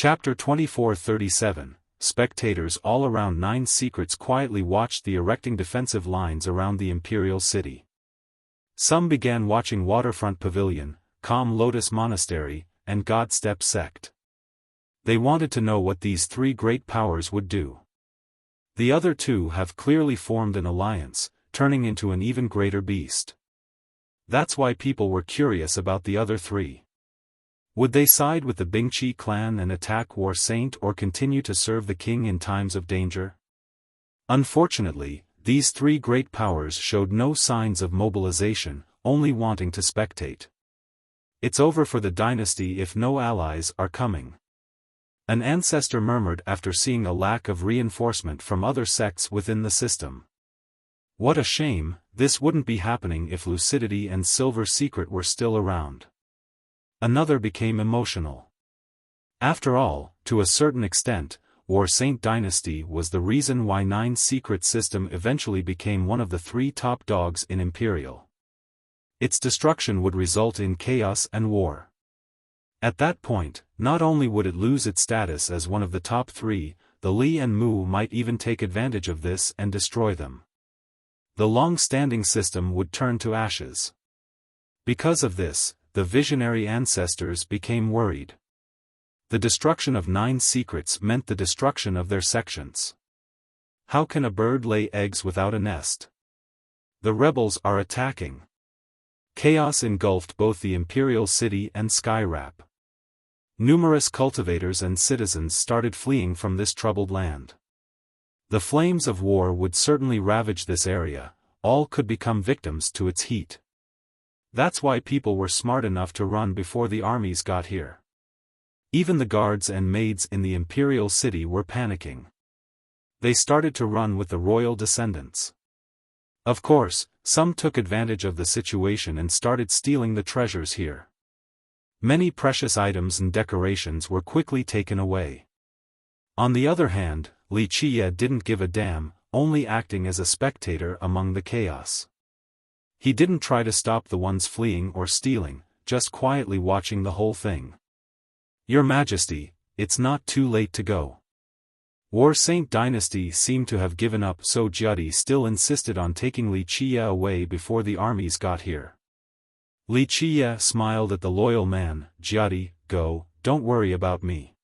Chapter 2437. Spectators all around Nine Secrets quietly watched the erecting defensive lines around the imperial city. Some began watching Waterfront Pavilion, Calm Lotus Monastery, and Godstep Sect. They wanted to know what these three great powers would do. The other two have clearly formed an alliance, turning into an even greater beast. That's why people were curious about the other three. Would they side with the Bingqi clan and attack War Saint or continue to serve the king in times of danger? Unfortunately, these three great powers showed no signs of mobilization, only wanting to spectate. It's over for the dynasty if no allies are coming. An ancestor murmured after seeing a lack of reinforcement from other sects within the system. What a shame, this wouldn't be happening if Lucidity and Silver Secret were still around. Another became emotional. After all, to a certain extent, War Saint Dynasty was the reason why Nine Secret system eventually became one of the three top dogs in Imperial. Its destruction would result in chaos and war. At that point, not only would it lose its status as one of the top three, the Li and Mu might even take advantage of this and destroy them. The long-standing system would turn to ashes. Because of this, the visionary ancestors became worried. The destruction of Nine Secrets meant the destruction of their sections. How can a bird lay eggs without a nest? The rebels are attacking. Chaos engulfed both the imperial city and Skyrap. Numerous cultivators and citizens started fleeing from this troubled land. The flames of war would certainly ravage this area, all could become victims to its heat. That's why people were smart enough to run before the armies got here. Even the guards and maids in the imperial city were panicking. They started to run with the royal descendants. Of course, some took advantage of the situation and started stealing the treasures here. Many precious items and decorations were quickly taken away. On the other hand, Wuxia didn't give a damn, only acting as a spectator among the chaos. He didn't try to stop the ones fleeing or stealing, just quietly watching the whole thing. Your Majesty, it's not too late to go. War Saint Dynasty seemed to have given up, so Jiadi still insisted on taking Wuxia away before the armies got here. Wuxia smiled at the loyal man. Jiadi, go, don't worry about me.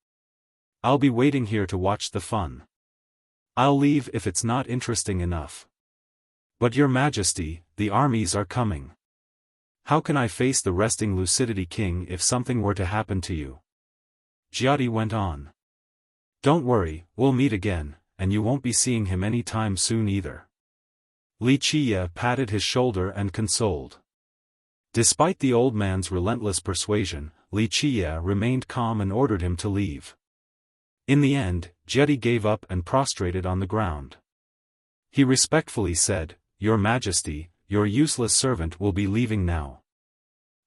I'll be waiting here to watch the fun. I'll leave if it's not interesting enough. But Your Majesty, the armies are coming. How can I face the resting Lucidity King if something were to happen to you? Jiadi went on. Don't worry, we'll meet again, and you won't be seeing him any time soon either. Wuxia patted his shoulder and consoled. Despite the old man's relentless persuasion, Wuxia remained calm and ordered him to leave. In the end, Jiadi gave up and prostrated on the ground. He respectfully said, Your Majesty, your useless servant will be leaving now.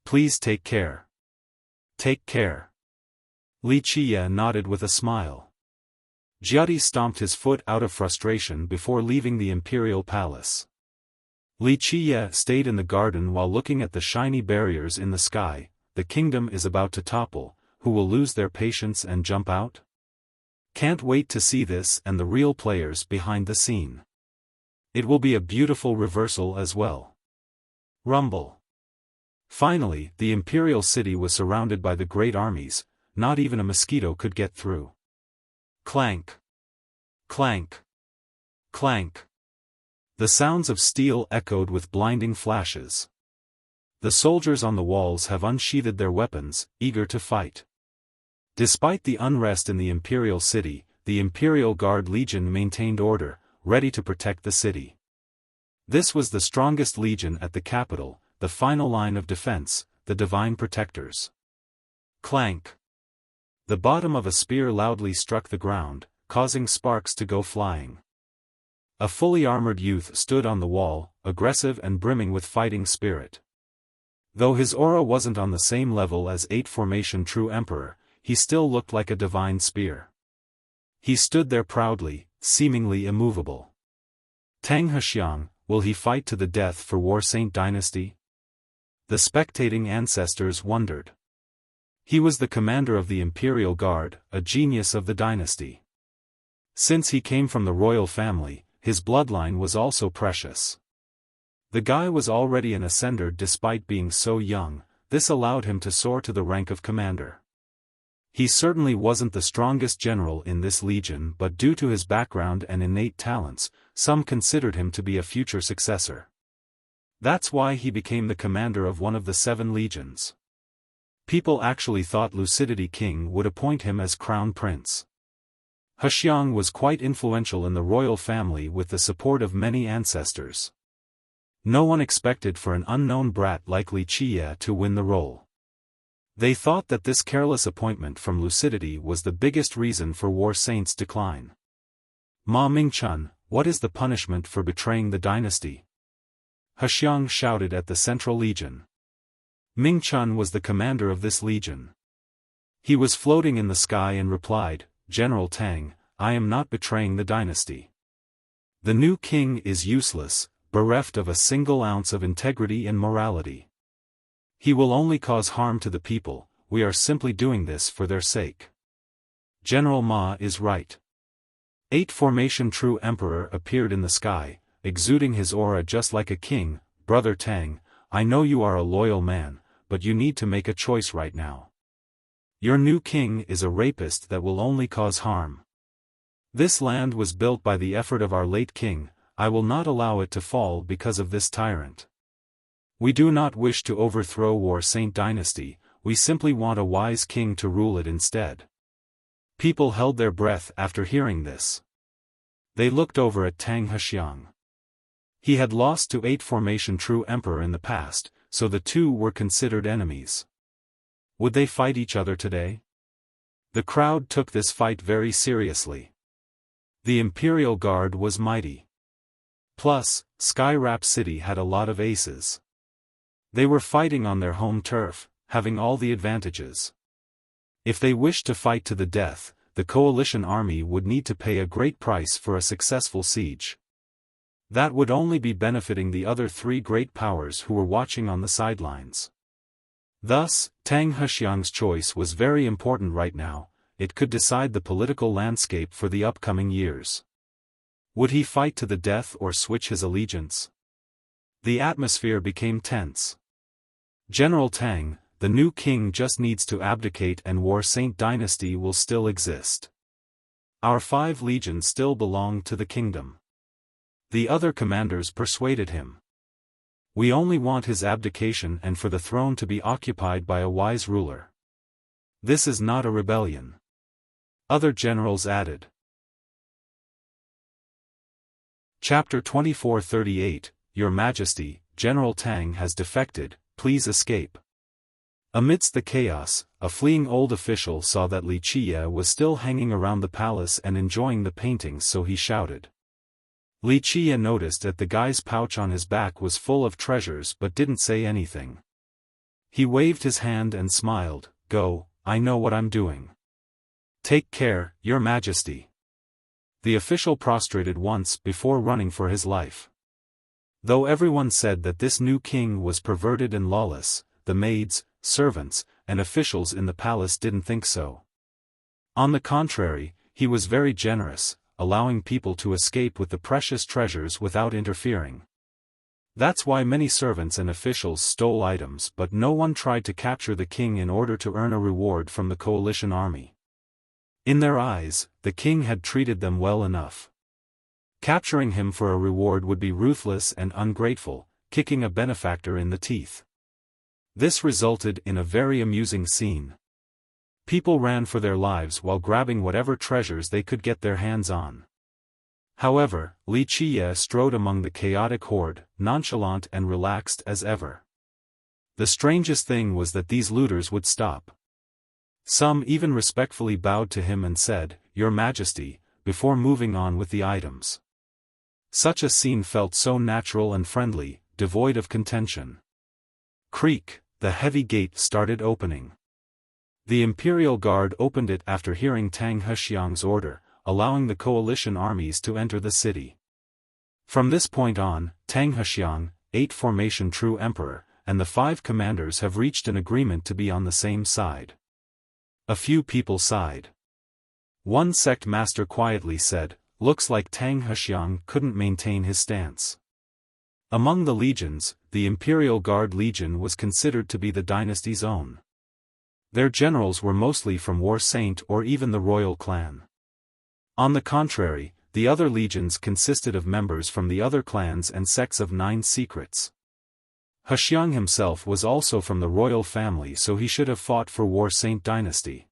Please take care. Take care. Wuxia nodded with a smile. Jiadi stomped his foot out of frustration before leaving the imperial palace. Wuxia stayed in the garden while looking at the shiny barriers in the sky. The kingdom is about to topple. Who will lose their patience and jump out? Can't wait to see this and the real players behind the scene. It will be a beautiful reversal as well. Rumble. Finally, the imperial city was surrounded by the great armies. Not even a mosquito could get through. Clank. Clank. Clank. The sounds of steel echoed with blinding flashes. The soldiers on the walls have unsheathed their weapons, eager to fight. Despite the unrest in the imperial city, the Imperial Guard Legion maintained order, ready to protect the city. This was the strongest legion at the capital, the final line of defense, the Divine Protectors. Clank. The bottom of a spear loudly struck the ground, causing sparks to go flying. A fully armored youth stood on the wall, aggressive and brimming with fighting spirit. Though his aura wasn't on the same level as 8 Formation True Emperor, he still looked like a divine spear. He stood there proudly, seemingly immovable. Tang Hexiang, will he fight to the death for War Saint Dynasty? The spectating ancestors wondered. He was the commander of the Imperial Guard, a genius of the dynasty. Since he came from the royal family, his bloodline was also precious. The guy was already an ascender despite being so young. This allowed him to soar to the rank of commander. He certainly wasn't the strongest general in this legion, but due to his background and innate talents, some considered him to be a future successor. That's why he became the commander of one of the 7 legions. People actually thought Lucidity King would appoint him as crown prince. Hexiang was quite influential in the royal family with the support of many ancestors. No one expected for an unknown brat like Wuxia to win the role. They thought that this careless appointment from Lucidity was the biggest reason for War Saint's decline. Ma Mingchun, what is the punishment for betraying the dynasty? Hexiang shouted at the Central Legion. Mingchun was the commander of this legion. He was floating in the sky and replied, General Tang, I am not betraying the dynasty. The new king is useless, bereft of a single ounce of integrity and morality. He will only cause harm to the people. We are simply doing this for their sake. General Ma is right. 8 Formation True Emperor appeared in the sky, exuding his aura just like a king. Brother Tang, I know you are a loyal man, but you need to make a choice right now. Your new king is a rapist that will only cause harm. This land was built by the effort of our late king. I will not allow it to fall because of this tyrant. We do not wish to overthrow War Saint dynasty, we simply want a wise king to rule it instead. People held their breath after hearing this. They looked over at Tang Hexiang. He had lost to 8 Formation True Emperor in the past, so the two were considered enemies. Would they fight each other today? The crowd took this fight very seriously. The Imperial Guard was mighty. Plus, Skywrap City had a lot of aces. They were fighting on their home turf, having all the advantages. If they wished to fight to the death, the coalition army would need to pay a great price for a successful siege. That would only be benefiting the other 3 great powers who were watching on the sidelines. Thus, Tang Hexiang's choice was very important right now. It could decide the political landscape for the upcoming years. Would he fight to the death or switch his allegiance? The atmosphere became tense. General Tang, the new king just needs to abdicate and War Saint dynasty will still exist. Our 5 legions still belong to the kingdom. The other commanders persuaded him. We only want his abdication and for the throne to be occupied by a wise ruler. This is not a rebellion. Other generals added. Chapter 2438, Your Majesty, General Tang has defected, please escape. Amidst the chaos, a fleeing old official saw that Wuxia was still hanging around the palace and enjoying the paintings, so he shouted. Wuxia noticed that the guy's pouch on his back was full of treasures but didn't say anything. He waved his hand and smiled, Go, I know what I'm doing. Take care, Your Majesty. The official prostrated once before running for his life. Though everyone said that this new king was perverted and lawless, the maids, servants, and officials in the palace didn't think so. On the contrary, he was very generous, allowing people to escape with the precious treasures without interfering. That's why many servants and officials stole items, but no one tried to capture the king in order to earn a reward from the coalition army. In their eyes, the king had treated them well enough. Capturing him for a reward would be ruthless and ungrateful, kicking a benefactor in the teeth. This resulted in a very amusing scene. People ran for their lives while grabbing whatever treasures they could get their hands on. However, Wuxia strode among the chaotic horde, nonchalant and relaxed as ever. The strangest thing was that these looters would stop. Some even respectfully bowed to him and said, Your Majesty, before moving on with the items. Such a scene felt so natural and friendly, devoid of contention. Creak, the heavy gate started opening. The Imperial Guard opened it after hearing Tang Hexiang's order, allowing the coalition armies to enter the city. From this point on, Tang Hexiang, 8 Formation True Emperor, and the 5 commanders have reached an agreement to be on the same side. A few people sighed. One sect master quietly said, "Looks like Tang Hexiang couldn't maintain his stance." Among the legions, the Imperial Guard Legion was considered to be the dynasty's own. Their generals were mostly from War Saint or even the royal clan. On the contrary, the other legions consisted of members from the other clans and sects of 9 secrets. Hexiang himself was also from the royal family, so he should have fought for War Saint dynasty.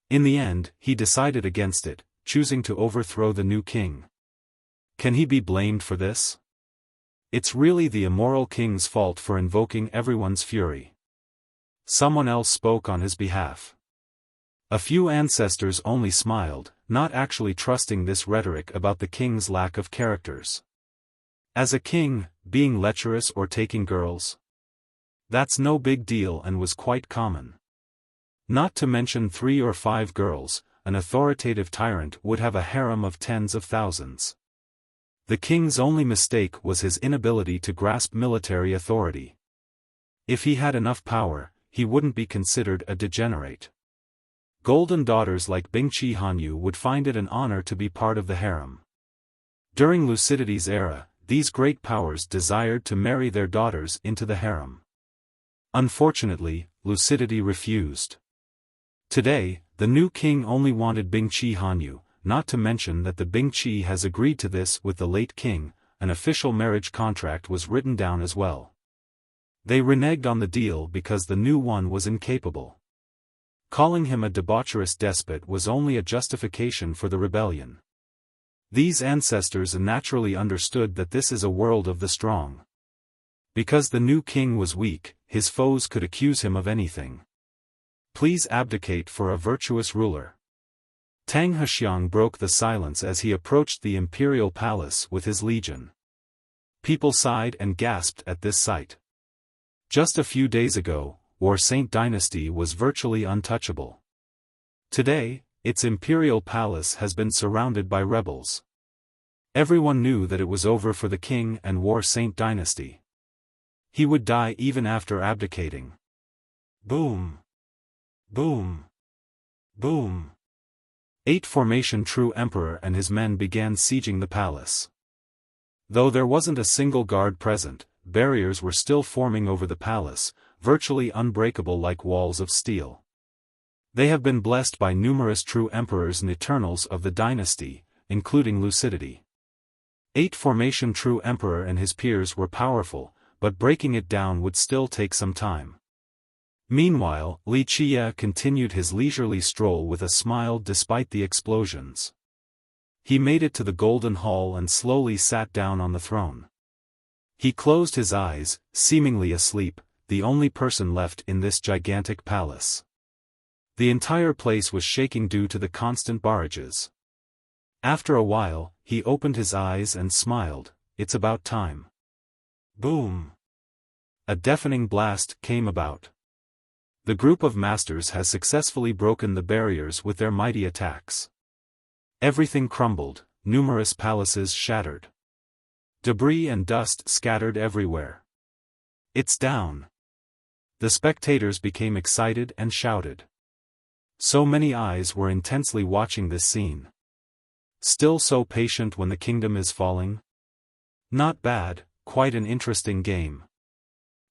In the end, he decided against it, choosing to overthrow the new king. Can he be blamed for this? It's really the immoral king's fault for invoking everyone's fury. Someone else spoke on his behalf. A few ancestors only smiled, not actually trusting this rhetoric about the king's lack of characters. As a king, being lecherous or taking girls? That's no big deal and was quite common. Not to mention 3 or 5 girls, an authoritative tyrant would have a harem of tens of thousands. The king's only mistake was his inability to grasp military authority. If he had enough power, he wouldn't be considered a degenerate. Golden daughters like Bingqi Hanyu would find it an honor to be part of the harem. During Lucidity's era, these great powers desired to marry their daughters into the harem. Unfortunately, Lucidity refused. Today, the new king only wanted Bingqi Hanyu, not to mention that the Bingqi has agreed to this with the late king. An official marriage contract was written down as well. They reneged on the deal because the new one was incapable. Calling him a debaucherous despot was only a justification for the rebellion. These ancestors naturally understood that this is a world of the strong. Because the new king was weak, his foes could accuse him of anything. Please abdicate for a virtuous ruler. Tang Hexiang broke the silence as he approached the imperial palace with his legion. People sighed and gasped at this sight. Just a few days ago, War Saint dynasty was virtually untouchable. Today, its imperial palace has been surrounded by rebels. Everyone knew that it was over for the king and War Saint dynasty. He would die even after abdicating. Boom! Boom! Boom! 8 Formation True Emperor and his men began sieging the palace. Though there wasn't a single guard present, barriers were still forming over the palace, virtually unbreakable like walls of steel. They have been blessed by numerous true emperors and eternals of the dynasty, including Lucidity. 8 Formation True Emperor and his peers were powerful, but breaking it down would still take some time. Meanwhile, Wuxia continued his leisurely stroll with a smile despite the explosions. He made it to the Golden Hall and slowly sat down on the throne. He closed his eyes, seemingly asleep, the only person left in this gigantic palace. The entire place was shaking due to the constant barrages. After a while, he opened his eyes and smiled. It's about time. Boom! A deafening blast came about. The group of masters has successfully broken the barriers with their mighty attacks. Everything crumbled, numerous palaces shattered. Debris and dust scattered everywhere. It's down. The spectators became excited and shouted. So many eyes were intensely watching this scene. Still so patient when the kingdom is falling? Not bad, quite an interesting game.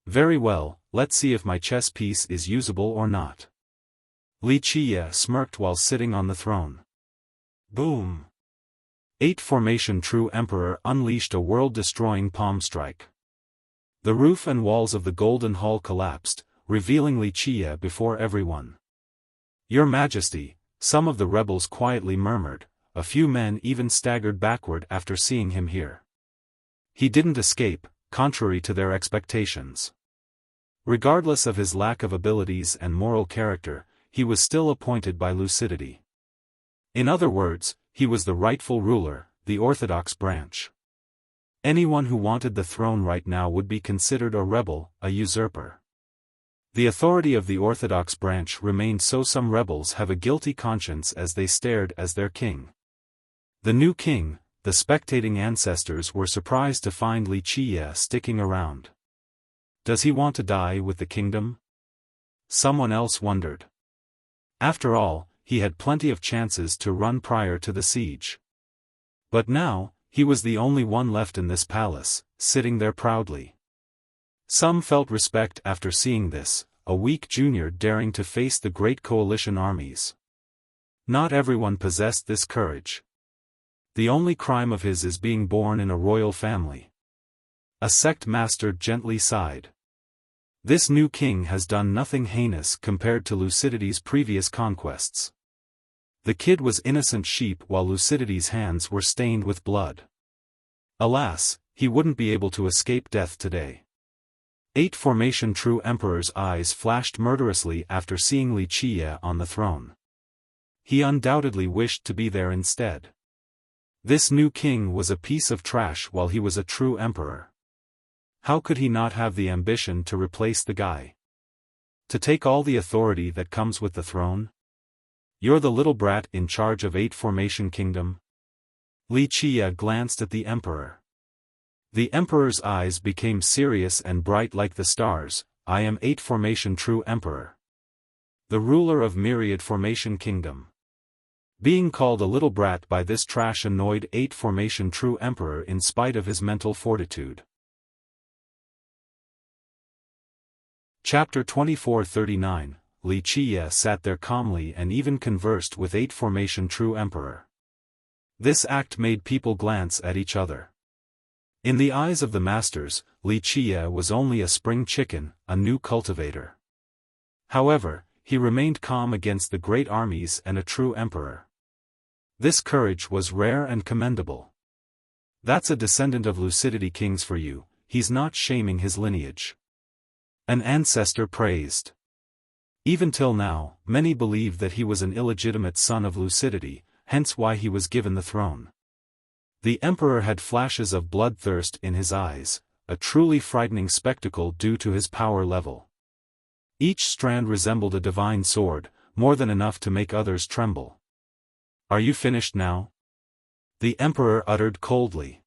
Very well, let's see if my chess piece is usable or not. Wuxia smirked while sitting on the throne. Boom! 8 Formation True Emperor unleashed a world-destroying palm strike. The roof and walls of the Golden Hall collapsed, revealing Wuxia before everyone. Your Majesty, some of the rebels quietly murmured, a few men even staggered backward after seeing him here. He didn't escape, contrary to their expectations. Regardless of his lack of abilities and moral character, he was still appointed by Lucidity. In other words, he was the rightful ruler, the orthodox branch. Anyone who wanted the throne right now would be considered a rebel, a usurper. The authority of the orthodox branch remained, so some rebels have a guilty conscience as they stared as their king. The new king, the spectating ancestors were surprised to find Wuxia sticking around. Does he want to die with the kingdom? Someone else wondered. After all, he had plenty of chances to run prior to the siege. But now, he was the only one left in this palace, sitting there proudly. Some felt respect after seeing this, a weak junior daring to face the great coalition armies. Not everyone possessed this courage. The only crime of his is being born in a royal family. A sect master gently sighed. This new king has done nothing heinous compared to Lucidity's previous conquests. The kid was innocent sheep while Lucidity's hands were stained with blood. Alas, he wouldn't be able to escape death today. 8 Formation True Emperor's eyes flashed murderously after seeing Wuxia on the throne. He undoubtedly wished to be there instead. This new king was a piece of trash while he was a true emperor. How could he not have the ambition to replace the guy? To take all the authority that comes with the throne? You're the little brat in charge of 8 Formation Kingdom? Wuxia glanced at the emperor. The emperor's eyes became serious and bright like the stars. I am 8 Formation True Emperor, the ruler of Myriad Formation Kingdom. Being called a little brat by this trash annoyed 8 Formation True Emperor in spite of his mental fortitude. Chapter 2439, Wuxia sat there calmly and even conversed with 8 Formation True Emperor. This act made people glance at each other. In the eyes of the masters, Wuxia was only a spring chicken, a new cultivator. However, he remained calm against the great armies and a true emperor. This courage was rare and commendable. That's a descendant of Lucidity kings for you, he's not shaming his lineage. An ancestor praised. Even till now, many believed that he was an illegitimate son of Lucidity, hence why he was given the throne. The emperor had flashes of bloodthirst in his eyes, a truly frightening spectacle due to his power level. Each strand resembled a divine sword, more than enough to make others tremble. Are you finished now? The emperor uttered coldly.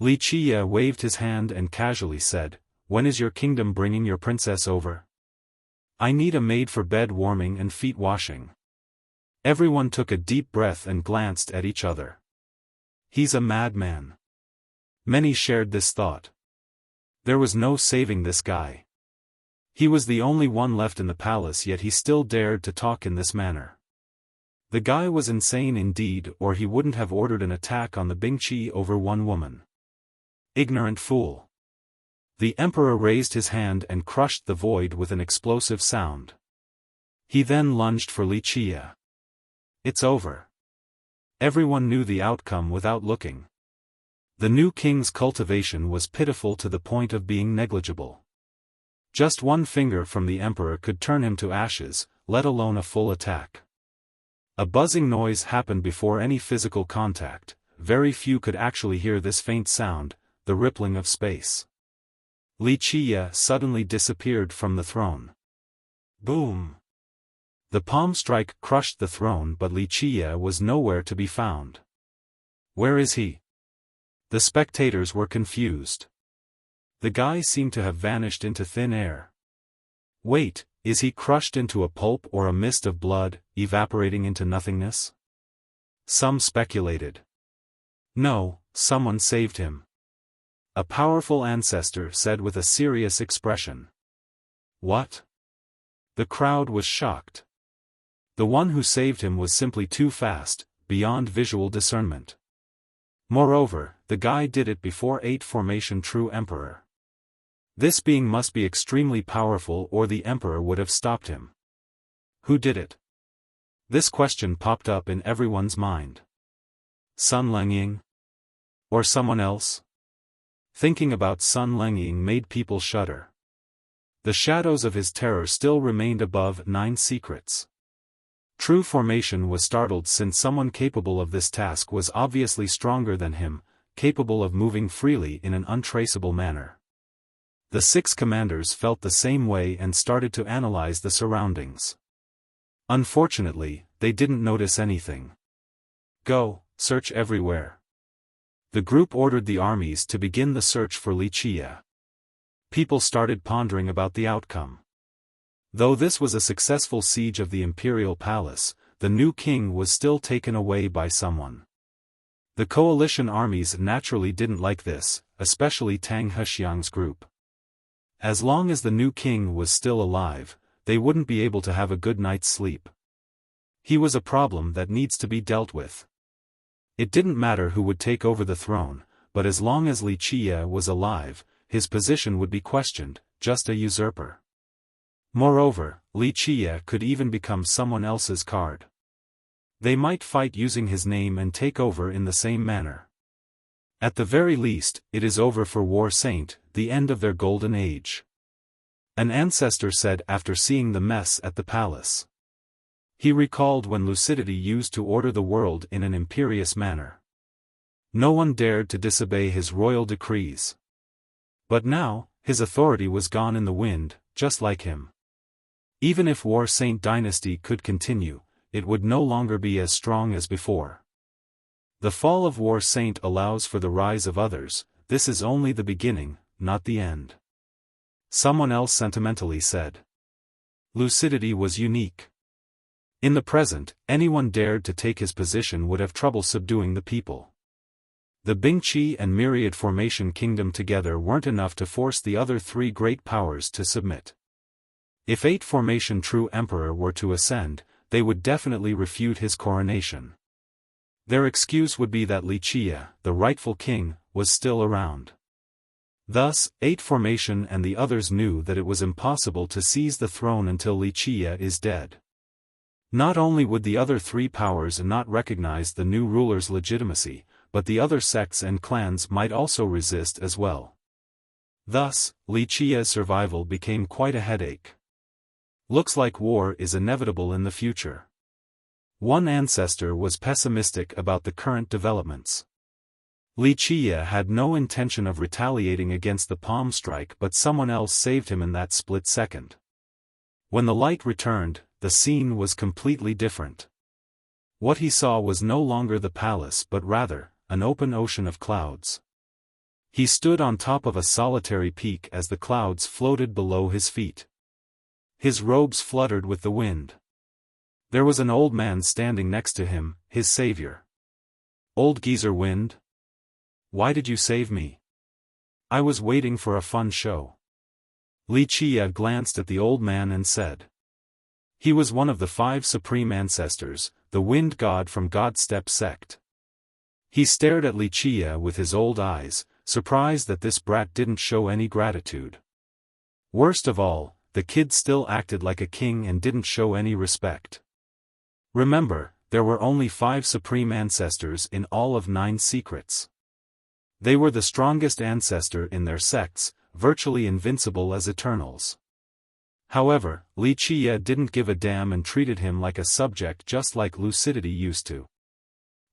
Wuxia waved his hand and casually said, when is your kingdom bringing your princess over? I need a maid for bed warming and feet washing. Everyone took a deep breath and glanced at each other. He's a madman. Many shared this thought. There was no saving this guy. He was the only one left in the palace, yet he still dared to talk in this manner. The guy was insane indeed, or he wouldn't have ordered an attack on the Bingqi over one woman. Ignorant fool. The emperor raised his hand and crushed the void with an explosive sound. He then lunged for Wuxia. It's over. Everyone knew the outcome without looking. The new king's cultivation was pitiful to the point of being negligible. Just one finger from the emperor could turn him to ashes, let alone a full attack. A buzzing noise happened before any physical contact. Very few could actually hear this faint sound, the rippling of space. Wuxia suddenly disappeared from the throne. Boom! The palm strike crushed the throne, but Wuxia was nowhere to be found. Where is he? The spectators were confused. The guy seemed to have vanished into thin air. Wait, is he crushed into a pulp or a mist of blood, evaporating into nothingness? Some speculated. No, someone saved him. A powerful ancestor said with a serious expression. What? The crowd was shocked. The one who saved him was simply too fast, beyond visual discernment. Moreover, the guy did it before 8 Formation True Emperor. This being must be extremely powerful, or the emperor would have stopped him. Who did it? This question popped up in everyone's mind. Sun Lengying? Or someone else? Thinking about Sun Lengying made people shudder. The shadows of his terror still remained above 9 secrets. True Formation was startled, since someone capable of this task was obviously stronger than him, capable of moving freely in an untraceable manner. The 6 commanders felt the same way and started to analyze the surroundings. Unfortunately, they didn't notice anything. Go, search everywhere. The group ordered the armies to begin the search for Wuxia. People started pondering about the outcome. Though this was a successful siege of the imperial palace, the new king was still taken away by someone. The coalition armies naturally didn't like this, especially Tang Hexiang's group. As long as the new king was still alive, they wouldn't be able to have a good night's sleep. He was a problem that needs to be dealt with. It didn't matter who would take over the throne, but as long as Li Qie was alive, his position would be questioned, just a usurper. Moreover, Li Qie could even become someone else's card. They might fight using his name and take over in the same manner. At the very least, it is over for War Saint, the end of their golden age. An ancestor said after seeing the mess at the palace. He recalled when lucidity used to order the world in an imperious manner. No one dared to disobey his royal decrees. But now, his authority was gone in the wind, just like him. Even if War Saint dynasty could continue, it would no longer be as strong as before. The fall of War Saint allows for the rise of others. This is only the beginning, not the end. Someone else sentimentally said. Lucidity was unique. In the present, anyone dared to take his position would have trouble subduing the people. The Bingqi and Myriad Formation Kingdom together weren't enough to force the other three great powers to submit. If 8 Formation True Emperor were to ascend, they would definitely refute his coronation. Their excuse would be that Li Qie, the rightful king, was still around. Thus, 8 Formation and the others knew that it was impossible to seize the throne until Li Qie is dead. Not only would the other 3 powers not recognize the new ruler's legitimacy, but the other sects and clans might also resist as well. Thus, Li Qie's survival became quite a headache. Looks like war is inevitable in the future. One ancestor was pessimistic about the current developments. Li Qie had no intention of retaliating against the palm strike, but someone else saved him in that split second. When the light returned, the scene was completely different. What he saw was no longer the palace but rather, an open ocean of clouds. He stood on top of a solitary peak as the clouds floated below his feet. His robes fluttered with the wind. There was an old man standing next to him, his savior. Old geezer Wind? Why did you save me? I was waiting for a fun show. Li Qie glanced at the old man and said. He was one of the 5 supreme ancestors, the wind god from Godstep sect. He stared at Li Qie with his old eyes, surprised that this brat didn't show any gratitude. Worst of all, the kid still acted like a king and didn't show any respect. Remember, there were only 5 supreme ancestors in all of 9 secrets. They were the strongest ancestor in their sects, virtually invincible as Eternals. However, Li Qie didn't give a damn and treated him like a subject just like lucidity used to.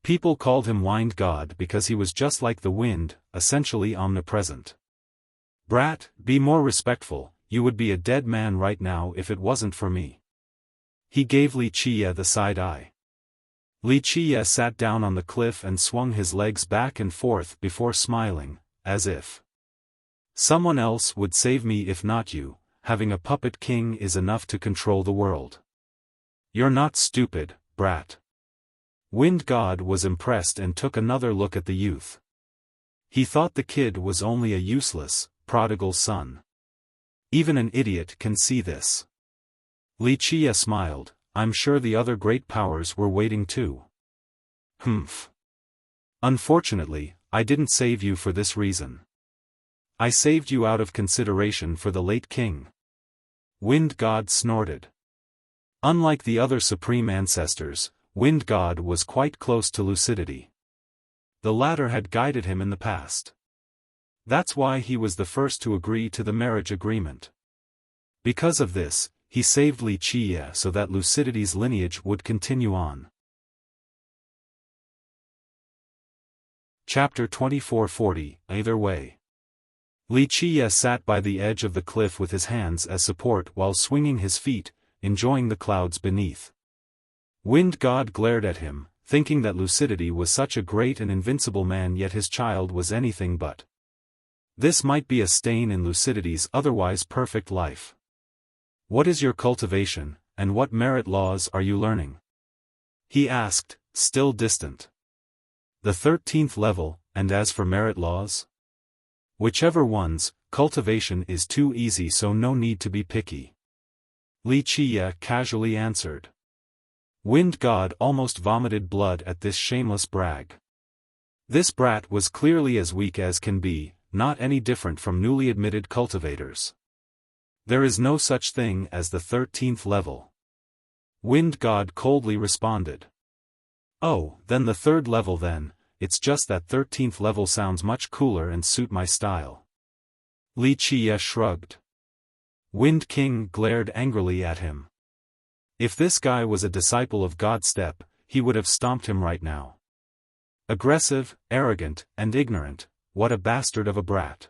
People called him Wind God because he was just like the wind, essentially omnipresent. Brat, be more respectful, you would be a dead man right now if it wasn't for me. He gave Li Qie the side eye. Li Qie sat down on the cliff and swung his legs back and forth before smiling, as if someone else would save me if not you. Having a puppet king is enough to control the world. You're not stupid, brat. Wind God was impressed and took another look at the youth. He thought the kid was only a useless, prodigal son. Even an idiot can see this. Li Qie smiled. I'm sure the other great powers were waiting too. Humph. Unfortunately, I didn't save you for this reason. I saved you out of consideration for the late king. Wind God snorted. Unlike the other supreme ancestors, Wind God was quite close to lucidity. The latter had guided him in the past. That's why he was the first to agree to the marriage agreement. Because of this, he saved Li Qie so that lucidity's lineage would continue on. Chapter 2440, Either Way. Li Qie sat by the edge of the cliff with his hands as support while swinging his feet, enjoying the clouds beneath. Wind God glared at him, thinking that lucidity was such a great and invincible man, yet his child was anything but. This might be a stain in lucidity's otherwise perfect life. What is your cultivation, and what merit laws are you learning? He asked, still distant. The 13th level, and as for merit laws? Whichever ones, cultivation is too easy, so no need to be picky. Wuxia casually answered. Wind God almost vomited blood at this shameless brag. This brat was clearly as weak as can be, not any different from newly admitted cultivators. There is no such thing as the 13th level. Wind God coldly responded. Oh, then the 3rd level then, it's just that 13th level sounds much cooler and suit my style. Wuxia shrugged. Wind King glared angrily at him. If this guy was a disciple of Godstep, he would have stomped him right now. Aggressive, arrogant, and ignorant, what a bastard of a brat.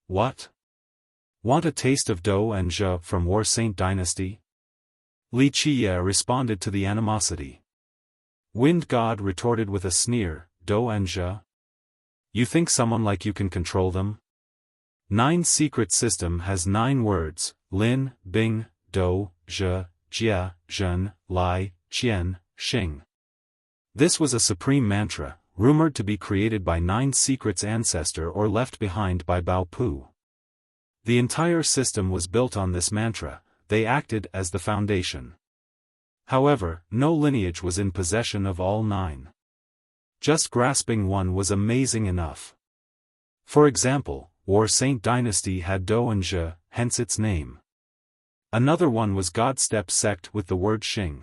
What? Want a taste of Dou and Zhe from War Saint Dynasty? Wuxia responded to the animosity. Wind God retorted with a sneer, Dou and Zhe? You think someone like you can control them? 9 secret system has 9 words, Lin, Bing, Dou, Zhe, Jia, Zhen, Lai, Qian, Xing. This was a supreme mantra, rumored to be created by 9 secrets ancestor or left behind by Bao Pu. The entire system was built on this mantra, they acted as the foundation. However, no lineage was in possession of all 9. Just grasping one was amazing enough. For example, War Saint Dynasty had Dou and Zhe, hence its name. Another one was Godstep sect with the word Xing.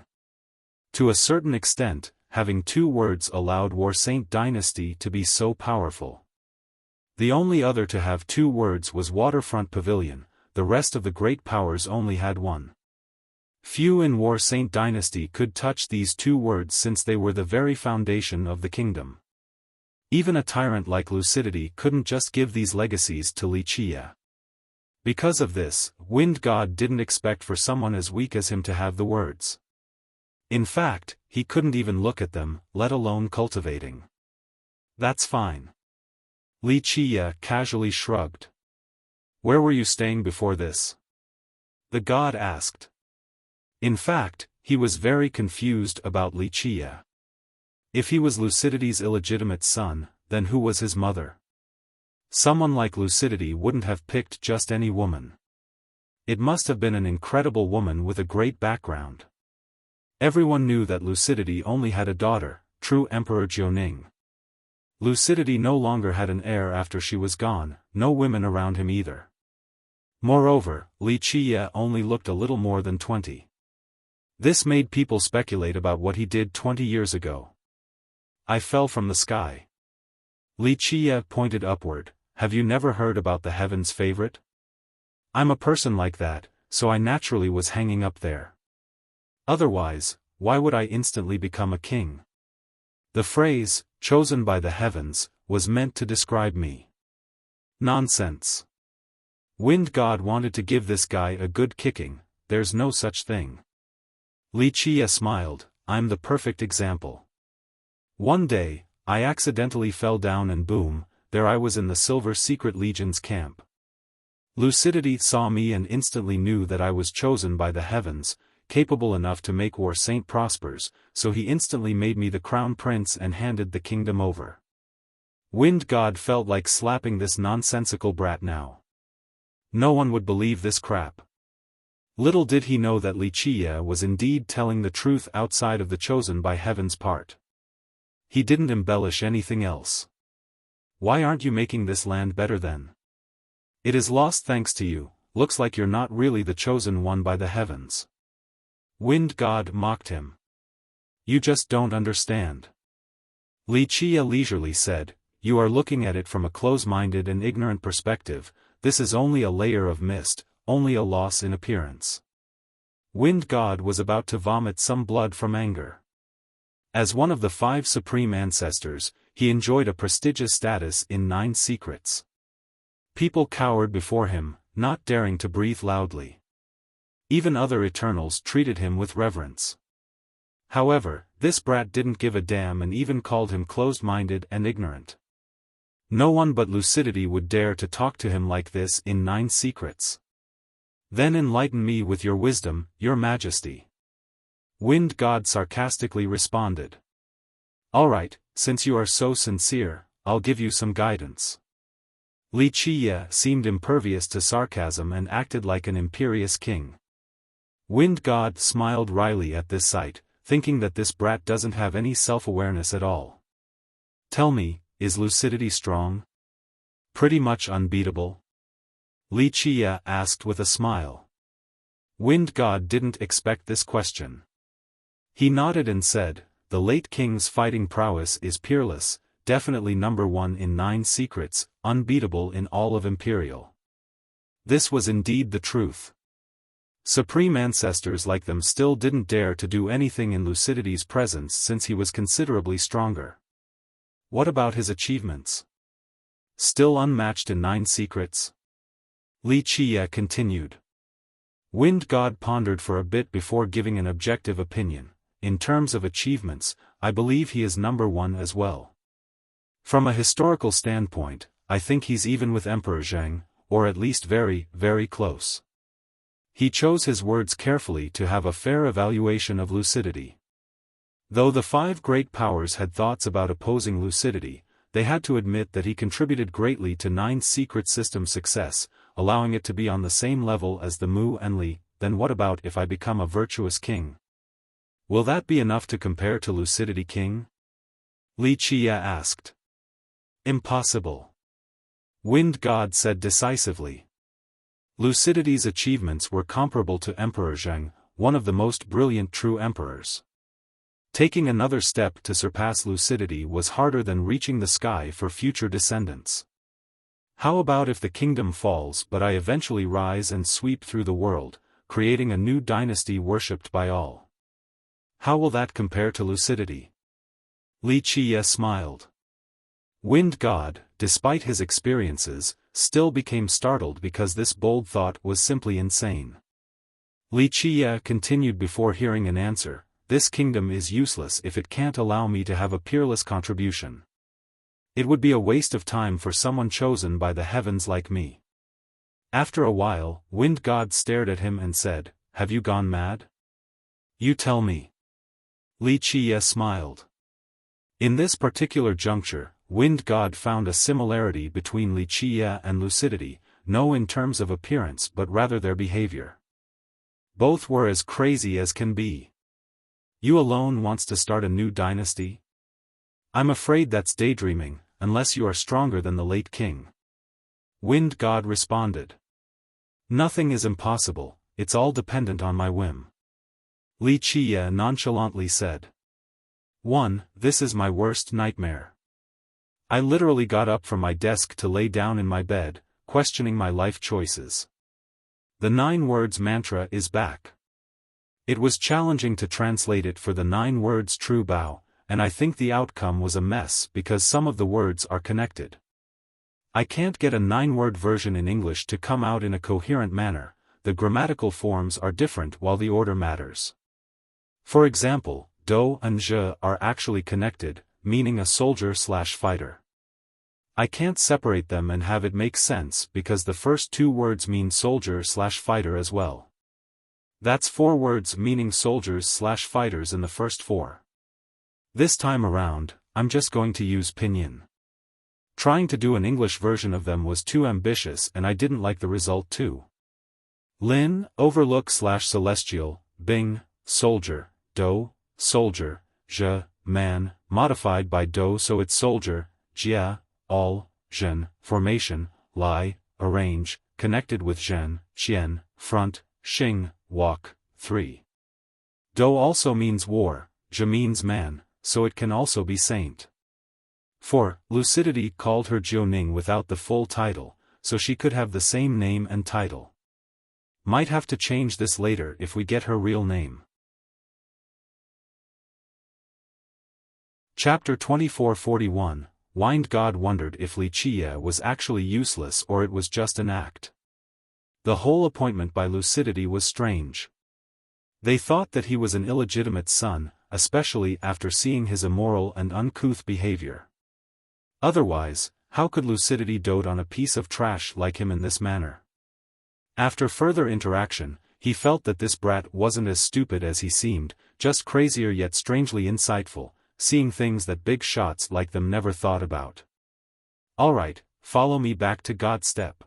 To a certain extent, having 2 words allowed War Saint Dynasty to be so powerful. The only other to have 2 words was Waterfront Pavilion, the rest of the great powers only had 1. Few in War Saint Dynasty could touch these 2 words since they were the very foundation of the kingdom. Even a tyrant like Lucidity couldn't just give these legacies to Wuxia. Because of this, Wind God didn't expect for someone as weak as him to have the words. In fact, he couldn't even look at them, let alone cultivating. That's fine. Wuxia casually shrugged. Where were you staying before this? The god asked. In fact, he was very confused about Wuxia. If he was Lucidity's illegitimate son, then who was his mother? Someone like Lucidity wouldn't have picked just any woman. It must have been an incredible woman with a great background. Everyone knew that Lucidity only had a daughter, true Emperor Jiuning. Lucidity no longer had an heir after she was gone, no women around him either. Moreover, Wuxia only looked a little more than 20. This made people speculate about what he did 20 years ago. I fell from the sky. Wuxia pointed upward. Have you never heard about the heaven's favorite? I'm a person like that, so I naturally was hanging up there. Otherwise, why would I instantly become a king? The phrase, chosen by the heavens, was meant to describe me. Nonsense. Wind God wanted to give this guy a good kicking, there's no such thing. Wuxia smiled, I'm the perfect example. One day, I accidentally fell down and boom, there I was in the Silver Secret Legion's camp. Lucidity saw me and instantly knew that I was chosen by the heavens, capable enough to make War Saint prospers, so he instantly made me the crown prince and handed the kingdom over. Wind God felt like slapping this nonsensical brat now. No one would believe this crap. Little did he know that Wuxia was indeed telling the truth outside of the chosen by heaven's part. He didn't embellish anything else. Why aren't you making this land better then? It is lost thanks to you, looks like you're not really the chosen one by the heavens. Wind God mocked him. You just don't understand. Wuxia leisurely said, you are looking at it from a close-minded and ignorant perspective, this is only a layer of mist, only a loss in appearance. Wind God was about to vomit some blood from anger. As one of the 5 supreme ancestors, he enjoyed a prestigious status in 9 secrets. People cowered before him, not daring to breathe loudly. Even other Eternals treated him with reverence. However, this brat didn't give a damn and even called him closed-minded and ignorant. No one but Lucidity would dare to talk to him like this in 9 secrets. Then enlighten me with your wisdom, your majesty. Wind God sarcastically responded. All right, since you are so sincere, I'll give you some guidance. Wuxia seemed impervious to sarcasm and acted like an imperious king. Wind God smiled wryly at this sight, thinking that this brat doesn't have any self-awareness at all. Tell me, is lucidity strong? Pretty much unbeatable? Wuxia asked with a smile. Wind God didn't expect this question. He nodded and said, the late king's fighting prowess is peerless, definitely number 1 in 9 secrets, unbeatable in all of Imperial. This was indeed the truth. Supreme ancestors like them still didn't dare to do anything in Lucidity's presence since he was considerably stronger. What about his achievements? Still unmatched in 9 secrets? Wuxia continued. Wind God pondered for a bit before giving an objective opinion. In terms of achievements, I believe he is number 1 as well. From a historical standpoint, I think he's even with Emperor Zheng, or at least very, very close. He chose his words carefully to have a fair evaluation of lucidity. Though the 5 great powers had thoughts about opposing lucidity, they had to admit that he contributed greatly to 9 secret system success, allowing it to be on the same level as the Mu and Li. Then what about if I become a virtuous king? Will that be enough to compare to Lucidity King? Wuxia asked. Impossible. Wind God said decisively. Lucidity's achievements were comparable to Emperor Zheng, one of the most brilliant true emperors. Taking another step to surpass lucidity was harder than reaching the sky for future descendants. How about if the kingdom falls but I eventually rise and sweep through the world, creating a new dynasty worshipped by all? How will that compare to lucidity? Wuxia smiled. Wind God, despite his experiences, still became startled because this bold thought was simply insane. Wuxia continued before hearing an answer, this kingdom is useless if it can't allow me to have a peerless contribution. It would be a waste of time for someone chosen by the heavens like me. After a while, Wind God stared at him and said, have you gone mad? You tell me. Wuxia smiled. In this particular juncture, Wind God found a similarity between Wuxia and lucidity, no in terms of appearance but rather their behavior. Both were as crazy as can be. You alone wants to start a new dynasty? I'm afraid that's daydreaming, unless you are stronger than the late king. Wind God responded. Nothing is impossible, it's all dependent on my whim. Wuxia nonchalantly said. 1. This is my worst nightmare. I literally got up from my desk to lay down in my bed, questioning my life choices. The 9 words mantra is back. It was challenging to translate it for the 9 words true Bao, and I think the outcome was a mess because some of the words are connected. I can't get a 9-word version in English to come out in a coherent manner, the grammatical forms are different while the order matters. For example, Do and Je are actually connected, meaning a soldier/fighter. I can't separate them and have it make sense because the first 2 words mean soldier/fighter as well. That's 4 words meaning soldiers/fighters in the first 4. This time around, I'm just going to use pinyin. Trying to do an English version of them was too ambitious and I didn't like the result too. Lin, overlook/celestial, Bing, soldier, Do, soldier, Je, man, modified by Do so it's soldier, Jia, all, Zhen, formation, Lai, arrange, connected with Zhen, Qian, front, Xing, walk, 3. Do also means war, Je means man, so it can also be saint. 4. Lucidity called her Jiuning without the full title, so she could have the same name and title. Might have to change this later if we get her real name. Chapter 2441, Wind God wondered if Wuxia was actually useless or it was just an act. The whole appointment by lucidity was strange. They thought that he was an illegitimate son, especially after seeing his immoral and uncouth behavior. Otherwise, how could lucidity dote on a piece of trash like him in this manner? After further interaction, he felt that this brat wasn't as stupid as he seemed, just crazier yet strangely insightful, seeing things that big shots like them never thought about. "Alright, follow me back to God's step,"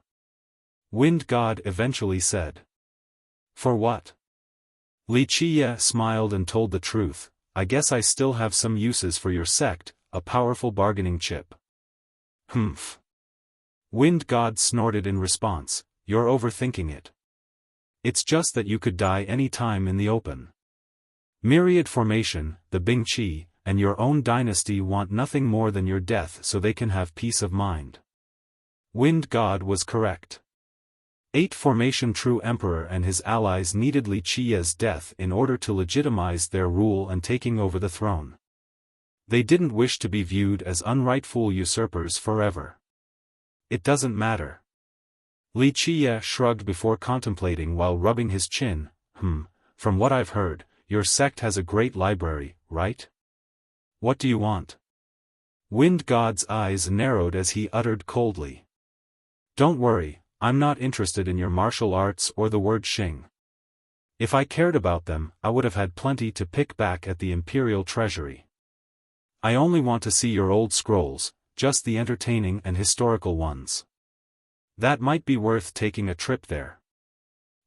Wind God eventually said. "For what?" Wuxia smiled and told the truth. "I guess I still have some uses for your sect, a powerful bargaining chip." "Humph." Wind God snorted in response, "You're overthinking it. It's just that you could die any time in the open. Myriad Formation, the Bing Qi, and your own dynasty want nothing more than your death so they can have peace of mind." Wind God was correct. 8 Formation True Emperor and his allies needed Wuxia's death in order to legitimize their rule and taking over the throne. They didn't wish to be viewed as unrightful usurpers forever. "It doesn't matter." Wuxia shrugged before contemplating while rubbing his chin. From what I've heard, your sect has a great library, right? What do you want?" Wind God's eyes narrowed as he uttered coldly. "Don't worry, I'm not interested in your martial arts or the word Xing. If I cared about them, I would have had plenty to pick back at the Imperial Treasury. I only want to see your old scrolls, just the entertaining and historical ones. That might be worth taking a trip there."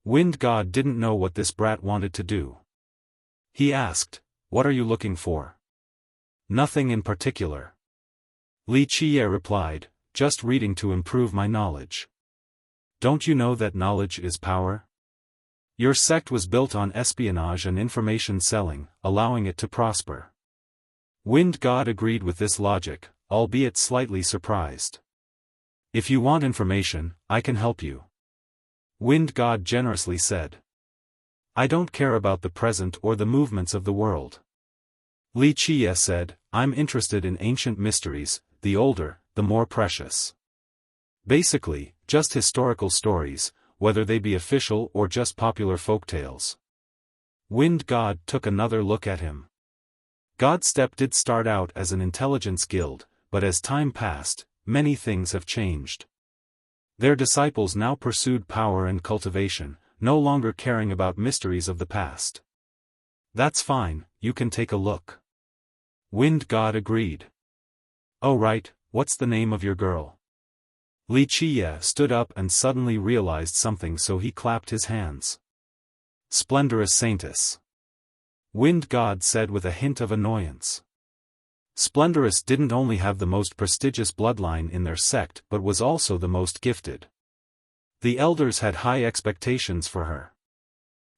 Wind God didn't know what this brat wanted to do. He asked, "What are you looking for?" "Nothing in particular." Wuxia replied, "Just reading to improve my knowledge. Don't you know that knowledge is power? Your sect was built on espionage and information selling, allowing it to prosper." Wind God agreed with this logic, albeit slightly surprised. "If you want information, I can help you," Wind God generously said. "I don't care about the present or the movements of the world," Wuxia said. "I'm interested in ancient mysteries, the older, the more precious. Basically, just historical stories, whether they be official or just popular folktales." Wind God took another look at him. Godstep did start out as an intelligence guild, but as time passed, many things have changed. Their disciples now pursued power and cultivation, no longer caring about mysteries of the past. "That's fine, you can take a look," Wind God agreed. "Oh right, what's the name of your girl?" Wuxia stood up and suddenly realized something, so he clapped his hands. "Splendorous Saintess," Wind God said with a hint of annoyance. Splendorous didn't only have the most prestigious bloodline in their sect but was also the most gifted. The elders had high expectations for her.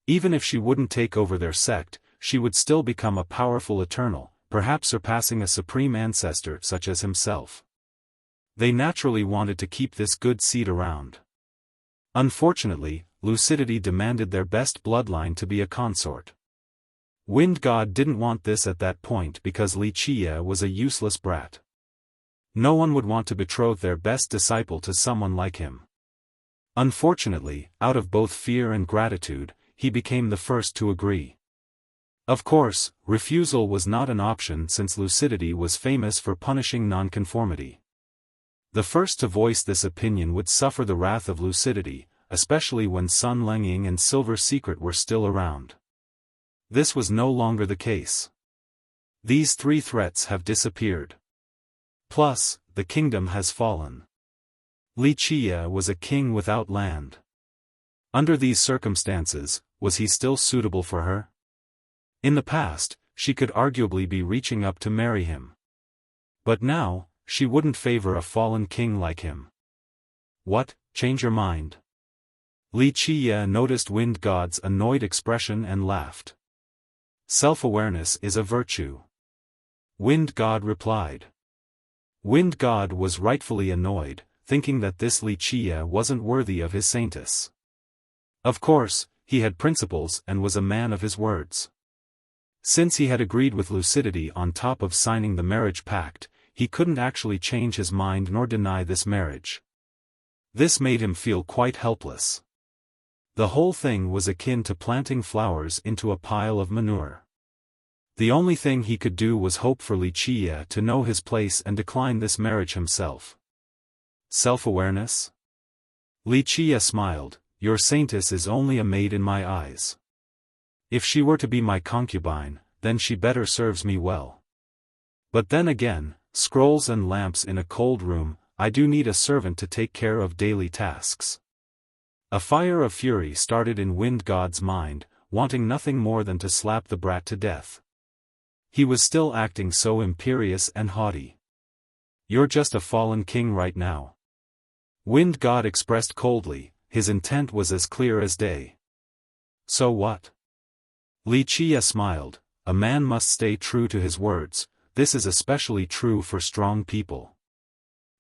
Even if she wouldn't take over their sect, she would still become a powerful eternal, perhaps surpassing a supreme ancestor such as himself. They naturally wanted to keep this good seed around. Unfortunately, Lucidity demanded their best bloodline to be a consort. Wind God didn't want this at that point because Wuxia was a useless brat. No one would want to betroth their best disciple to someone like him. Unfortunately, out of both fear and gratitude, he became the first to agree. Of course, refusal was not an option since Lucidity was famous for punishing nonconformity. The first to voice this opinion would suffer the wrath of Lucidity, especially when Sun Lengying and Silver Secret were still around. This was no longer the case. These 3 threats have disappeared. Plus, the kingdom has fallen. Wuxia was a king without land. Under these circumstances, was he still suitable for her? In the past, she could arguably be reaching up to marry him. But now, she wouldn't favor a fallen king like him. What, change your mind? Wuxia noticed Wind God's annoyed expression and laughed. Self-awareness is a virtue, Wind God replied. Wind God was rightfully annoyed, thinking that this Wuxia wasn't worthy of his saintess. Of course, he had principles and was a man of his words. Since he had agreed with Lucidity on top of signing the marriage pact, he couldn't actually change his mind nor deny this marriage. This made him feel quite helpless. The whole thing was akin to planting flowers into a pile of manure. The only thing he could do was hope for Wuxia to know his place and decline this marriage himself. Self-awareness? Wuxia smiled, your saintess is only a maid in my eyes. If she were to be my concubine, then she better serves me well. But then again, scrolls and lamps in a cold room, I do need a servant to take care of daily tasks. A fire of fury started in Wind God's mind, wanting nothing more than to slap the brat to death. He was still acting so imperious and haughty. You're just a fallen king right now. Wind God expressed coldly, his intent was as clear as day. So what? Wuxia smiled, a man must stay true to his words, this is especially true for strong people.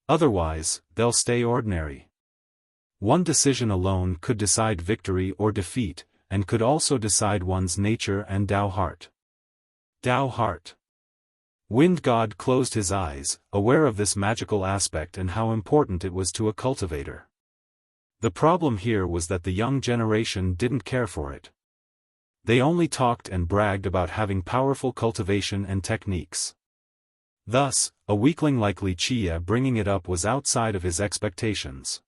Otherwise, they'll stay ordinary. One decision alone could decide victory or defeat, and could also decide one's nature and Tao heart. Tao heart. Wind God closed his eyes, aware of this magical aspect and how important it was to a cultivator. The problem here was that the young generation didn't care for it. They only talked and bragged about having powerful cultivation and techniques. Thus, a weakling like Wuxia bringing it up was outside of his expectations.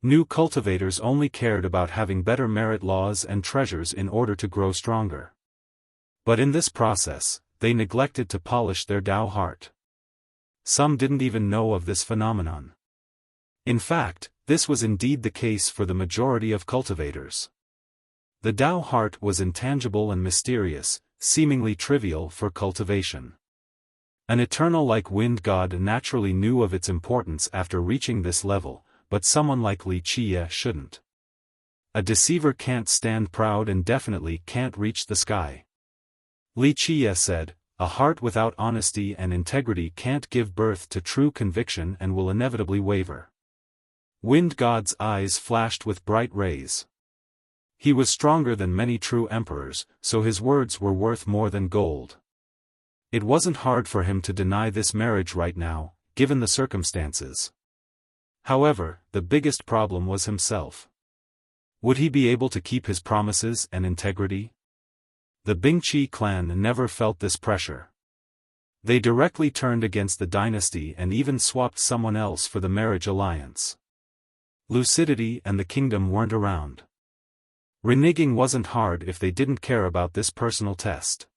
New cultivators only cared about having better merit laws and treasures in order to grow stronger. But in this process, they neglected to polish their Tao heart. Some didn't even know of this phenomenon. In fact, this was indeed the case for the majority of cultivators. The Tao heart was intangible and mysterious, seemingly trivial for cultivation. An eternal like Wind God naturally knew of its importance after reaching this level, but someone like Wuxia shouldn't. A deceiver can't stand proud and definitely can't reach the sky. Wuxia said, a heart without honesty and integrity can't give birth to true conviction and will inevitably waver. Wind God's eyes flashed with bright rays. He was stronger than many true emperors, so his words were worth more than gold. It wasn't hard for him to deny this marriage right now, given the circumstances. However, the biggest problem was himself. Would he be able to keep his promises and integrity? The Bingqi clan never felt this pressure. They directly turned against the dynasty and even swapped someone else for the marriage alliance. Lucidity and the kingdom weren't around. Reneging wasn't hard if they didn't care about this personal test.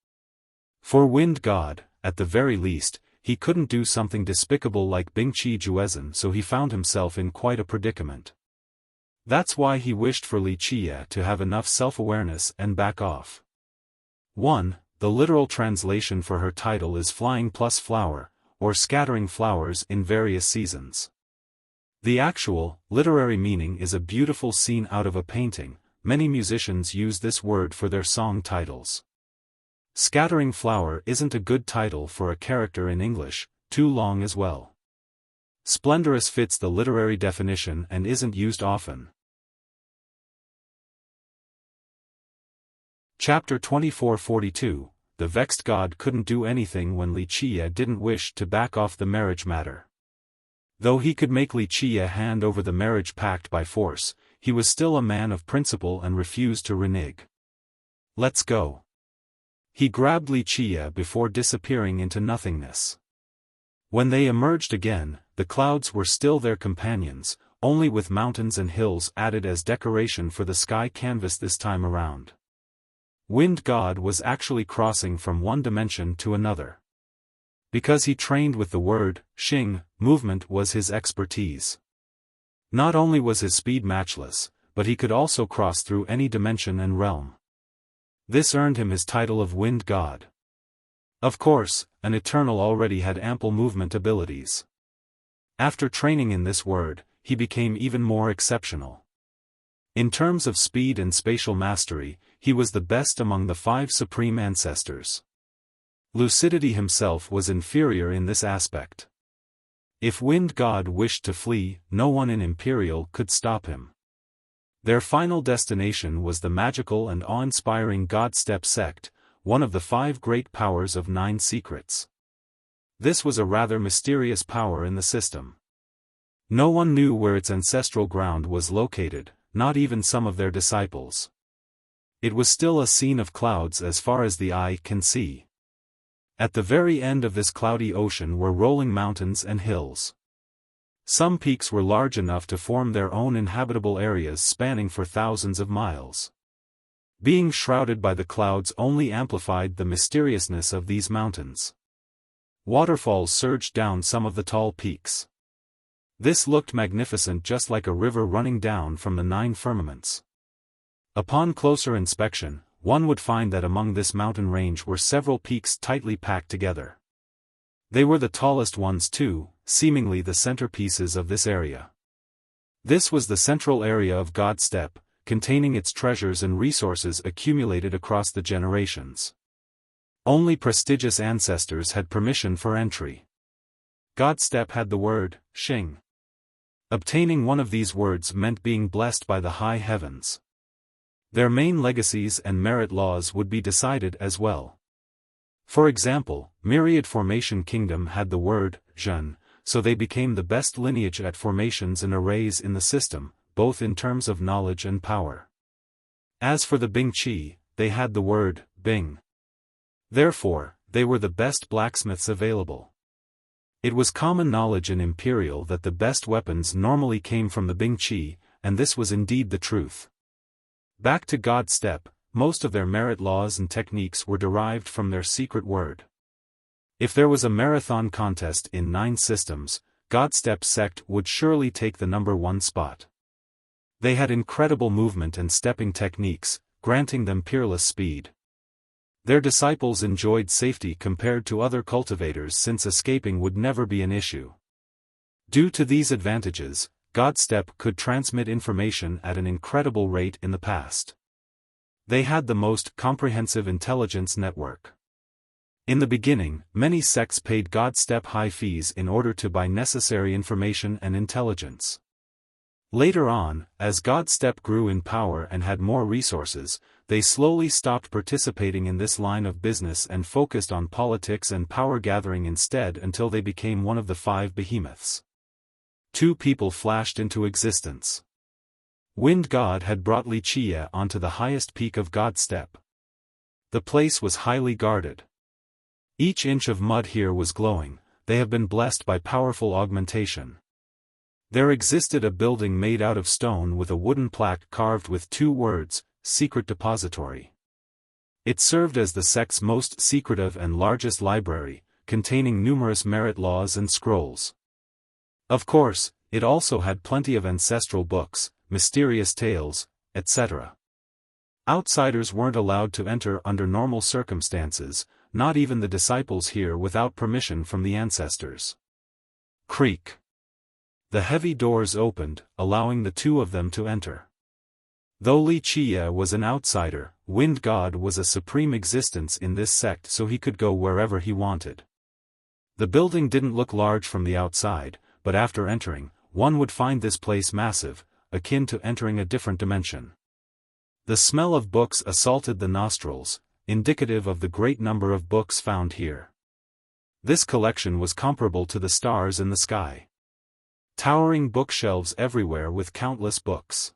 For Wind God, at the very least, he couldn't do something despicable like Bingqi Juezhen, so he found himself in quite a predicament. That's why he wished for Wuxia to have enough self-awareness and back off. 1. The literal translation for her title is flying plus flower, or scattering flowers in various seasons. The actual, literary meaning is a beautiful scene out of a painting. Many musicians use this word for their song titles. Scattering flower isn't a good title for a character in English, too long as well. Splendorous fits the literary definition and isn't used often. Chapter 2442, The Vexed God couldn't do anything when Wuxia didn't wish to back off the marriage matter. Though he could make Wuxia hand over the marriage pact by force, he was still a man of principle and refused to renege. Let's go. He grabbed Wuxia before disappearing into nothingness. When they emerged again, the clouds were still their companions, only with mountains and hills added as decoration for the sky canvas this time around. Wind God was actually crossing from one dimension to another. Because he trained with the word, Xing, movement was his expertise. Not only was his speed matchless, but he could also cross through any dimension and realm. This earned him his title of Wind God. Of course, an Eternal already had ample movement abilities. After training in this word, he became even more exceptional. In terms of speed and spatial mastery, he was the best among the 5 supreme ancestors. Lucidity himself was inferior in this aspect. If Wind God wished to flee, no one in Imperial could stop him. Their final destination was the magical and awe-inspiring God-Step sect, one of the 5 great powers of 9 secrets. This was a rather mysterious power in the system. No one knew where its ancestral ground was located, not even some of their disciples. It was still a scene of clouds as far as the eye can see. At the very end of this cloudy ocean were rolling mountains and hills. Some peaks were large enough to form their own inhabitable areas spanning for thousands of miles. Being shrouded by the clouds only amplified the mysteriousness of these mountains. Waterfalls surged down some of the tall peaks. This looked magnificent, just like a river running down from the 9 firmaments. Upon closer inspection, one would find that among this mountain range were several peaks tightly packed together. They were the tallest ones too, seemingly the centerpieces of this area. This was the central area of God's Steppe, containing its treasures and resources accumulated across the generations. Only prestigious ancestors had permission for entry. God's Steppe had the word, Xing. Obtaining one of these words meant being blessed by the high heavens. Their main legacies and merit laws would be decided as well. For example, Myriad Formation Kingdom had the word, Zhen, so they became the best lineage at formations and arrays in the system, both in terms of knowledge and power. As for the Bing Qi, they had the word, Bing. Therefore, they were the best blacksmiths available. It was common knowledge in Imperial that the best weapons normally came from the Bing Qi, and this was indeed the truth. Back to God's Steppe, most of their merit laws and techniques were derived from their secret word. If there was a marathon contest in 9 systems, God's Steppe sect would surely take the number 1 spot. They had incredible movement and stepping techniques, granting them peerless speed. Their disciples enjoyed safety compared to other cultivators since escaping would never be an issue. Due to these advantages, God's Steppe could transmit information at an incredible rate in the past. They had the most comprehensive intelligence network. In the beginning, many sects paid God's Steppe high fees in order to buy necessary information and intelligence. Later on, as God's Steppe grew in power and had more resources, they slowly stopped participating in this line of business and focused on politics and power gathering instead until they became one of the 5 behemoths. 2 people flashed into existence. Wind God had brought Wuxia onto the highest peak of God's Steppe. The place was highly guarded. Each inch of mud here was glowing. They have been blessed by powerful augmentation. There existed a building made out of stone with a wooden plaque carved with 2 words, Secret Depository. It served as the sect's most secretive and largest library, containing numerous merit laws and scrolls. Of course, it also had plenty of ancestral books, mysterious tales, etc. Outsiders weren't allowed to enter under normal circumstances, not even the disciples here without permission from the ancestors. Creak. The heavy doors opened, allowing the 2 of them to enter. Though Wuxia was an outsider, Wind God was a supreme existence in this sect, so he could go wherever he wanted. The building didn't look large from the outside, but after entering, one would find this place massive, akin to entering a different dimension. The smell of books assaulted the nostrils, indicative of the great number of books found here. This collection was comparable to the stars in the sky. Towering bookshelves everywhere with countless books.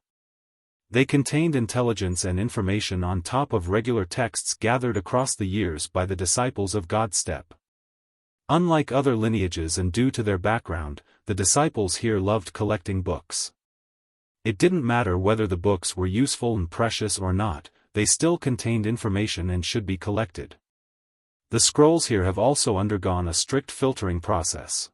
They contained intelligence and information on top of regular texts gathered across the years by the disciples of God's Steppe. Unlike other lineages and due to their background, the disciples here loved collecting books. It didn't matter whether the books were useful and precious or not, they still contained information and should be collected. The scrolls here have also undergone a strict filtering process.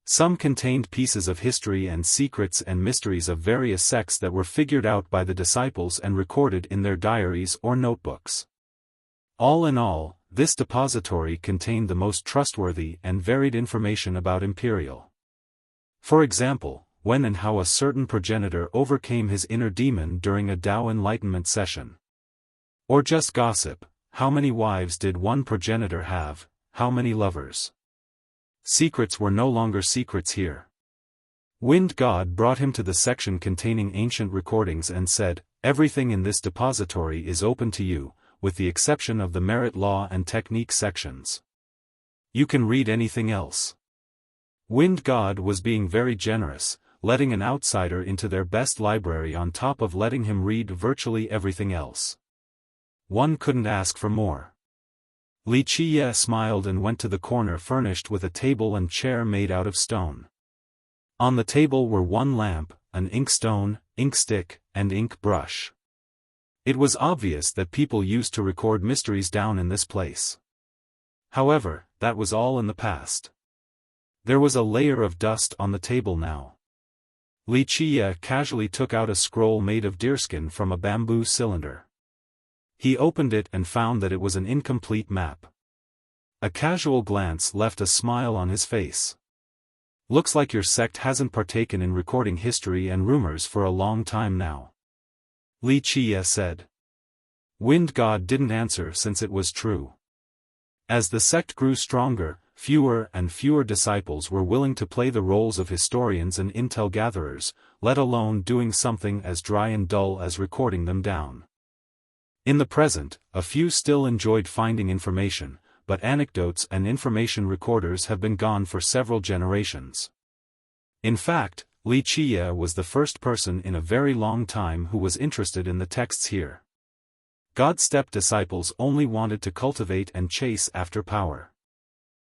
Some contained pieces of history and secrets and mysteries of various sects that were figured out by the disciples and recorded in their diaries or notebooks. All in all, this depository contained the most trustworthy and varied information about Imperial. For example, when and how a certain progenitor overcame his inner demon during a Tao enlightenment session. Or just gossip, how many wives did one progenitor have, how many lovers? Secrets were no longer secrets here. Wind God brought him to the section containing ancient recordings and said, "Everything in this depository is open to you, with the exception of the merit law and technique sections. You can read anything else." Wind God was being very generous, letting an outsider into their best library on top of letting him read virtually everything else. One couldn't ask for more. Wuxia smiled and went to the corner furnished with a table and chair made out of stone. On the table were one lamp, an inkstone, inkstick, and ink brush. It was obvious that people used to record mysteries down in this place. However, that was all in the past. There was a layer of dust on the table now. Wuxia casually took out a scroll made of deerskin from a bamboo cylinder. He opened it and found that it was an incomplete map. A casual glance left a smile on his face. Looks like your sect hasn't partaken in recording history and rumors for a long time now. Wuxia said. Wind God didn't answer since it was true. As the sect grew stronger, fewer and fewer disciples were willing to play the roles of historians and intel gatherers, let alone doing something as dry and dull as recording them down. In the present, a few still enjoyed finding information, but anecdotes and information recorders have been gone for several generations. In fact, Wuxia was the first person in a very long time who was interested in the texts here. God-step disciples only wanted to cultivate and chase after power.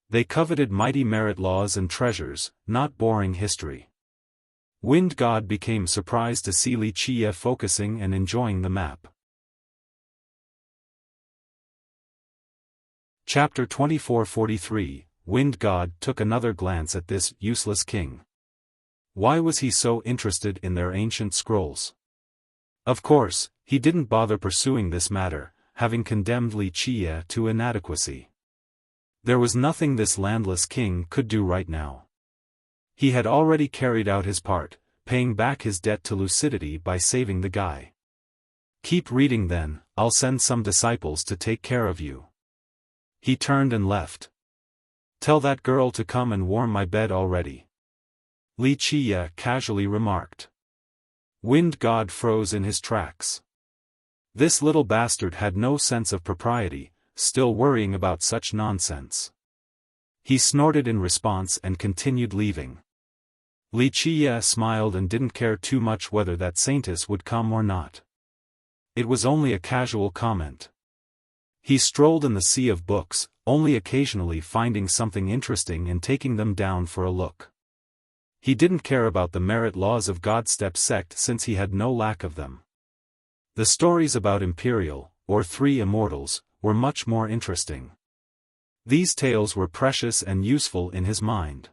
They coveted mighty merit laws and treasures, not boring history. Wind God became surprised to see Wuxia focusing and enjoying the map. Chapter 2443, Wind God took another glance at this useless king. Why was he so interested in their ancient scrolls? Of course, he didn't bother pursuing this matter, having condemned Wuxia to inadequacy. There was nothing this landless king could do right now. He had already carried out his part, paying back his debt to lucidity by saving the guy. Keep reading then, I'll send some disciples to take care of you. He turned and left. Tell that girl to come and warm my bed already. Wuxia casually remarked. Wind God froze in his tracks. This little bastard had no sense of propriety, still worrying about such nonsense. He snorted in response and continued leaving. Wuxia smiled and didn't care too much whether that saintess would come or not. It was only a casual comment. He strolled in the sea of books, only occasionally finding something interesting and taking them down for a look. He didn't care about the merit laws of God-step sect since he had no lack of them. The stories about Imperial, or Three Immortals, were much more interesting. These tales were precious and useful in his mind.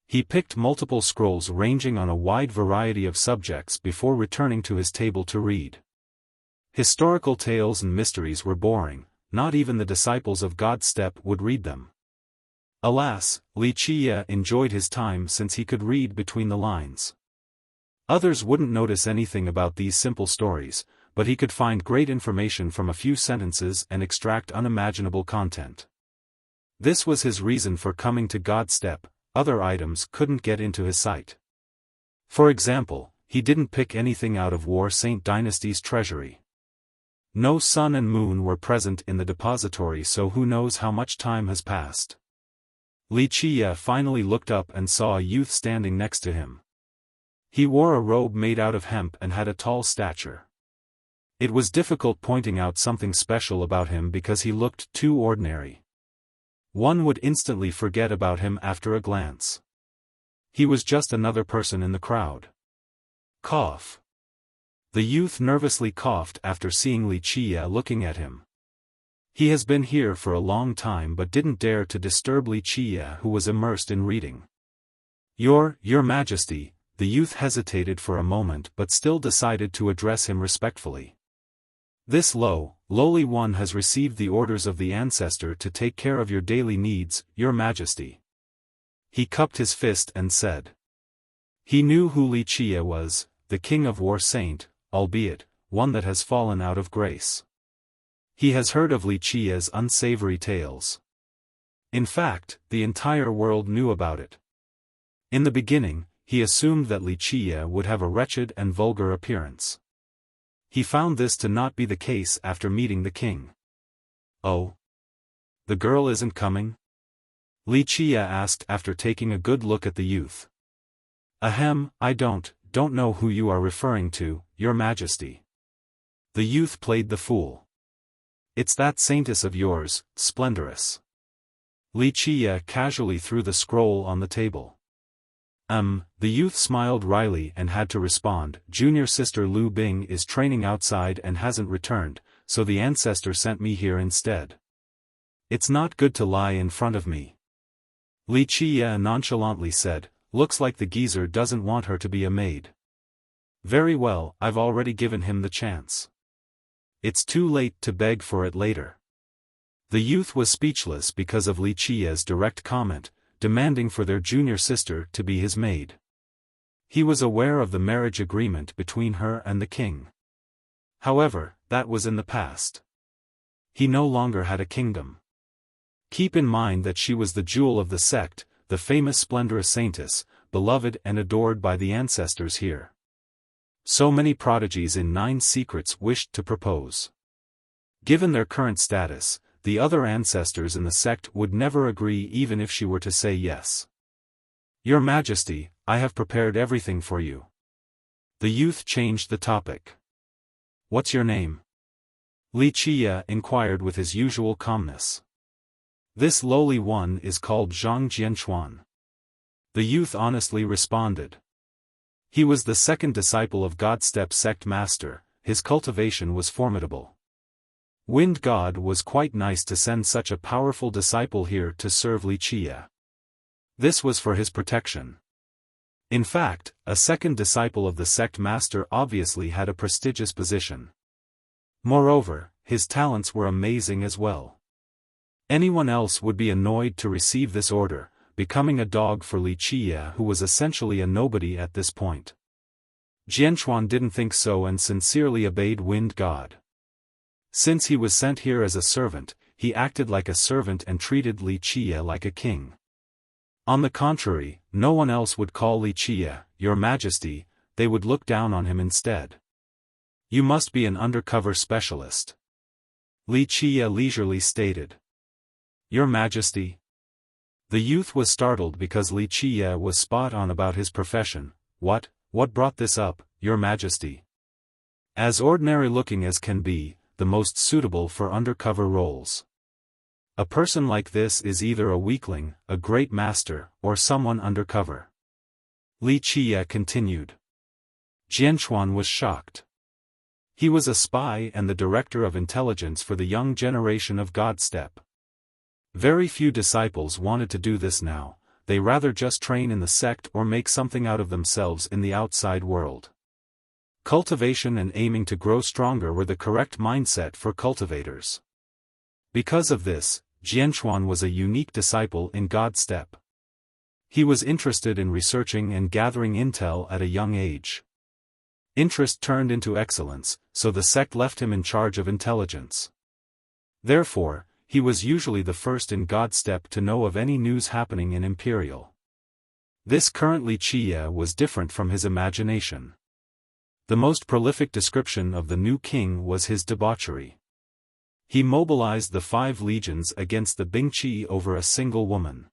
He picked multiple scrolls ranging on a wide variety of subjects before returning to his table to read. Historical tales and mysteries were boring, not even the disciples of God-step would read them. Alas, Wuxia enjoyed his time since he could read between the lines. Others wouldn't notice anything about these simple stories, but he could find great information from a few sentences and extract unimaginable content. This was his reason for coming to God-step. Other items couldn't get into his sight. For example, he didn't pick anything out of War Saint Dynasty's treasury. No sun and moon were present in the depository, so who knows how much time has passed. Wuxia finally looked up and saw a youth standing next to him. He wore a robe made out of hemp and had a tall stature. It was difficult pointing out something special about him because he looked too ordinary. One would instantly forget about him after a glance. He was just another person in the crowd. Cough. The youth nervously coughed after seeing Wuxia looking at him. He has been here for a long time but didn't dare to disturb Wuxia, who was immersed in reading. Your Majesty, the youth hesitated for a moment but still decided to address him respectfully. This lowly one has received the orders of the ancestor to take care of your daily needs, Your Majesty. He cupped his fist and said. He knew who Wuxia was, the king of War Saint, albeit one that has fallen out of grace. He has heard of Wuxia's unsavory tales. In fact, the entire world knew about it. In the beginning, he assumed that Wuxia would have a wretched and vulgar appearance. He found this to not be the case after meeting the king. Oh? The girl isn't coming? Wuxia asked after taking a good look at the youth. Ahem, I don't know who you are referring to, Your Majesty. The youth played the fool. It's that saintess of yours, Splendorous. Wuxia casually threw the scroll on the table. The youth smiled wryly and had to respond, "Junior sister Lu Bing is training outside and hasn't returned, so the ancestor sent me here instead. It's not good to lie in front of me." Li Qie nonchalantly said, "Looks like the geezer doesn't want her to be a maid." "Very well, I've already given him the chance. It's too late to beg for it later." The youth was speechless because of Li Qie's direct comment, demanding for their junior sister to be his maid. He was aware of the marriage agreement between her and the king. However, that was in the past. He no longer had a kingdom. Keep in mind that she was the jewel of the sect, the famous splendorous saintess, beloved and adored by the ancestors here. So many prodigies in 9 secrets wished to propose. Given their current status, the other ancestors in the sect would never agree even if she were to say yes. "Your Majesty, I have prepared everything for you." The youth changed the topic. "What's your name?" Li Qie inquired with his usual calmness. "This lowly one is called Zhang Jianchuan." The youth honestly responded. He was the second disciple of Godstep sect master, his cultivation was formidable. Wind God was quite nice to send such a powerful disciple here to serve Li Qie. This was for his protection. In fact, a second disciple of the sect master obviously had a prestigious position. Moreover, his talents were amazing as well. Anyone else would be annoyed to receive this order, becoming a dog for Li Qie, who was essentially a nobody at this point. Jianchuan didn't think so and sincerely obeyed Wind God. Since he was sent here as a servant, he acted like a servant and treated Li Qie like a king. On the contrary, no one else would call Li Qie, "Your Majesty," they would look down on him instead. "You must be an undercover specialist," Li Qie leisurely stated. "Your Majesty?" The youth was startled because Li Qie was spot on about his profession. What brought this up, Your Majesty?" "As ordinary looking as can be, the most suitable for undercover roles. A person like this is either a weakling, a great master, or someone undercover." Li Qie continued. Jianchuan was shocked. He was a spy and the director of intelligence for the young generation of Godstep. Very few disciples wanted to do this now, they rather just train in the sect or make something out of themselves in the outside world. Cultivation and aiming to grow stronger were the correct mindset for cultivators. Because of this, Jianchuan was a unique disciple in Godstep. He was interested in researching and gathering intel at a young age. Interest turned into excellence, so the sect left him in charge of intelligence. Therefore, he was usually the first in Godstep to know of any news happening in Imperial. This current Li Qie was different from his imagination. The most prolific description of the new king was his debauchery. He mobilized the 5 legions against the Bingqi over a single woman.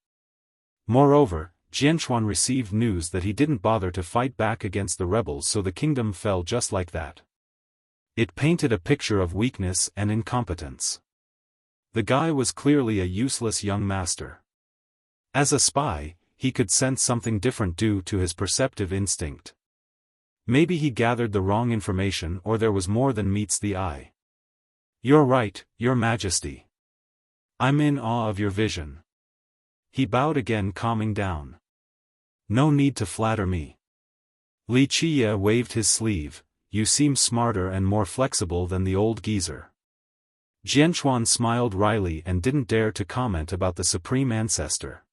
Moreover, Jianchuan received news that he didn't bother to fight back against the rebels, so the kingdom fell just like that. It painted a picture of weakness and incompetence. The guy was clearly a useless young master. As a spy, he could sense something different due to his perceptive instinct. Maybe he gathered the wrong information or there was more than meets the eye. "You're right, Your Majesty. I'm in awe of your vision." He bowed again, calming down. "No need to flatter me." Li Qie waved his sleeve. "You seem smarter and more flexible than the old geezer." Jianchuan smiled wryly and didn't dare to comment about the supreme ancestor.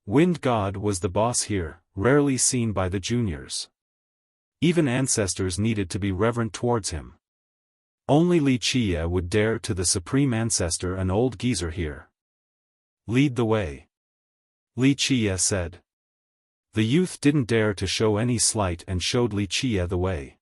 Wind God was the boss here, rarely seen by the juniors. Even ancestors needed to be reverent towards him. Only Li Qie would dare to the supreme ancestor, an old geezer here. "Lead the way," Li Qie said. The youth didn't dare to show any slight and showed Li Qie the way.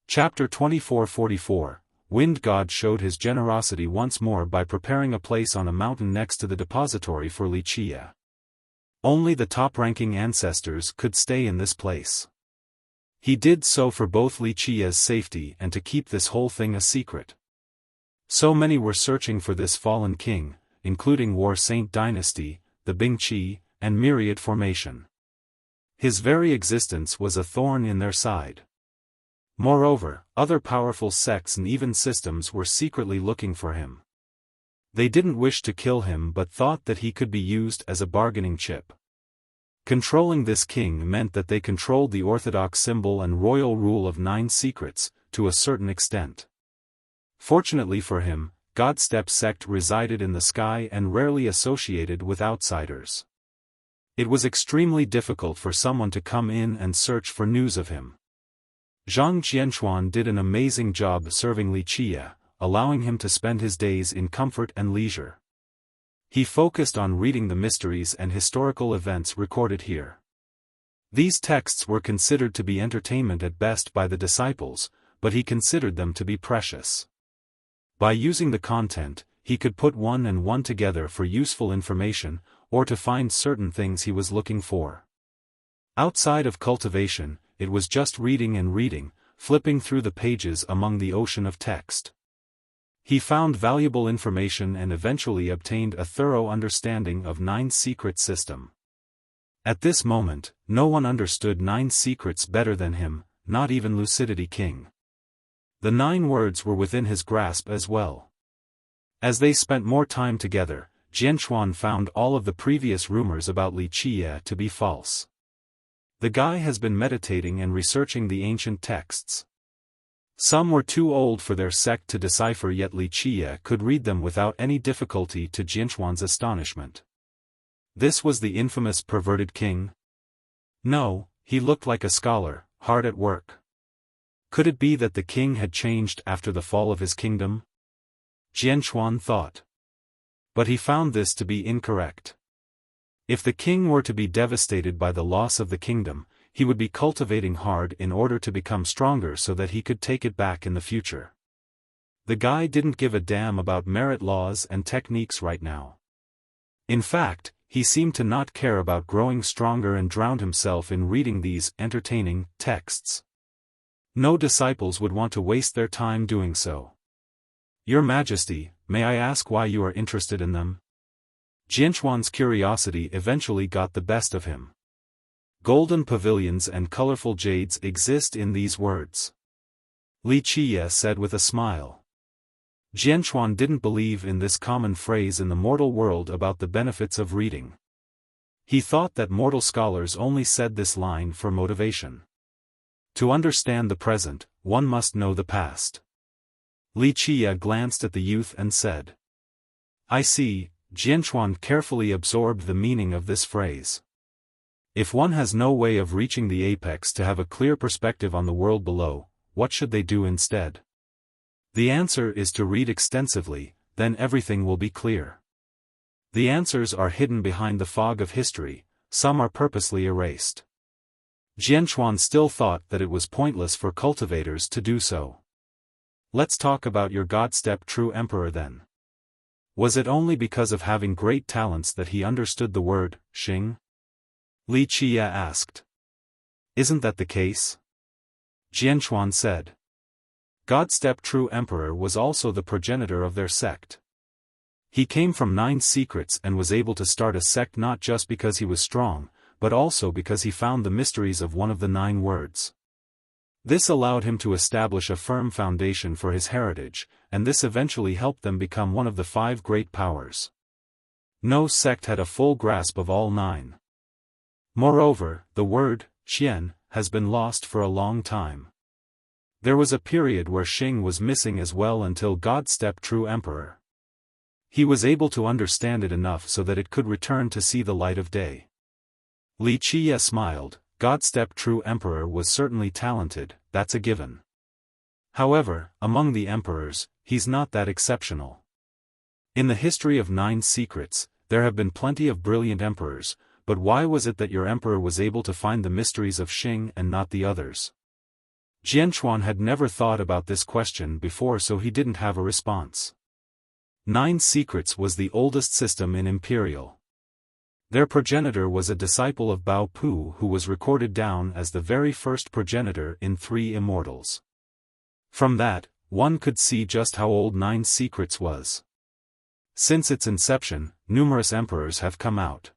Chapter 2444, Wind God showed his generosity once more by preparing a place on a mountain next to the depository for Li Qie. Only the top-ranking ancestors could stay in this place. He did so for both Li Qie's safety and to keep this whole thing a secret. So many were searching for this fallen king, including War Saint Dynasty, the Bingqi, and Myriad Formation. His very existence was a thorn in their side. Moreover, other powerful sects and even systems were secretly looking for him. They didn't wish to kill him but thought that he could be used as a bargaining chip. Controlling this king meant that they controlled the orthodox symbol and royal rule of 9 secrets, to a certain extent. Fortunately for him, Godstep sect resided in the sky and rarely associated with outsiders. It was extremely difficult for someone to come in and search for news of him. Zhang Jianchuan did an amazing job serving Li Qie, allowing him to spend his days in comfort and leisure. He focused on reading the mysteries and historical events recorded here. These texts were considered to be entertainment at best by the disciples, but he considered them to be precious. By using the content, he could put one and one together for useful information, or to find certain things he was looking for. Outside of cultivation, it was just reading and reading, flipping through the pages among the ocean of text. He found valuable information and eventually obtained a thorough understanding of 9 secret system. At this moment, no one understood 9 secrets better than him, not even Lucidity King. The 9 words were within his grasp as well. As they spent more time together, Jianchuan found all of the previous rumors about Li Qie to be false. The guy has been meditating and researching the ancient texts. Some were too old for their sect to decipher, yet Li Qie could read them without any difficulty, to Jianchuan's astonishment. This was the infamous perverted king? No, he looked like a scholar, hard at work. Could it be that the king had changed after the fall of his kingdom? Jianchuan thought. But he found this to be incorrect. If the king were to be devastated by the loss of the kingdom, he would be cultivating hard in order to become stronger so that he could take it back in the future. The guy didn't give a damn about merit laws and techniques right now. In fact, he seemed to not care about growing stronger and drowned himself in reading these entertaining texts. No disciples would want to waste their time doing so. Your Majesty, may I ask why you are interested in them? Jianchuan's curiosity eventually got the best of him. Golden pavilions and colorful jades exist in these words. Li Qie said with a smile. Jianchuan didn't believe in this common phrase in the mortal world about the benefits of reading. He thought that mortal scholars only said this line for motivation. To understand the present, one must know the past. Li Qie glanced at the youth and said. I see. Jianchuan carefully absorbed the meaning of this phrase. If one has no way of reaching the apex to have a clear perspective on the world below, what should they do instead? The answer is to read extensively, then everything will be clear. The answers are hidden behind the fog of history, some are purposely erased. Jianchuan still thought that it was pointless for cultivators to do so. Let's talk about your Godstep true emperor then. Was it only because of having great talents that he understood the word, Xing? Li Qie asked. Isn't that the case? Jianchuan said. Godstep true emperor was also the progenitor of their sect. He came from 9 secrets and was able to start a sect not just because he was strong, but also because he found the mysteries of one of the 9 words. This allowed him to establish a firm foundation for his heritage, and this eventually helped them become one of the 5 great powers. No sect had a full grasp of all 9. Moreover, the word, Qian, has been lost for a long time. There was a period where Xing was missing as well until Godstep true emperor. He was able to understand it enough so that it could return to see the light of day. Li Qie smiled. Godstep true emperor was certainly talented, that's a given. However, among the emperors, he's not that exceptional. In the history of 9 secrets, there have been plenty of brilliant emperors, but why was it that your emperor was able to find the mysteries of Xing and not the others? Jianchuan had never thought about this question before, so he didn't have a response. 9 secrets was the oldest system in Imperial. Their progenitor was a disciple of Bao Pu who was recorded down as the very first progenitor in 3 immortals. From that, one could see just how old 9 secrets was. Since its inception, numerous emperors have come out.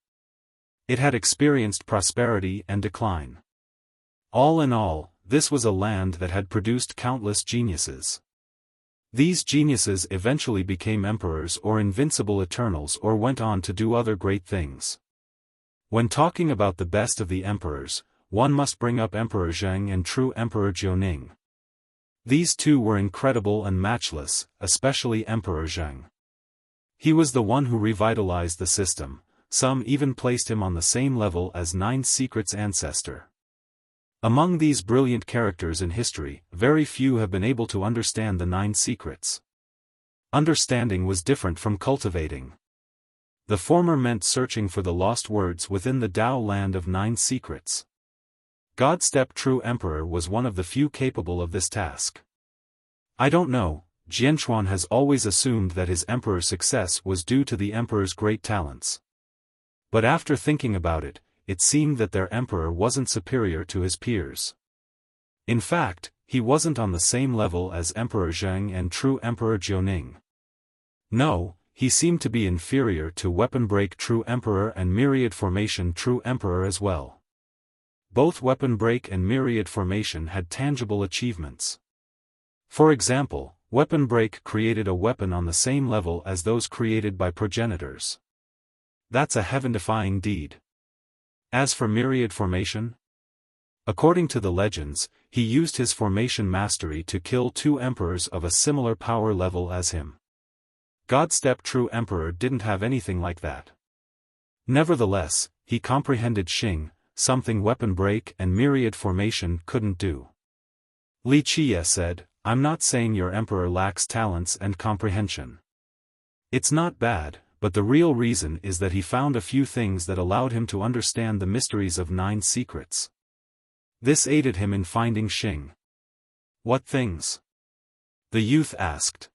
It had experienced prosperity and decline. All in all, this was a land that had produced countless geniuses. These geniuses eventually became emperors or invincible eternals or went on to do other great things. When talking about the best of the emperors, one must bring up Emperor Zheng and true Emperor Jiuning. These two were incredible and matchless, especially Emperor Zheng. He was the one who revitalized the system. Some even placed him on the same level as Nine Secrets' ancestor. Among these brilliant characters in history, very few have been able to understand the Nine Secrets. Understanding was different from cultivating. The former meant searching for the lost words within the Tao land of Nine Secrets. Godstep True Emperor was one of the few capable of this task. I don't know, Jianchuan has always assumed that his emperor's success was due to the emperor's great talents. But after thinking about it, it seemed that their emperor wasn't superior to his peers. In fact, he wasn't on the same level as Emperor Zheng and true Emperor Jiuning. No, he seemed to be inferior to Weapon Break True Emperor and Myriad Formation True Emperor as well. Both Weapon Break and Myriad Formation had tangible achievements. For example, Weapon Break created a weapon on the same level as those created by progenitors. That's a heaven-defying deed. As for Myriad Formation, according to the legends, he used his formation mastery to kill two emperors of a similar power level as him. Godstep True Emperor didn't have anything like that. Nevertheless, he comprehended Xing, something Weapon Break and Myriad Formation couldn't do. Li Qie said, "I'm not saying your emperor lacks talents and comprehension. It's not bad, but the real reason is that he found a few things that allowed him to understand the mysteries of Nine Secrets. This aided him in finding Xing." "What things?" the youth asked.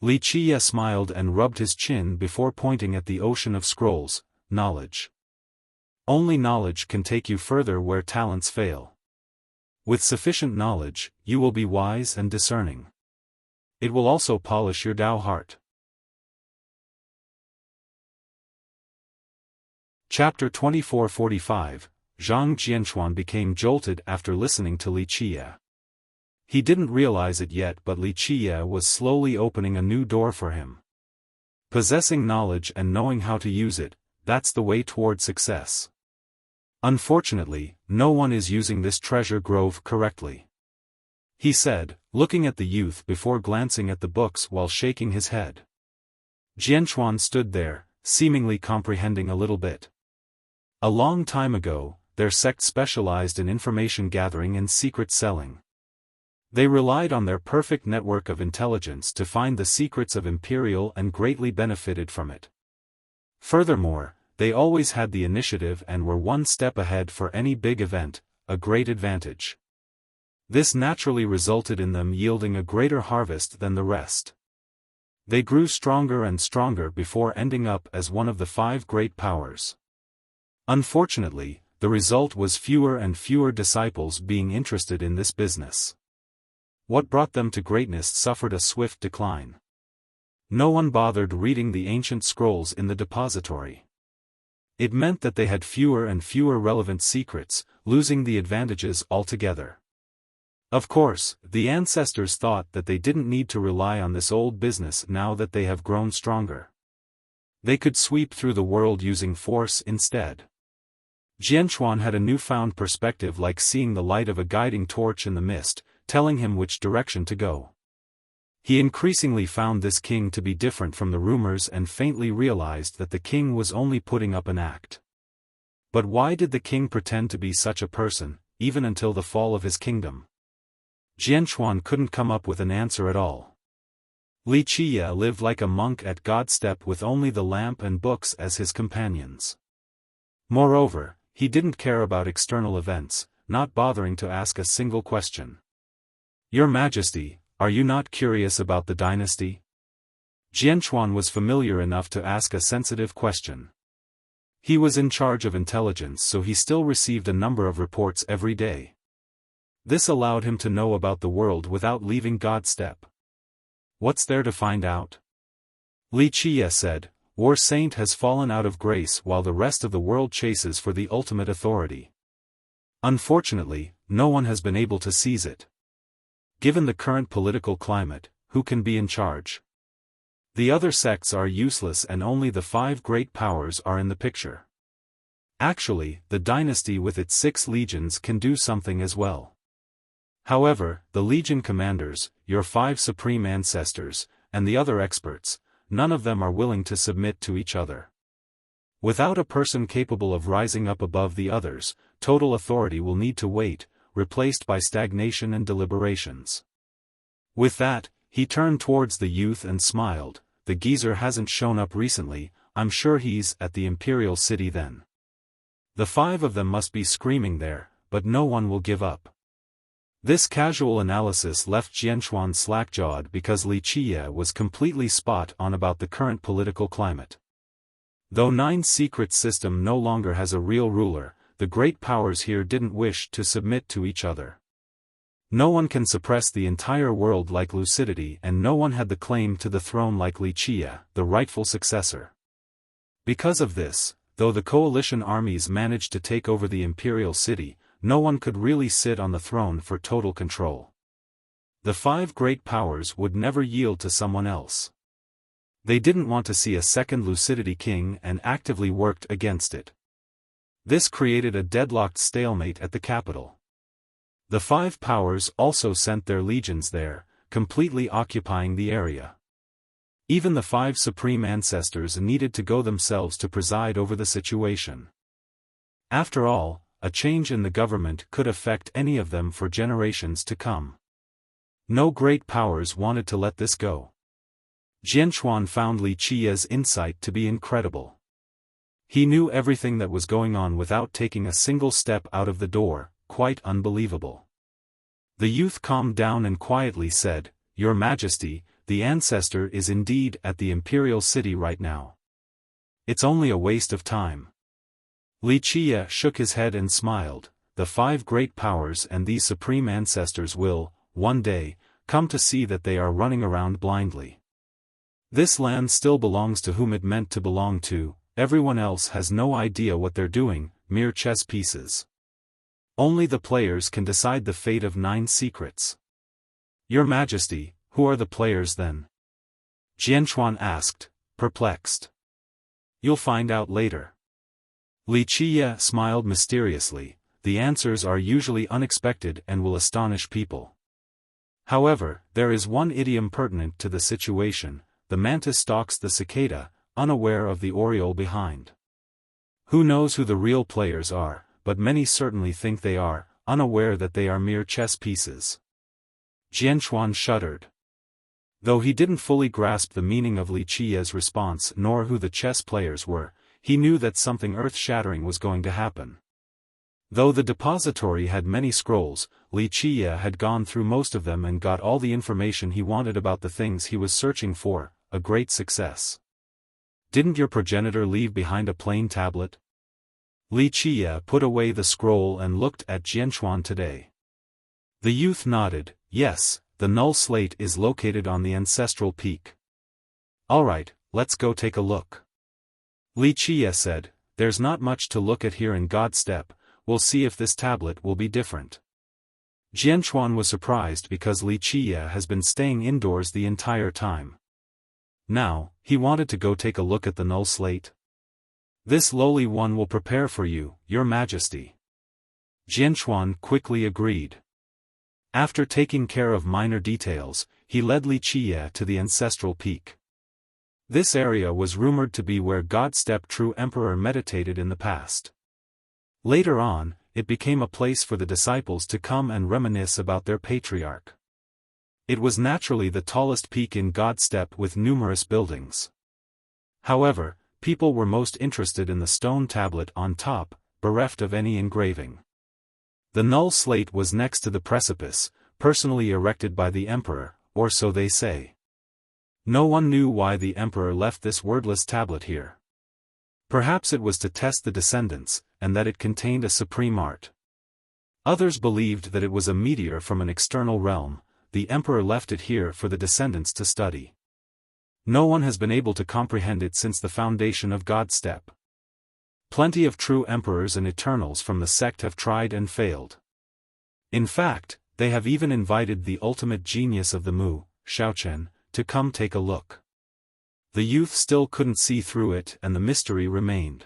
Li Qie smiled and rubbed his chin before pointing at the ocean of scrolls. "Knowledge. Only knowledge can take you further where talents fail. With sufficient knowledge, you will be wise and discerning. It will also polish your Tao heart." Chapter 2445, Zhang Jianchuan became jolted after listening to Li Qie. He didn't realize it yet, but Li Qie was slowly opening a new door for him. Possessing knowledge and knowing how to use it, that's the way toward success. Unfortunately, no one is using this treasure grove correctly, he said, looking at the youth before glancing at the books while shaking his head. Jianchuan stood there, seemingly comprehending a little bit. A long time ago, their sect specialized in information gathering and secret selling. They relied on their perfect network of intelligence to find the secrets of Imperial and greatly benefited from it. Furthermore, they always had the initiative and were one step ahead for any big event, a great advantage. This naturally resulted in them yielding a greater harvest than the rest. They grew stronger and stronger before ending up as one of the 5 great powers. Unfortunately, the result was fewer and fewer disciples being interested in this business. What brought them to greatness suffered a swift decline. No one bothered reading the ancient scrolls in the depository. It meant that they had fewer and fewer relevant secrets, losing the advantages altogether. Of course, the ancestors thought that they didn't need to rely on this old business now that they have grown stronger. They could sweep through the world using force instead. Jianchuan had a newfound perspective, like seeing the light of a guiding torch in the mist, telling him which direction to go. He increasingly found this king to be different from the rumors and faintly realized that the king was only putting up an act. But why did the king pretend to be such a person, even until the fall of his kingdom? Jianchuan couldn't come up with an answer at all. Li Qie lived like a monk at Godstep with only the lamp and books as his companions. Moreover, he didn't care about external events, not bothering to ask a single question. "Your Majesty, are you not curious about the dynasty?" Jianchuan was familiar enough to ask a sensitive question. He was in charge of intelligence, so he still received a number of reports every day. This allowed him to know about the world without leaving Godstep. "What's there to find out?" Li Qie said, War Saint has fallen out of grace while the rest of the world chases for the ultimate authority. Unfortunately, no one has been able to seize it. Given the current political climate, who can be in charge? The other sects are useless and only the 5 great powers are in the picture. Actually, the dynasty with its 6 legions can do something as well. However, the legion commanders, your 5 supreme ancestors, and the other experts, none of them are willing to submit to each other. Without a person capable of rising up above the others, total authority will need to wait, replaced by stagnation and deliberations. With that, he turned towards the youth and smiled. The geezer hasn't shown up recently, I'm sure he's at the Imperial City then. The 5 of them must be screaming there, but no one will give up. This casual analysis left Jianchuan slack-jawed because Li Qie was completely spot on about the current political climate. Though 9 Secrets system no longer has a real ruler, the great powers here didn't wish to submit to each other. No one can suppress the entire world like lucidity and no one had the claim to the throne like Li Qie, the rightful successor. Because of this, though the coalition armies managed to take over the Imperial City, no one could really sit on the throne for total control. The 5 great powers would never yield to someone else. They didn't want to see a second lucidity king and actively worked against it. This created a deadlocked stalemate at the capital. The 5 powers also sent their legions there, completely occupying the area. Even the 5 supreme ancestors needed to go themselves to preside over the situation. After all, a change in the government could affect any of them for generations to come. No great powers wanted to let this go. Jianchuan found Li Qie's insight to be incredible. He knew everything that was going on without taking a single step out of the door, quite unbelievable. The youth calmed down and quietly said, Your Majesty, the ancestor is indeed at the Imperial City right now. It's only a waste of time. Li Qie shook his head and smiled. The 5 great powers and these supreme ancestors will, one day, come to see that they are running around blindly. This land still belongs to whom it meant to belong to, everyone else has no idea what they're doing, mere chess pieces. Only the players can decide the fate of 9 secrets. Your Majesty, who are the players then? Jianchuan asked, perplexed. You'll find out later. Li Qie smiled mysteriously. The answers are usually unexpected and will astonish people. However, there is one idiom pertinent to the situation: the mantis stalks the cicada, unaware of the oriole behind. Who knows who the real players are, but many certainly think they are, unaware that they are mere chess pieces. Jianchuan shuddered. Though he didn't fully grasp the meaning of Li Qie's response nor who the chess players were, he knew that something earth-shattering was going to happen. Though the depository had many scrolls, Li Qie had gone through most of them and got all the information he wanted about the things he was searching for, a great success. Didn't your progenitor leave behind a plain tablet? Li Qie put away the scroll and looked at Jianchuan today. The youth nodded. Yes, the null slate is located on the ancestral peak. Alright, let's go take a look. Li Qie said, there's not much to look at here in God's Step, we'll see if this tablet will be different. Jianchuan was surprised because Li Qie has been staying indoors the entire time. Now, he wanted to go take a look at the null slate. This lowly one will prepare for you, Your Majesty. Jianchuan quickly agreed. After taking care of minor details, he led Li Qie to the ancestral peak. This area was rumored to be where God's Step true emperor meditated in the past. Later on, it became a place for the disciples to come and reminisce about their patriarch. It was naturally the tallest peak in God's Step with numerous buildings. However, people were most interested in the stone tablet on top, bereft of any engraving. The null slate was next to the precipice, personally erected by the emperor, or so they say. No one knew why the emperor left this wordless tablet here. Perhaps it was to test the descendants, and that it contained a supreme art. Others believed that it was a meteor from an external realm. The emperor left it here for the descendants to study. No one has been able to comprehend it since the foundation of God's step. Plenty of true emperors and eternals from the sect have tried and failed. In fact, they have even invited the ultimate genius of the Mu, Xiaofan, to come take a look. The youth still couldn't see through it and the mystery remained.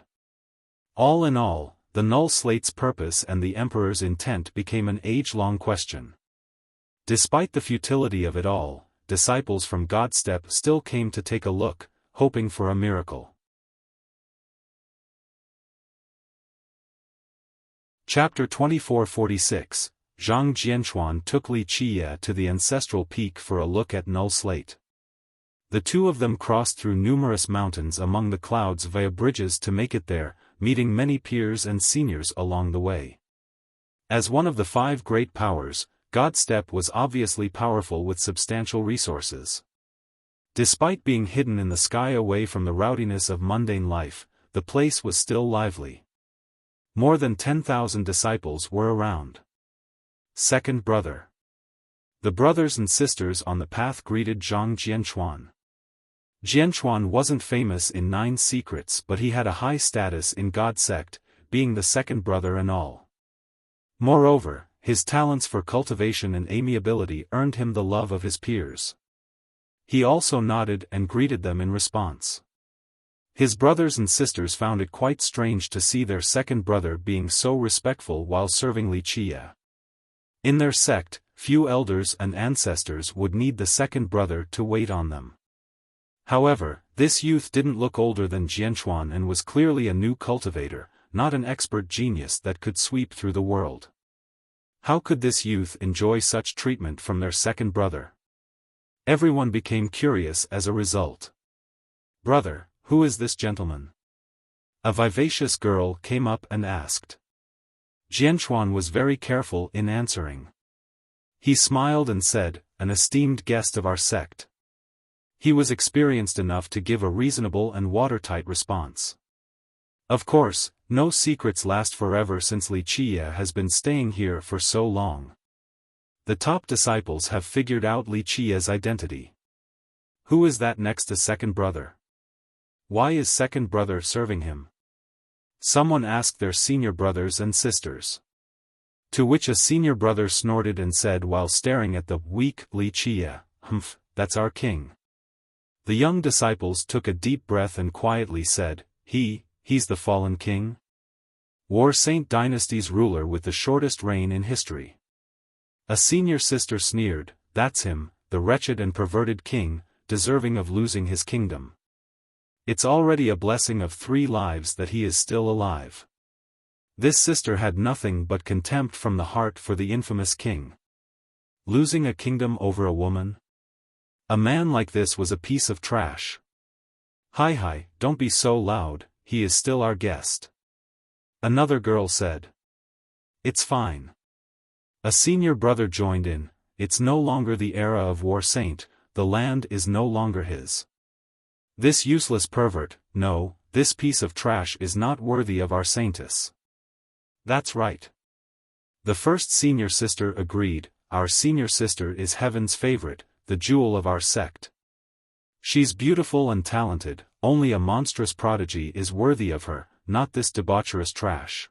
All in all, the null slate's purpose and the emperor's intent became an age-long question. Despite the futility of it all, disciples from God's step still came to take a look, hoping for a miracle. Chapter 2446. Zhang Jianchuan took Li Qiye to the ancestral peak for a look at null slate. The two of them crossed through numerous mountains among the clouds via bridges to make it there, meeting many peers and seniors along the way. As one of the 5 great powers, God's step was obviously powerful with substantial resources. Despite being hidden in the sky away from the rowdiness of mundane life, the place was still lively. More than 10,000 disciples were around. Second brother. The brothers and sisters on the path greeted Zhang Jianchuan. Jianchuan wasn't famous in 9 secrets, but he had a high status in God's sect, being the second brother and all. Moreover, his talents for cultivation and amiability earned him the love of his peers. He also nodded and greeted them in response. His brothers and sisters found it quite strange to see their second brother being so respectful while serving Li Qiye. In their sect, few elders and ancestors would need the second brother to wait on them. However, this youth didn't look older than Jianchuan and was clearly a new cultivator, not an expert genius that could sweep through the world. How could this youth enjoy such treatment from their second brother? Everyone became curious as a result. "Brother, who is this gentleman?" A vivacious girl came up and asked. Jianchuan was very careful in answering. He smiled and said, "An esteemed guest of our sect." He was experienced enough to give a reasonable and watertight response. Of course, no secrets last forever since Li Qiye has been staying here for so long. The top disciples have figured out Li Qiye's identity. Who is that next to second brother? Why is second brother serving him? Someone asked their senior brothers and sisters. To which a senior brother snorted and said while staring at the weak Li Qiye, "Humph, that's our king." The young disciples took a deep breath and quietly said, He's the fallen king? War Saint Dynasty's ruler with the shortest reign in history." A senior sister sneered, "That's him, the wretched and perverted king, deserving of losing his kingdom. It's already a blessing of 3 lives that he is still alive." This sister had nothing but contempt from the heart for the infamous king. Losing a kingdom over a woman? A man like this was a piece of trash. Hi, don't be so loud, he is still our guest." Another girl said. "It's fine." A senior brother joined in, "It's no longer the era of War Saint, the land is no longer his. This useless pervert, no, this piece of trash is not worthy of our saintess." "That's right." The first senior sister agreed, "Our senior sister is heaven's favorite, the jewel of our sect. She's beautiful and talented, only a monstrous prodigy is worthy of her, not this debaucherous trash."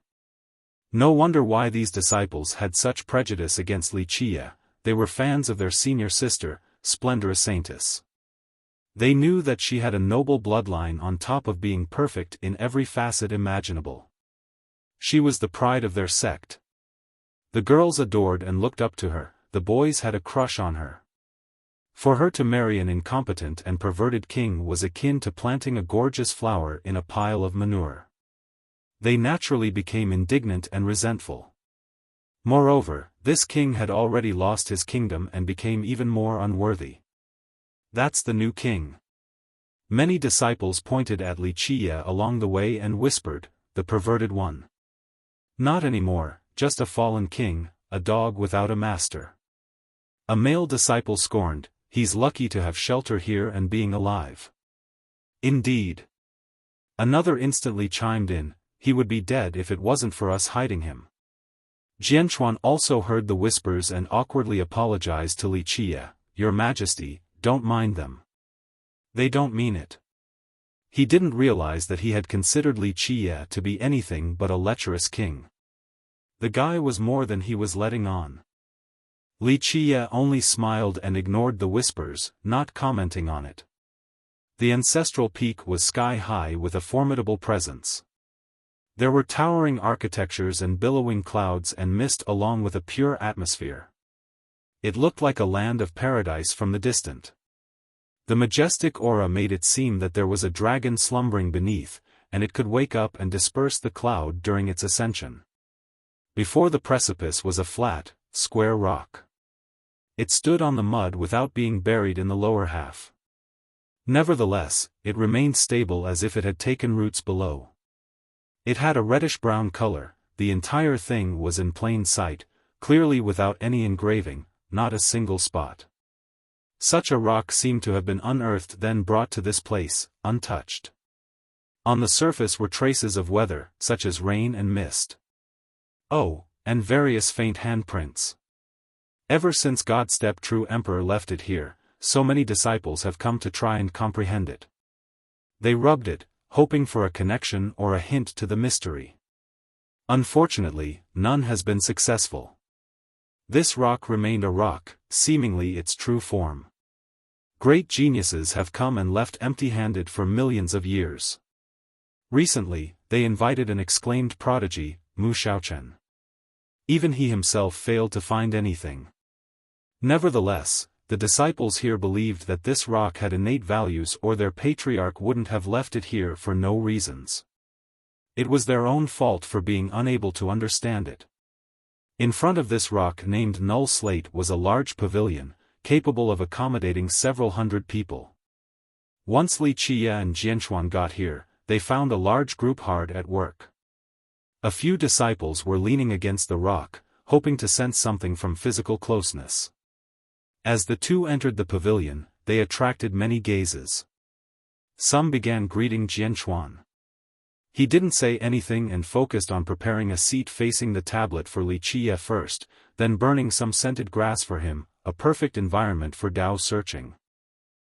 No wonder why these disciples had such prejudice against Li Qiye. They were fans of their senior sister, Splendora Saintess. They knew that she had a noble bloodline on top of being perfect in every facet imaginable. She was the pride of their sect. The girls adored and looked up to her, the boys had a crush on her. For her to marry an incompetent and perverted king was akin to planting a gorgeous flower in a pile of manure. They naturally became indignant and resentful. Moreover, this king had already lost his kingdom and became even more unworthy. That's the new king. Many disciples pointed at Li Qiye along the way and whispered, "The perverted one." Not anymore, just a fallen king, a dog without a master. A male disciple scorned, "He's lucky to have shelter here and being alive." Indeed. Another instantly chimed in, "He would be dead if it wasn't for us hiding him." Jianchuan also heard the whispers and awkwardly apologized to Li Qiye, "Your Majesty, don't mind them. They don't mean it. He didn't realize that he had considered Li Qie to be anything but a lecherous king. The guy was more than he was letting on. Li Qie only smiled and ignored the whispers, not commenting on it. The ancestral peak was sky-high with a formidable presence. There were towering architectures and billowing clouds and mist along with a pure atmosphere. It looked like a land of paradise from the distant. The majestic aura made it seem that there was a dragon slumbering beneath, and it could wake up and disperse the cloud during its ascension. Before the precipice was a flat, square rock. It stood on the mud without being buried in the lower half. Nevertheless, it remained stable as if it had taken roots below. It had a reddish-brown color, the entire thing was in plain sight, clearly without any engraving, not a single spot. Such a rock seemed to have been unearthed then brought to this place, untouched. On the surface were traces of weather, such as rain and mist. Oh, and various faint handprints. Ever since God-Step True Emperor left it here, so many disciples have come to try and comprehend it. They rubbed it, hoping for a connection or a hint to the mystery. Unfortunately, none has been successful. This rock remained a rock, seemingly its true form. Great geniuses have come and left empty-handed for millions of years. Recently, they invited an exclaimed prodigy, Mu Xiaochen. Even he himself failed to find anything. Nevertheless, the disciples here believed that this rock had innate values or their patriarch wouldn't have left it here for no reasons. It was their own fault for being unable to understand it. In front of this rock named Null Slate was a large pavilion, capable of accommodating several hundred people. Once Li Qie and Jianchuan got here, they found a large group hard at work. A few disciples were leaning against the rock, hoping to sense something from physical closeness. As the two entered the pavilion, they attracted many gazes. Some began greeting Jianchuan. He didn't say anything and focused on preparing a seat facing the tablet for Li Qie first, then burning some scented grass for him, a perfect environment for Dao searching.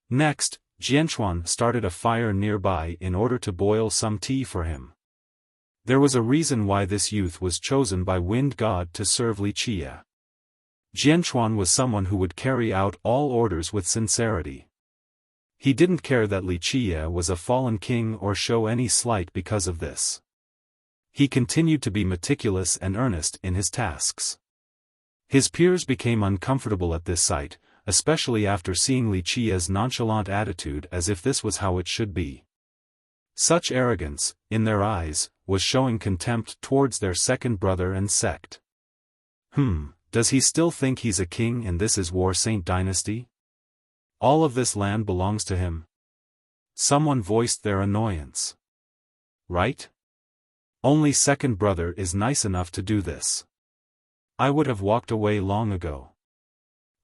Next, Jianchuan started a fire nearby in order to boil some tea for him. There was a reason why this youth was chosen by Wind God to serve Li Qie. Jianchuan was someone who would carry out all orders with sincerity. He didn't care that Li Qie was a fallen king or show any slight because of this. He continued to be meticulous and earnest in his tasks. His peers became uncomfortable at this sight, especially after seeing Li Qie's nonchalant attitude as if this was how it should be. Such arrogance, in their eyes, was showing contempt towards their second brother and sect. Does he still think he's a king and this is War Saint Dynasty? All of this land belongs to him? Someone voiced their annoyance. Right? Only second brother is nice enough to do this. I would have walked away long ago.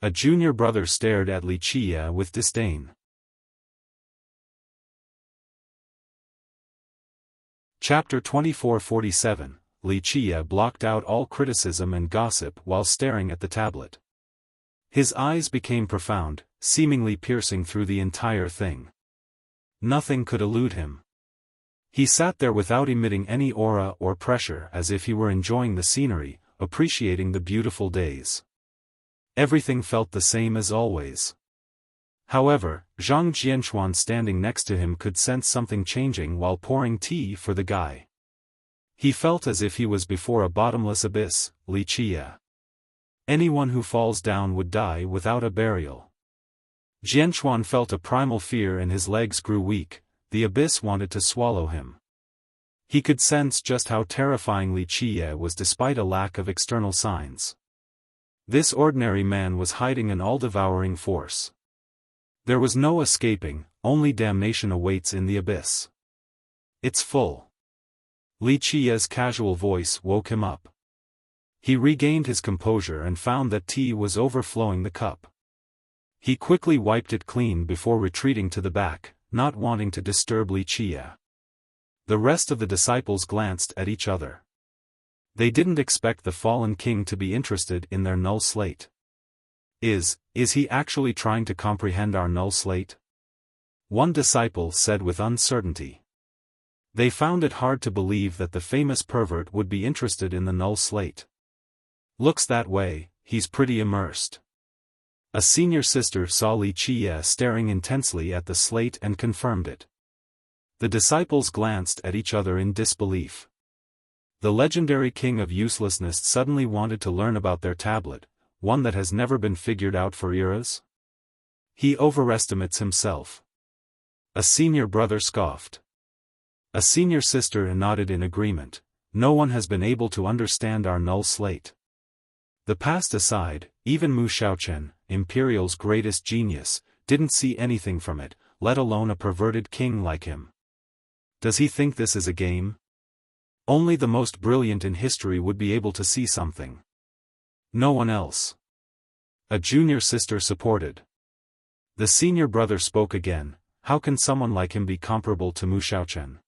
A junior brother stared at Li Qie with disdain. Chapter 2447, Li Qie blocked out all criticism and gossip while staring at the tablet. His eyes became profound, seemingly piercing through the entire thing. Nothing could elude him. He sat there without emitting any aura or pressure as if he were enjoying the scenery, appreciating the beautiful days. Everything felt the same as always. However, Zhang Jianchuan standing next to him could sense something changing while pouring tea for the guy. He felt as if he was before a bottomless abyss, Li Qie. Anyone who falls down would die without a burial. Jianchuan felt a primal fear and his legs grew weak, the abyss wanted to swallow him. He could sense just how terrifying Li Qie was despite a lack of external signs. This ordinary man was hiding an all-devouring force. There was no escaping, only damnation awaits in the abyss. It's full. Li Qie's casual voice woke him up. He regained his composure and found that tea was overflowing the cup. He quickly wiped it clean before retreating to the back, not wanting to disturb Li Qie. The rest of the disciples glanced at each other. They didn't expect the fallen king to be interested in their null slate. Is he actually trying to comprehend our null slate? one disciple said with uncertainty. They found it hard to believe that the famous pervert would be interested in the null slate. Looks that way, he's pretty immersed. A senior sister saw Wuxia staring intensely at the slate and confirmed it. The disciples glanced at each other in disbelief. The legendary king of uselessness suddenly wanted to learn about their tablet, one that has never been figured out for eras? He overestimates himself. A senior brother scoffed. A senior sister nodded in agreement. No one has been able to understand our null slate. The past aside, even Mu Xiaochen, Imperial's greatest genius, didn't see anything from it, let alone a perverted king like him. Does he think this is a game? Only the most brilliant in history would be able to see something. No one else. A junior sister supported. The senior brother spoke again. How can someone like him be comparable to Mu Xiaochen?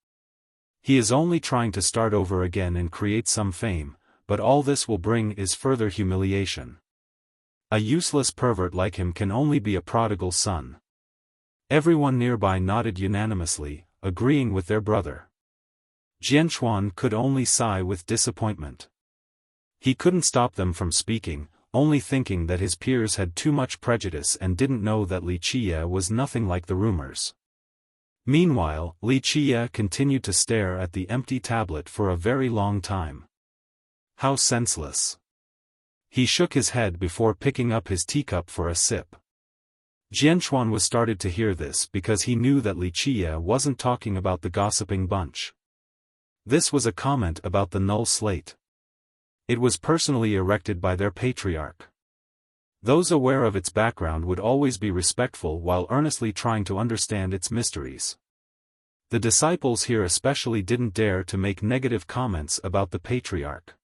He is only trying to start over again and create some fame, but all this will bring is further humiliation. A useless pervert like him can only be a prodigal son. Everyone nearby nodded unanimously, agreeing with their brother. Jianchuan could only sigh with disappointment. He couldn't stop them from speaking, only thinking that his peers had too much prejudice and didn't know that Wuxia was nothing like the rumors. Meanwhile, Wuxia continued to stare at the empty tablet for a very long time. How senseless. He shook his head before picking up his teacup for a sip. Jianchuan was started to hear this because he knew that Wuxia wasn't talking about the gossiping bunch. This was a comment about the null slate. It was personally erected by their patriarch. Those aware of its background would always be respectful while earnestly trying to understand its mysteries. The disciples here especially didn't dare to make negative comments about the patriarch.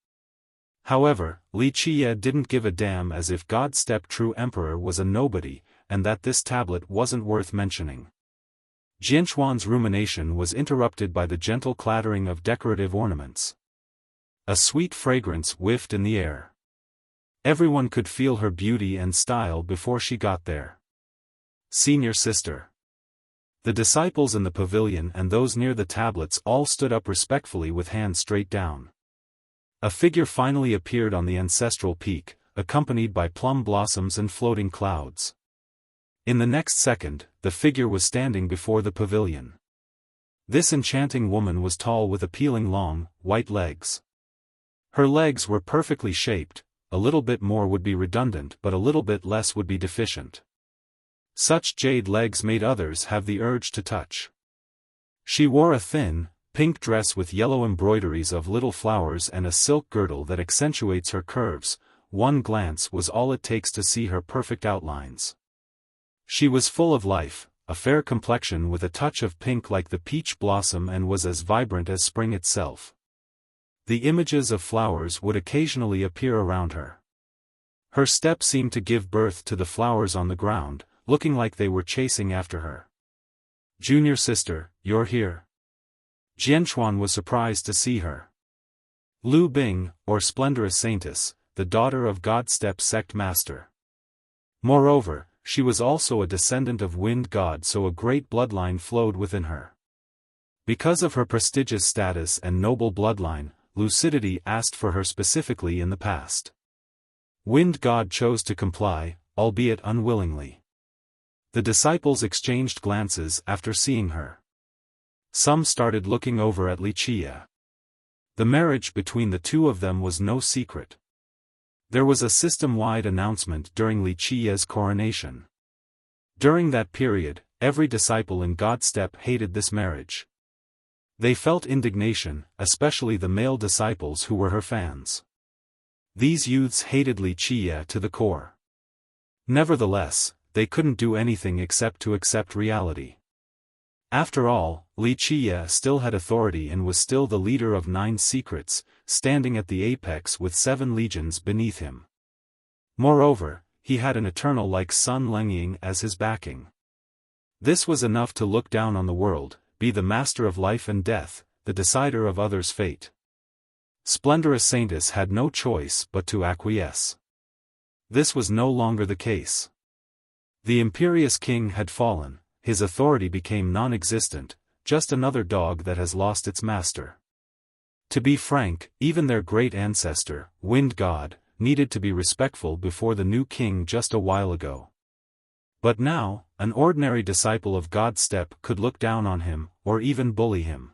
However, Wuxia didn't give a damn, as if God's step true emperor was a nobody, and that this tablet wasn't worth mentioning. Jianchuan's rumination was interrupted by the gentle clattering of decorative ornaments. A sweet fragrance whiffed in the air. Everyone could feel her beauty and style before she got there. Senior sister. The disciples in the pavilion and those near the tablets all stood up respectfully with hands straight down. A figure finally appeared on the ancestral peak, accompanied by plum blossoms and floating clouds. In the next second, the figure was standing before the pavilion. This enchanting woman was tall with appealing long, white legs. Her legs were perfectly shaped. A little bit more would be redundant, but a little bit less would be deficient. Such jade legs made others have the urge to touch. She wore a thin, pink dress with yellow embroideries of little flowers and a silk girdle that accentuates her curves. One glance was all it takes to see her perfect outlines. She was full of life, a fair complexion with a touch of pink like the peach blossom, and was as vibrant as spring itself. The images of flowers would occasionally appear around her. Her step seemed to give birth to the flowers on the ground, looking like they were chasing after her. Junior sister, you're here. Jianchuan was surprised to see her. Lu Bing, or Splendorous Saintess, the daughter of God-Step sect master. Moreover, she was also a descendant of Wind God, so a great bloodline flowed within her. Because of her prestigious status and noble bloodline, Lucidity asked for her specifically in the past. Wind God chose to comply, albeit unwillingly. The disciples exchanged glances after seeing her. Some started looking over at Wuxia. The marriage between the two of them was no secret. There was a system-wide announcement during Wuxia's coronation. During that period, every disciple in God-Step hated this marriage. They felt indignation, especially the male disciples who were her fans. These youths hated Wuxia to the core. Nevertheless, they couldn't do anything except to accept reality. After all, Wuxia still had authority and was still the leader of 9 secrets, standing at the apex with 7 legions beneath him. Moreover, he had an eternal-like Sun Lengying as his backing. This was enough to look down on the world, be the master of life and death, the decider of others' fate. Splendorous Saintess had no choice but to acquiesce. This was no longer the case. The imperious king had fallen, his authority became non-existent, just another dog that has lost its master. To be frank, even their great ancestor, Wind God, needed to be respectful before the new king just a while ago. But now, an ordinary disciple of God's step could look down on him, or even bully him.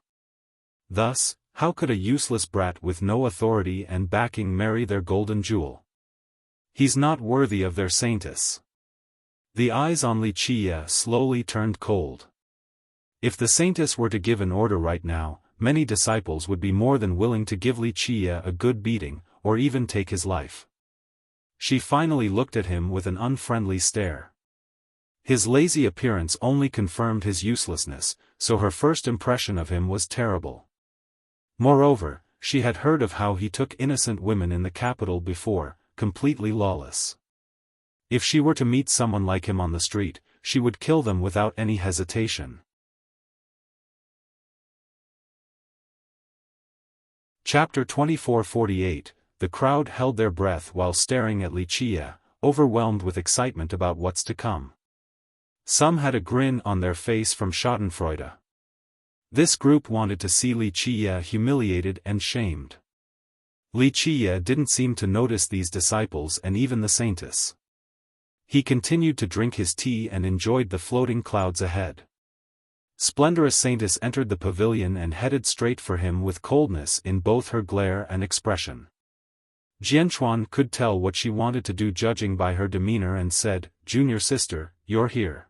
Thus, how could a useless brat with no authority and backing marry their golden jewel? He's not worthy of their saintess. The eyes on Wuxia slowly turned cold. If the saintess were to give an order right now, many disciples would be more than willing to give Wuxia a good beating, or even take his life. She finally looked at him with an unfriendly stare. His lazy appearance only confirmed his uselessness, so her first impression of him was terrible. Moreover, she had heard of how he took innocent women in the capital before, completely lawless. If she were to meet someone like him on the street, she would kill them without any hesitation. Chapter 24:48. The crowd held their breath while staring at Wuxia, overwhelmed with excitement about what's to come. Some had a grin on their face from schadenfreude. This group wanted to see Wuxia humiliated and shamed. Wuxia didn't seem to notice these disciples and even the saintess. He continued to drink his tea and enjoyed the floating clouds ahead. Splendorous saintess entered the pavilion and headed straight for him with coldness in both her glare and expression. Jianchuan could tell what she wanted to do judging by her demeanor and said, "Junior sister, you're here."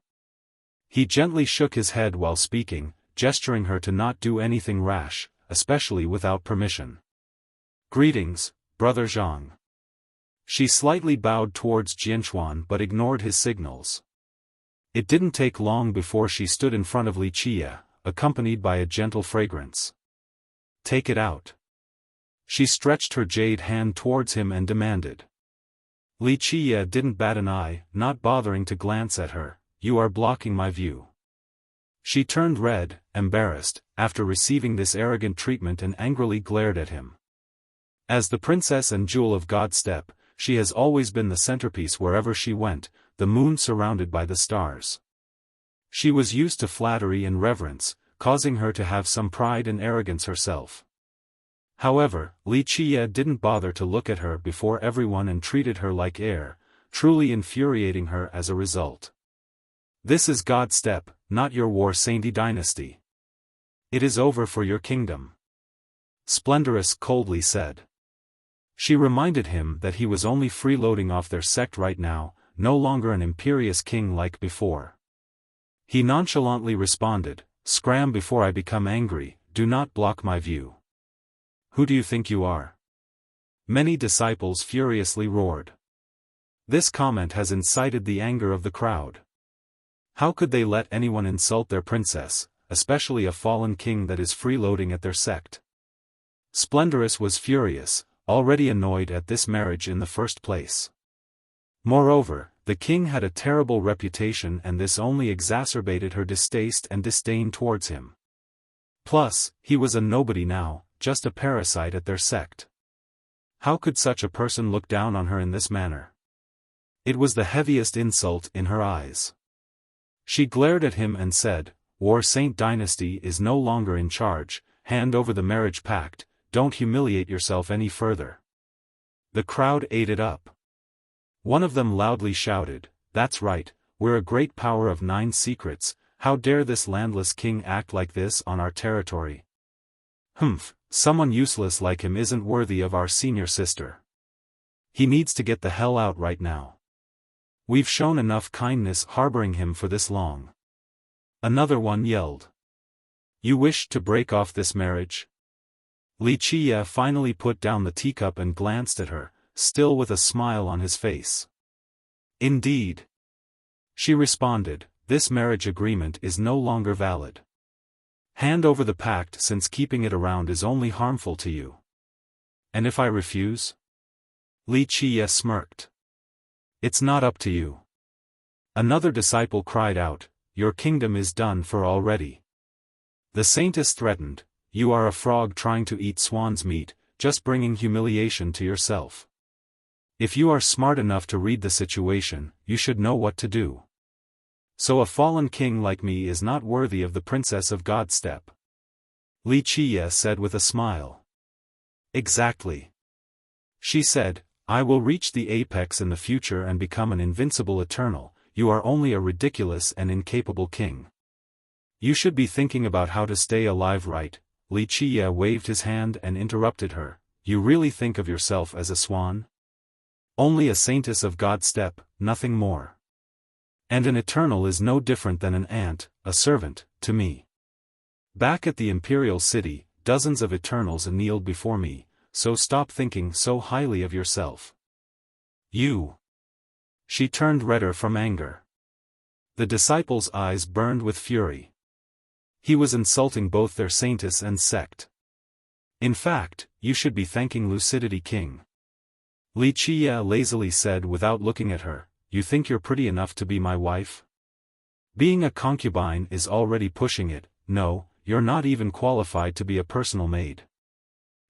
He gently shook his head while speaking, gesturing her to not do anything rash, especially without permission. "Greetings, Brother Zhang." She slightly bowed towards Jianchuan but ignored his signals. It didn't take long before she stood in front of Wuxia, accompanied by a gentle fragrance. "Take it out." She stretched her jade hand towards him and demanded. Wuxia didn't bat an eye, not bothering to glance at her. "You are blocking my view." She turned red, embarrassed, after receiving this arrogant treatment and angrily glared at him. As the princess and jewel of God's step, she has always been the centerpiece wherever she went, the moon surrounded by the stars. She was used to flattery and reverence, causing her to have some pride and arrogance herself. However, Wuxia didn't bother to look at her before everyone and treated her like air, truly infuriating her as a result. "This is God's step, not your war sainty dynasty. It is over for your kingdom," Splendorous coldly said. She reminded him that he was only freeloading off their sect right now, no longer an imperious king like before. He nonchalantly responded, "Scram before I become angry, do not block my view." "Who do you think you are?" Many disciples furiously roared. This comment has incited the anger of the crowd. How could they let anyone insult their princess, especially a fallen king that is freeloading at their sect? Splendorous was furious, already annoyed at this marriage in the first place. Moreover, the king had a terrible reputation and this only exacerbated her distaste and disdain towards him. Plus, he was a nobody now, just a parasite at their sect. How could such a person look down on her in this manner? It was the heaviest insult in her eyes. She glared at him and said, "War Saint Dynasty is no longer in charge, hand over the marriage pact, don't humiliate yourself any further." The crowd ate it up. One of them loudly shouted, "That's right, we're a great power of 9 secrets, how dare this landless king act like this on our territory? Humph, someone useless like him isn't worthy of our senior sister. He needs to get the hell out right now. We've shown enough kindness harboring him for this long." Another one yelled. "You wish to break off this marriage?" Wuxia finally put down the teacup and glanced at her, still with a smile on his face. "Indeed," she responded, "this marriage agreement is no longer valid. Hand over the pact since keeping it around is only harmful to you." "And if I refuse?" Wuxia smirked. "It's not up to you." Another disciple cried out, "Your kingdom is done for already." The saintess threatened, "You are a frog trying to eat swan's meat, just bringing humiliation to yourself. If you are smart enough to read the situation, you should know what to do." So a fallen king like me is not worthy of the princess of God's step. Li Qiye said with a smile. Exactly. She said, I will reach the apex in the future and become an invincible eternal. You are only a ridiculous and incapable king. You should be thinking about how to stay alive, right? Li Qiye waved his hand and interrupted her. You really think of yourself as a swan? Only a saintess of God's step, nothing more. And an eternal is no different than an ant, a servant, to me. Back at the imperial city, dozens of eternals kneeled before me, so stop thinking so highly of yourself. You. She turned redder from anger. The disciples' eyes burned with fury. He was insulting both their saintess and sect. In fact, you should be thanking Lucidity King. Li Qiye lazily said without looking at her, you think you're pretty enough to be my wife? Being a concubine is already pushing it. No, you're not even qualified to be a personal maid.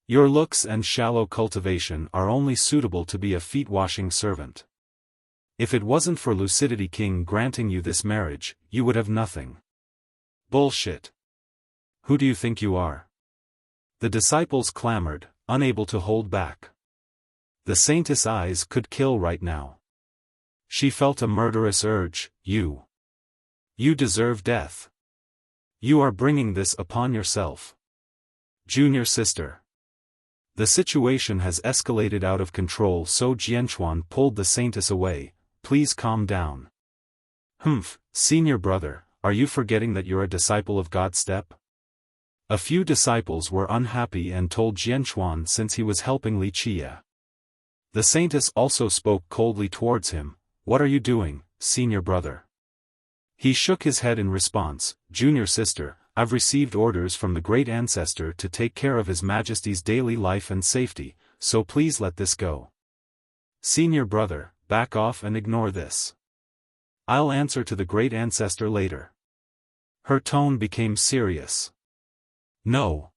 Your looks and shallow cultivation are only suitable to be a feet-washing servant. If it wasn't for Lucidity King granting you this marriage, you would have nothing. Bullshit. Who do you think you are? The disciples clamored, unable to hold back. The saintess' eyes could kill right now. She felt a murderous urge. You deserve death. You are bringing this upon yourself. Junior sister. The situation has escalated out of control, so Jianchuan pulled the saintess away. Please calm down. Humph, senior brother, are you forgetting that you're a disciple of God's step? A few disciples were unhappy and told Jianchuan since he was helping Li Qiye. The saintess also spoke coldly towards him. What are you doing, senior brother? He shook his head in response. Junior sister, I've received orders from the great ancestor to take care of His Majesty's daily life and safety, so please let this go. Senior brother, back off and ignore this. I'll answer to the great ancestor later. Her tone became serious. No.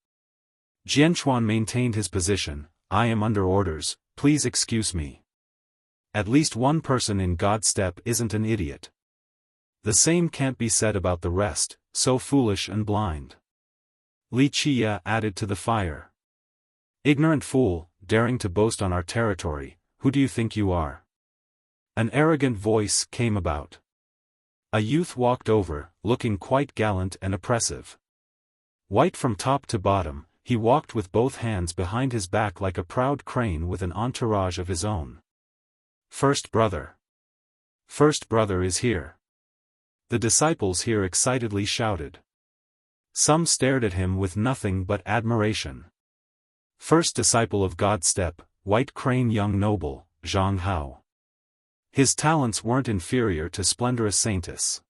Jianchuan maintained his position. I am under orders, please excuse me. At least one person in God's step isn't an idiot. The same can't be said about the rest, so foolish and blind. Li Qiye added to the fire. Ignorant fool, daring to boast on our territory, who do you think you are? An arrogant voice came about. A youth walked over, looking quite gallant and oppressive. White from top to bottom, he walked with both hands behind his back like a proud crane with an entourage of his own. First brother. First brother is here. The disciples here excitedly shouted. Some stared at him with nothing but admiration. First disciple of God's step, White Crane young noble, Zhang Hao. His talents weren't inferior to splendorous saintess.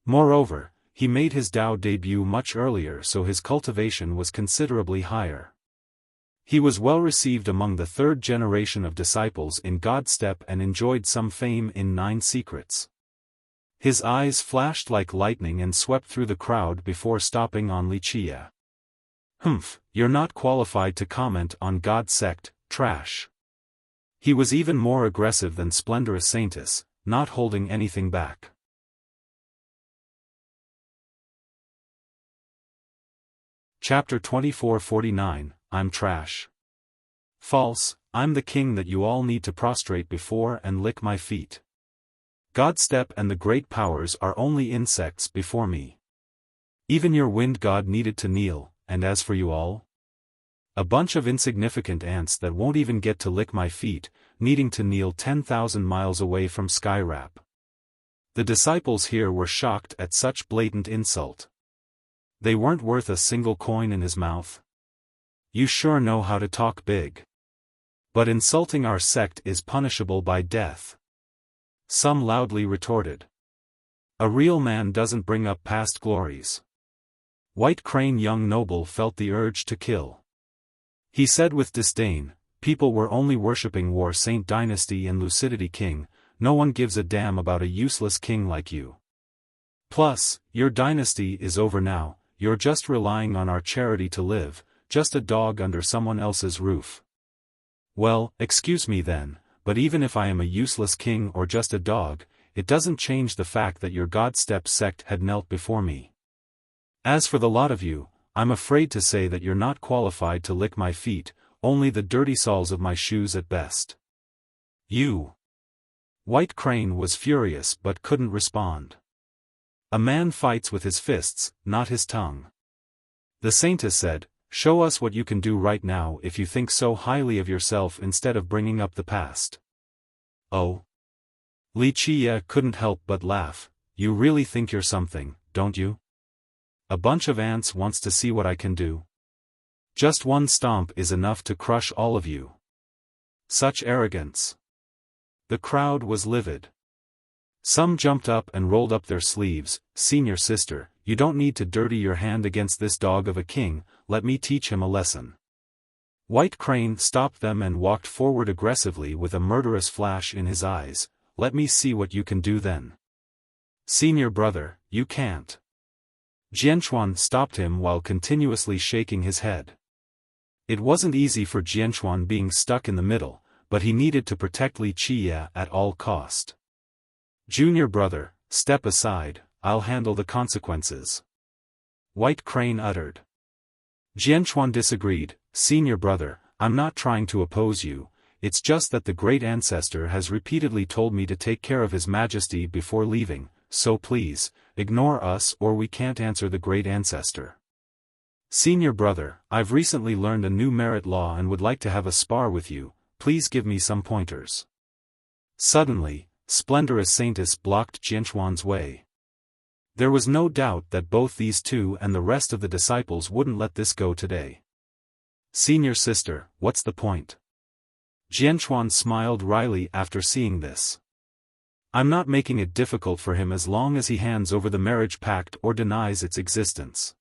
Moreover, he made his Dao debut much earlier, so his cultivation was considerably higher. He was well received among the third generation of disciples in God's step and enjoyed some fame in 9 secrets. His eyes flashed like lightning and swept through the crowd before stopping on Li Qiye. Humph, you're not qualified to comment on God's sect, trash. He was even more aggressive than splendorous saintess, not holding anything back. Chapter 2449, I'm trash. False, I'm the king that you all need to prostrate before and lick my feet. God's step and the great powers are only insects before me. Even your wind god needed to kneel, and as for you all? A bunch of insignificant ants that won't even get to lick my feet, needing to kneel 10,000 miles away from Skyrap. The disciples here were shocked at such blatant insult. They weren't worth a single coin in his mouth. You sure know how to talk big. But insulting our sect is punishable by death. Some loudly retorted. A real man doesn't bring up past glories. White Crane young noble felt the urge to kill. He said with disdain, people were only worshipping War Saint Dynasty and Lucidity King, no one gives a damn about a useless king like you. Plus, your dynasty is over now, you're just relying on our charity to live, just a dog under someone else's roof. Well, excuse me then, but even if I am a useless king or just a dog, it doesn't change the fact that your God-step sect had knelt before me. As for the lot of you, I'm afraid to say that you're not qualified to lick my feet, only the dirty soles of my shoes at best. You. White Crane was furious but couldn't respond. A man fights with his fists, not his tongue. The Saintess said, "Show us what you can do right now if you think so highly of yourself instead of bringing up the past." Oh. Wuxia couldn't help but laugh. "You really think you're something, don't you? A bunch of ants wants to see what I can do. Just one stomp is enough to crush all of you. Such arrogance." The crowd was livid. Some jumped up and rolled up their sleeves. "Senior sister, you don't need to dirty your hand against this dog of a king, let me teach him a lesson." White Crane stopped them and walked forward aggressively with a murderous flash in his eyes. "Let me see what you can do then." "Senior brother, you can't." Jianchuan stopped him while continuously shaking his head. It wasn't easy for Jianchuan being stuck in the middle, but he needed to protect Wuxia at all cost. "Junior brother, step aside, I'll handle the consequences," White Crane uttered. Jianchuan disagreed. "Senior brother, I'm not trying to oppose you, it's just that the great ancestor has repeatedly told me to take care of His Majesty before leaving, so please, ignore us or we can't answer the great ancestor." "Senior brother, I've recently learned a new merit law and would like to have a spar with you, please give me some pointers." Suddenly, Splendorous Saintess blocked Jianchuan's way. There was no doubt that both these two and the rest of the disciples wouldn't let this go today. "Senior sister, what's the point?" Jianchuan smiled wryly after seeing this. "I'm not making it difficult for him as long as he hands over the marriage pact or denies its existence,"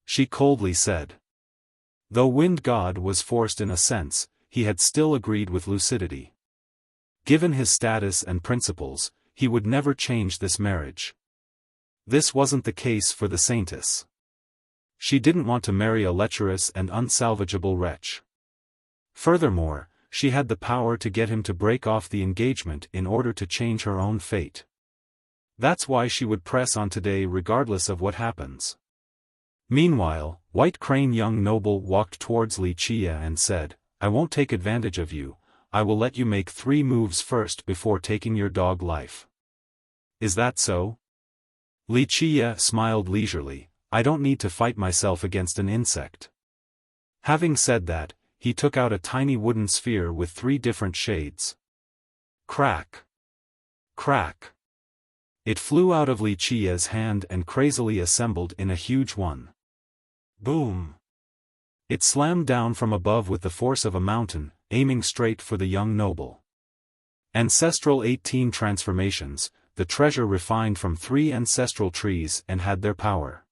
she coldly said. Though Wind God was forced in a sense, he had still agreed with lucidity. Given his status and principles, he would never change this marriage. This wasn't the case for the Saintess. She didn't want to marry a lecherous and unsalvageable wretch. Furthermore, she had the power to get him to break off the engagement in order to change her own fate. That's why she would press on today regardless of what happens. Meanwhile, White Crane young noble walked towards Wuxia and said, "I won't take advantage of you, I will let you make 3 moves first before taking your dog life." "Is that so?" Wuxia smiled leisurely. "I don't need to fight myself against an insect." Having said that, he took out a tiny wooden sphere with 3 different shades. Crack! Crack! It flew out of Wuxia's hand and crazily assembled in a huge one. Boom! It slammed down from above with the force of a mountain, aiming straight for the young noble. Ancestral 18 transformations, the treasure refined from 3 ancestral trees and had their power.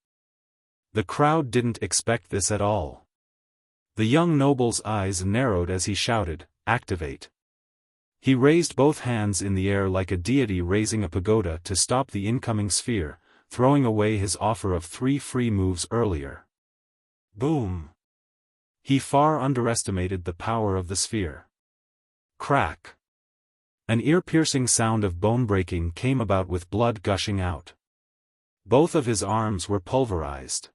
The crowd didn't expect this at all. The young noble's eyes narrowed as he shouted, "Activate!" He raised both hands in the air like a deity raising a pagoda to stop the incoming sphere, throwing away his offer of 3 free moves earlier. Boom! He far underestimated the power of the sphere. Crack! An ear-piercing sound of bone breaking came about with blood gushing out. Both of his arms were pulverized.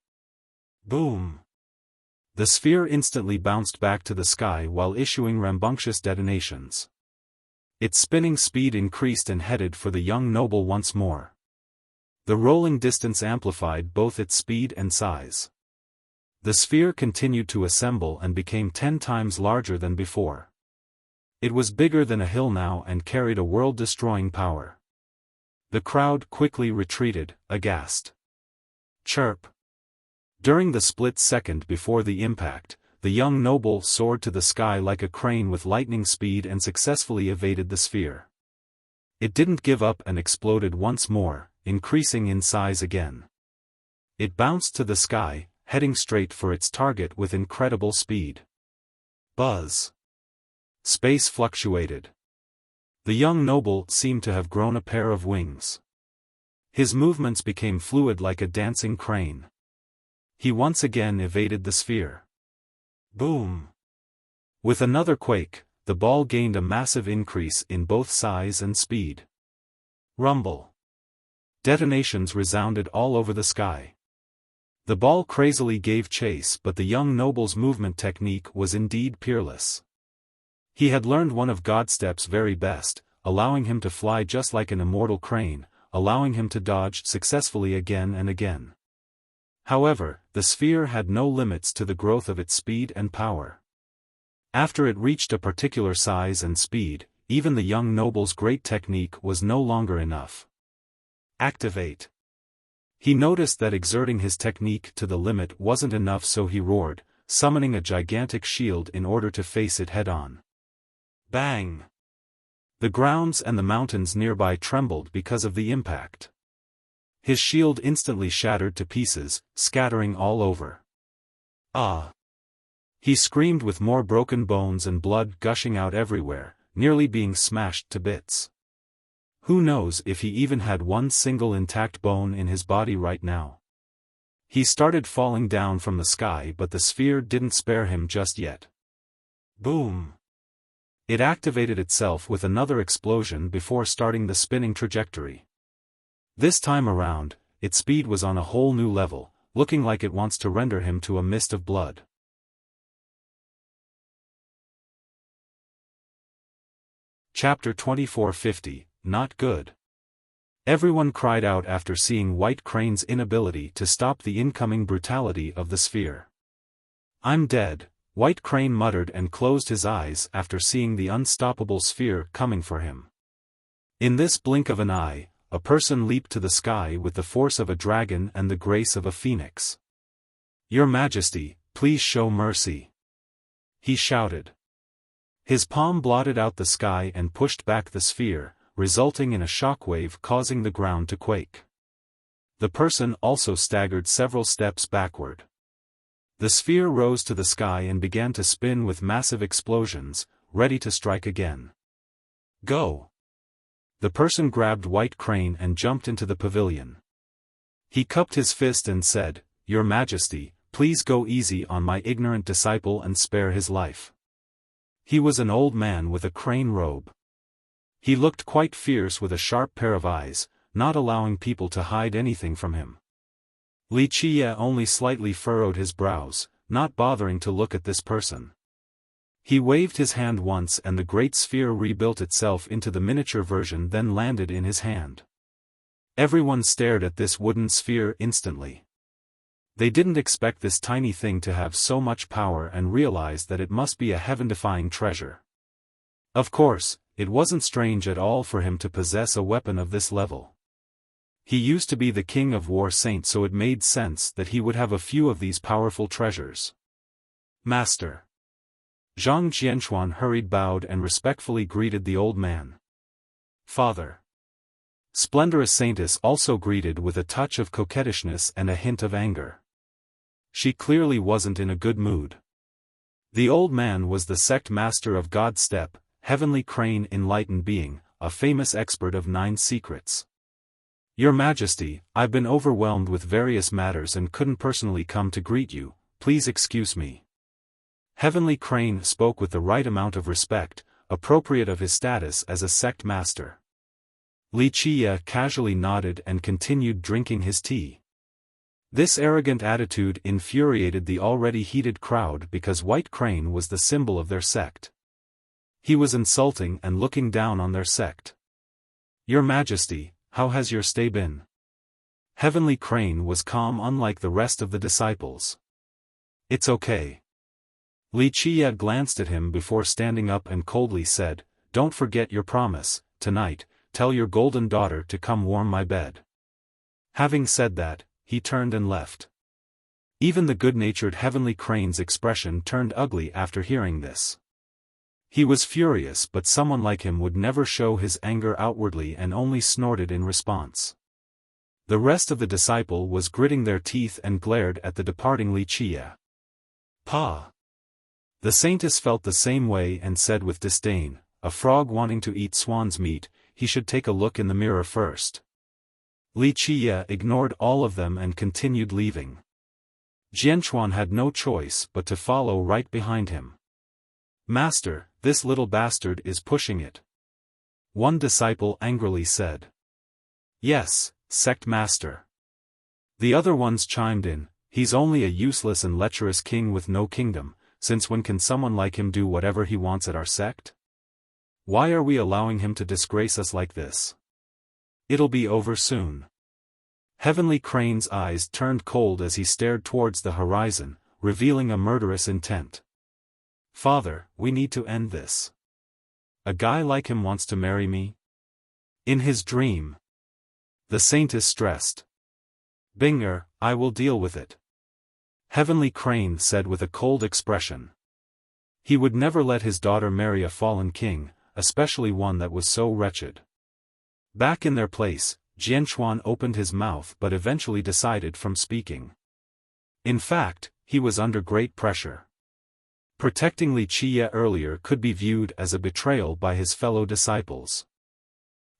Boom! The sphere instantly bounced back to the sky while issuing rambunctious detonations. Its spinning speed increased and headed for the young noble once more. The rolling distance amplified both its speed and size. The sphere continued to assemble and became 10 times larger than before. It was bigger than a hill now and carried a world-destroying power. The crowd quickly retreated, aghast. Chirp! During the split second before the impact, the young noble soared to the sky like a crane with lightning speed and successfully evaded the sphere. It didn't give up and exploded once more, increasing in size again. It bounced to the sky, heading straight for its target with incredible speed. Buzz! Space fluctuated. The young noble seemed to have grown a pair of wings. His movements became fluid like a dancing crane. He once again evaded the sphere. Boom! With another quake, the ball gained a massive increase in both size and speed. Rumble. Detonations resounded all over the sky. The ball crazily gave chase, but the young noble's movement technique was indeed peerless. He had learned one of Godstep's very best, allowing him to fly just like an immortal crane, allowing him to dodge successfully again and again. However, the sphere had no limits to the growth of its speed and power. After it reached a particular size and speed, even the young noble's great technique was no longer enough. Activate. He noticed that exerting his technique to the limit wasn't enough, so he roared, summoning a gigantic shield in order to face it head-on. Bang! The grounds and the mountains nearby trembled because of the impact. His shield instantly shattered to pieces, scattering all over. Ah! He screamed with more broken bones and blood gushing out everywhere, nearly being smashed to bits. Who knows if he even had one single intact bone in his body right now. He started falling down from the sky, but the sphere didn't spare him just yet. Boom! It activated itself with another explosion before starting the spinning trajectory. This time around, its speed was on a whole new level, looking like it wants to render him to a mist of blood. Chapter 2450, Not Good. Everyone cried out after seeing White Crane's inability to stop the incoming brutality of the sphere. "I'm dead," White Crane muttered and closed his eyes after seeing the unstoppable sphere coming for him. In this blink of an eye, a person leaped to the sky with the force of a dragon and the grace of a phoenix. "Your Majesty, please show mercy," he shouted. His palm blotted out the sky and pushed back the sphere, resulting in a shockwave causing the ground to quake. The person also staggered several steps backward. The sphere rose to the sky and began to spin with massive explosions, ready to strike again. "Go!" The person grabbed White Crane and jumped into the pavilion. He cupped his fist and said, "Your Majesty, please go easy on my ignorant disciple and spare his life." He was an old man with a crane robe. He looked quite fierce with a sharp pair of eyes, not allowing people to hide anything from him. Wuxia only slightly furrowed his brows, not bothering to look at this person. He waved his hand once and the great sphere rebuilt itself into the miniature version, then landed in his hand. Everyone stared at this wooden sphere instantly. They didn't expect this tiny thing to have so much power and realized that it must be a heaven-defying treasure. Of course, it wasn't strange at all for him to possess a weapon of this level. He used to be the king of war saint, so it made sense that he would have a few of these powerful treasures. "Master." Zhang Xianchuan hurried, bowed and respectfully greeted the old man. "Father." Splendorous Saintess also greeted with a touch of coquettishness and a hint of anger. She clearly wasn't in a good mood. The old man was the sect master of Godstep, Heavenly Crane Enlightened Being, a famous expert of 9 secrets. "Your Majesty, I've been overwhelmed with various matters and couldn't personally come to greet you, please excuse me." Heavenly Crane spoke with the right amount of respect, appropriate of his status as a sect master. Wuxia casually nodded and continued drinking his tea. This arrogant attitude infuriated the already heated crowd because White Crane was the symbol of their sect. He was insulting and looking down on their sect. "Your Majesty, how has your stay been?" Heavenly Crane was calm, unlike the rest of the disciples. "It's okay." Wuxia glanced at him before standing up and coldly said, "Don't forget your promise, tonight, tell your golden daughter to come warm my bed." Having said that, he turned and left. Even the good-natured Heavenly Crane's expression turned ugly after hearing this. He was furious, but someone like him would never show his anger outwardly and only snorted in response. The rest of the disciple was gritting their teeth and glared at the departing Wuxia. "Pa!" The saintess felt the same way and said with disdain, "A frog wanting to eat swan's meat, he should take a look in the mirror first." Wuxia ignored all of them and continued leaving. Jianchuan had no choice but to follow right behind him. "Master, this little bastard is pushing it," one disciple angrily said. Yes, sect master. The other ones chimed in, he's only a useless and lecherous king with no kingdom, since when can someone like him do whatever he wants at our sect? Why are we allowing him to disgrace us like this? It'll be over soon. Heavenly Crane's eyes turned cold as he stared towards the horizon, revealing a murderous intent. Father, we need to end this. A guy like him wants to marry me? In his dream. The saintess stressed. Binger, I will deal with it. Heavenly Crane said with a cold expression. He would never let his daughter marry a fallen king, especially one that was so wretched. Back in their place, Jianchuan opened his mouth but eventually decided from speaking. In fact, he was under great pressure. Protecting Li Qie earlier could be viewed as a betrayal by his fellow disciples.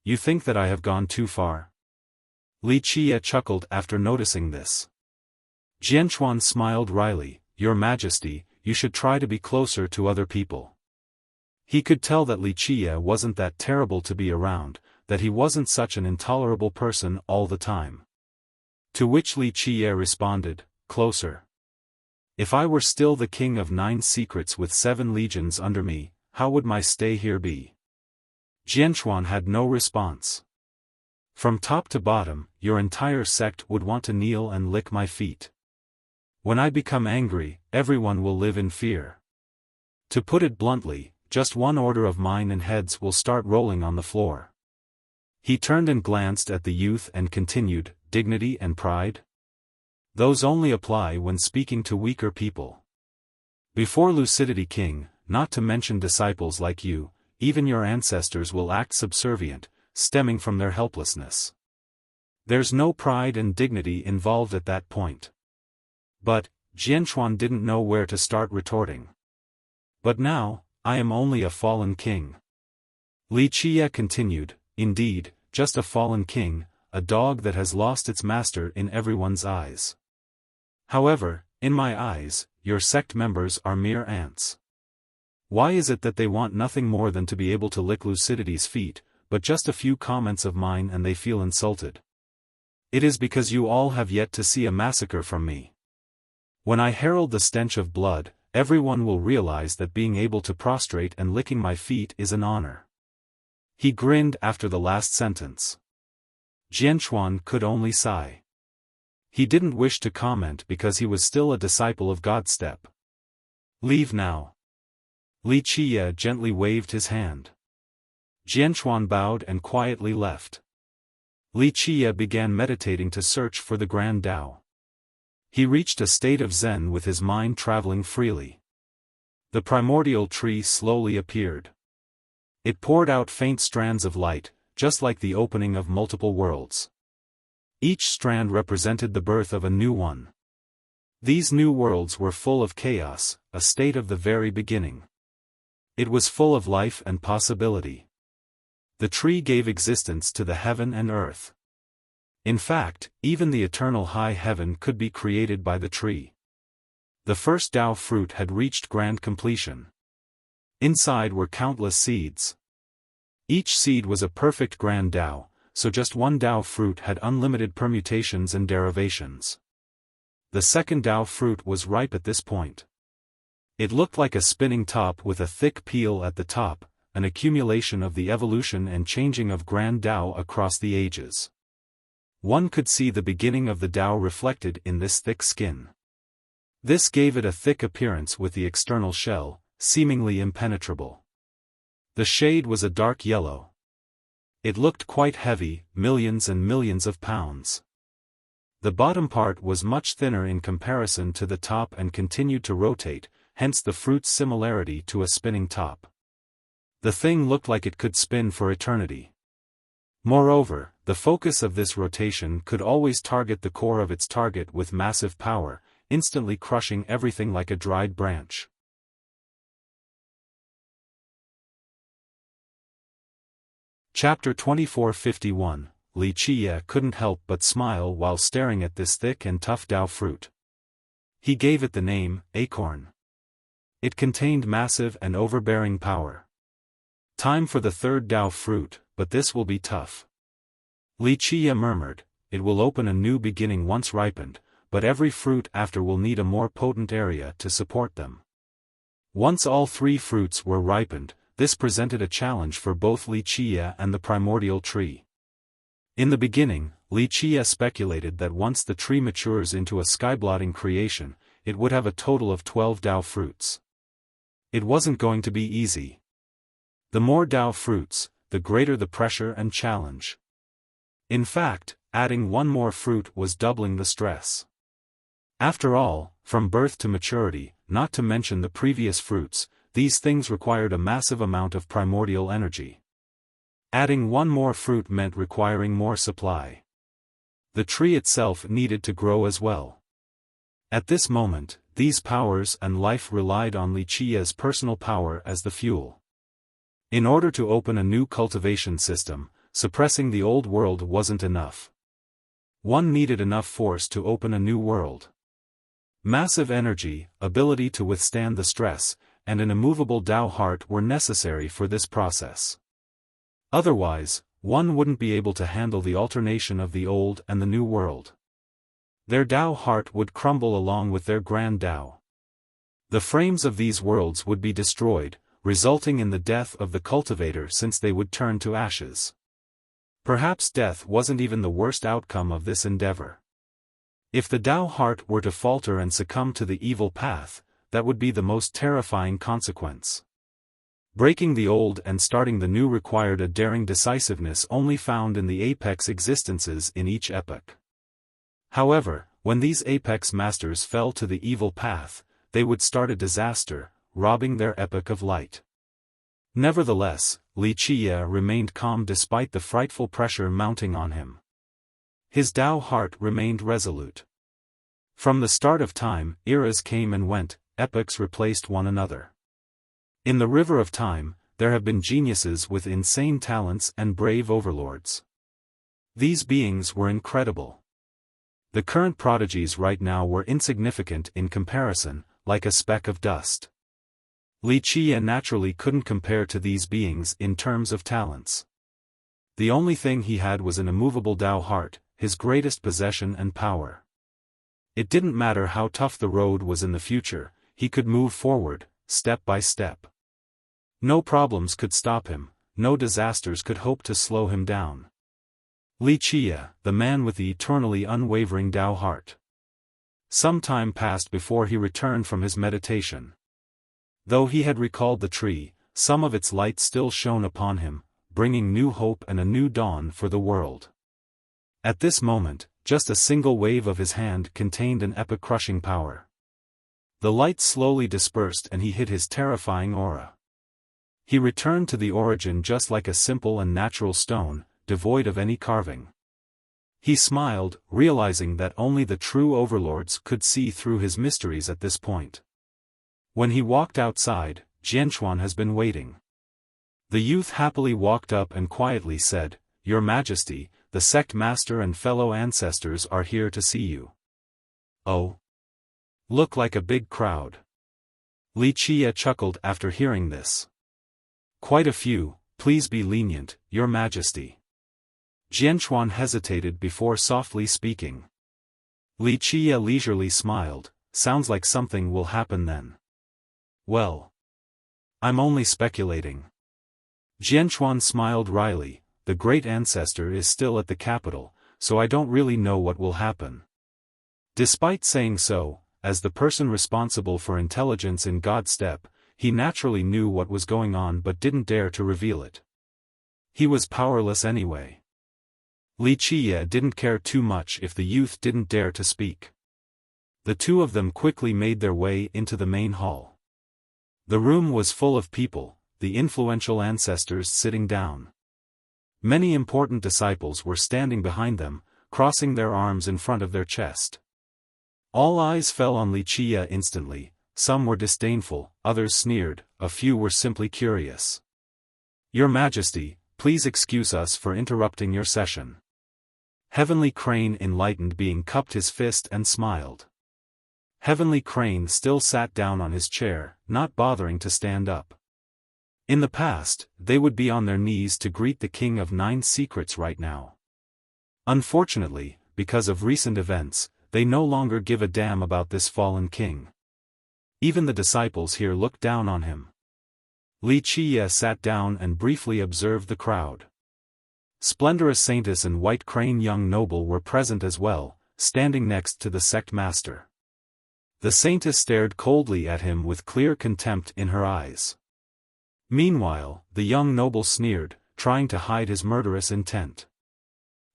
You think that I have gone too far? Li Qie chuckled after noticing this. Jianchuan smiled wryly, Your Majesty, you should try to be closer to other people. He could tell that Li Qie wasn't that terrible to be around, that he wasn't such an intolerable person all the time. To which Li Qie responded, Closer. If I were still the king of 9 secrets with 7 legions under me, how would my stay here be? Jianchuan had no response. From top to bottom, your entire sect would want to kneel and lick my feet. When I become angry, everyone will live in fear. To put it bluntly, just one order of mine and heads will start rolling on the floor. He turned and glanced at the youth and continued, Dignity and pride? Those only apply when speaking to weaker people. Before Lucidity King, not to mention disciples like you, even your ancestors will act subservient, stemming from their helplessness. There's no pride and dignity involved at that point. But, Jianchuan didn't know where to start retorting. But now, I am only a fallen king. Li Qie continued, Indeed, just a fallen king, a dog that has lost its master in everyone's eyes. However, in my eyes, your sect members are mere ants. Why is it that they want nothing more than to be able to lick Lucidity's feet, but just a few comments of mine and they feel insulted? It is because you all have yet to see a massacre from me. When I herald the stench of blood, everyone will realize that being able to prostrate and licking my feet is an honor. He grinned after the last sentence. Jianchuan could only sigh. He didn't wish to comment because he was still a disciple of Godstep. Leave now. Li Qie gently waved his hand. Jianchuan bowed and quietly left. Li Qie began meditating to search for the Grand Tao. He reached a state of Zen with his mind traveling freely. The primordial tree slowly appeared. It poured out faint strands of light, just like the opening of multiple worlds. Each strand represented the birth of a new one. These new worlds were full of chaos, a state of the very beginning. It was full of life and possibility. The tree gave existence to the heaven and earth. In fact, even the eternal high heaven could be created by the tree. The first Tao fruit had reached grand completion. Inside were countless seeds. Each seed was a perfect grand Tao, so just one Tao fruit had unlimited permutations and derivations. The second Tao fruit was ripe at this point. It looked like a spinning top with a thick peel at the top, an accumulation of the evolution and changing of grand Tao across the ages. One could see the beginning of the Tao reflected in this thick skin. This gave it a thick appearance with the external shell, seemingly impenetrable. The shade was a dark yellow. It looked quite heavy, millions and millions of pounds. The bottom part was much thinner in comparison to the top and continued to rotate, hence the fruit's similarity to a spinning top. The thing looked like it could spin for eternity. Moreover, the focus of this rotation could always target the core of its target with massive power, instantly crushing everything like a dried branch. Chapter 2451, Li Qie couldn't help but smile while staring at this thick and tough Tao fruit. He gave it the name, Acorn. It contained massive and overbearing power. Time for the third Tao fruit, but this will be tough. Li Qia murmured, "It will open a new beginning once ripened, but every fruit after will need a more potent area to support them." Once all three fruits were ripened, this presented a challenge for both Li Qia and the primordial tree. In the beginning, Li Qia speculated that once the tree matures into a skyblotting creation, it would have a total of 12 Dao fruits. It wasn't going to be easy. The more Dao fruits, the greater the pressure and challenge. In fact, adding one more fruit was doubling the stress. After all, from birth to maturity, not to mention the previous fruits, these things required a massive amount of primordial energy. Adding one more fruit meant requiring more supply. The tree itself needed to grow as well. At this moment, these powers and life relied on Li Qia's personal power as the fuel. In order to open a new cultivation system, suppressing the old world wasn't enough. One needed enough force to open a new world. Massive energy, ability to withstand the stress, and an immovable Dao heart were necessary for this process. Otherwise, one wouldn't be able to handle the alternation of the old and the new world. Their Dao heart would crumble along with their grand Dao. The frames of these worlds would be destroyed, resulting in the death of the cultivator since they would turn to ashes. Perhaps death wasn't even the worst outcome of this endeavor. If the Dao heart were to falter and succumb to the evil path, that would be the most terrifying consequence. Breaking the old and starting the new required a daring decisiveness only found in the apex existences in each epoch. However, when these apex masters fell to the evil path, they would start a disaster, robbing their epoch of light. Nevertheless, Li Qia remained calm despite the frightful pressure mounting on him. His Dao heart remained resolute. From the start of time, eras came and went, epochs replaced one another. In the river of time, there have been geniuses with insane talents and brave overlords. These beings were incredible. The current prodigies right now were insignificant in comparison, like a speck of dust. Li Qia naturally couldn't compare to these beings in terms of talents. The only thing he had was an immovable Dao heart, his greatest possession and power. It didn't matter how tough the road was in the future, he could move forward, step by step. No problems could stop him, no disasters could hope to slow him down. Li Qia, the man with the eternally unwavering Dao heart. Some time passed before he returned from his meditation. Though he had recalled the tree, some of its light still shone upon him, bringing new hope and a new dawn for the world. At this moment, just a single wave of his hand contained an epoch-crushing power. The light slowly dispersed and he hid his terrifying aura. He returned to the origin just like a simple and natural stone, devoid of any carving. He smiled, realizing that only the true overlords could see through his mysteries at this point. When he walked outside, Xiaofan has been waiting. The youth happily walked up and quietly said, "Your Majesty, the sect master and fellow ancestors are here to see you." "Oh? Look like a big crowd." Li Qia chuckled after hearing this. "Quite a few, please be lenient, Your Majesty." Xiaofan hesitated before softly speaking. Li Qia leisurely smiled, "Sounds like something will happen then." "Well, I'm only speculating." Xiaofan smiled wryly, "The great ancestor is still at the capital, so I don't really know what will happen." Despite saying so, as the person responsible for intelligence in God's step, he naturally knew what was going on but didn't dare to reveal it. He was powerless anyway. Li Qia didn't care too much if the youth didn't dare to speak. The two of them quickly made their way into the main hall. The room was full of people, the influential ancestors sitting down. Many important disciples were standing behind them, crossing their arms in front of their chest. All eyes fell on Li Qia instantly. Some were disdainful, others sneered, a few were simply curious. "Your Majesty, please excuse us for interrupting your session." Heavenly Crane enlightened being cupped his fist and smiled. Heavenly Crane still sat down on his chair, not bothering to stand up. In the past, they would be on their knees to greet the King of Nine Secrets right now. Unfortunately, because of recent events, they no longer give a damn about this fallen king. Even the disciples here look down on him. Li Qiye sat down and briefly observed the crowd. Splendorous Saintess and White Crane young noble were present as well, standing next to the sect master. The Saintess stared coldly at him with clear contempt in her eyes. Meanwhile, the young noble sneered, trying to hide his murderous intent.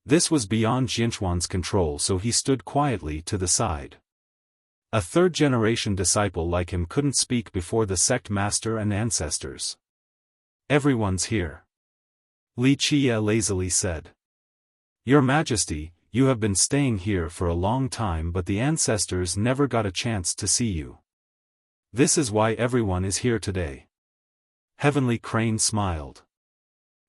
This was beyond Jinchuan's control, so he stood quietly to the side. A third-generation disciple like him couldn't speak before the sect master and ancestors. "Everyone's here," Li Qiye lazily said. "Your Majesty, you have been staying here for a long time, but the ancestors never got a chance to see you. This is why everyone is here today." Heavenly Crane smiled.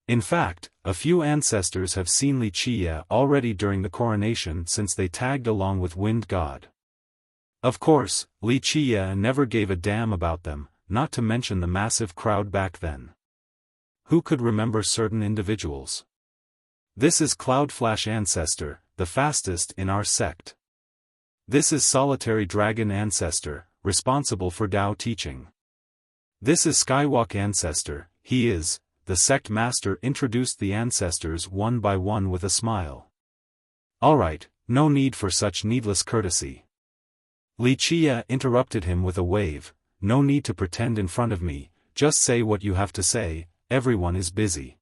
In fact, a few ancestors have seen Li Qiye already during the coronation since they tagged along with Wind God. Of course, Li Qiye never gave a damn about them, not to mention the massive crowd back then. Who could remember certain individuals? This is Cloudflash Ancestor, the fastest in our sect. This is Solitary Dragon Ancestor, responsible for Tao teaching. This is Skywalk Ancestor, he is. The sect master introduced the ancestors one by one with a smile. "Alright, no need for such needless courtesy." Li Qiye interrupted him with a wave. "No need to pretend in front of me, just say what you have to say, everyone is busy."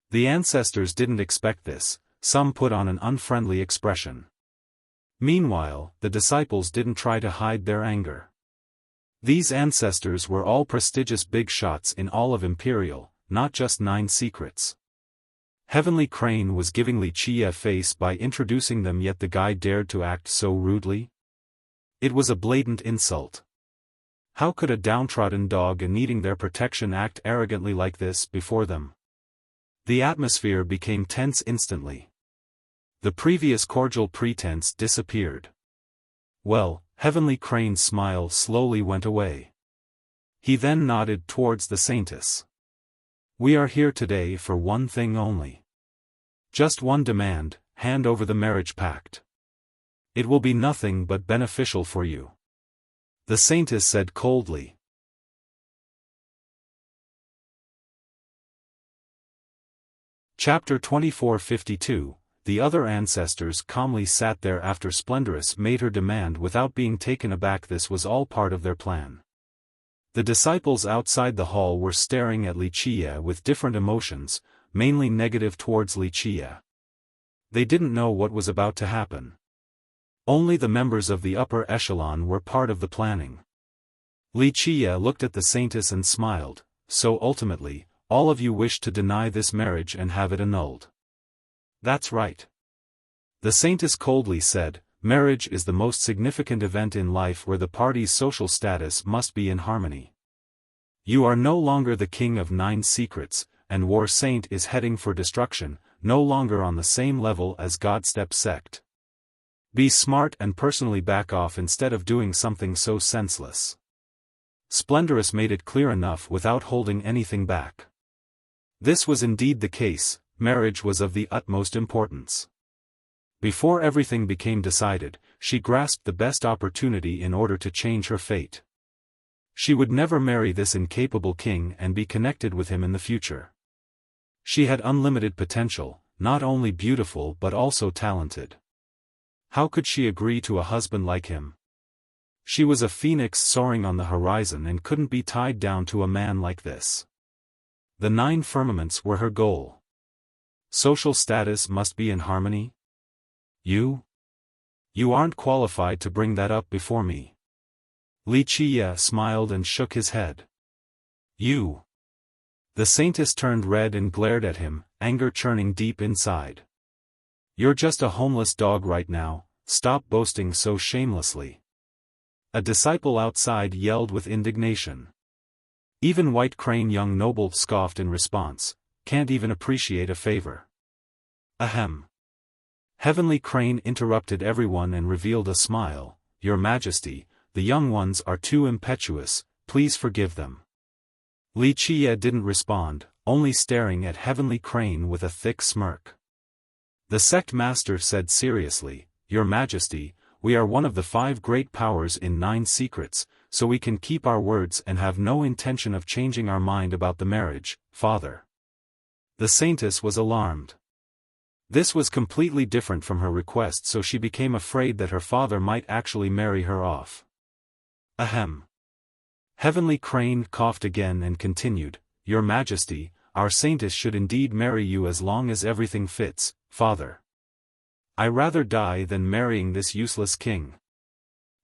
The ancestors didn't expect this, some put on an unfriendly expression. Meanwhile, the disciples didn't try to hide their anger. These ancestors were all prestigious big shots in all of Imperial, not just 9 secrets. Heavenly Crane was giving Li Qiye face by introducing them, yet the guy dared to act so rudely? It was a blatant insult. How could a downtrodden dog needing their protection act arrogantly like this before them? The atmosphere became tense instantly. The previous cordial pretense disappeared. Well, Heavenly Crane's smile slowly went away. He then nodded towards the Saintess. "We are here today for one thing only. Just one demand, hand over the marriage pact. It will be nothing but beneficial for you," the Saintess said coldly. Chapter 2452. The other ancestors calmly sat there after Splendorous made her demand without being taken aback. This was all part of their plan. The disciples outside the hall were staring at Li Qiye with different emotions, mainly negative towards Li Qiye. They didn't know what was about to happen. Only the members of the upper echelon were part of the planning. Li Qiye looked at the Saintess and smiled. "So ultimately, all of you wish to deny this marriage and have it annulled." "That's right," the Saintess coldly said. "Marriage is the most significant event in life where the party's social status must be in harmony. You are no longer the king of 9 secrets, and War Saint is heading for destruction, no longer on the same level as Godstep sect. Be smart and personally back off instead of doing something so senseless." Splendorous made it clear enough without holding anything back. This was indeed the case. Marriage was of the utmost importance. Before everything became decided, she grasped the best opportunity in order to change her fate. She would never marry this incapable king and be connected with him in the future. She had unlimited potential, not only beautiful but also talented. How could she agree to a husband like him? She was a phoenix soaring on the horizon and couldn't be tied down to a man like this. The 9 firmaments were her goal. Social status must be in harmony? You aren't qualified to bring that up before me. Li Qiye smiled and shook his head. "You." The Saintess turned red and glared at him, anger churning deep inside. "You're just a homeless dog right now, stop boasting so shamelessly." A disciple outside yelled with indignation. Even White Crane young noble scoffed in response. "Can't even appreciate a favor." Ahem. Heavenly Crane interrupted everyone and revealed a smile. "Your Majesty, the young ones are too impetuous, please forgive them." Li Qiye didn't respond, only staring at Heavenly Crane with a thick smirk. The sect master said seriously, "Your Majesty, we are one of the 5 great powers in 9 secrets, so we can keep our words and have no intention of changing our mind about the marriage, Father." The saintess was alarmed. This was completely different from her request, so she became afraid that her father might actually marry her off. Ahem. Heavenly Crane coughed again and continued, "Your Majesty, our saintess should indeed marry you as long as everything fits, Father. I rather die than marrying this useless king."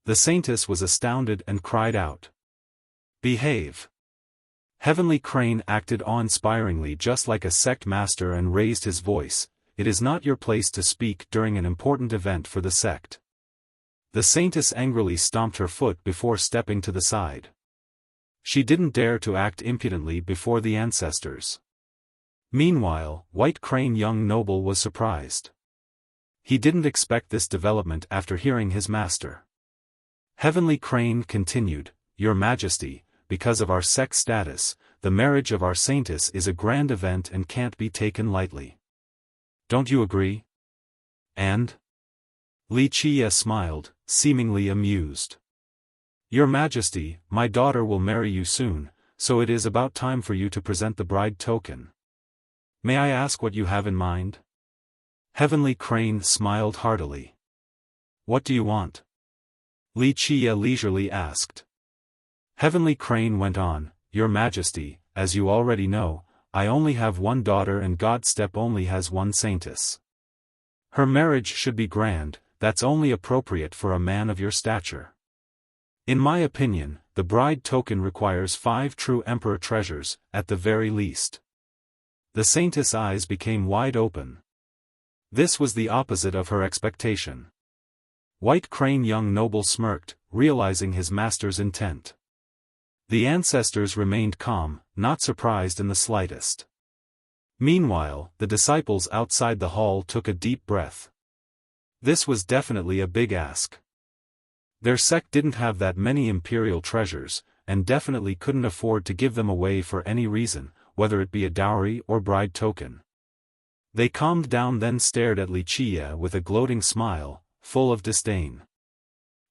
The saintess was astounded and cried out, "Behave!" Heavenly Crane acted awe-inspiringly just like a sect master and raised his voice, "It is not your place to speak during an important event for the sect." The saintess angrily stomped her foot before stepping to the side. She didn't dare to act impudently before the ancestors. Meanwhile, White Crane young noble was surprised. He didn't expect this development after hearing his master. Heavenly Crane continued, "Your Majesty, because of our sect status, the marriage of our saintess is a grand event and can't be taken lightly. Don't you agree?" And? Wuxia smiled, seemingly amused. "Your Majesty, my daughter will marry you soon, so it is about time for you to present the bride token. May I ask what you have in mind?" Heavenly Crane smiled heartily. "What do you want?" Wuxia leisurely asked. Heavenly Crane went on, "Your Majesty, as you already know, I only have one daughter and Godstep only has one saintess. Her marriage should be grand, that's only appropriate for a man of your stature. In my opinion, the bride token requires 5 true emperor treasures, at the very least." The saintess' eyes became wide open. This was the opposite of her expectation. White Crane young noble smirked, realizing his master's intent. The ancestors remained calm, not surprised in the slightest. Meanwhile, the disciples outside the hall took a deep breath. This was definitely a big ask. Their sect didn't have that many imperial treasures, and definitely couldn't afford to give them away for any reason, whether it be a dowry or bride token. They calmed down, then stared at Wuxia with a gloating smile, full of disdain.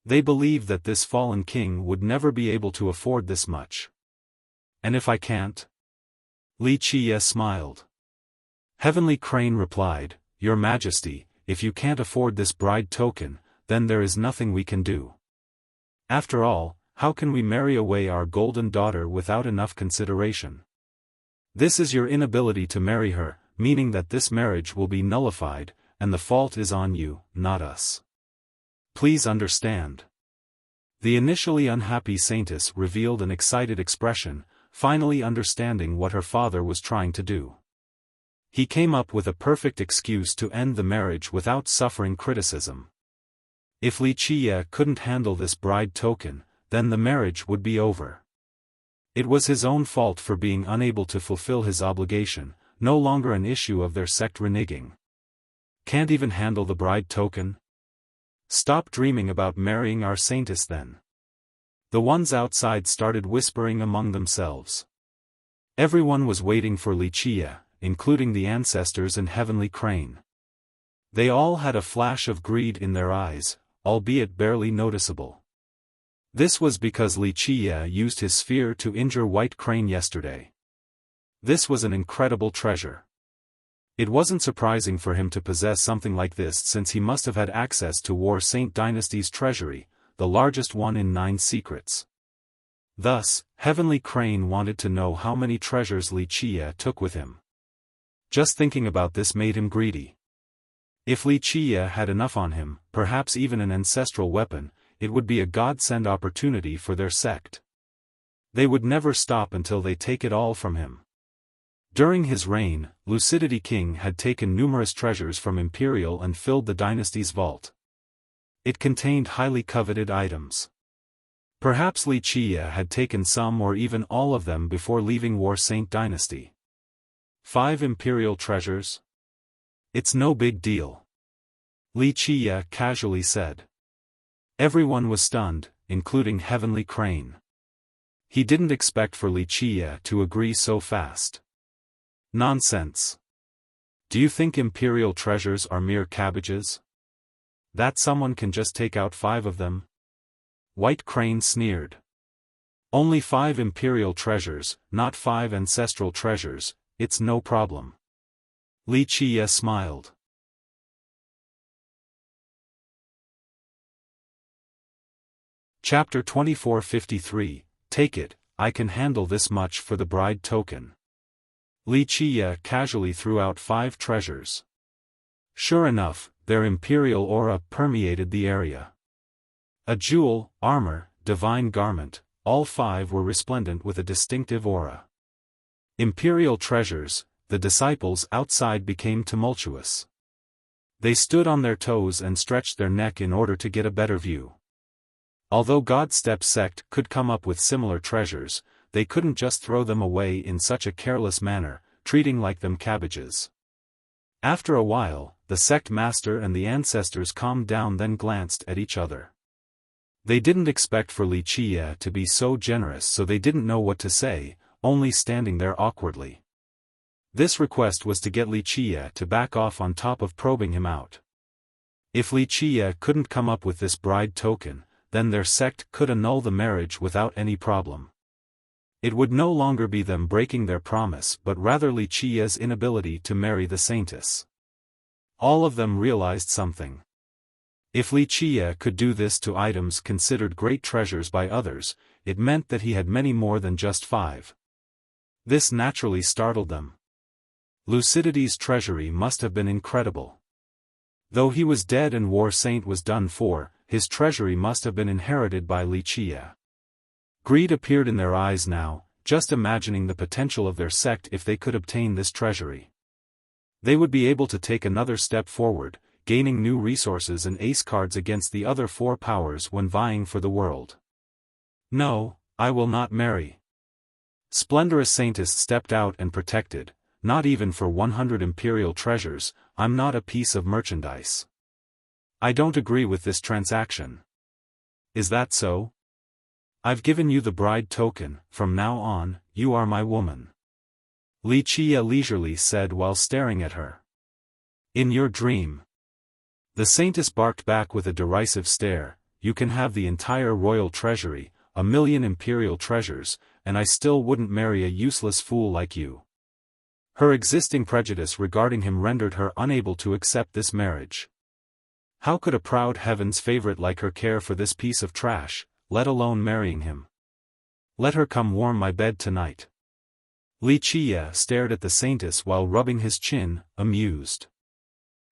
They believed that this fallen king would never be able to afford this much. "And if I can't?" Wuxia smiled. Heavenly Crane replied, "Your Majesty, if you can't afford this bride token, then there is nothing we can do. After all, how can we marry away our golden daughter without enough consideration? This is your inability to marry her, meaning that this marriage will be nullified, and the fault is on you, not us. Please understand." The initially unhappy saintess revealed an excited expression, finally understanding what her father was trying to do. He came up with a perfect excuse to end the marriage without suffering criticism. If Wuxia couldn't handle this bride token, then the marriage would be over. It was his own fault for being unable to fulfill his obligation, no longer an issue of their sect reneging. Can't even handle the bride token? Stop dreaming about marrying our saintess then. The ones outside started whispering among themselves. Everyone was waiting for Wuxia, including the ancestors and Heavenly Crane. They all had a flash of greed in their eyes, albeit barely noticeable. This was because Wuxia used his sphere to injure White Crane yesterday. This was an incredible treasure. It wasn't surprising for him to possess something like this, since he must have had access to War Saint Dynasty's treasury, the largest one in 9 secrets. Thus, Heavenly Crane wanted to know how many treasures Wuxia took with him. Just thinking about this made him greedy. If Wuxia had enough on him, perhaps even an ancestral weapon, it would be a godsend opportunity for their sect. They would never stop until they take it all from him. During his reign, Lucidity King had taken numerous treasures from Imperial and filled the dynasty's vault. It contained highly coveted items. Perhaps Wuxia had taken some or even all of them before leaving War Saint Dynasty. 5 Imperial treasures? It's no big deal. Wuxia casually said. Everyone was stunned, including Heavenly Crane. He didn't expect for Wuxia to agree so fast. Nonsense. Do you think imperial treasures are mere cabbages? That someone can just take out 5 of them? White Crane sneered. Only 5 imperial treasures, not 5 ancestral treasures, it's no problem. Wuxia smiled. Chapter 2453, Take it, I can handle this much for the bride token. Wuxia casually threw out 5 treasures. Sure enough, their imperial aura permeated the area. A jewel, armor, divine garment, all 5 were resplendent with a distinctive aura. Imperial treasures, the disciples outside became tumultuous. They stood on their toes and stretched their neck in order to get a better view. Although Godstep sect could come up with similar treasures, they couldn't just throw them away in such a careless manner, treating like them cabbages. After a while, the sect master and the ancestors calmed down, then glanced at each other. They didn't expect for Wuxia to be so generous, so they didn't know what to say, only standing there awkwardly. This request was to get Wuxia to back off on top of probing him out. If Wuxia couldn't come up with this bride token, then their sect could annul the marriage without any problem. It would no longer be them breaking their promise but rather Wuxia's inability to marry the saintess. All of them realized something. If Wuxia could do this to items considered great treasures by others, it meant that he had many more than just 5. This naturally startled them. Lucidity's treasury must have been incredible. Though he was dead and War Saint was done for, his treasury must have been inherited by Wuxia. Greed appeared in their eyes now, just imagining the potential of their sect if they could obtain this treasury. They would be able to take another step forward, gaining new resources and ace cards against the other 4 powers when vying for the world. No, I will not marry. Splendorous Saintess stepped out and protected, not even for 100 imperial treasures, I'm not a piece of merchandise. I don't agree with this transaction. Is that so? I've given you the bride token, from now on, you are my woman. Wuxia leisurely said while staring at her. In your dream. The saintess barked back with a derisive stare, you can have the entire royal treasury, 1,000,000 imperial treasures, and I still wouldn't marry a useless fool like you. Her existing prejudice regarding him rendered her unable to accept this marriage. How could a proud heaven's favorite like her care for this piece of trash, let alone marrying him? Let her come warm my bed tonight. Wuxia stared at the saintess while rubbing his chin, amused.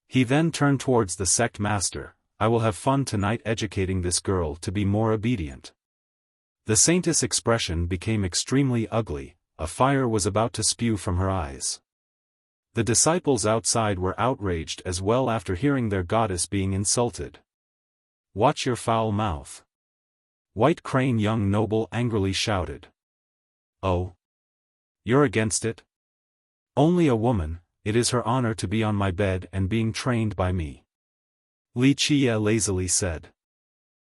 He then turned towards the sect master, I will have fun tonight educating this girl to be more obedient. The saintess' expression became extremely ugly, a fire was about to spew from her eyes. The disciples outside were outraged as well after hearing their goddess being insulted. Watch your foul mouth. White Crane young noble angrily shouted. Oh. You're against it? Only a woman, it is her honor to be on my bed and being trained by me. Wuxia lazily said.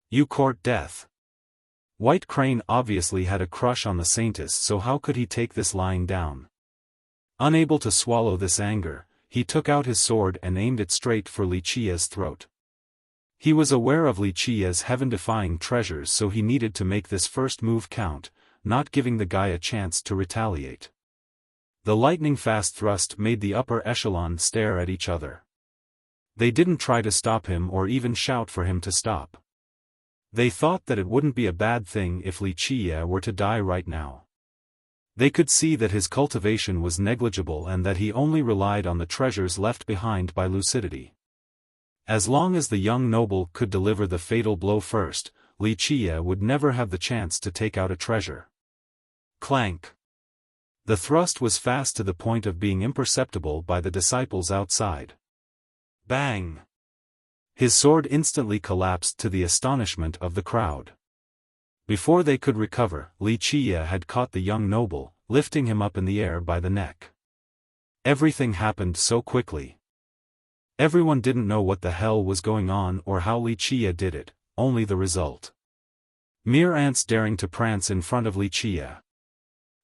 You court death. White Crane obviously had a crush on the saintess, so how could he take this lying down? Unable to swallow this anger, he took out his sword and aimed it straight for Wuxia's throat. He was aware of Wuxia's heaven-defying treasures, so he needed to make this first move count, not giving the guy a chance to retaliate. The lightning-fast thrust made the upper echelon stare at each other. They didn't try to stop him or even shout for him to stop. They thought that it wouldn't be a bad thing if Wuxia were to die right now. They could see that his cultivation was negligible and that he only relied on the treasures left behind by lucidity. As long as the young noble could deliver the fatal blow first, Wuxia would never have the chance to take out a treasure. Clank. The thrust was fast to the point of being imperceptible by the disciples outside. Bang! His sword instantly collapsed to the astonishment of the crowd. Before they could recover, Wuxia had caught the young noble, lifting him up in the air by the neck. Everything happened so quickly. Everyone didn't know what the hell was going on or how Wuxia did it, only the result. Mere ants daring to prance in front of Wuxia.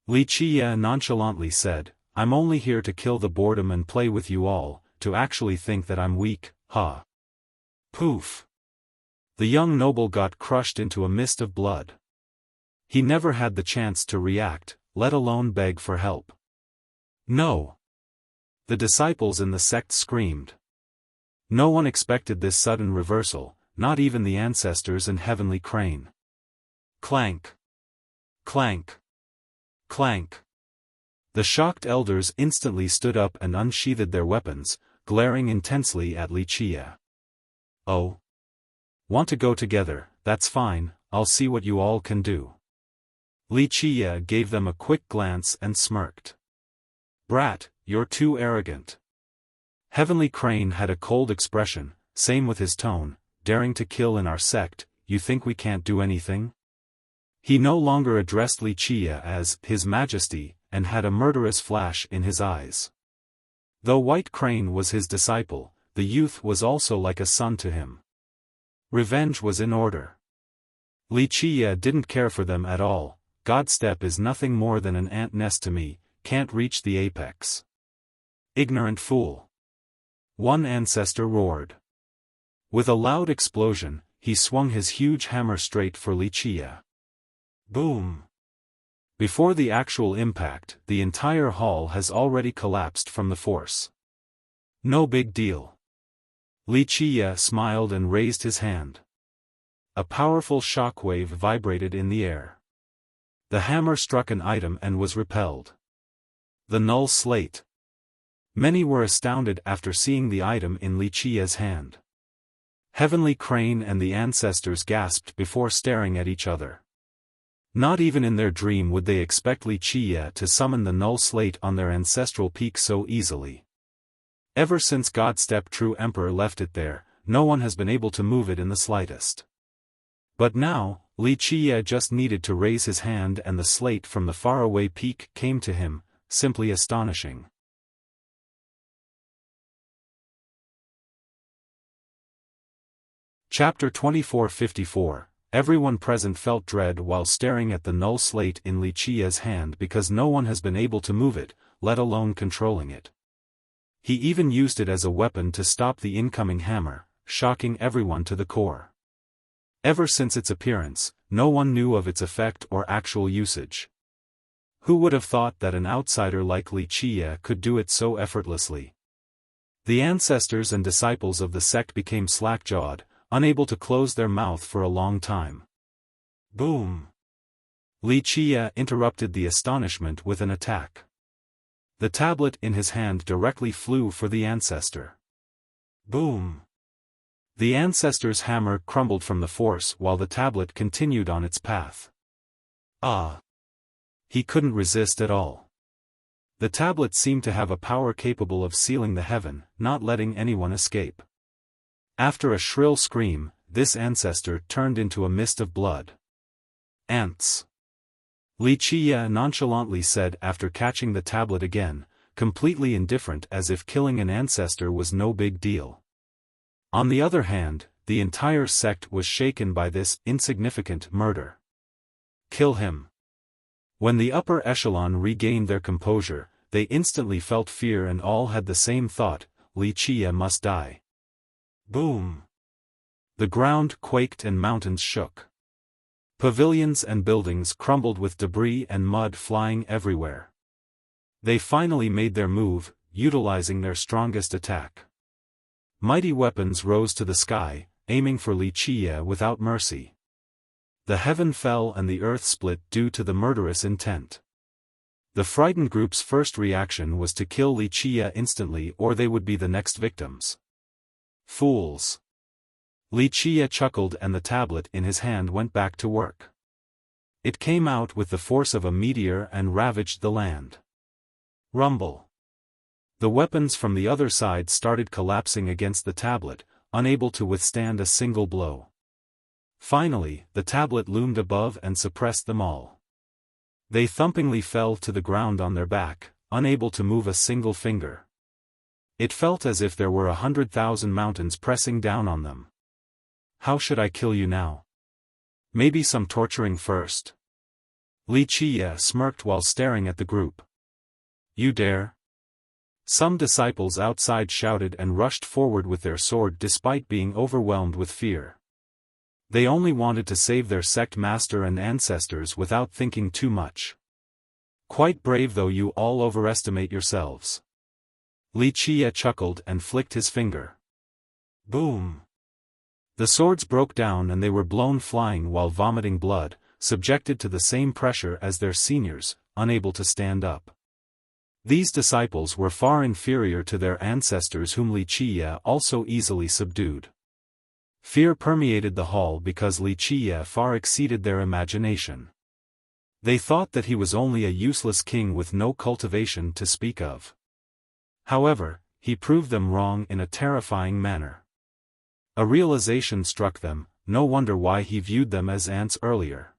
Wuxia nonchalantly said, I'm only here to kill the boredom and play with you all, to actually think that I'm weak, huh? Poof! The young noble got crushed into a mist of blood. He never had the chance to react, let alone beg for help. No! The disciples in the sect screamed. No one expected this sudden reversal, not even the ancestors and Heavenly Crane. Clank! Clank! Clank! The shocked elders instantly stood up and unsheathed their weapons, glaring intensely at Wuxia. Oh? Want to go together? That's fine, I'll see what you all can do. Wuxia gave them a quick glance and smirked. Brat, you're too arrogant. Heavenly Crane had a cold expression, same with his tone, daring to kill in our sect, you think we can't do anything? He no longer addressed Wuxia as His Majesty, and had a murderous flash in his eyes. Though White Crane was his disciple, the youth was also like a son to him. Revenge was in order. Wuxia didn't care for them at all. Godstep is nothing more than an ant nest to me, can't reach the apex. Ignorant fool. One ancestor roared. With a loud explosion, he swung his huge hammer straight for Wuxia. Boom! Before the actual impact, the entire hall has already collapsed from the force. No big deal. Wuxia smiled and raised his hand. A powerful shockwave vibrated in the air. The hammer struck an item and was repelled. The null slate. Many were astounded after seeing the item in Wuxia's hand. Heavenly Crane and the ancestors gasped before staring at each other. Not even in their dream would they expect Wuxia to summon the null slate on their ancestral peak so easily. Ever since Godstep True Emperor left it there, no one has been able to move it in the slightest. But now, Wuxia just needed to raise his hand and the slate from the faraway peak came to him, simply astonishing. Chapter 2454. Everyone present felt dread while staring at the null slate in Wuxia's hand because no one has been able to move it, let alone controlling it. He even used it as a weapon to stop the incoming hammer, shocking everyone to the core. Ever since its appearance, no one knew of its effect or actual usage. Who would have thought that an outsider like Wuxia could do it so effortlessly? The ancestors and disciples of the sect became slack-jawed, unable to close their mouth for a long time. Boom! Wuxia interrupted the astonishment with an attack. The tablet in his hand directly flew for the ancestor. Boom! The ancestor's hammer crumbled from the force while the tablet continued on its path. Ah! He couldn't resist at all. The tablet seemed to have a power capable of sealing the heaven, not letting anyone escape. After a shrill scream, this ancestor turned into a mist of blood. Ants! Wuxia nonchalantly said after catching the tablet again, completely indifferent as if killing an ancestor was no big deal. On the other hand, the entire sect was shaken by this insignificant murder. Kill him. When the upper echelon regained their composure, they instantly felt fear and all had the same thought, Wuxia must die. Boom! The ground quaked and mountains shook. Pavilions and buildings crumbled with debris and mud flying everywhere. They finally made their move, utilizing their strongest attack. Mighty weapons rose to the sky, aiming for Wuxia without mercy. The heaven fell and the earth split due to the murderous intent. The frightened group's first reaction was to kill Wuxia instantly or they would be the next victims. Fools! Wuxia chuckled and the tablet in his hand went back to work. It came out with the force of a meteor and ravaged the land. Rumble! The weapons from the other side started collapsing against the tablet, unable to withstand a single blow. Finally, the tablet loomed above and suppressed them all. They thumpingly fell to the ground on their back, unable to move a single finger. It felt as if there were 100,000 mountains pressing down on them. How should I kill you now? Maybe some torturing first. Wuxia smirked while staring at the group. You dare? Some disciples outside shouted and rushed forward with their sword despite being overwhelmed with fear. They only wanted to save their sect master and ancestors without thinking too much. Quite brave, though you all overestimate yourselves. Wuxia chuckled and flicked his finger. Boom! The swords broke down and they were blown flying while vomiting blood, subjected to the same pressure as their seniors, unable to stand up. These disciples were far inferior to their ancestors, whom Wuxia also easily subdued. Fear permeated the hall because Wuxia far exceeded their imagination. They thought that he was only a useless king with no cultivation to speak of. However, he proved them wrong in a terrifying manner. A realization struck them: no wonder why he viewed them as ants earlier.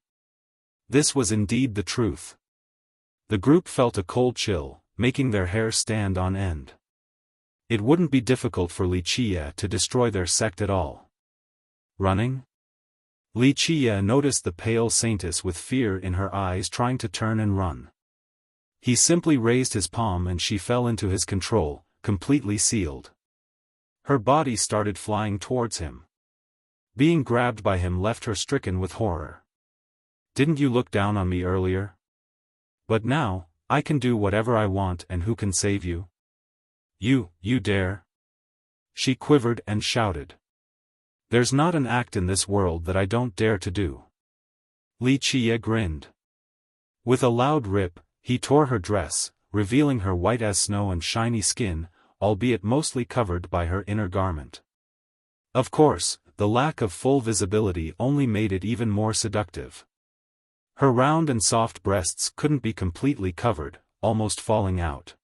This was indeed the truth. The group felt a cold chill, making their hair stand on end. It wouldn't be difficult for Wuxia to destroy their sect at all. Running? Wuxia noticed the pale saintess with fear in her eyes trying to turn and run. He simply raised his palm and she fell into his control, completely sealed. Her body started flying towards him. Being grabbed by him left her stricken with horror. Didn't you look down on me earlier? But now, I can do whatever I want, and who can save you? You dare? She quivered and shouted. There's not an act in this world that I don't dare to do. Wuxia grinned. With a loud rip, he tore her dress, revealing her white as snow and shiny skin, albeit mostly covered by her inner garment. Of course, the lack of full visibility only made it even more seductive. Her round and soft breasts couldn't be completely covered, almost falling out.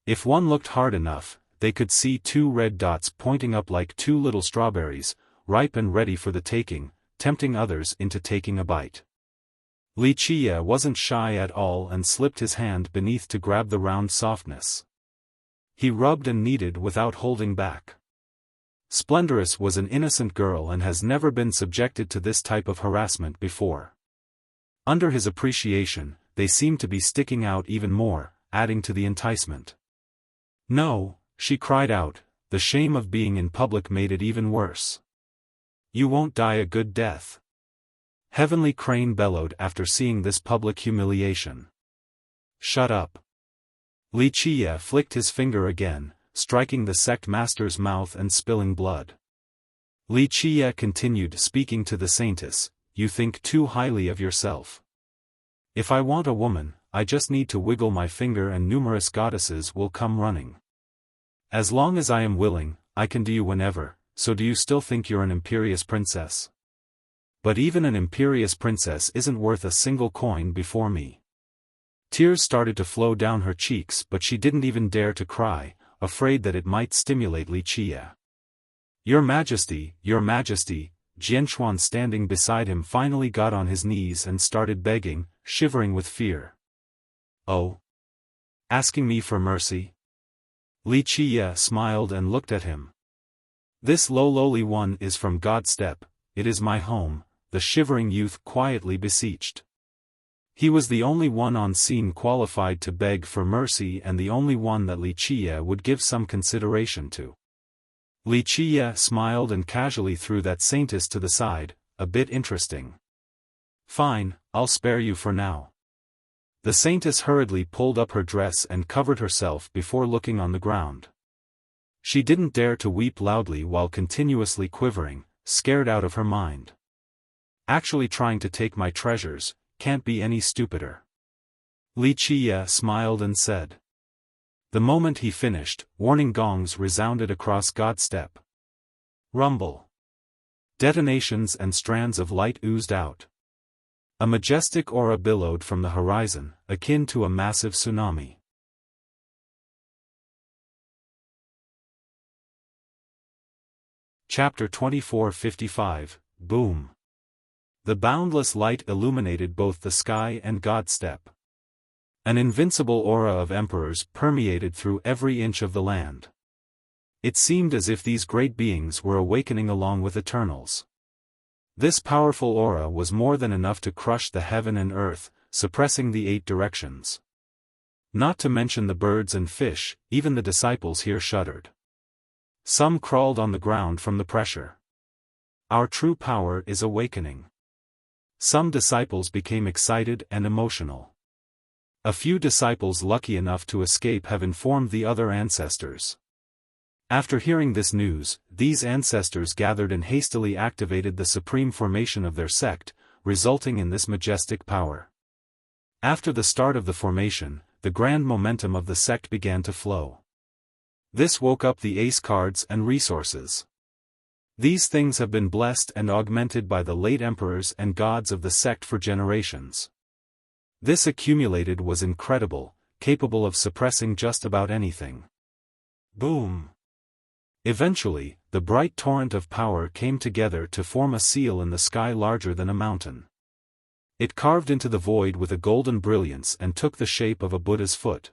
If one looked hard enough, they could see two red dots pointing up like two little strawberries, ripe and ready for the taking, tempting others into taking a bite. Wuxia wasn't shy at all and slipped his hand beneath to grab the round softness. He rubbed and kneaded without holding back. Splendorous was an innocent girl and has never been subjected to this type of harassment before. Under his appreciation, they seemed to be sticking out even more, adding to the enticement. No, she cried out, the shame of being in public made it even worse. You won't die a good death. Heavenly Crane bellowed after seeing this public humiliation. Shut up. Wuxia flicked his finger again, striking the sect master's mouth and spilling blood. Wuxia continued speaking to the saintess, you think too highly of yourself. If I want a woman, I just need to wiggle my finger and numerous goddesses will come running. As long as I am willing, I can do you whenever, so do you still think you're an imperious princess? But even an imperious princess isn't worth a single coin before me. Tears started to flow down her cheeks, but she didn't even dare to cry, afraid that it might stimulate Wuxia. Your Majesty, Jianchuan standing beside him finally got on his knees and started begging, shivering with fear. Oh? Asking me for mercy? Wuxia smiled and looked at him. This lowly one is from God's steppe, it is my home, the shivering youth quietly beseeched. He was the only one on scene qualified to beg for mercy and the only one that Wuxia would give some consideration to. Wuxia smiled and casually threw that saintess to the side, a bit interesting. Fine, I'll spare you for now. The saintess hurriedly pulled up her dress and covered herself before looking on the ground. She didn't dare to weep loudly while continuously quivering, scared out of her mind. Actually trying to take my treasures, can't be any stupider. Wuxia smiled and said. The moment he finished, warning gongs resounded across God's steppe. Rumble. Detonations and strands of light oozed out. A majestic aura billowed from the horizon, akin to a massive tsunami. Chapter 2455, Boom. The boundless light illuminated both the sky and God's steppe. An invincible aura of emperors permeated through every inch of the land. It seemed as if these great beings were awakening along with Eternals. This powerful aura was more than enough to crush the heaven and earth, suppressing the 8 directions. Not to mention the birds and fish, even the disciples here shuddered. Some crawled on the ground from the pressure. Our true power is awakening. Some disciples became excited and emotional. A few disciples lucky enough to escape have informed the other ancestors. After hearing this news, these ancestors gathered and hastily activated the supreme formation of their sect, resulting in this majestic power. After the start of the formation, the grand momentum of the sect began to flow. This woke up the ace cards and resources. These things have been blessed and augmented by the late emperors and gods of the sect for generations. This accumulated was incredible, capable of suppressing just about anything. Boom! Eventually, the bright torrent of power came together to form a seal in the sky larger than a mountain. It carved into the void with a golden brilliance and took the shape of a Buddha's foot.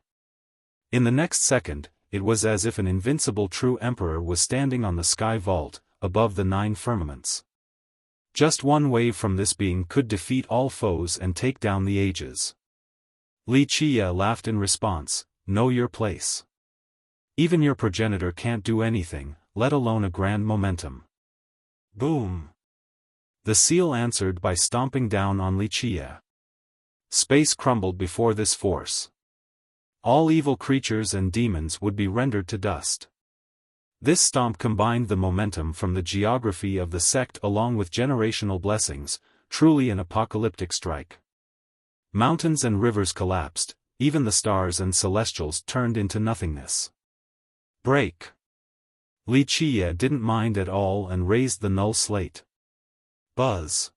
In the next second, it was as if an invincible true emperor was standing on the sky vault, above the 9 firmaments. Just one wave from this being could defeat all foes and take down the ages. Wuxia laughed in response, "Know your place. Even your progenitor can't do anything, let alone a grand momentum." Boom! The seal answered by stomping down on Wuxia. Space crumbled before this force. All evil creatures and demons would be rendered to dust. This stomp combined the momentum from the geography of the sect along with generational blessings, truly an apocalyptic strike. Mountains and rivers collapsed, even the stars and celestials turned into nothingness. Break! Wuxia didn't mind at all and raised the null slate. Buzz!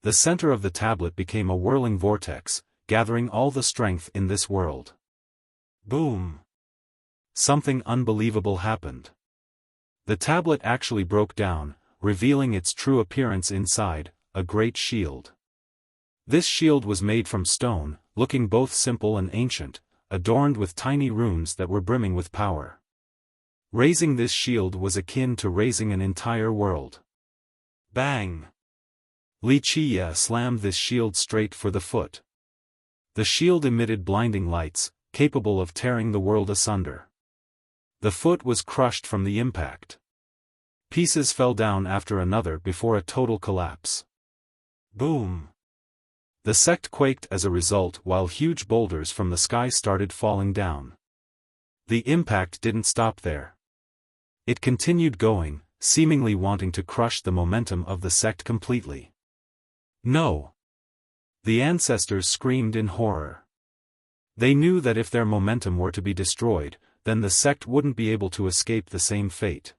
The center of the tablet became a whirling vortex, gathering all the strength in this world. Boom! Something unbelievable happened. The tablet actually broke down, revealing its true appearance inside, a great shield. This shield was made from stone, looking both simple and ancient, adorned with tiny runes that were brimming with power. Raising this shield was akin to raising an entire world. Bang! Wuxia slammed this shield straight for the foot. The shield emitted blinding lights, capable of tearing the world asunder. The foot was crushed from the impact. Pieces fell down after another before a total collapse. Boom! The sect quaked as a result while huge boulders from the sky started falling down. The impact didn't stop there. It continued going, seemingly wanting to crush the momentum of the sect completely. No! The ancestors screamed in horror. They knew that if their momentum were to be destroyed, then the sect wouldn't be able to escape the same fate.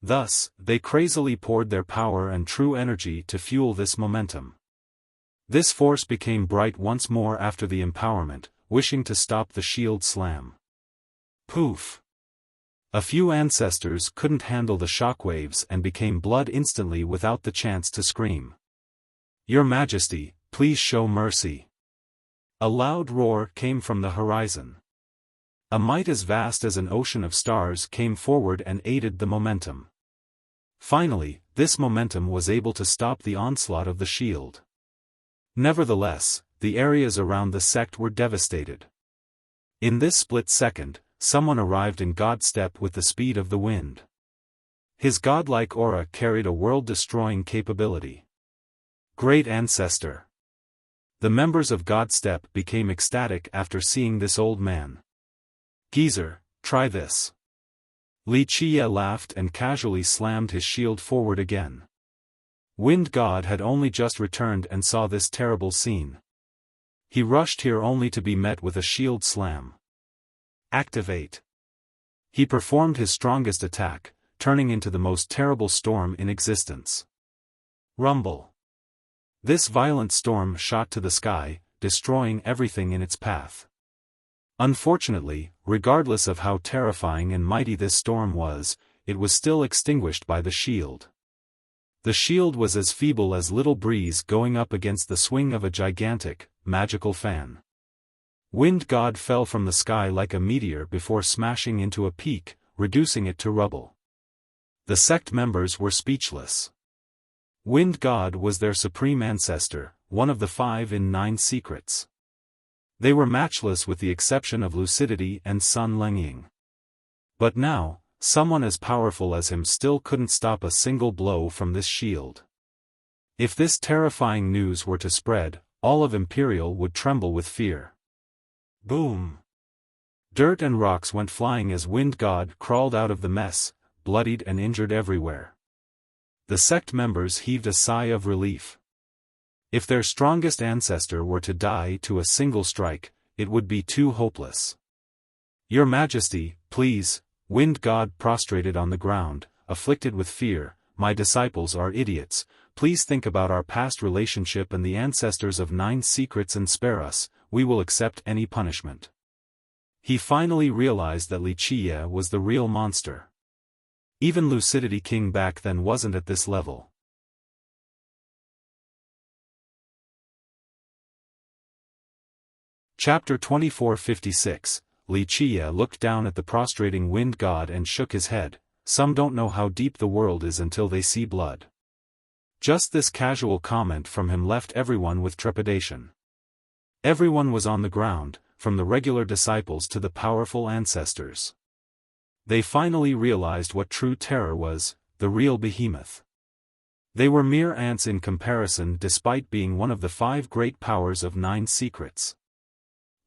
Thus, they crazily poured their power and true energy to fuel this momentum. This force became bright once more after the empowerment, wishing to stop the shield slam. Poof! A few ancestors couldn't handle the shockwaves and became blood instantly without the chance to scream. "Your Majesty, please show mercy." A loud roar came from the horizon. A might as vast as an ocean of stars came forward and aided the momentum. Finally, this momentum was able to stop the onslaught of the shield. Nevertheless, the areas around the sect were devastated. In this split second, someone arrived in God's step with the speed of the wind. His godlike aura carried a world-destroying capability. Great Ancestor! The members of God's step became ecstatic after seeing this old man. "Geezer, try this." Wuxia laughed and casually slammed his shield forward again. Wind God had only just returned and saw this terrible scene. He rushed here only to be met with a shield slam. Activate! He performed his strongest attack, turning into the most terrible storm in existence. Rumble! This violent storm shot to the sky, destroying everything in its path. Unfortunately, regardless of how terrifying and mighty this storm was, it was still extinguished by the shield. The shield was as feeble as little breeze going up against the swing of a gigantic, magical fan. Wind God fell from the sky like a meteor before smashing into a peak, reducing it to rubble. The sect members were speechless. Wind God was their supreme ancestor, one of the 5 in 9 secrets. They were matchless with the exception of lucidity and Sun Lengying. But now, someone as powerful as him still couldn't stop a single blow from this shield. If this terrifying news were to spread, all of Imperial would tremble with fear. Boom! Dirt and rocks went flying as Wind God crawled out of the mess, bloodied and injured everywhere. The sect members heaved a sigh of relief. If their strongest ancestor were to die to a single strike, it would be too hopeless. Your Majesty, please, Wind God prostrated on the ground, afflicted with fear, my disciples are idiots, please think about our past relationship and the ancestors of 9 secrets and spare us, we will accept any punishment. He finally realized that Wuxia was the real monster. Even Lucidity King back then wasn't at this level. Chapter 2456, Wuxia looked down at the prostrating Wind God and shook his head. Some don't know how deep the world is until they see blood. Just this casual comment from him left everyone with trepidation. Everyone was on the ground, from the regular disciples to the powerful ancestors. They finally realized what true terror was, the real behemoth. They were mere ants in comparison despite being one of the 5 great powers of 9 secrets.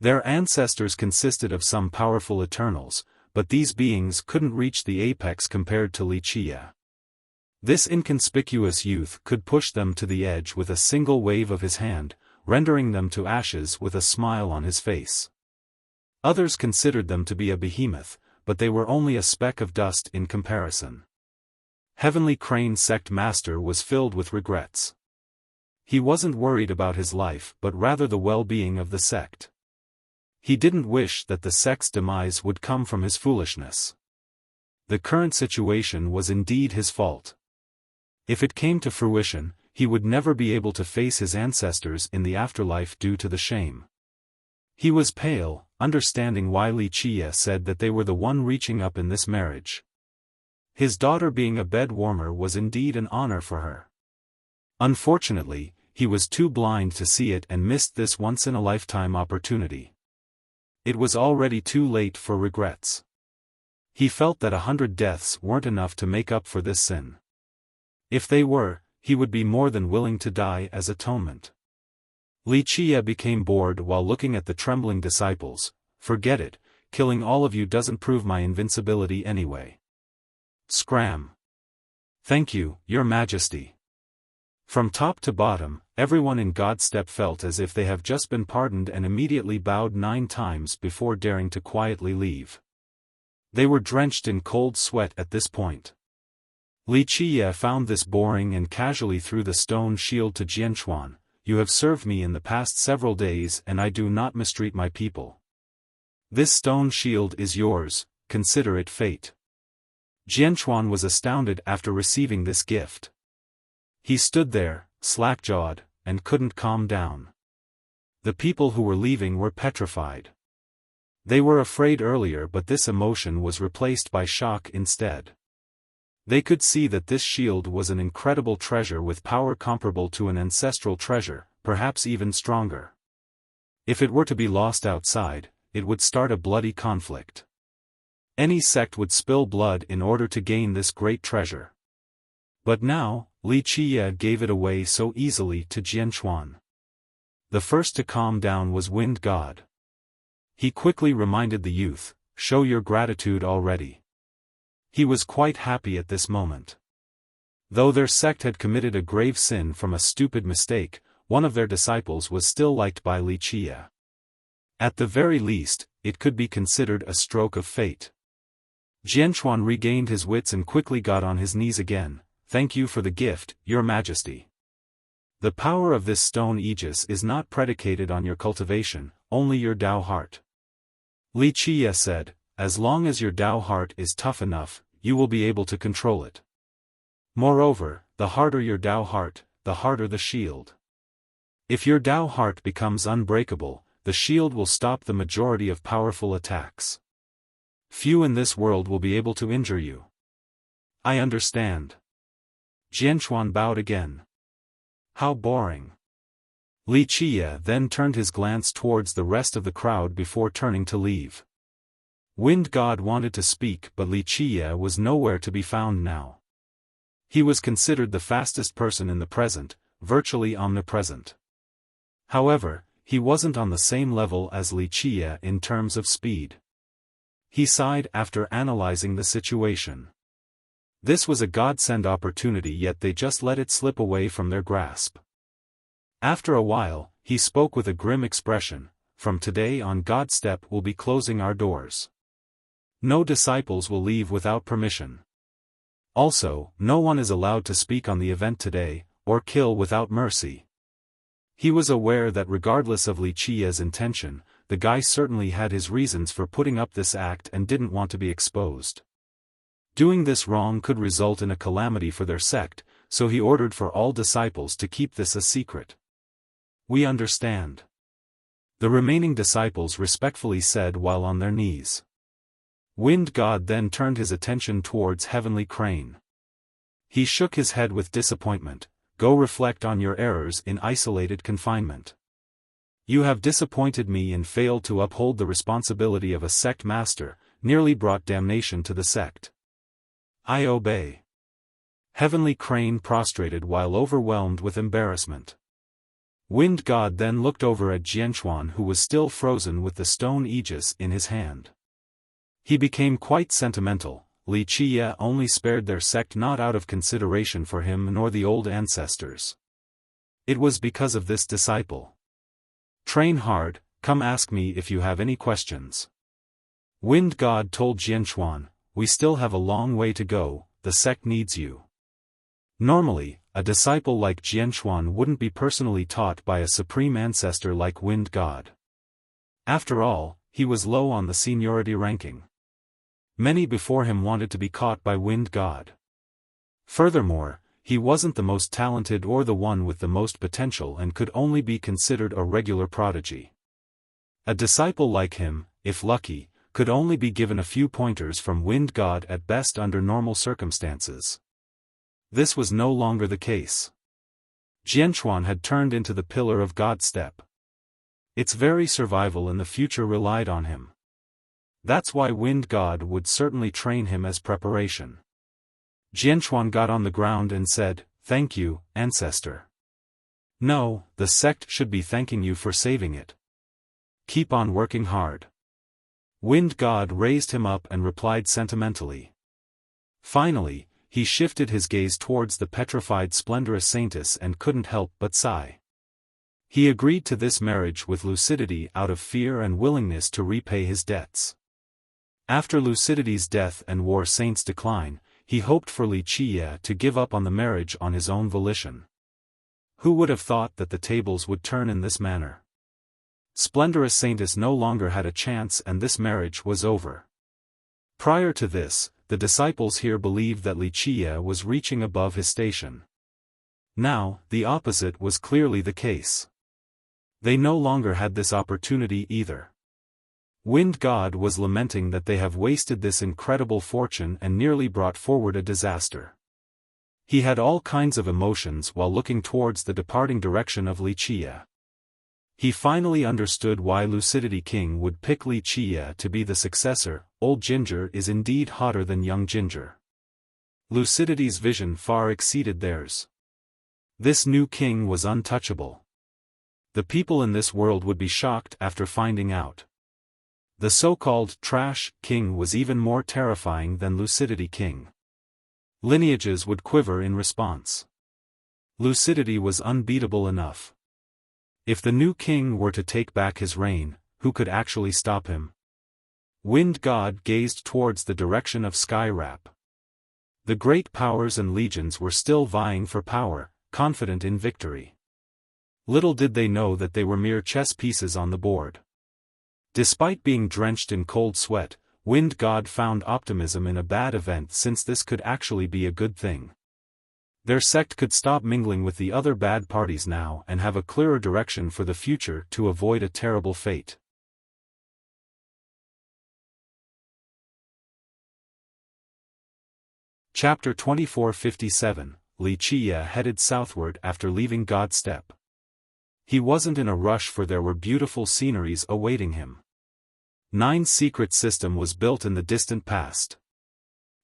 Their ancestors consisted of some powerful Eternals, but these beings couldn't reach the apex compared to Wuxia. This inconspicuous youth could push them to the edge with a single wave of his hand, rendering them to ashes with a smile on his face. Others considered them to be a behemoth, but they were only a speck of dust in comparison. Heavenly Crane Sect Master was filled with regrets. He wasn't worried about his life but rather the well-being of the sect. He didn't wish that the sect's demise would come from his foolishness. The current situation was indeed his fault. If it came to fruition, he would never be able to face his ancestors in the afterlife due to the shame. He was pale, understanding why Wuxia said that they were the one reaching up in this marriage. His daughter being a bed warmer was indeed an honor for her. Unfortunately, he was too blind to see it and missed this once-in-a-lifetime opportunity. It was already too late for regrets. He felt that 100 deaths weren't enough to make up for this sin. If they were, he would be more than willing to die as atonement. Wuxia became bored while looking at the trembling disciples. Forget it, killing all of you doesn't prove my invincibility anyway. Scram. Thank you, Your Majesty. From top to bottom, everyone in Godstep felt as if they have just been pardoned and immediately bowed 9 times before daring to quietly leave. They were drenched in cold sweat at this point. Wuxia found this boring and casually threw the stone shield to Jianchuan. You have served me in the past several days and I do not mistreat my people. This stone shield is yours, consider it fate. Jianchuan was astounded after receiving this gift. He stood there, slack-jawed, and couldn't calm down. The people who were leaving were petrified. They were afraid earlier but this emotion was replaced by shock instead. They could see that this shield was an incredible treasure with power comparable to an ancestral treasure, perhaps even stronger. If it were to be lost outside, it would start a bloody conflict. Any sect would spill blood in order to gain this great treasure. But now, Wuxia gave it away so easily to Jianchuan. The first to calm down was Wind God. He quickly reminded the youth, show your gratitude already. He was quite happy at this moment. Though their sect had committed a grave sin from a stupid mistake, one of their disciples was still liked by Wuxia. At the very least, it could be considered a stroke of fate. Jianchuan regained his wits and quickly got on his knees again. Thank you for the gift, Your Majesty. The power of this stone aegis is not predicated on your cultivation, only your Tao heart. Wuxia said, as long as your Tao heart is tough enough, you will be able to control it. Moreover, the harder your Tao heart, the harder the shield. If your Tao heart becomes unbreakable, the shield will stop the majority of powerful attacks. Few in this world will be able to injure you. I understand. Jianchuan bowed again. How boring. Wuxia then turned his glance towards the rest of the crowd before turning to leave. Wind God wanted to speak, but Wuxia was nowhere to be found now. He was considered the fastest person in the present, virtually omnipresent. However, he wasn't on the same level as Wuxia in terms of speed. He sighed after analyzing the situation. This was a godsend opportunity, yet they just let it slip away from their grasp. After a while, he spoke with a grim expression, "From today on, Godstep will be closing our doors. No disciples will leave without permission. Also, no one is allowed to speak on the event today, or kill without mercy." He was aware that regardless of Wuxia's intention, the guy certainly had his reasons for putting up this act and didn't want to be exposed. Doing this wrong could result in a calamity for their sect, so he ordered for all disciples to keep this a secret. "We understand," the remaining disciples respectfully said while on their knees. Wind God then turned his attention towards Heavenly Crane. He shook his head with disappointment. "Go reflect on your errors in isolated confinement. You have disappointed me and failed to uphold the responsibility of a sect master, nearly brought damnation to the sect." "I obey." Heavenly Crane prostrated while overwhelmed with embarrassment. Wind God then looked over at Xiaofan, who was still frozen with the stone aegis in his hand. He became quite sentimental. Wuxia only spared their sect not out of consideration for him nor the old ancestors. It was because of this disciple. "Train hard, come ask me if you have any questions." Wind God told Xiaofan, "We still have a long way to go, the sect needs you." Normally, a disciple like Xiaofan wouldn't be personally taught by a supreme ancestor like Wind God. After all, he was low on the seniority ranking. Many before him wanted to be caught by Wind God. Furthermore, he wasn't the most talented or the one with the most potential and could only be considered a regular prodigy. A disciple like him, if lucky, could only be given a few pointers from Wind God at best under normal circumstances. This was no longer the case. Xiaofan had turned into the pillar of Godstep. Its very survival in the future relied on him. That's why Wind God would certainly train him as preparation. Xiaofan got on the ground and said, "Thank you, ancestor." "No, the sect should be thanking you for saving it. Keep on working hard." Wind God raised him up and replied sentimentally. Finally, he shifted his gaze towards the petrified Splendorous Saintess and couldn't help but sigh. He agreed to this marriage with lucidity out of fear and willingness to repay his debts. After Lucidity's death and War Saint's decline, he hoped for Wuxia to give up on the marriage on his own volition. Who would have thought that the tables would turn in this manner? Splendorous Saintess no longer had a chance and this marriage was over. Prior to this, the disciples here believed that Wuxia was reaching above his station. Now, the opposite was clearly the case. They no longer had this opportunity either. Wind God was lamenting that they have wasted this incredible fortune and nearly brought forward a disaster. He had all kinds of emotions while looking towards the departing direction of Wuxia. He finally understood why Lucidity King would pick Wuxia to be the successor. Old Ginger is indeed hotter than young Ginger. Lucidity's vision far exceeded theirs. This new king was untouchable. The people in this world would be shocked after finding out. The so-called Trash King was even more terrifying than Lucidity King. Lineages would quiver in response. Lucidity was unbeatable enough. If the new king were to take back his reign, who could actually stop him? Wind God gazed towards the direction of Skyrap. The great powers and legions were still vying for power, confident in victory. Little did they know that they were mere chess pieces on the board. Despite being drenched in cold sweat, Wind God found optimism in a bad event, since this could actually be a good thing. Their sect could stop mingling with the other bad parties now and have a clearer direction for the future to avoid a terrible fate. Chapter 2457, Wuxia headed southward after leaving Godstep. He wasn't in a rush, for there were beautiful sceneries awaiting him. Nine Secret system was built in the distant past.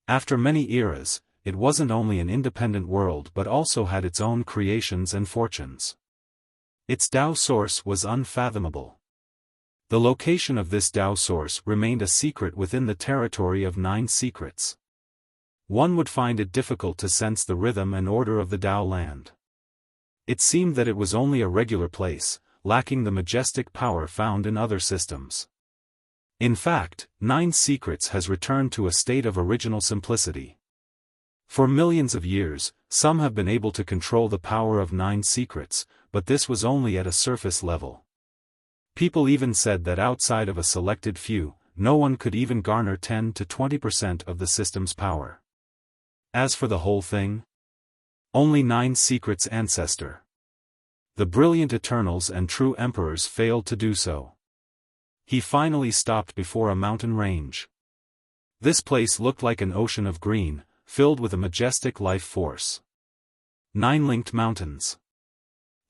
After many eras, it wasn't only an independent world but also had its own creations and fortunes. Its Tao source was unfathomable. The location of this Tao source remained a secret within the territory of Nine Secrets. One would find it difficult to sense the rhythm and order of the Tao land. It seemed that it was only a regular place, lacking the majestic power found in other systems. In fact, Nine Secrets has returned to a state of original simplicity. For millions of years, some have been able to control the power of Nine Secrets, but this was only at a surface level. People even said that outside of a selected few, no one could even garner 10 to 20% of the system's power. As for the whole thing, only Nine Secrets' ancestor, the brilliant Eternals and true Emperors, failed to do so. He finally stopped before a mountain range. This place looked like an ocean of green, filled with a majestic life force. Nine-linked mountains.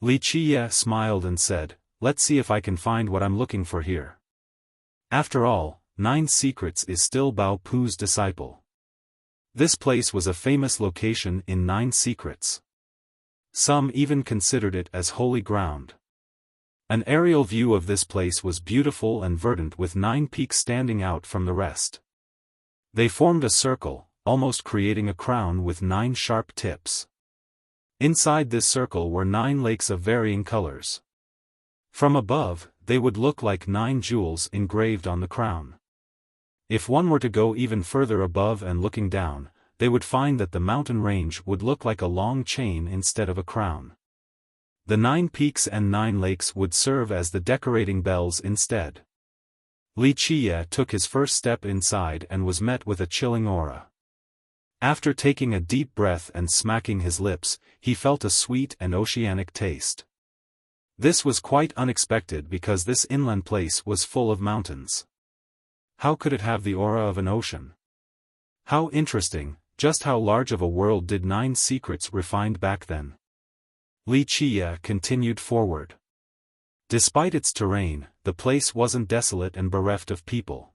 Wuxia smiled and said, "Let's see if I can find what I'm looking for here." After all, Nine Secrets is still Bao Pu's disciple. This place was a famous location in Nine Secrets. Some even considered it as holy ground. An aerial view of this place was beautiful and verdant, with 9 peaks standing out from the rest. They formed a circle, almost creating a crown with 9 sharp tips. Inside this circle were 9 lakes of varying colors. From above, they would look like 9 jewels engraved on the crown. If one were to go even further above and looking down, they would find that the mountain range would look like a long chain instead of a crown. The 9 peaks and 9 lakes would serve as the decorating bells instead. Wuxia took his first step inside and was met with a chilling aura. After taking a deep breath and smacking his lips, he felt a sweet and oceanic taste. This was quite unexpected because this inland place was full of mountains. How could it have the aura of an ocean? How interesting. Just how large of a world did Nine Secrets refined back then? Wuxia continued forward. Despite its terrain, the place wasn't desolate and bereft of people.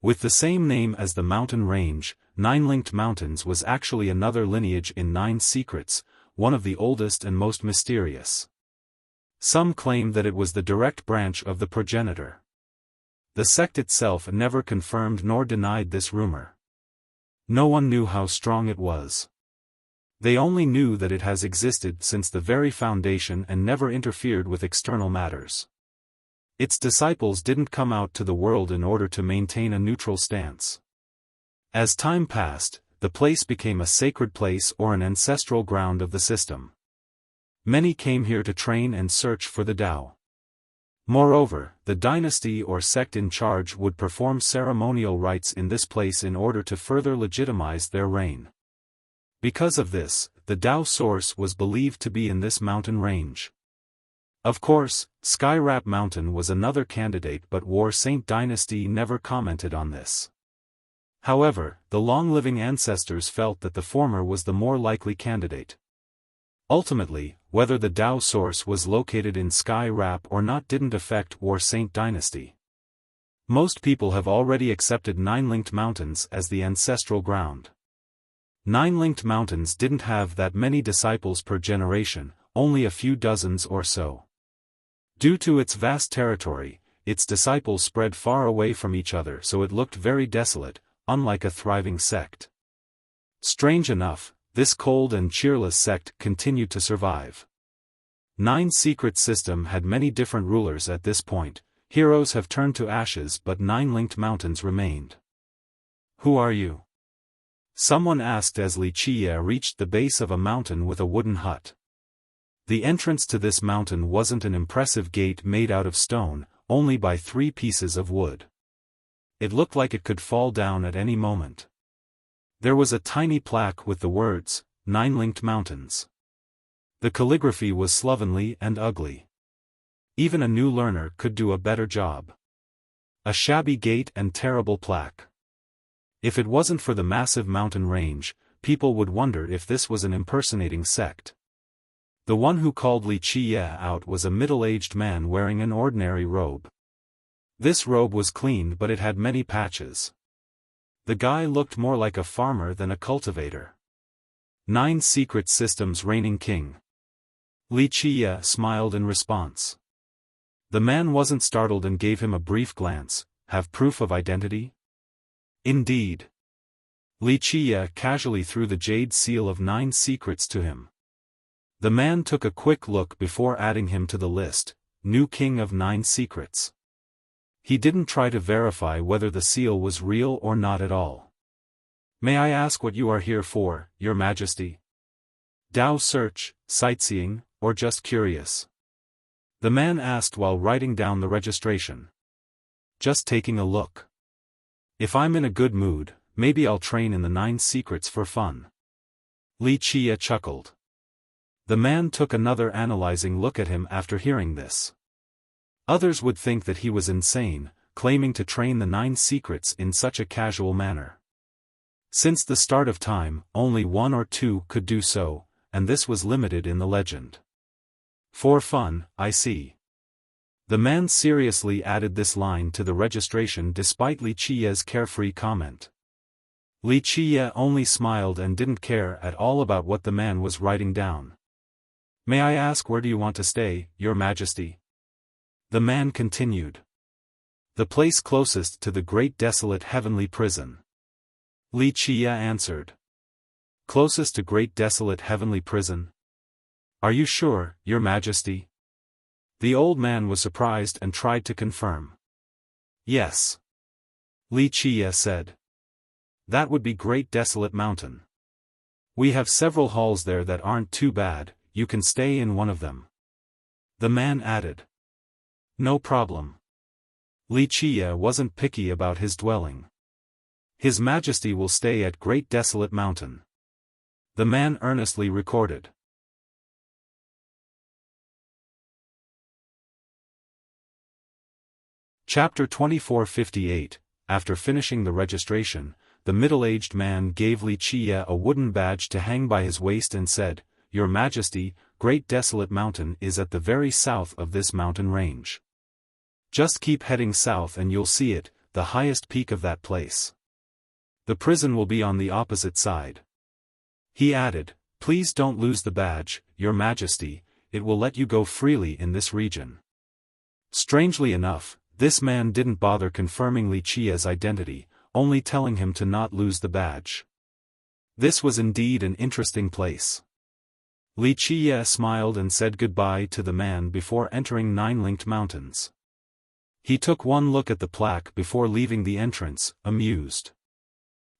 With the same name as the mountain range, Nine-linked mountains was actually another lineage in Nine Secrets, one of the oldest and most mysterious. Some claim that it was the direct branch of the progenitor. The sect itself never confirmed nor denied this rumor. No one knew how strong it was. They only knew that it has existed since the very foundation and never interfered with external matters. Its disciples didn't come out to the world in order to maintain a neutral stance. As time passed, the place became a sacred place or an ancestral ground of the system. Many came here to train and search for the Tao. Moreover, the dynasty or sect in charge would perform ceremonial rites in this place in order to further legitimize their reign. Because of this, the Tao source was believed to be in this mountain range. Of course, Skyrap Mountain was another candidate, but War Saint Dynasty never commented on this. However, the long-living ancestors felt that the former was the more likely candidate. Ultimately, whether the Tao source was located in Skyrap or not didn't affect War Saint Dynasty. Most people have already accepted Nine-linked mountains as the ancestral ground. Nine-linked mountains didn't have that many disciples per generation, only a few dozens or so. Due to its vast territory, its disciples spread far away from each other, so it looked very desolate, unlike a thriving sect. Strange enough, this cold and cheerless sect continued to survive. Nine Secret system had many different rulers at this point. Heroes have turned to ashes, but Nine-linked mountains remained. "Who are you?" someone asked as Wuxia reached the base of a mountain with a wooden hut. The entrance to this mountain wasn't an impressive gate made out of stone, only by 3 pieces of wood. It looked like it could fall down at any moment. There was a tiny plaque with the words, "Nine-linked mountains." The calligraphy was slovenly and ugly. Even a new learner could do a better job. A shabby gate and terrible plaque. If it wasn't for the massive mountain range, people would wonder if this was an impersonating sect. The one who called Wuxia out was a middle-aged man wearing an ordinary robe. This robe was clean but it had many patches. The guy looked more like a farmer than a cultivator. 9 secret systems reigning king. Wuxia smiled in response. The man wasn't startled and gave him a brief glance. Have proof of identity? Indeed. Wuxia casually threw the jade seal of 9 secrets to him. The man took a quick look before adding him to the list, new king of 9 secrets. He didn't try to verify whether the seal was real or not at all. May I ask what you are here for, Your Majesty? Dao search, sightseeing, or just curious? The man asked while writing down the registration. Just taking a look. If I'm in a good mood, maybe I'll train in the 9 secrets for fun. Wuxia chuckled. The man took another analyzing look at him after hearing this. Others would think that he was insane, claiming to train the 9 secrets in such a casual manner. Since the start of time, only 1 or 2 could do so, and this was limited in the legend. For fun, I see. The man seriously added this line to the registration despite Wuxia's carefree comment. Wuxia only smiled and didn't care at all about what the man was writing down. May I ask where do you want to stay, Your Majesty? The man continued. The place closest to the great desolate heavenly prison. Wuxia answered. Closest to great desolate heavenly prison? Are you sure, Your Majesty? The old man was surprised and tried to confirm. Yes. Wuxia said. That would be Great Desolate Mountain. We have several halls there that aren't too bad, you can stay in one of them. The man added. No problem. Wuxia wasn't picky about his dwelling. His Majesty will stay at Great Desolate Mountain. The man earnestly recorded. Chapter 2458. After finishing the registration, the middle-aged man gave Wuxia a wooden badge to hang by his waist and said, Your Majesty, Great Desolate Mountain is at the very south of this mountain range. Just keep heading south and you'll see it, the highest peak of that place. The prison will be on the opposite side. He added, Please don't lose the badge, Your Majesty, it will let you go freely in this region. Strangely enough, this man didn't bother confirming Wuxia's identity, only telling him to not lose the badge. This was indeed an interesting place. Wuxia smiled and said goodbye to the man before entering 9 linked mountains. He took one look at the plaque before leaving the entrance, amused.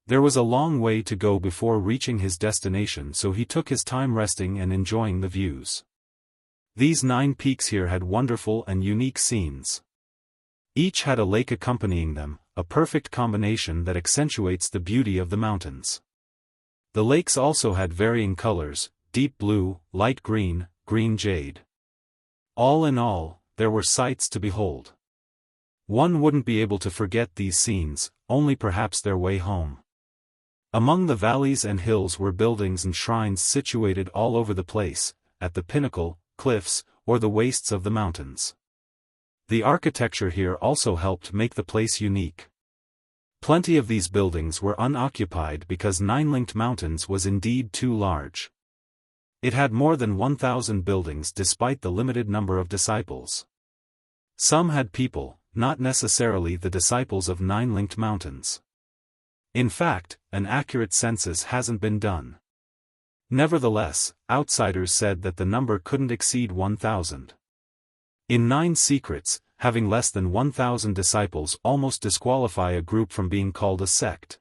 There was a long way to go before reaching his destination, so he took his time resting and enjoying the views. These 9 peaks here had wonderful and unique scenes. Each had a lake accompanying them, a perfect combination that accentuates the beauty of the mountains. The lakes also had varying colors, deep blue, light green, green jade. All in all, there were sights to behold. One wouldn't be able to forget these scenes, only perhaps their way home. Among the valleys and hills were buildings and shrines situated all over the place, at the pinnacle, cliffs, or the wastes of the mountains. The architecture here also helped make the place unique. Plenty of these buildings were unoccupied because 9 linked mountains was indeed too large. It had more than 1,000 buildings despite the limited number of disciples. Some had people, not necessarily the disciples of 9 linked mountains. In fact, an accurate census hasn't been done. Nevertheless, outsiders said that the number couldn't exceed 1,000. In 9 secrets, having less than 1,000 disciples almost disqualify a group from being called a sect.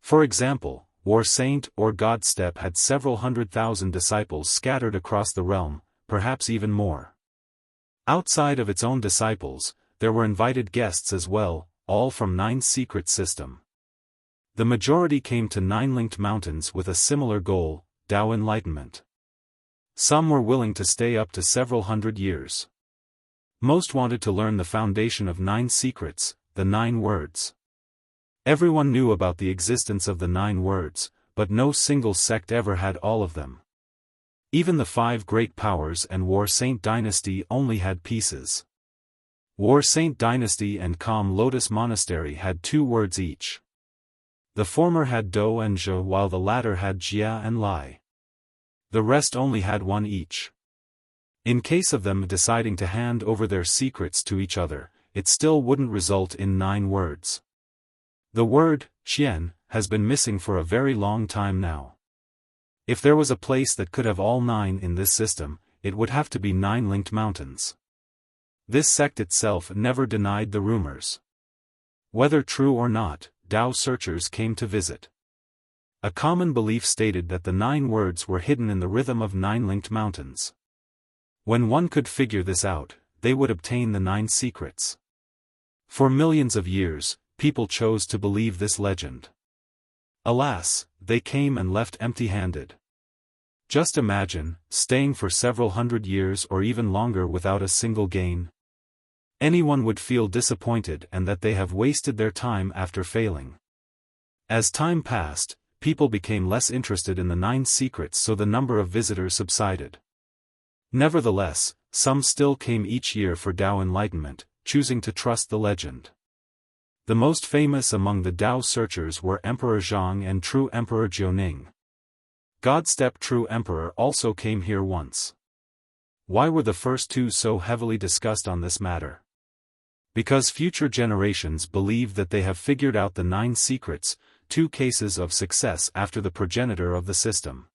For example, War Saint or God Step had several 100,000 disciples scattered across the realm, perhaps even more. Outside of its own disciples, there were invited guests as well, all from 9 secret system. The majority came to 9 linked mountains with a similar goal, Tao enlightenment. Some were willing to stay up to several hundred years. Most wanted to learn the foundation of 9 secrets, the 9 words. Everyone knew about the existence of the 9 words, but no single sect ever had all of them. Even the 5 great powers and War Saint Dynasty only had pieces. War Saint Dynasty and Calm Lotus Monastery had 2 words each. The former had Do and Zhe while the latter had Jia and Lai. The rest only had 1 each. In case of them deciding to hand over their secrets to each other, it still wouldn't result in 9 words. The word, Qian, has been missing for a very long time now. If there was a place that could have all 9 in this system, it would have to be 9 linked mountains. This sect itself never denied the rumors. Whether true or not, Tao searchers came to visit. A common belief stated that the 9 words were hidden in the rhythm of 9 linked mountains. When one could figure this out, they would obtain the 9 secrets. For millions of years, people chose to believe this legend. Alas, they came and left empty-handed. Just imagine, staying for several hundred years or even longer without a single gain. Anyone would feel disappointed and that they have wasted their time after failing. As time passed, people became less interested in the 9 secrets, so the number of visitors subsided. Nevertheless, some still came each year for Tao enlightenment, choosing to trust the legend. The most famous among the Tao searchers were Emperor Zhang and True Emperor Jiuning. Godstep True Emperor also came here once. Why were the first 2 so heavily discussed on this matter? Because future generations believe that they have figured out the 9 secrets, 2 cases of success after the progenitor of the system.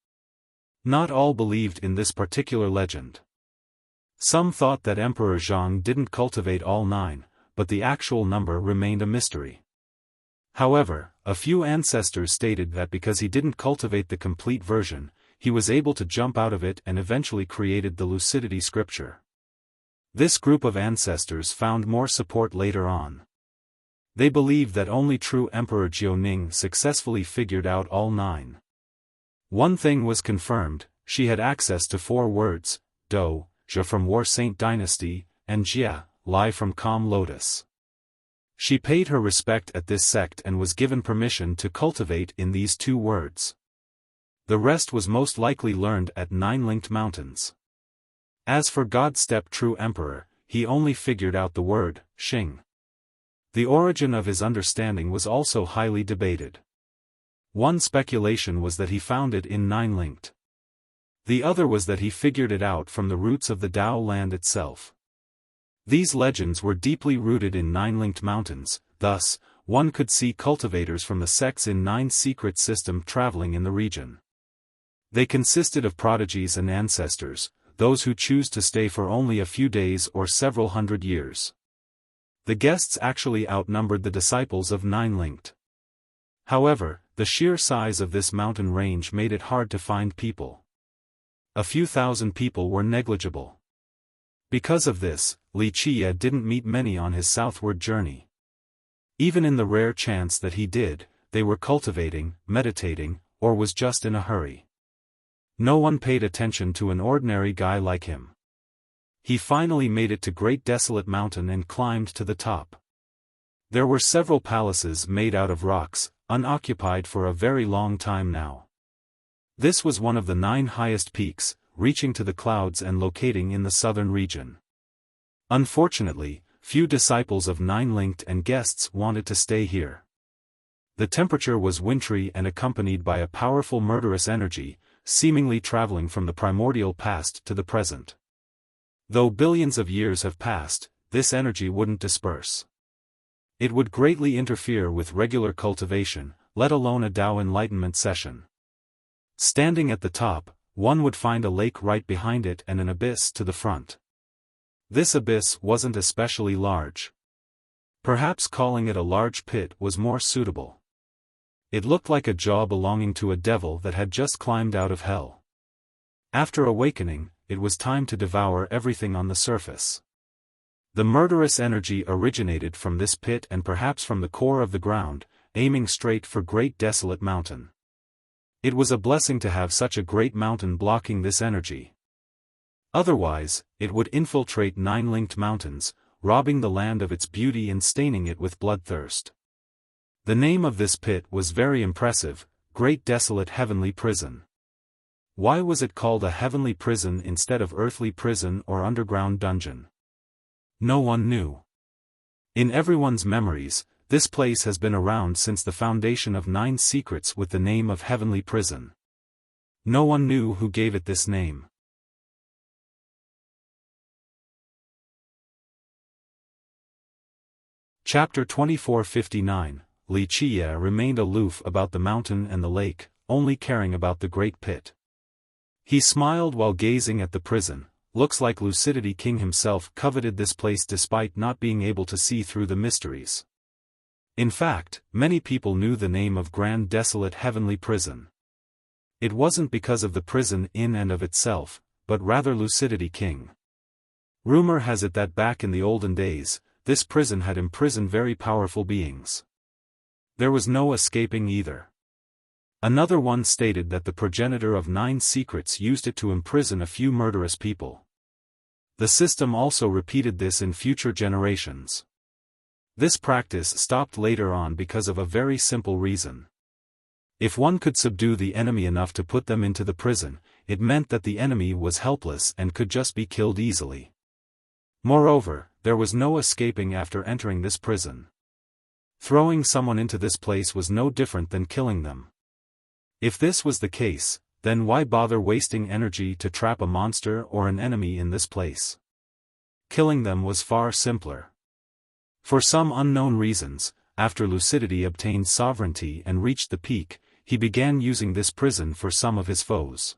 Not all believed in this particular legend. Some thought that Emperor Zhang didn't cultivate all 9, but the actual number remained a mystery. However, a few ancestors stated that because he didn't cultivate the complete version, he was able to jump out of it and eventually created the Lucidity scripture. This group of ancestors found more support later on. They believed that only True Emperor Jiuning successfully figured out all 9. One thing was confirmed: she had access to 4 words, Do, Zhe from War Saint Dynasty, and Jia, Lai from Calm Lotus. She paid her respect at this sect and was given permission to cultivate in these 2 words. The rest was most likely learned at 9 linked mountains. As for Godstep True Emperor, he only figured out the word, Xing. The origin of his understanding was also highly debated. One speculation was that he found it in 9 linked. The other was that he figured it out from the roots of the Tao land itself. These legends were deeply rooted in 9 linked mountains, thus, one could see cultivators from the sects in 9 secret system traveling in the region. They consisted of prodigies and ancestors, those who choose to stay for only a few days or several hundred years. The guests actually outnumbered the disciples of 9 linked. However, the sheer size of this mountain range made it hard to find people. A few thousand people were negligible. Because of this, Li Qie didn't meet many on his southward journey. Even in the rare chance that he did, they were cultivating, meditating, or was just in a hurry. No one paid attention to an ordinary guy like him. He finally made it to Great Desolate Mountain and climbed to the top. There were several palaces made out of rocks, unoccupied for a very long time now. This was one of the 9 highest peaks, reaching to the clouds and locating in the southern region. Unfortunately, few disciples of 9 linked and guests wanted to stay here. The temperature was wintry and accompanied by a powerful murderous energy, seemingly traveling from the primordial past to the present. Though billions of years have passed, this energy wouldn't disperse. It would greatly interfere with regular cultivation, let alone a Tao enlightenment session. Standing at the top, one would find a lake right behind it and an abyss to the front. This abyss wasn't especially large. Perhaps calling it a large pit was more suitable. It looked like a jaw belonging to a devil that had just climbed out of hell. After awakening, it was time to devour everything on the surface. The murderous energy originated from this pit and perhaps from the core of the ground, aiming straight for Great Desolate Mountain. It was a blessing to have such a great mountain blocking this energy. Otherwise, it would infiltrate 9 linked mountains, robbing the land of its beauty and staining it with bloodthirst. The name of this pit was very impressive: Great Desolate Heavenly Prison. Why was it called a heavenly prison instead of earthly prison or underground dungeon? No one knew. In everyone's memories, this place has been around since the foundation of 9 secrets with the name of heavenly prison. No one knew who gave it this name. Chapter 2459. Wuxia remained aloof about the mountain and the lake, only caring about the great pit. He smiled while gazing at the prison. Looks like Lucidity King himself coveted this place despite not being able to see through the mysteries. In fact, many people knew the name of Grand Desolate Heavenly Prison. It wasn't because of the prison in and of itself, but rather Lucidity King. Rumor has it that back in the olden days, this prison had imprisoned very powerful beings. There was no escaping either. Another one stated that the progenitor of 9 secrets used it to imprison a few murderous people. The system also repeated this in future generations. This practice stopped later on because of a very simple reason. If one could subdue the enemy enough to put them into the prison, it meant that the enemy was helpless and could just be killed easily. Moreover, there was no escaping after entering this prison. Throwing someone into this place was no different than killing them. If this was the case, then why bother wasting energy to trap a monster or an enemy in this place? Killing them was far simpler. For some unknown reasons, after Lucidity obtained sovereignty and reached the peak, he began using this prison for some of his foes.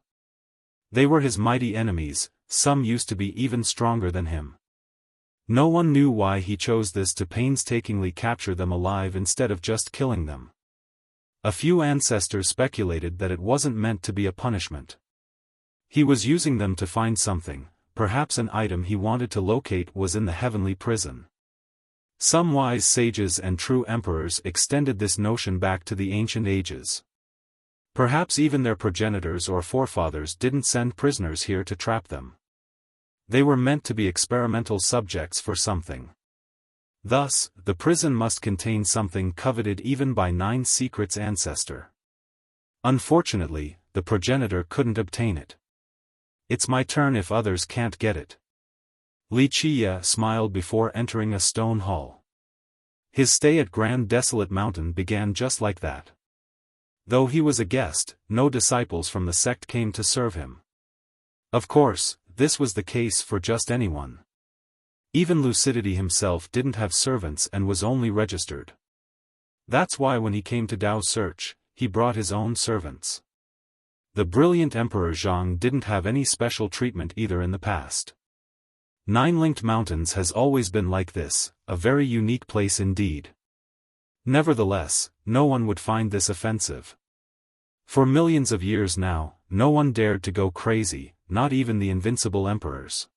They were his mighty enemies, some used to be even stronger than him. No one knew why he chose this to painstakingly capture them alive instead of just killing them. A few ancestors speculated that it wasn't meant to be a punishment. He was using them to find something, perhaps an item he wanted to locate was in the heavenly prison. Some wise sages and true emperors extended this notion back to the ancient ages. Perhaps even their progenitors or forefathers didn't send prisoners here to trap them. They were meant to be experimental subjects for something. Thus, the prison must contain something coveted even by 9 secrets' ancestor. Unfortunately, the progenitor couldn't obtain it. It's my turn if others can't get it. Wuxia smiled before entering a stone hall. His stay at Grand Desolate Mountain began just like that. Though he was a guest, no disciples from the sect came to serve him. Of course, this was the case for just anyone. Even Lucidity himself didn't have servants and was only registered. That's why when he came to Dao's search, he brought his own servants. The brilliant Emperor Zhang didn't have any special treatment either in the past. 9-linked mountains has always been like this, a very unique place indeed. Nevertheless, no one would find this offensive. For millions of years now, no one dared to go crazy, not even the invincible emperors.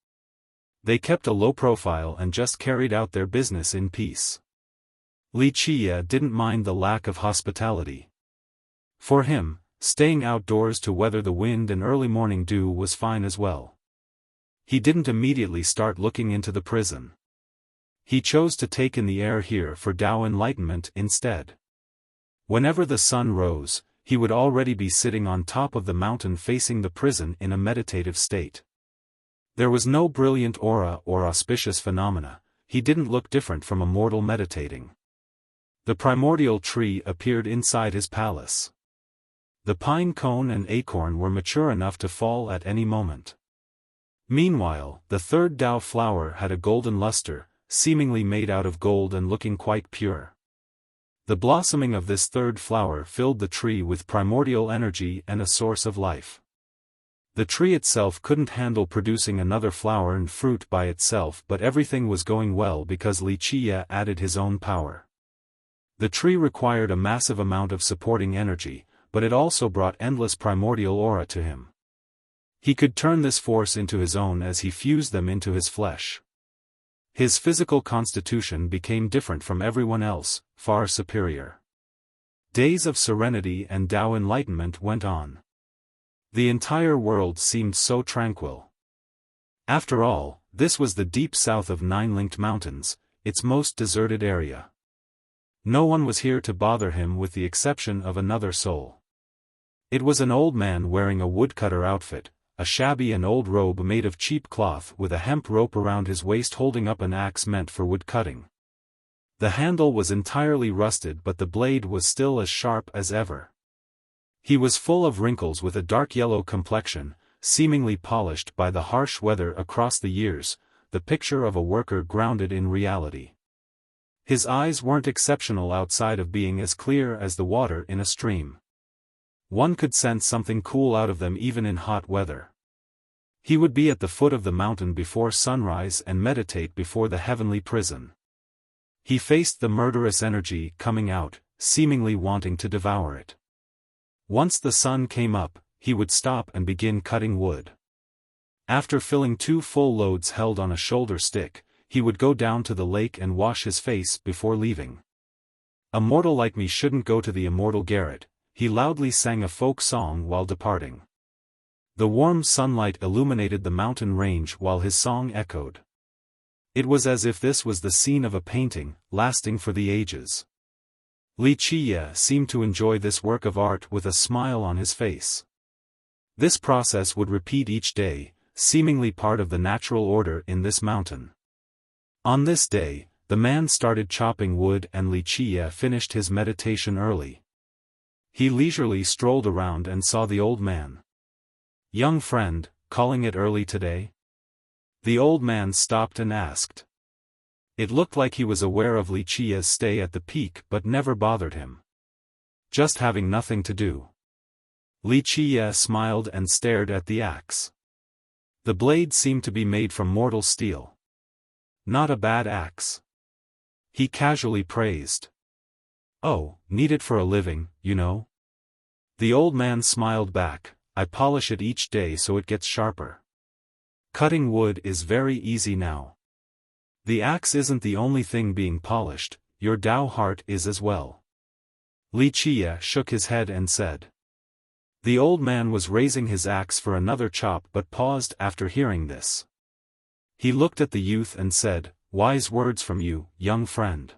They kept a low profile and just carried out their business in peace. Wuxia didn't mind the lack of hospitality. For him, staying outdoors to weather the wind and early morning dew was fine as well. He didn't immediately start looking into the prison. He chose to take in the air here for Dao enlightenment instead. Whenever the sun rose, he would already be sitting on top of the mountain facing the prison in a meditative state. There was no brilliant aura or auspicious phenomena, he didn't look different from a mortal meditating. The primordial tree appeared inside his palace. The pine cone and acorn were mature enough to fall at any moment. Meanwhile, the third Dao flower had a golden luster, seemingly made out of gold and looking quite pure. The blossoming of this third flower filled the tree with primordial energy and a source of life. The tree itself couldn't handle producing another flower and fruit by itself, but everything was going well because Wuxia added his own power. The tree required a massive amount of supporting energy, but it also brought endless primordial aura to him. He could turn this force into his own as he fused them into his flesh. His physical constitution became different from everyone else, far superior. Days of serenity and Dao enlightenment went on. The entire world seemed so tranquil. After all, this was the deep south of 9-linked mountains, its most deserted area. No one was here to bother him with the exception of another soul. It was an old man wearing a woodcutter outfit, a shabby and old robe made of cheap cloth with a hemp rope around his waist holding up an axe meant for wood cutting. The handle was entirely rusted but the blade was still as sharp as ever. He was full of wrinkles with a dark yellow complexion, seemingly polished by the harsh weather across the years, the picture of a worker grounded in reality. His eyes weren't exceptional outside of being as clear as the water in a stream. One could sense something cool out of them even in hot weather. He would be at the foot of the mountain before sunrise and meditate before the heavenly prison. He faced the murderous energy coming out, seemingly wanting to devour it. Once the sun came up, he would stop and begin cutting wood. After filling 2 full loads held on a shoulder stick, he would go down to the lake and wash his face before leaving. A mortal like me shouldn't go to the immortal garret, he loudly sang a folk song while departing. The warm sunlight illuminated the mountain range while his song echoed. It was as if this was the scene of a painting, lasting for the ages. Wuxia seemed to enjoy this work of art with a smile on his face. This process would repeat each day, seemingly part of the natural order in this mountain. On this day, the man started chopping wood and Wuxia finished his meditation early. He leisurely strolled around and saw the old man. "Young friend, calling it early today?" The old man stopped and asked. It looked like he was aware of Wuxia's stay at the peak but never bothered him. Just having nothing to do. Wuxia smiled and stared at the axe. The blade seemed to be made from mortal steel. Not a bad axe. He casually praised. "Oh, need it for a living, you know." The old man smiled back. "I polish it each day so it gets sharper. Cutting wood is very easy now. The axe isn't the only thing being polished, your Tao heart is as well." Wuxia shook his head and said. The old man was raising his axe for another chop but paused after hearing this. He looked at the youth and said, "Wise words from you, young friend.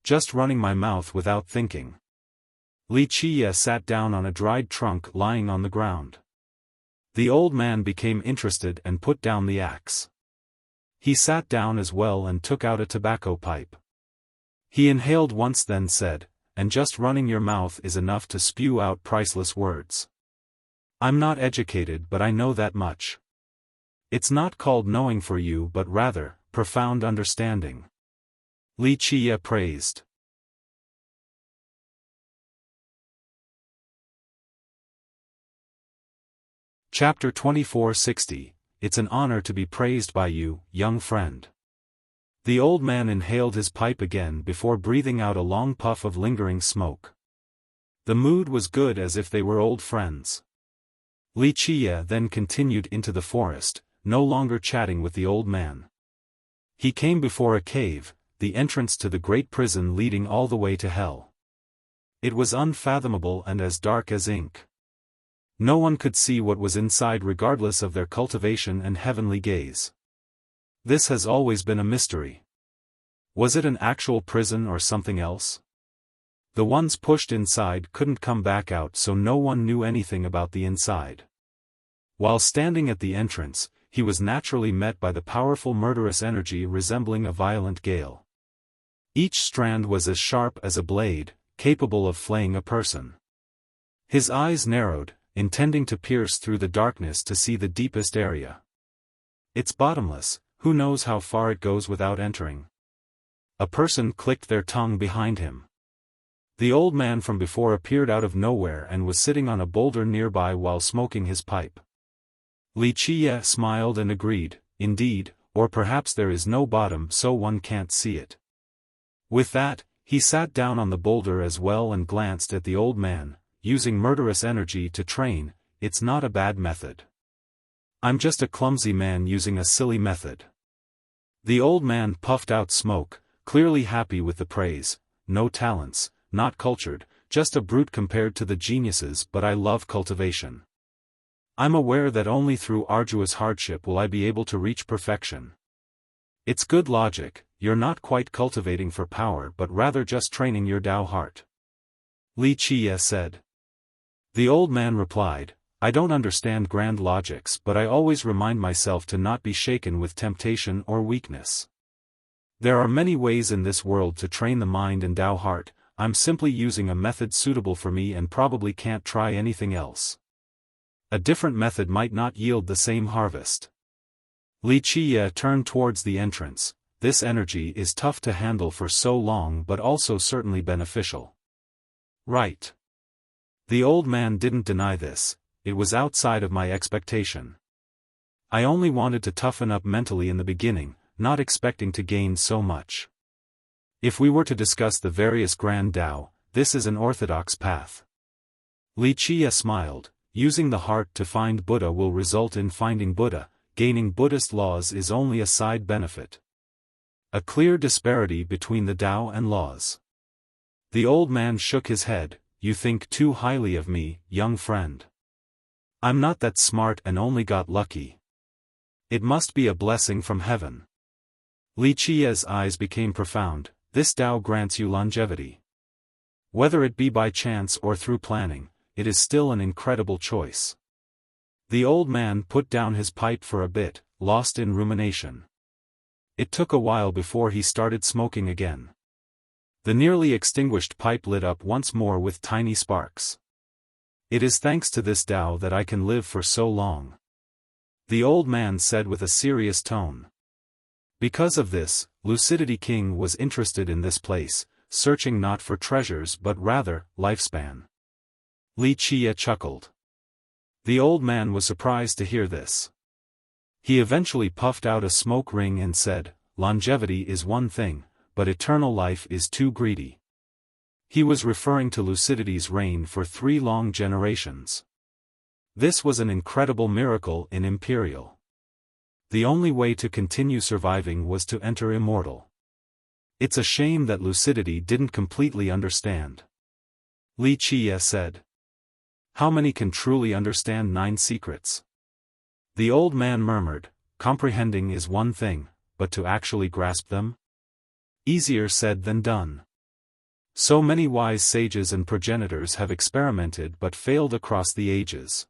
Just running my mouth without thinking." Wuxia sat down on a dried trunk lying on the ground. The old man became interested and put down the axe. He sat down as well and took out a tobacco pipe. He inhaled once then said, "And just running your mouth is enough to spew out priceless words. I'm not educated but I know that much. It's not called knowing for you but rather, profound understanding." Wuxia praised. Chapter 2460, It's an honor to be praised by you, young friend. The old man inhaled his pipe again before breathing out a long puff of lingering smoke. The mood was good as if they were old friends. Wuxia then continued into the forest, no longer chatting with the old man. He came before a cave, the entrance to the great prison leading all the way to hell. It was unfathomable and as dark as ink. No one could see what was inside regardless of their cultivation and heavenly gaze. This has always been a mystery. Was it an actual prison or something else? The ones pushed inside couldn't come back out so no one knew anything about the inside. While standing at the entrance, he was naturally met by the powerful murderous energy resembling a violent gale. Each strand was as sharp as a blade, capable of flaying a person. His eyes narrowed, intending to pierce through the darkness to see the deepest area. It's bottomless, who knows how far it goes without entering. A person clicked their tongue behind him. The old man from before appeared out of nowhere and was sitting on a boulder nearby while smoking his pipe. Wuxia smiled and agreed, "Indeed, or perhaps there is no bottom so one can't see it." With that, he sat down on the boulder as well and glanced at the old man. Using murderous energy to train, it's not a bad method. I'm just a clumsy man using a silly method. The old man puffed out smoke, clearly happy with the praise. "No talents, not cultured, just a brute compared to the geniuses, but I love cultivation. I'm aware that only through arduous hardship will I be able to reach perfection. It's good logic, you're not quite cultivating for power but rather just training your Tao heart." Wuxia said. The old man replied, I don't understand grand logics, but I always remind myself to not be shaken with temptation or weakness. There are many ways in this world to train the mind and Tao heart. I'm simply using a method suitable for me and probably can't try anything else. A different method might not yield the same harvest. Li Qiye turned towards the entrance. This energy is tough to handle for so long but also certainly beneficial. Right. The old man didn't deny this. It was outside of my expectation. I only wanted to toughen up mentally in the beginning, not expecting to gain so much. If we were to discuss the various grand Tao, this is an orthodox path. Li Qiye smiled. Using the heart to find Buddha will result in finding Buddha. Gaining Buddhist laws is only a side benefit. A clear disparity between the Tao and laws. The old man shook his head. You think too highly of me, young friend. I'm not that smart and only got lucky. It must be a blessing from heaven. Li Qiye's eyes became profound. This Tao grants you longevity. Whether it be by chance or through planning, it is still an incredible choice. The old man put down his pipe for a bit, lost in rumination. It took a while before he started smoking again. The nearly extinguished pipe lit up once more with tiny sparks. It is thanks to this Tao that I can live for so long. The old man said with a serious tone. Because of this, Lucidity King was interested in this place, searching not for treasures but rather, lifespan. Li Qiye chuckled. The old man was surprised to hear this. He eventually puffed out a smoke ring and said, longevity is one thing, but eternal life is too greedy. He was referring to Lucidity's reign for 3 long generations. This was an incredible miracle in Imperial. The only way to continue surviving was to enter immortal. It's a shame that Lucidity didn't completely understand. Li Qiye said. How many can truly understand 9 secrets? The old man murmured, comprehending is one thing, but to actually grasp them? Easier said than done. So many wise sages and progenitors have experimented but failed across the ages.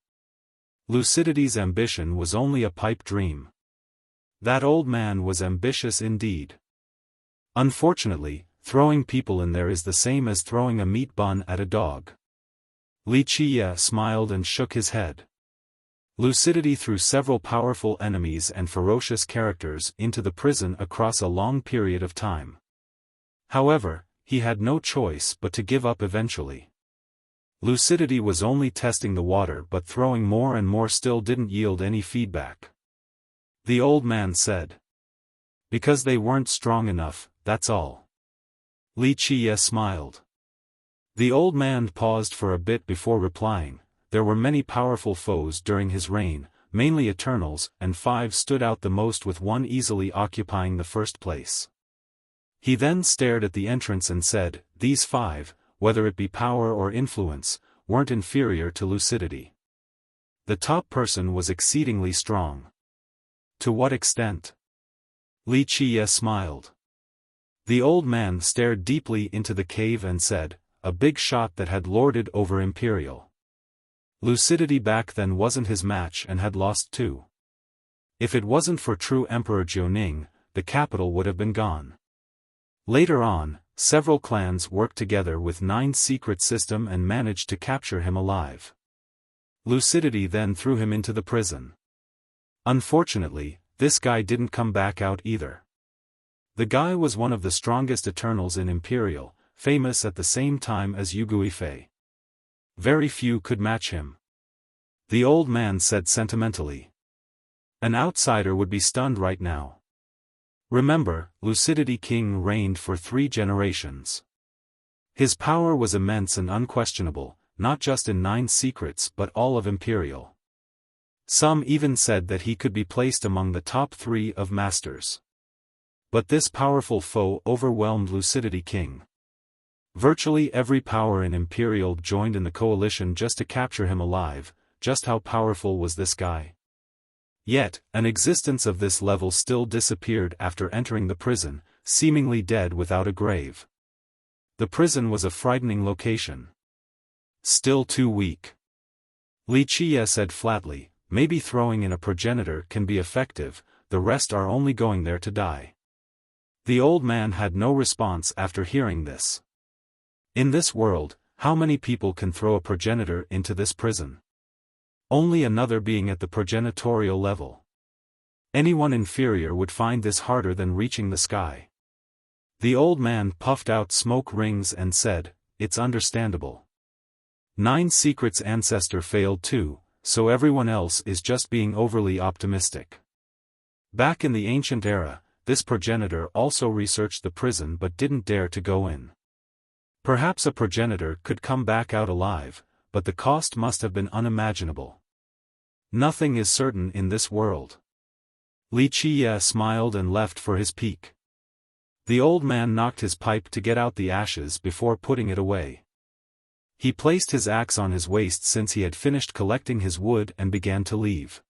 Lucidity's ambition was only a pipe dream. That old man was ambitious indeed. Unfortunately, throwing people in there is the same as throwing a meat bun at a dog. Li Qiye smiled and shook his head. Lucidity threw several powerful enemies and ferocious characters into the prison across a long period of time. However, he had no choice but to give up eventually. Lucidity was only testing the water but throwing more and more still didn't yield any feedback. The old man said. Because they weren't strong enough, that's all. Li Qiye smiled. The old man paused for a bit before replying. There were many powerful foes during his reign, mainly Eternals, and 5 stood out the most with one easily occupying the first place. He then stared at the entrance and said, these 5, whether it be power or influence, weren't inferior to Lucidity. The top person was exceedingly strong. To what extent? Li Qiye smiled. The old man stared deeply into the cave and said, a big shot that had lorded over Imperial. Lucidity back then wasn't his match and had lost too. If it wasn't for true Emperor Jiuning, the capital would have been gone. Later on, several clans worked together with 9 secret system and managed to capture him alive. Lucidity then threw him into the prison. Unfortunately, this guy didn't come back out either. The guy was one of the strongest Eternals in Imperial, famous at the same time as Yuguifei. Very few could match him. The old man said sentimentally. An outsider would be stunned right now. Remember, Lucidity King reigned for 3 generations. His power was immense and unquestionable, not just in 9 secrets but all of Imperial. Some even said that he could be placed among the top 3 of masters. But this powerful foe overwhelmed Lucidity King. Virtually every power in Imperial joined in the coalition just to capture him alive. Just how powerful was this guy? Yet, an existence of this level still disappeared after entering the prison, seemingly dead without a grave. The prison was a frightening location. Still too weak. Li Qiye said flatly, maybe throwing in a progenitor can be effective, the rest are only going there to die. The old man had no response after hearing this. In this world, how many people can throw a progenitor into this prison? Only another being at the progenitorial level. Anyone inferior would find this harder than reaching the sky. The old man puffed out smoke rings and said, "It's understandable. 9 Secrets' ancestor failed too, so everyone else is just being overly optimistic." Back in the ancient era, this progenitor also researched the prison but didn't dare to go in. Perhaps a progenitor could come back out alive, but the cost must have been unimaginable. Nothing is certain in this world. Li Qiye smiled and left for his peak. The old man knocked his pipe to get out the ashes before putting it away. He placed his axe on his waist since he had finished collecting his wood and began to leave.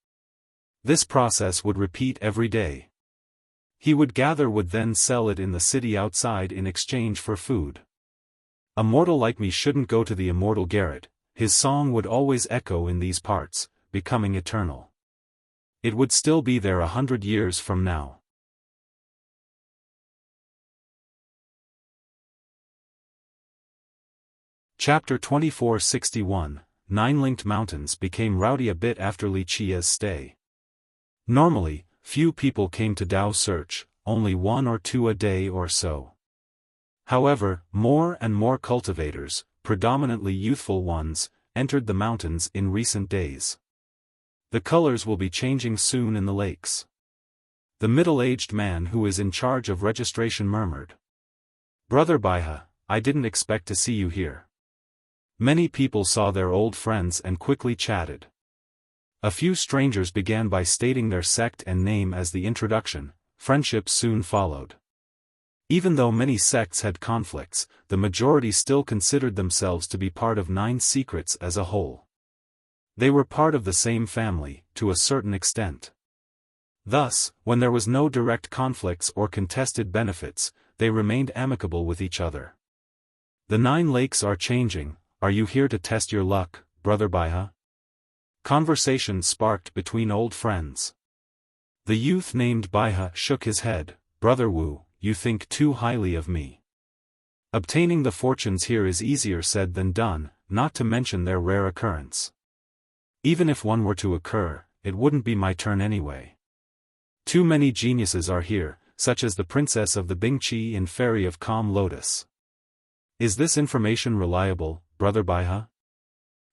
This process would repeat every day. He would gather wood, then sell it in the city outside in exchange for food. A mortal like me shouldn't go to the immortal garret, his song would always echo in these parts, becoming eternal. It would still be there 100 years from now. Chapter 2461, 9-Linked Mountains became rowdy a bit after Li Qiye's stay. Normally, few people came to Dao search, only 1 or 2 a day or so. However, more and more cultivators, predominantly youthful ones, entered the mountains in recent days. The colors will be changing soon in the lakes. The middle-aged man who is in charge of registration murmured. "Brother Baihe, I didn't expect to see you here." Many people saw their old friends and quickly chatted. A few strangers began by stating their sect and name as the introduction. Friendships soon followed. Even though many sects had conflicts, the majority still considered themselves to be part of 9 Secrets as a whole. They were part of the same family, to a certain extent. Thus, when there was no direct conflicts or contested benefits, they remained amicable with each other. "The 9 lakes are changing, are you here to test your luck, Brother Baihe?" Conversation sparked between old friends. The youth named Baihe shook his head. "Brother Wu, you think too highly of me. Obtaining the fortunes here is easier said than done, not to mention their rare occurrence. Even if one were to occur, it wouldn't be my turn anyway. Too many geniuses are here, such as the princess of the Bingqi and fairy of Calm Lotus. Is this information reliable, Brother Baihe?"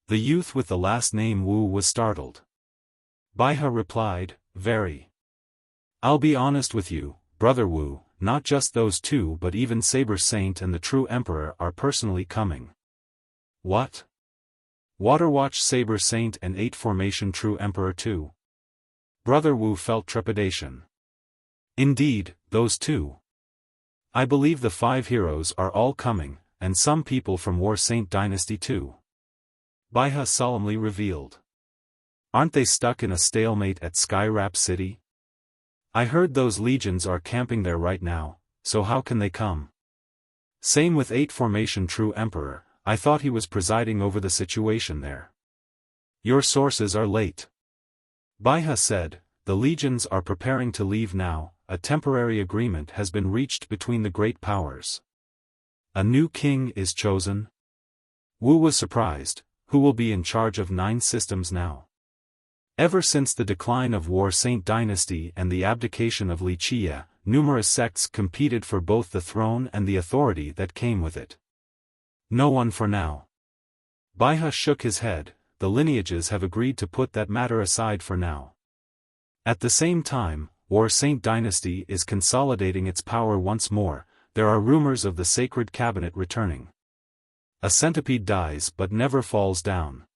The youth with the last name Wu was startled. Baihe replied, "Very. I'll be honest with you, Brother Wu, not just those 2 but even Saber Saint and the True Emperor are personally coming." "What? Waterwatch Saber Saint and 8 Formation True Emperor too?" Brother Wu felt trepidation. "Indeed, those 2. I believe the 5 heroes are all coming, and some people from War Saint Dynasty too," Baihe solemnly revealed. "Aren't they stuck in a stalemate at Skywrap City? I heard those legions are camping there right now, so how can they come? Same with 8 Formation True Emperor, I thought he was presiding over the situation there." "Your sources are late," Baihe said. "The legions are preparing to leave now, a temporary agreement has been reached between the great powers." "A new king is chosen?" Wu was surprised. "Who will be in charge of 9 systems now?" Ever since the decline of War Saint Dynasty and the abdication of Li Qiye, numerous sects competed for both the throne and the authority that came with it. "No one for now." Baihe shook his head. "The lineages have agreed to put that matter aside for now. At the same time, War Saint Dynasty is consolidating its power once more, there are rumors of the Sacred Cabinet returning. A centipede dies but never falls down."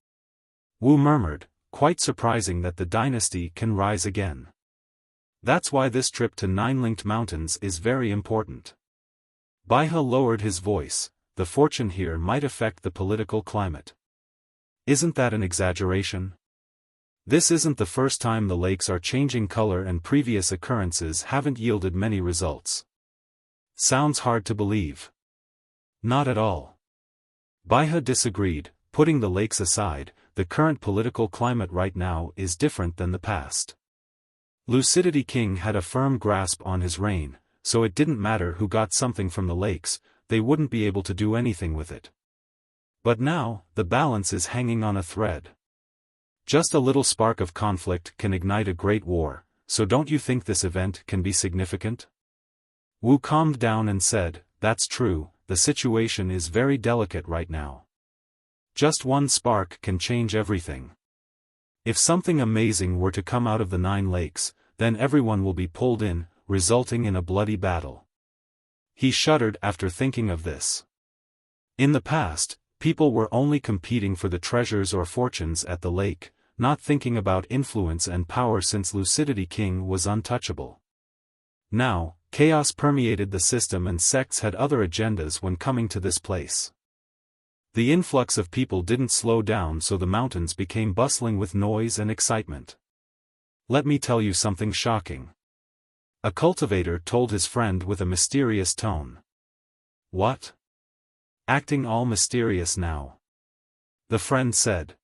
Wu murmured, "Quite surprising that the dynasty can rise again. That's why this trip to 9-Linked Mountains is very important." Baihe lowered his voice. "The fortune here might affect the political climate. Isn't that an exaggeration? This isn't the first time the lakes are changing color and previous occurrences haven't yielded many results." "Sounds hard to believe." "Not at all." Baihe disagreed. "Putting the lakes aside, the current political climate right now is different than the past. Lucidity King had a firm grasp on his reign, so it didn't matter who got something from the lakes, they wouldn't be able to do anything with it. But now, the balance is hanging on a thread. Just a little spark of conflict can ignite a great war, so don't you think this event can be significant? Wu calmed down and said, "That's true, the situation is very delicate right now. Just one spark can change everything. If something amazing were to come out of the 9 lakes, then everyone will be pulled in, resulting in a bloody battle." He shuddered after thinking of this. In the past, people were only competing for the treasures or fortunes at the lake, not thinking about influence and power since Lucidity King was untouchable. Now, chaos permeated the system and sects had other agendas when coming to this place. The influx of people didn't slow down, so the mountains became bustling with noise and excitement. "Let me tell you something shocking," a cultivator told his friend with a mysterious tone. "What?" "Acting all mysterious now," the friend said.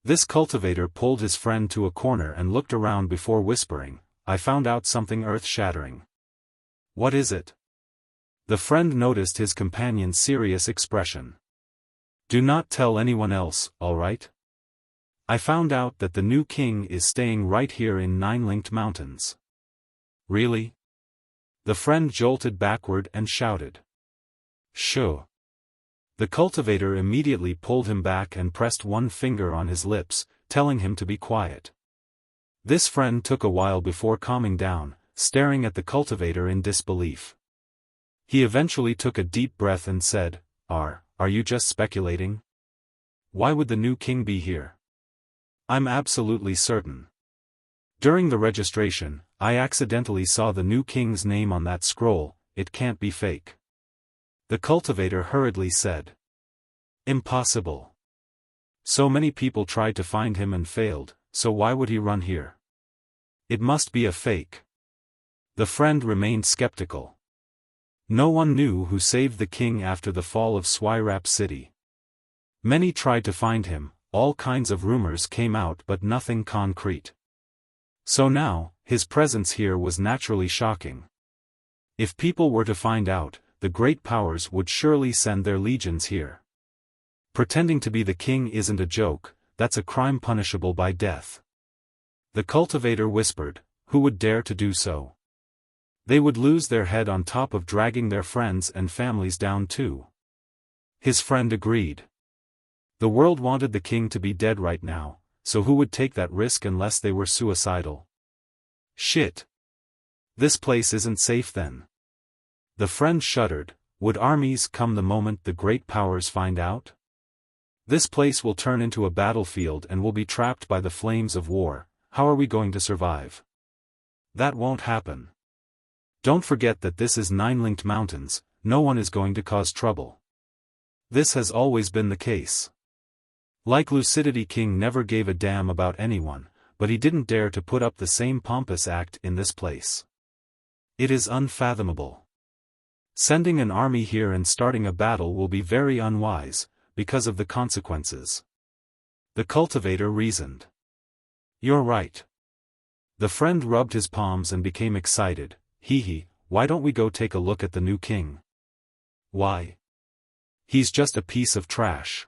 This cultivator pulled his friend to a corner and looked around before whispering, "I found out something earth-shattering." "What is it?" The friend noticed his companion's serious expression. "Do not tell anyone else, all right? I found out that the new king is staying right here in 9-linked mountains." "Really?" The friend jolted backward and shouted. "Sure." The cultivator immediately pulled him back and pressed one finger on his lips, telling him to be quiet. This friend took a while before calming down, staring at the cultivator in disbelief. He eventually took a deep breath and said, Are you just speculating? Why would the new king be here?" "I'm absolutely certain. During the registration, I accidentally saw the new king's name on that scroll, it can't be fake." The cultivator hurriedly said. "Impossible. So many people tried to find him and failed, so why would he run here? It must be a fake." The friend remained skeptical. No one knew who saved the king after the fall of Swirap City. Many tried to find him, all kinds of rumors came out but nothing concrete. So now, his presence here was naturally shocking. If people were to find out, the great powers would surely send their legions here. Pretending to be the king isn't a joke, that's a crime punishable by death. The cultivator whispered, "Who would dare to do so? They would lose their head on top of dragging their friends and families down too." His friend agreed. The world wanted the king to be dead right now, so who would take that risk unless they were suicidal? Shit. This place isn't safe then. The friend shuddered. Would armies come the moment the great powers find out? This place will turn into a battlefield and we'll be trapped by the flames of war. How are we going to survive? That won't happen. Don't forget that this is 9-linked mountains, no one is going to cause trouble. This has always been the case. Like Lucidity King never gave a damn about anyone, but he didn't dare to put up the same pompous act in this place. It is unfathomable. Sending an army here and starting a battle will be very unwise, because of the consequences. The cultivator reasoned. You're right. The friend rubbed his palms and became excited. Hee, why don't we go take a look at the new king? Why? He's just a piece of trash.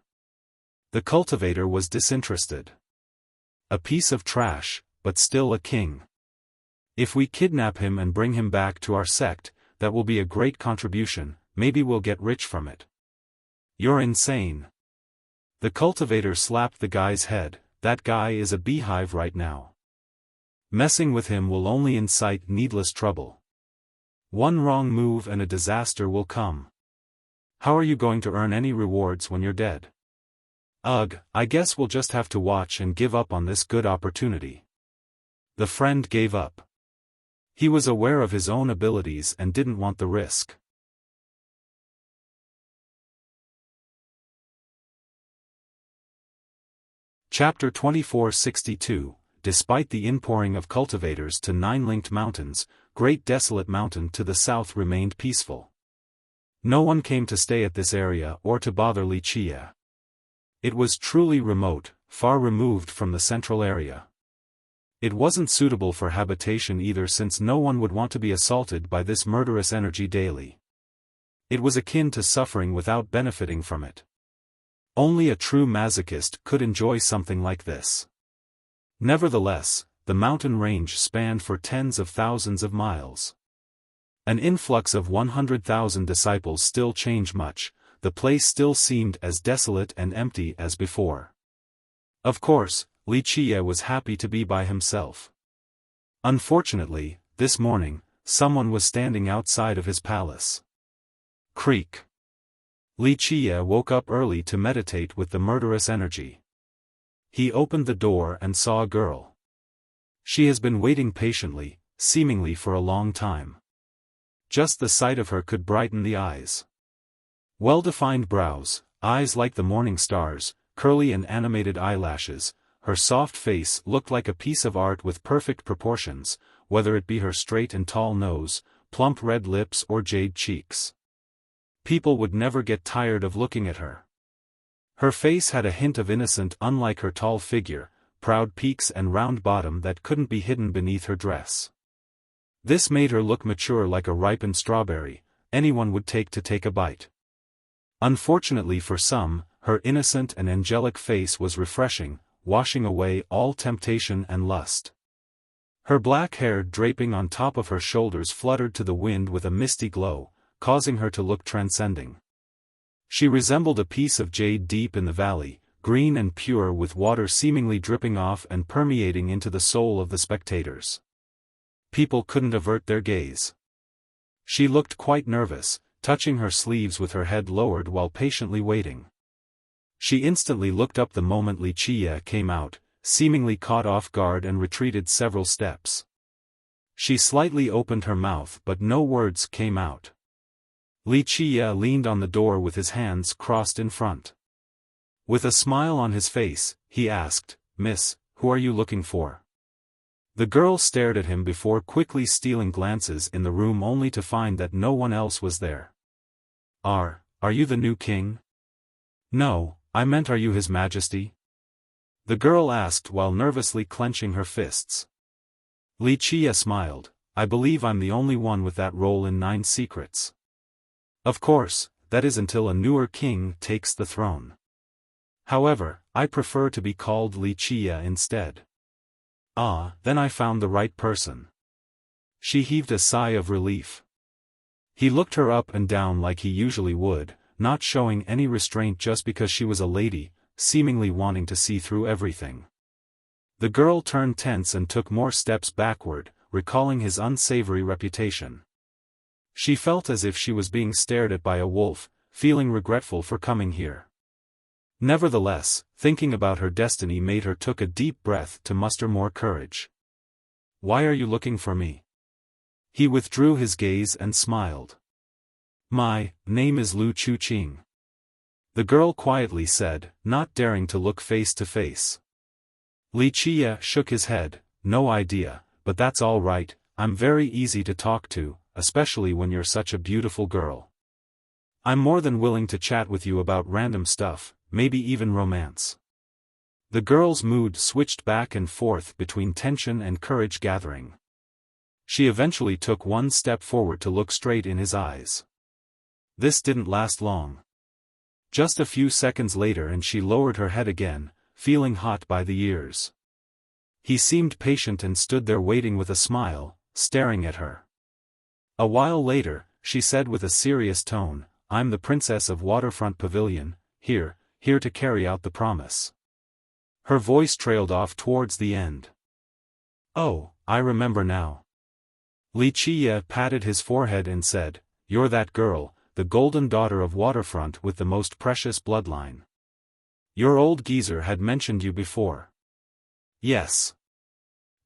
The cultivator was disinterested. A piece of trash, but still a king. If we kidnap him and bring him back to our sect, that will be a great contribution, maybe we'll get rich from it. You're insane. The cultivator slapped the guy's head. That guy is a beehive right now. Messing with him will only incite needless trouble. One wrong move and a disaster will come. How are you going to earn any rewards when you're dead? Ugh, I guess we'll just have to watch and give up on this good opportunity. The friend gave up. He was aware of his own abilities and didn't want the risk. Chapter 2462. Despite the inpouring of cultivators to 9-linked mountains, Great Desolate Mountain to the south remained peaceful. No one came to stay at this area or to bother Wuxia. It was truly remote, far removed from the central area. It wasn't suitable for habitation either, since no one would want to be assaulted by this murderous energy daily. It was akin to suffering without benefiting from it. Only a true masochist could enjoy something like this. Nevertheless, the mountain range spanned for tens of thousands of miles. An influx of 100,000 disciples still changed much, the place still seemed as desolate and empty as before. Of course, Wuxia was happy to be by himself. Unfortunately, this morning, someone was standing outside of his palace. Creak. Wuxia woke up early to meditate with the murderous energy. He opened the door and saw a girl. She has been waiting patiently, seemingly for a long time. Just the sight of her could brighten the eyes. Well-defined brows, eyes like the morning stars, curly and animated eyelashes, her soft face looked like a piece of art with perfect proportions, whether it be her straight and tall nose, plump red lips or jade cheeks. People would never get tired of looking at her. Her face had a hint of innocence, unlike her tall figure, proud peaks and round bottom that couldn't be hidden beneath her dress. This made her look mature, like a ripened strawberry anyone would take a bite. Unfortunately for some, her innocent and angelic face was refreshing, washing away all temptation and lust. Her black hair draping on top of her shoulders fluttered to the wind with a misty glow, causing her to look transcending. She resembled a piece of jade deep in the valley, green and pure, with water seemingly dripping off and permeating into the soul of the spectators. People couldn't avert their gaze. She looked quite nervous, touching her sleeves with her head lowered while patiently waiting. She instantly looked up the moment Wuxia came out, seemingly caught off guard, and retreated several steps. She slightly opened her mouth but no words came out. Wuxia leaned on the door with his hands crossed in front. With a smile on his face, he asked, "Miss, who are you looking for?" The girl stared at him before quickly stealing glances in the room, only to find that no one else was there. Are you the new king?" "No, I meant, are you His Majesty?" the girl asked while nervously clenching her fists. Wuxia smiled. "I believe I'm the only one with that role in 9 Secrets. Of course, that is until a newer king takes the throne. However, I prefer to be called Wuxia instead." "Ah, then I found the right person." She heaved a sigh of relief. He looked her up and down like he usually would, not showing any restraint just because she was a lady, seemingly wanting to see through everything. The girl turned tense and took more steps backward, recalling his unsavory reputation. She felt as if she was being stared at by a wolf, feeling regretful for coming here. Nevertheless, thinking about her destiny made her took a deep breath to muster more courage. "Why are you looking for me?" He withdrew his gaze and smiled. "My name is Lu Chuqing," the girl quietly said, not daring to look face to face. Wuxia shook his head. "No idea, but that's all right, I'm very easy to talk to, especially when you're such a beautiful girl. I'm more than willing to chat with you about random stuff, maybe even romance." The girl's mood switched back and forth between tension and courage gathering. She eventually took one step forward to look straight in his eyes. This didn't last long. Just a few seconds later and she lowered her head again, feeling hot by the ears. He seemed patient and stood there waiting with a smile, staring at her. A while later, she said with a serious tone, "I'm the Princess of Waterfront Pavilion, here to carry out the promise." Her voice trailed off towards the end. "Oh, I remember now." Wuxia patted his forehead and said, "You're that girl, the golden daughter of Waterfront with the most precious bloodline. Your old geezer had mentioned you before." "Yes."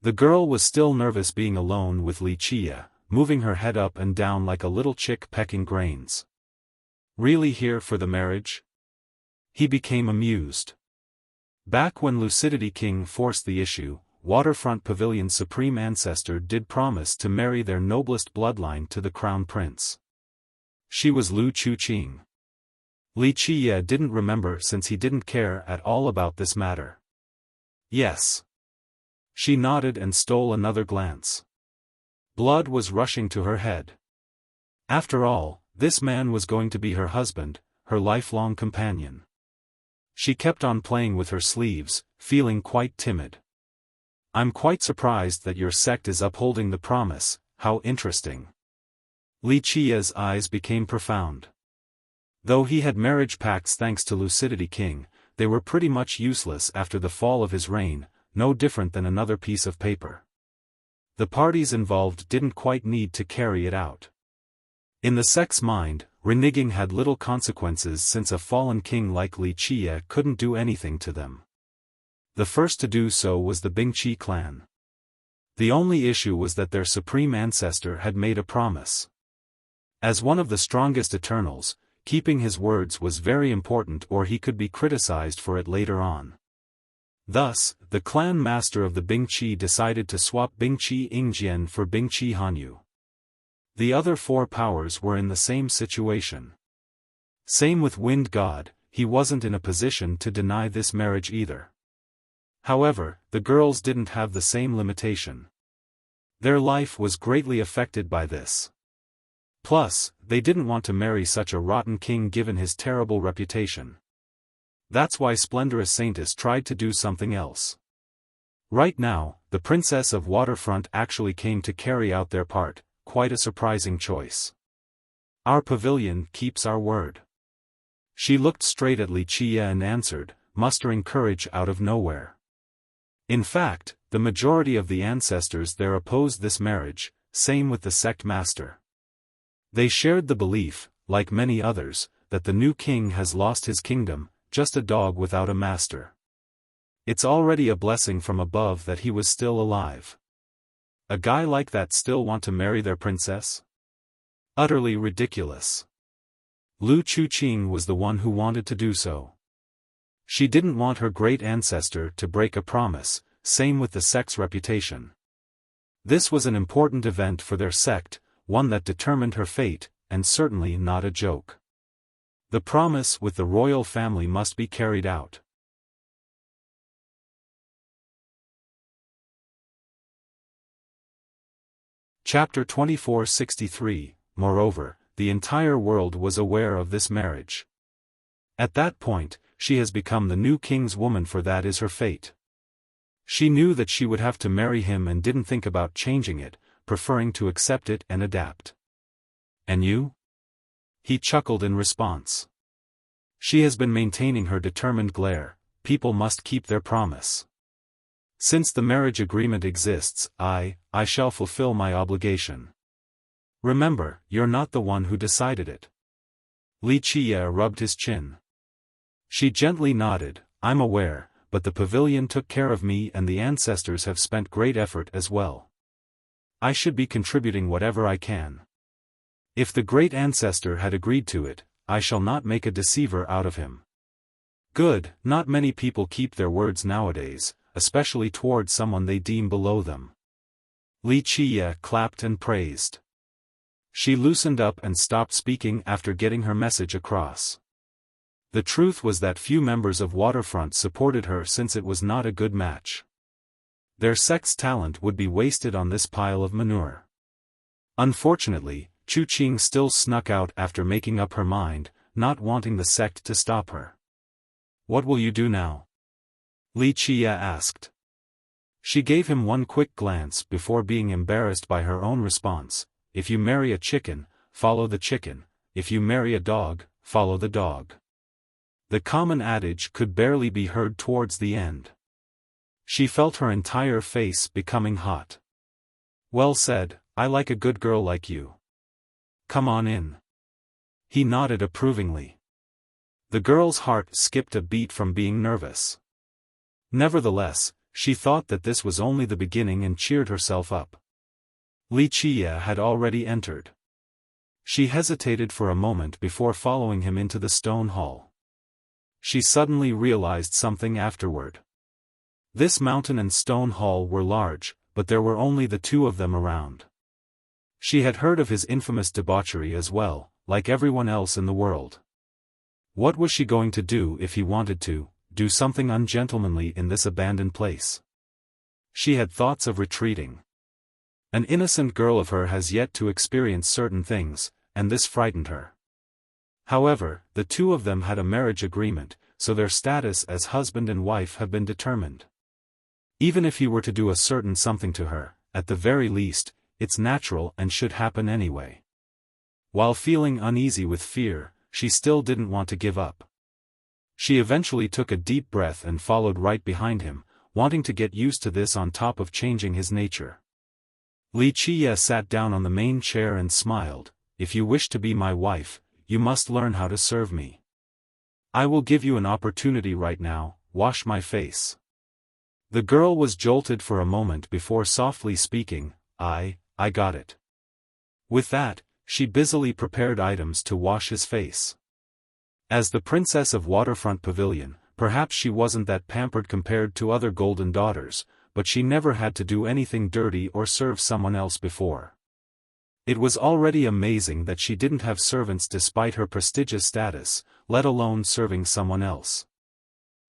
The girl was still nervous being alone with Wuxia, moving her head up and down like a little chick pecking grains. "Really here for the marriage?" He became amused. Back when Lucidity King forced the issue, Waterfront Pavilion's supreme ancestor did promise to marry their noblest bloodline to the crown prince. She was Lu Chuqing. Wuxia didn't remember since he didn't care at all about this matter. Yes. She nodded and stole another glance. Blood was rushing to her head. After all, this man was going to be her husband, her lifelong companion. She kept on playing with her sleeves, feeling quite timid. I'm quite surprised that your sect is upholding the promise, how interesting. Li Qia's eyes became profound. Though he had marriage pacts thanks to Lucidity King, they were pretty much useless after the fall of his reign, no different than another piece of paper. The parties involved didn't quite need to carry it out. In the sect's mind, reneging had little consequences since a fallen king like Li Qia couldn't do anything to them. The first to do so was the Bingqi clan. The only issue was that their supreme ancestor had made a promise. As one of the strongest Eternals, keeping his words was very important, or he could be criticized for it later on. Thus, the clan master of the Bingqi decided to swap Bingqi Ingjian for Bingqi Hanyu. The other four powers were in the same situation. Same with Wind God, he wasn't in a position to deny this marriage either. However, the girls didn't have the same limitation. Their life was greatly affected by this. Plus, they didn't want to marry such a rotten king given his terrible reputation. That's why Splendorous Saintess tried to do something else. Right now, the Princess of Waterfront actually came to carry out their part, quite a surprising choice. Our pavilion keeps our word. She looked straight at Li Qia and answered, mustering courage out of nowhere. In fact, the majority of the ancestors there opposed this marriage, same with the sect master. They shared the belief, like many others, that the new king has lost his kingdom, just a dog without a master. It's already a blessing from above that he was still alive. A guy like that still want to marry their princess? Utterly ridiculous. Lu Chuqing was the one who wanted to do so. She didn't want her great ancestor to break a promise, same with the sect's reputation. This was an important event for their sect, one that determined her fate, and certainly not a joke. The promise with the royal family must be carried out. Chapter 2463. Moreover, the entire world was aware of this marriage. At that point, she has become the new king's woman, for that is her fate. She knew that she would have to marry him and didn't think about changing it, preferring to accept it and adapt. And you? He chuckled in response. She has been maintaining her determined glare. People must keep their promise. Since the marriage agreement exists, I shall fulfill my obligation. Remember, you're not the one who decided it. Li Qia rubbed his chin. She gently nodded, I'm aware, but the pavilion took care of me and the ancestors have spent great effort as well. I should be contributing whatever I can. If the great ancestor had agreed to it, I shall not make a deceiver out of him. Good, not many people keep their words nowadays, especially towards someone they deem below them. Li Qia clapped and praised. She loosened up and stopped speaking after getting her message across. The truth was that few members of Waterfront supported her since it was not a good match. Their sect's talent would be wasted on this pile of manure. Unfortunately, Chuqing still snuck out after making up her mind, not wanting the sect to stop her. What will you do now? Li Qia asked. She gave him one quick glance before being embarrassed by her own response. If you marry a chicken, follow the chicken. If you marry a dog, follow the dog. The common adage could barely be heard towards the end. She felt her entire face becoming hot. Well said, I like a good girl like you. Come on in. He nodded approvingly. The girl's heart skipped a beat from being nervous. Nevertheless, she thought that this was only the beginning and cheered herself up. Li Qia had already entered. She hesitated for a moment before following him into the stone hall. She suddenly realized something afterward. This mountain and stone hall were large, but there were only the two of them around. She had heard of his infamous debauchery as well, like everyone else in the world. What was she going to do if he wanted to? do something ungentlemanly in this abandoned place. She had thoughts of retreating. An innocent girl of her has yet to experience certain things, and this frightened her. However, the two of them had a marriage agreement, so their status as husband and wife have been determined. Even if he were to do a certain something to her, at the very least, it's natural and should happen anyway. While feeling uneasy with fear, she still didn't want to give up. She eventually took a deep breath and followed right behind him, wanting to get used to this on top of changing his nature. Wuxia sat down on the main chair and smiled. If you wish to be my wife, you must learn how to serve me. I will give you an opportunity right now, wash my face. The girl was jolted for a moment before softly speaking, I got it. With that, she busily prepared items to wash his face. As the princess of Waterfront Pavilion, perhaps she wasn't that pampered compared to other golden daughters, but she never had to do anything dirty or serve someone else before. It was already amazing that she didn't have servants despite her prestigious status, let alone serving someone else.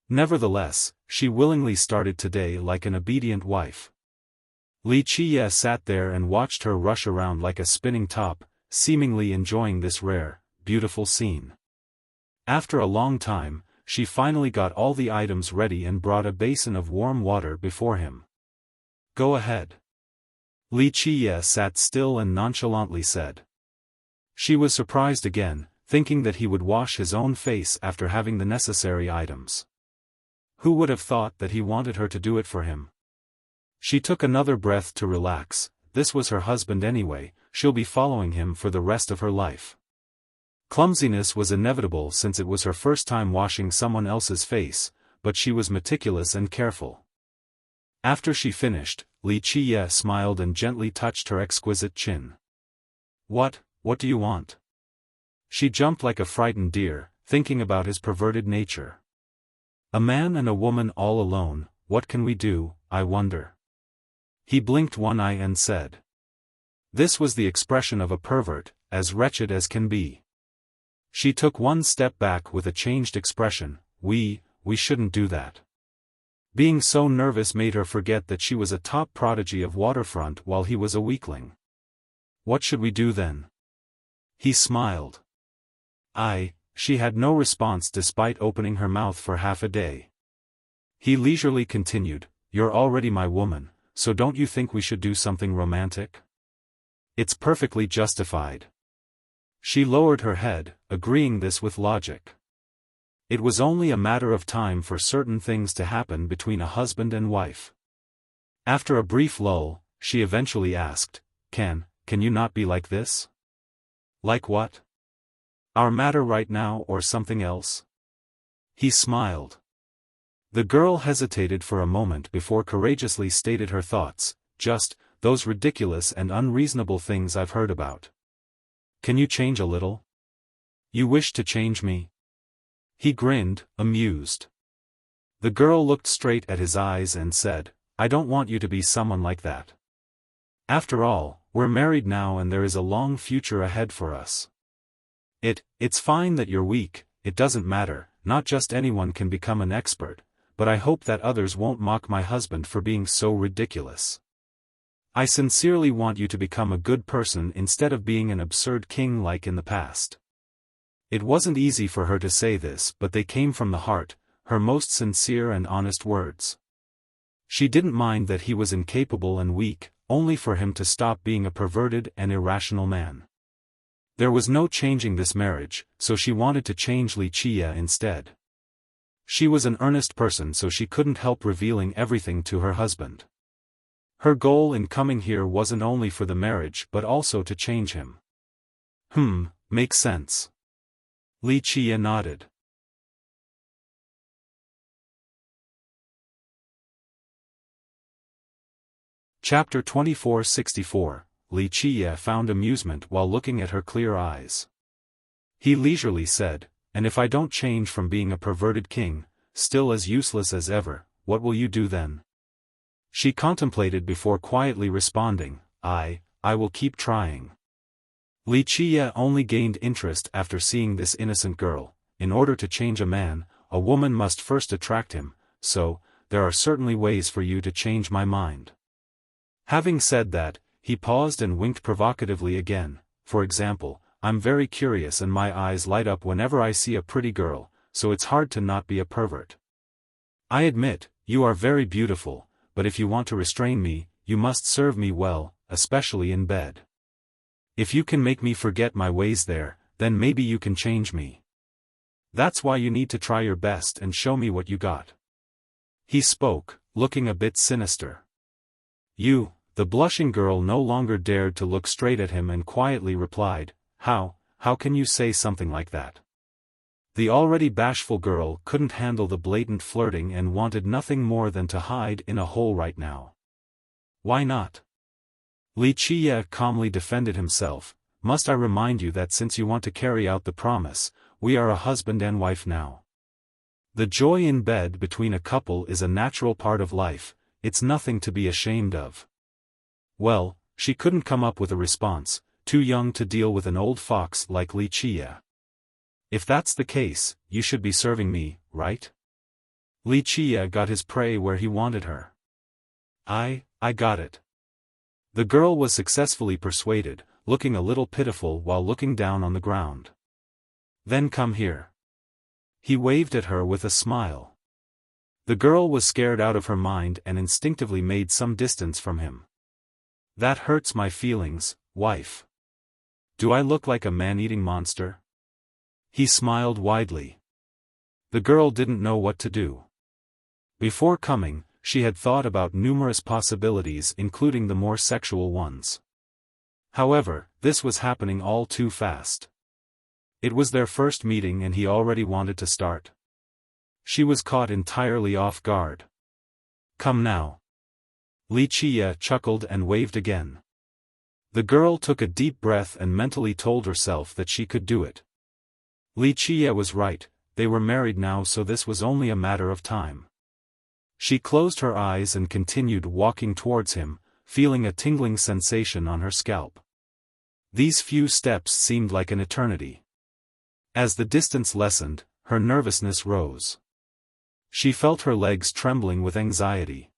Nevertheless, she willingly started today like an obedient wife. Wuxia sat there and watched her rush around like a spinning top, seemingly enjoying this rare, beautiful scene. After a long time, she finally got all the items ready and brought a basin of warm water before him. Go ahead. Wuxia sat still and nonchalantly said. She was surprised again, thinking that he would wash his own face after having the necessary items. Who would have thought that he wanted her to do it for him? She took another breath to relax. This was her husband anyway, she'll be following him for the rest of her life. Clumsiness was inevitable since it was her first time washing someone else's face, but she was meticulous and careful. After she finished, Wuxia smiled and gently touched her exquisite chin. What do you want? She jumped like a frightened deer, thinking about his perverted nature. A man and a woman all alone, what can we do, I wonder? He blinked one eye and said. This was the expression of a pervert, as wretched as can be. She took one step back with a changed expression. We shouldn't do that. Being so nervous made her forget that she was a top prodigy of Waterfront while he was a weakling. What should we do then? He smiled. She had no response despite opening her mouth for half a day. He leisurely continued, You're already my woman, so don't you think we should do something romantic? It's perfectly justified. She lowered her head, agreeing this with logic. It was only a matter of time for certain things to happen between a husband and wife. After a brief lull, she eventually asked, Can you not be like this? Like what? Our matter right now or something else? He smiled. The girl hesitated for a moment before courageously stated her thoughts, just, those ridiculous and unreasonable things I've heard about. Can you change a little? You wish to change me? He grinned, amused. The girl looked straight at his eyes and said, I don't want you to be someone like that. After all, we're married now and there is a long future ahead for us. It's fine that you're weak, it doesn't matter, not just anyone can become an expert, but I hope that others won't mock my husband for being so ridiculous. I sincerely want you to become a good person instead of being an absurd king like in the past. It wasn't easy for her to say this, but they came from the heart, her most sincere and honest words. She didn't mind that he was incapable and weak, only for him to stop being a perverted and irrational man. There was no changing this marriage, so she wanted to change Wuxia instead. She was an earnest person, so she couldn't help revealing everything to her husband. Her goal in coming here wasn't only for the marriage but also to change him. Makes sense. Wuxia nodded. Chapter 2464. Wuxia found amusement while looking at her clear eyes. He leisurely said, And if I don't change from being a perverted king, still as useless as ever, what will you do then? She contemplated before quietly responding, I will keep trying. Wuxia only gained interest after seeing this innocent girl. In order to change a man, a woman must first attract him, so, there are certainly ways for you to change my mind. Having said that, he paused and winked provocatively again. For example, I'm very curious and my eyes light up whenever I see a pretty girl, so it's hard to not be a pervert. I admit, you are very beautiful, but if you want to restrain me, you must serve me well, especially in bed. If you can make me forget my ways there, then maybe you can change me. That's why you need to try your best and show me what you got. He spoke, looking a bit sinister. The blushing girl no longer dared to look straight at him and quietly replied, How can you say something like that? The already bashful girl couldn't handle the blatant flirting and wanted nothing more than to hide in a hole right now. Why not? Wuxia calmly defended himself. Must I remind you that since you want to carry out the promise, we are a husband and wife now. The joy in bed between a couple is a natural part of life, it's nothing to be ashamed of. Well, she couldn't come up with a response, too young to deal with an old fox like Wuxia. If that's the case, you should be serving me, right? Wuxia got his prey where he wanted her. I got it. The girl was successfully persuaded, looking a little pitiful while looking down on the ground. Then come here. He waved at her with a smile. The girl was scared out of her mind and instinctively made some distance from him. That hurts my feelings, wife. Do I look like a man-eating monster? He smiled widely. The girl didn't know what to do. Before coming, she had thought about numerous possibilities including the more sexual ones. However, this was happening all too fast. It was their first meeting and he already wanted to start. She was caught entirely off guard. Come now. Wuxia chuckled and waved again. The girl took a deep breath and mentally told herself that she could do it. Wuxia was right, they were married now, so this was only a matter of time. She closed her eyes and continued walking towards him, feeling a tingling sensation on her scalp. These few steps seemed like an eternity. As the distance lessened, her nervousness rose. She felt her legs trembling with anxiety.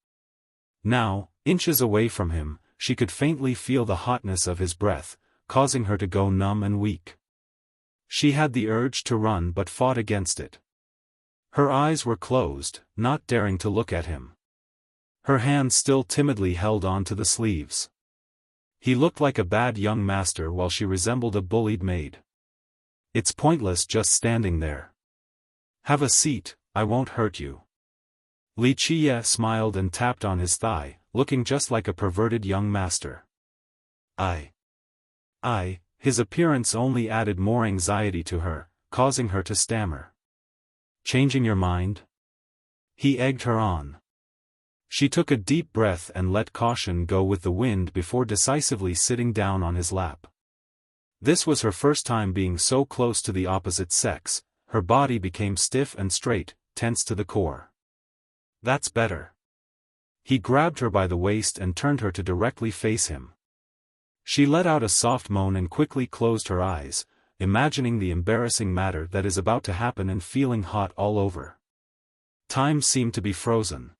Now, inches away from him, she could faintly feel the hotness of his breath, causing her to go numb and weak. She had the urge to run but fought against it. Her eyes were closed, not daring to look at him. Her hands still timidly held on to the sleeves. He looked like a bad young master while she resembled a bullied maid. It's pointless just standing there. Have a seat, I won't hurt you. Wuxia smiled and tapped on his thigh, looking just like a perverted young master. His appearance only added more anxiety to her, causing her to stammer. Changing your mind? He egged her on. She took a deep breath and let caution go with the wind before decisively sitting down on his lap. This was her first time being so close to the opposite sex. Her body became stiff and straight, tense to the core. That's better. He grabbed her by the waist and turned her to directly face him. She let out a soft moan and quickly closed her eyes, imagining the embarrassing matter that is about to happen and feeling hot all over. Time seemed to be frozen.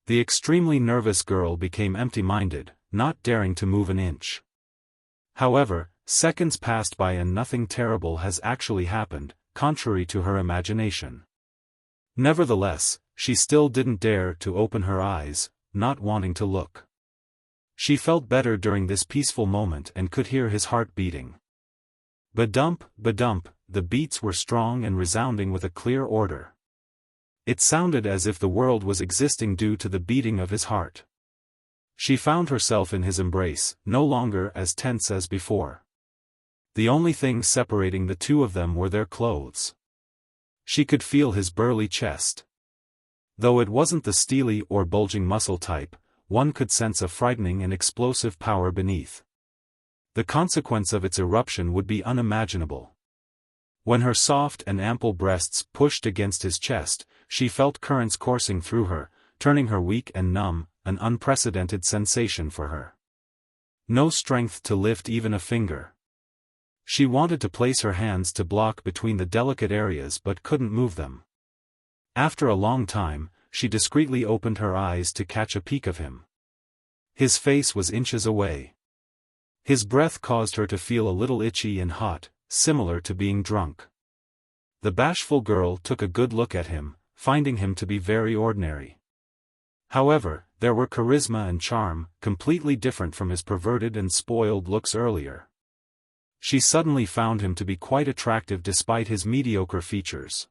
The extremely nervous girl became empty-minded, not daring to move an inch. However, seconds passed by and nothing terrible has actually happened, contrary to her imagination. Nevertheless, she still didn't dare to open her eyes, not wanting to look. She felt better during this peaceful moment and could hear his heart beating. Ba-dump, ba-dump, the beats were strong and resounding with a clear order. It sounded as if the world was existing due to the beating of his heart. She found herself in his embrace, no longer as tense as before. The only thing separating the two of them were their clothes. She could feel his burly chest. Though it wasn't the steely or bulging muscle type, one could sense a frightening and explosive power beneath. The consequence of its eruption would be unimaginable. When her soft and ample breasts pushed against his chest, she felt currents coursing through her, turning her weak and numb, an unprecedented sensation for her. No strength to lift even a finger. She wanted to place her hands to block between the delicate areas but couldn't move them. After a long time, she discreetly opened her eyes to catch a peek of him. His face was inches away. His breath caused her to feel a little itchy and hot, similar to being drunk. The bashful girl took a good look at him, finding him to be very ordinary. However, there were charisma and charm, completely different from his perverted and spoiled looks earlier. She suddenly found him to be quite attractive despite his mediocre features.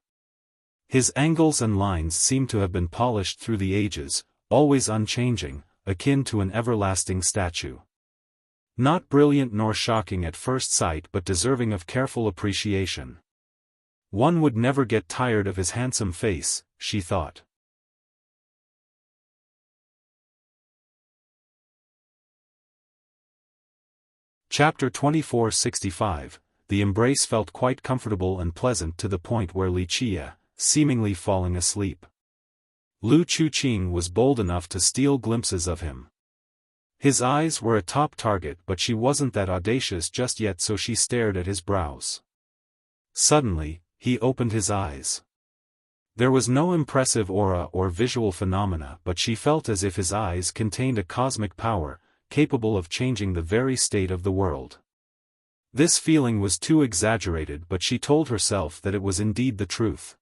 His angles and lines seemed to have been polished through the ages, always unchanging, akin to an everlasting statue. Not brilliant nor shocking at first sight but deserving of careful appreciation. One would never get tired of his handsome face, she thought. Chapter 2465. The embrace felt quite comfortable and pleasant to the point where Wuxia, seemingly falling asleep. Lu Chuqing was bold enough to steal glimpses of him. His eyes were a top target but she wasn't that audacious just yet, so she stared at his brows. Suddenly, he opened his eyes. There was no impressive aura or visual phenomena, but she felt as if his eyes contained a cosmic power, capable of changing the very state of the world. This feeling was too exaggerated, but she told herself that it was indeed the truth.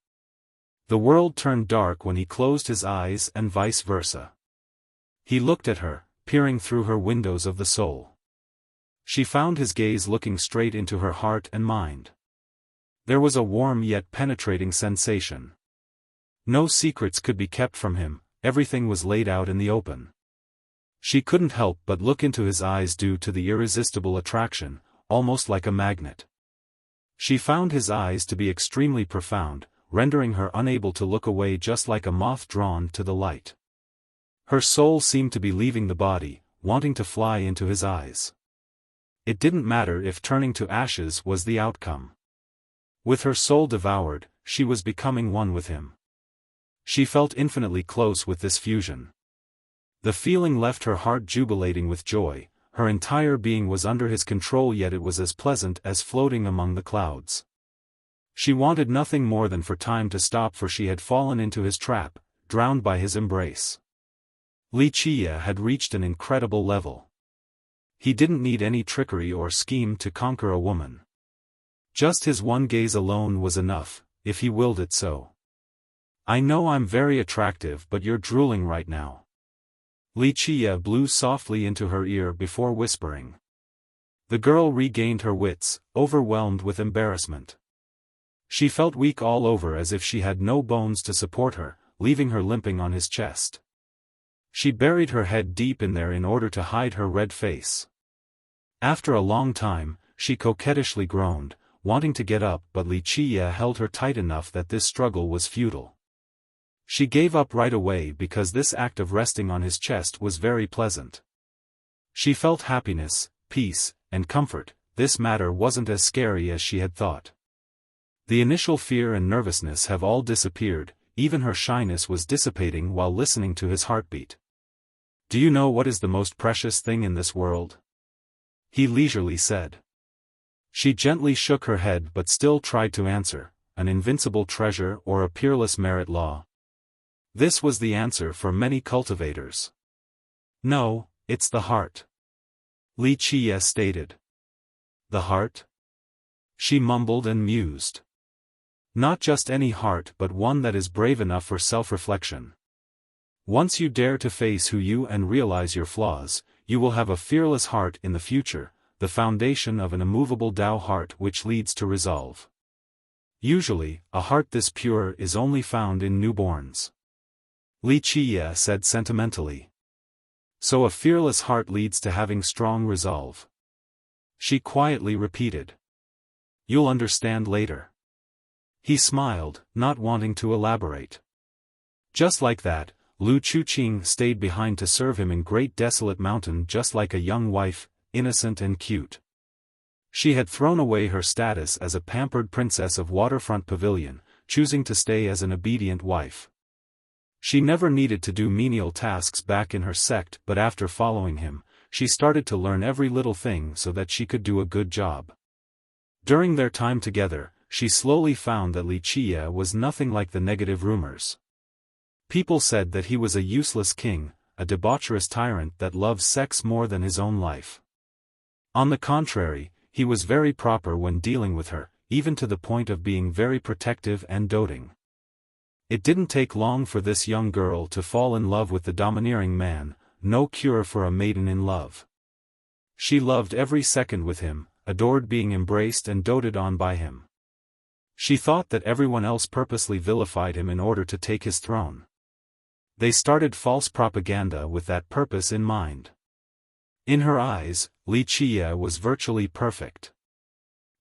The world turned dark when he closed his eyes and vice versa. He looked at her, peering through her windows of the soul. She found his gaze looking straight into her heart and mind. There was a warm yet penetrating sensation. No secrets could be kept from him, everything was laid out in the open. She couldn't help but look into his eyes due to the irresistible attraction, almost like a magnet. She found his eyes to be extremely profound, rendering her unable to look away, just like a moth drawn to the light. Her soul seemed to be leaving the body, wanting to fly into his eyes. It didn't matter if turning to ashes was the outcome. With her soul devoured, she was becoming one with him. She felt infinitely close with this fusion. The feeling left her heart jubilating with joy, her entire being was under his control, yet it was as pleasant as floating among the clouds. She wanted nothing more than for time to stop, for she had fallen into his trap, drowned by his embrace. Wuxia had reached an incredible level. He didn't need any trickery or scheme to conquer a woman. Just his one gaze alone was enough, if he willed it so. "I know I'm very attractive, but you're drooling right now." Wuxia blew softly into her ear before whispering. The girl regained her wits, overwhelmed with embarrassment. She felt weak all over, as if she had no bones to support her, leaving her limping on his chest. She buried her head deep in there in order to hide her red face. After a long time, she coquettishly groaned, wanting to get up, but Wuxia held her tight enough that this struggle was futile. She gave up right away because this act of resting on his chest was very pleasant. She felt happiness, peace, and comfort. This matter wasn't as scary as she had thought. The initial fear and nervousness have all disappeared, even her shyness was dissipating while listening to his heartbeat. "Do you know what is the most precious thing in this world?" he leisurely said. She gently shook her head but still tried to answer, "An invincible treasure or a peerless merit law?" This was the answer for many cultivators. "No, it's the heart," Wuxia stated. "The heart?" She mumbled and mused. "Not just any heart, but one that is brave enough for self-reflection. Once you dare to face who you and realize your flaws, you will have a fearless heart in the future, the foundation of an immovable Tao heart which leads to resolve. Usually, a heart this pure is only found in newborns," Wuxia said sentimentally. "So a fearless heart leads to having strong resolve," she quietly repeated. "You'll understand later." He smiled, not wanting to elaborate. Just like that, Lu Chuqing stayed behind to serve him in Great Desolate Mountain, just like a young wife, innocent and cute. She had thrown away her status as a pampered princess of Waterfront Pavilion, choosing to stay as an obedient wife. She never needed to do menial tasks back in her sect, but after following him, she started to learn every little thing so that she could do a good job. During their time together, she slowly found that Li Qie was nothing like the negative rumors. People said that he was a useless king, a debaucherous tyrant that loves sex more than his own life. On the contrary, he was very proper when dealing with her, even to the point of being very protective and doting. It didn't take long for this young girl to fall in love with the domineering man, no cure for a maiden in love. She loved every second with him, adored being embraced and doted on by him. She thought that everyone else purposely vilified him in order to take his throne. They started false propaganda with that purpose in mind. In her eyes, Li Qie was virtually perfect.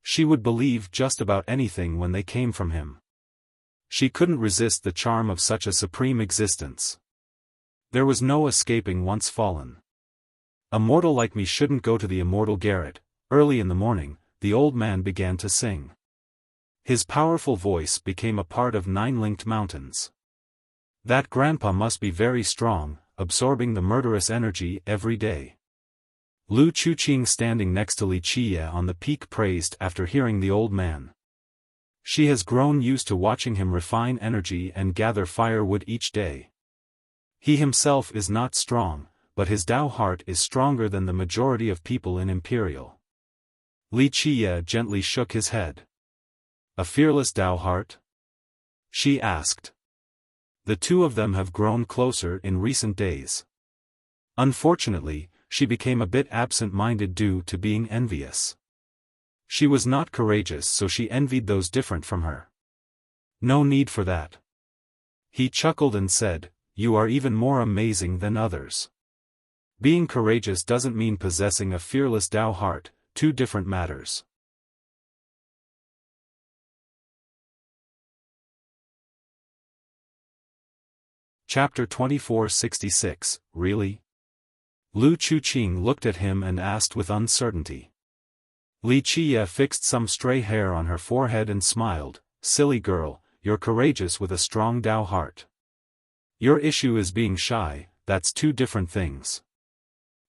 She would believe just about anything when they came from him. She couldn't resist the charm of such a supreme existence. There was no escaping once fallen. A mortal like me shouldn't go to the immortal garret. Early in the morning, the old man began to sing. His powerful voice became a part of 9 linked mountains. That grandpa must be very strong, absorbing the murderous energy every day. Lu Chuqing standing next to Li Qie on the peak praised after hearing the old man. She has grown used to watching him refine energy and gather firewood each day. He himself is not strong, but his Tao heart is stronger than the majority of people in Imperial. Li Qie gently shook his head. A fearless Tao heart? She asked. The two of them have grown closer in recent days. Unfortunately, she became a bit absent-minded due to being envious. She was not courageous, so she envied those different from her. No need for that. He chuckled and said, "You are even more amazing than others. Being courageous doesn't mean possessing a fearless Tao heart, 2 different matters." Chapter 2466, Really? Lu Chuqing looked at him and asked with uncertainty. Li Qie fixed some stray hair on her forehead and smiled, "Silly girl, you're courageous with a strong Tao heart. Your issue is being shy, that's 2 different things.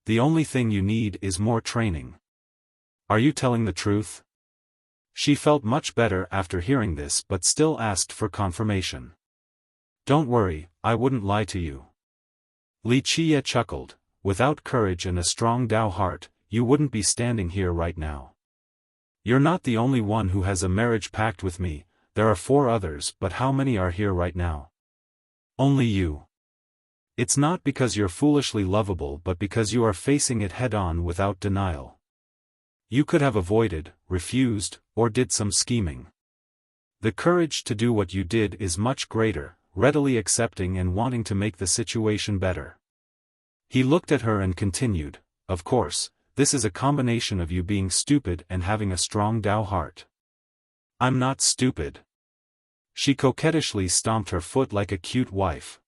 The only thing you need is more training. Are you telling the truth?" She felt much better after hearing this but still asked for confirmation. "Don't worry, I wouldn't lie to you." Li Qie chuckled. "Without courage and a strong Tao heart, you wouldn't be standing here right now. You're not the only one who has a marriage pact with me, there are 4 others, but how many are here right now? Only you. It's not because you're foolishly lovable but because you are facing it head-on without denial. You could have avoided, refused, or did some scheming. The courage to do what you did is much greater, readily accepting and wanting to make the situation better." He looked at her and continued, "Of course, this is a combination of you being stupid and having a strong Tao heart." "I'm not stupid." She coquettishly stomped her foot like a cute wife.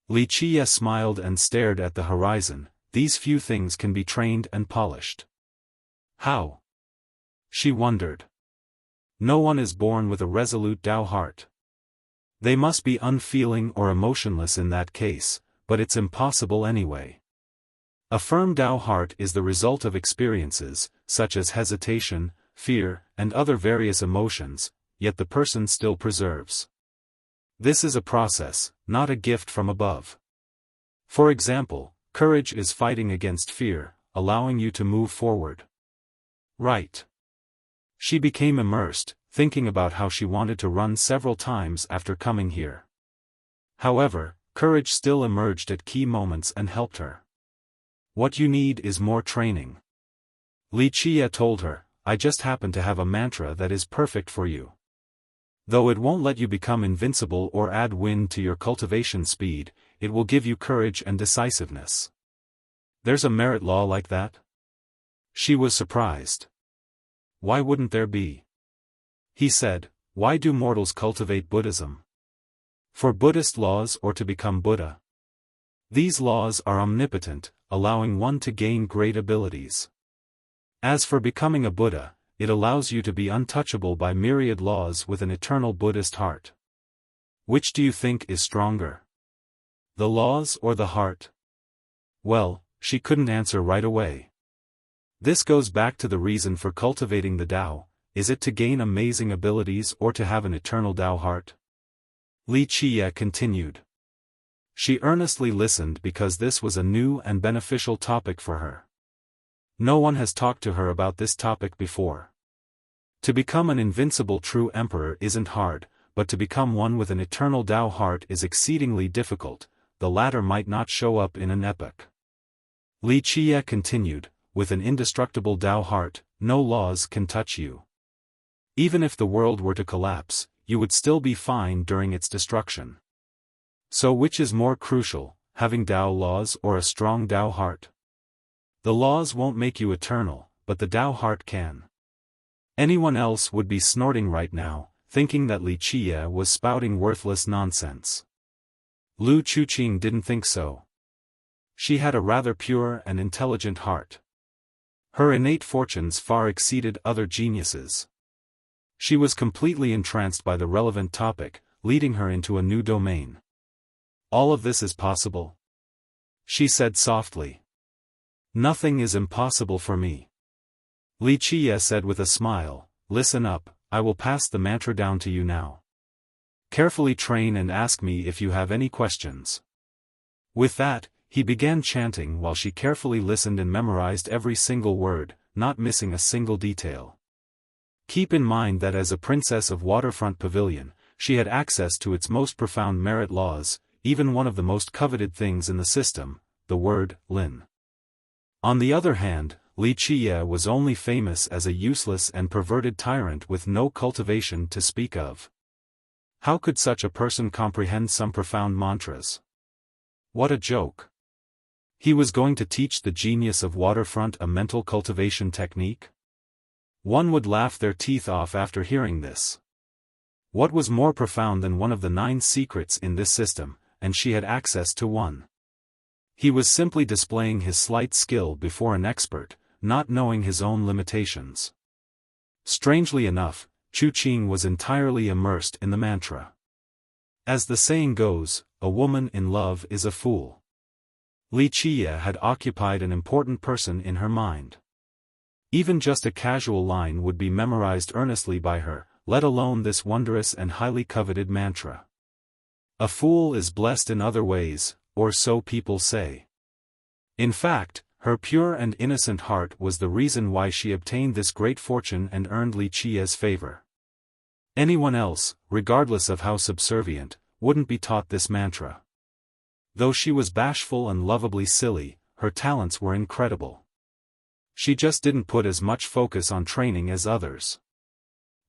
Li Qie smiled and stared at the horizon. These few things can be trained and polished. How? She wondered. No one is born with a resolute Tao heart. They must be unfeeling or emotionless in that case, but it's impossible anyway. A firm Tao heart is the result of experiences, such as hesitation, fear, and other various emotions, yet the person still preserves. This is a process, not a gift from above. For example, courage is fighting against fear, allowing you to move forward. Right. She became immersed, thinking about how she wanted to run several times after coming here. However, courage still emerged at key moments and helped her. "What you need is more training." Li Qie told her, "I just happen to have a mantra that is perfect for you. Though it won't let you become invincible or add wind to your cultivation speed, it will give you courage and decisiveness." "There's a merit law like that?" She was surprised. "Why wouldn't there be?" He said, "Why do mortals cultivate Buddhism? For Buddhist laws or to become Buddha? These laws are omnipotent, allowing one to gain great abilities. As for becoming a Buddha, it allows you to be untouchable by myriad laws with an eternal Buddhist heart. Which do you think is stronger? The laws or the heart?" Well, she couldn't answer right away. This goes back to the reason for cultivating the Tao. is it to gain amazing abilities or to have an eternal Tao heart? Li Qie continued. She earnestly listened because this was a new and beneficial topic for her. No one has talked to her about this topic before. To become an invincible true emperor isn't hard, but to become one with an eternal Tao heart is exceedingly difficult. The latter might not show up in an epoch. Li Qie continued, with an indestructible Tao heart, no laws can touch you. Even if the world were to collapse, you would still be fine during its destruction. So which is more crucial, having Tao laws or a strong Tao heart? The laws won't make you eternal, but the Tao heart can. Anyone else would be snorting right now, thinking that Li Qie was spouting worthless nonsense. Lu Chuqing didn't think so. She had a rather pure and intelligent heart. Her innate fortunes far exceeded other geniuses. She was completely entranced by the relevant topic, leading her into a new domain. All of this is possible? She said softly. Nothing is impossible for me. Li Qie said with a smile, listen up, I will pass the mantra down to you now. Carefully train and ask me if you have any questions. With that, he began chanting while she carefully listened and memorized every single word, not missing a single detail. Keep in mind that as a princess of Waterfront Pavilion, she had access to its most profound merit laws, even one of the most coveted things in the system, the word, Lin. On the other hand, Li Qie was only famous as a useless and perverted tyrant with no cultivation to speak of. How could such a person comprehend some profound mantras? What a joke. He was going to teach the genius of Waterfront a mental cultivation technique? One would laugh their teeth off after hearing this. What was more profound than one of the 9 secrets in this system, and she had access to one? He was simply displaying his slight skill before an expert, not knowing his own limitations. Strangely enough, Chuqing was entirely immersed in the mantra. As the saying goes, a woman in love is a fool. Li Qie had occupied an important person in her mind. Even just a casual line would be memorized earnestly by her, let alone this wondrous and highly coveted mantra. A fool is blessed in other ways, or so people say. In fact, her pure and innocent heart was the reason why she obtained this great fortune and earned Li Qie's favor. Anyone else, regardless of how subservient, wouldn't be taught this mantra. Though she was bashful and lovably silly, her talents were incredible. She just didn't put as much focus on training as others.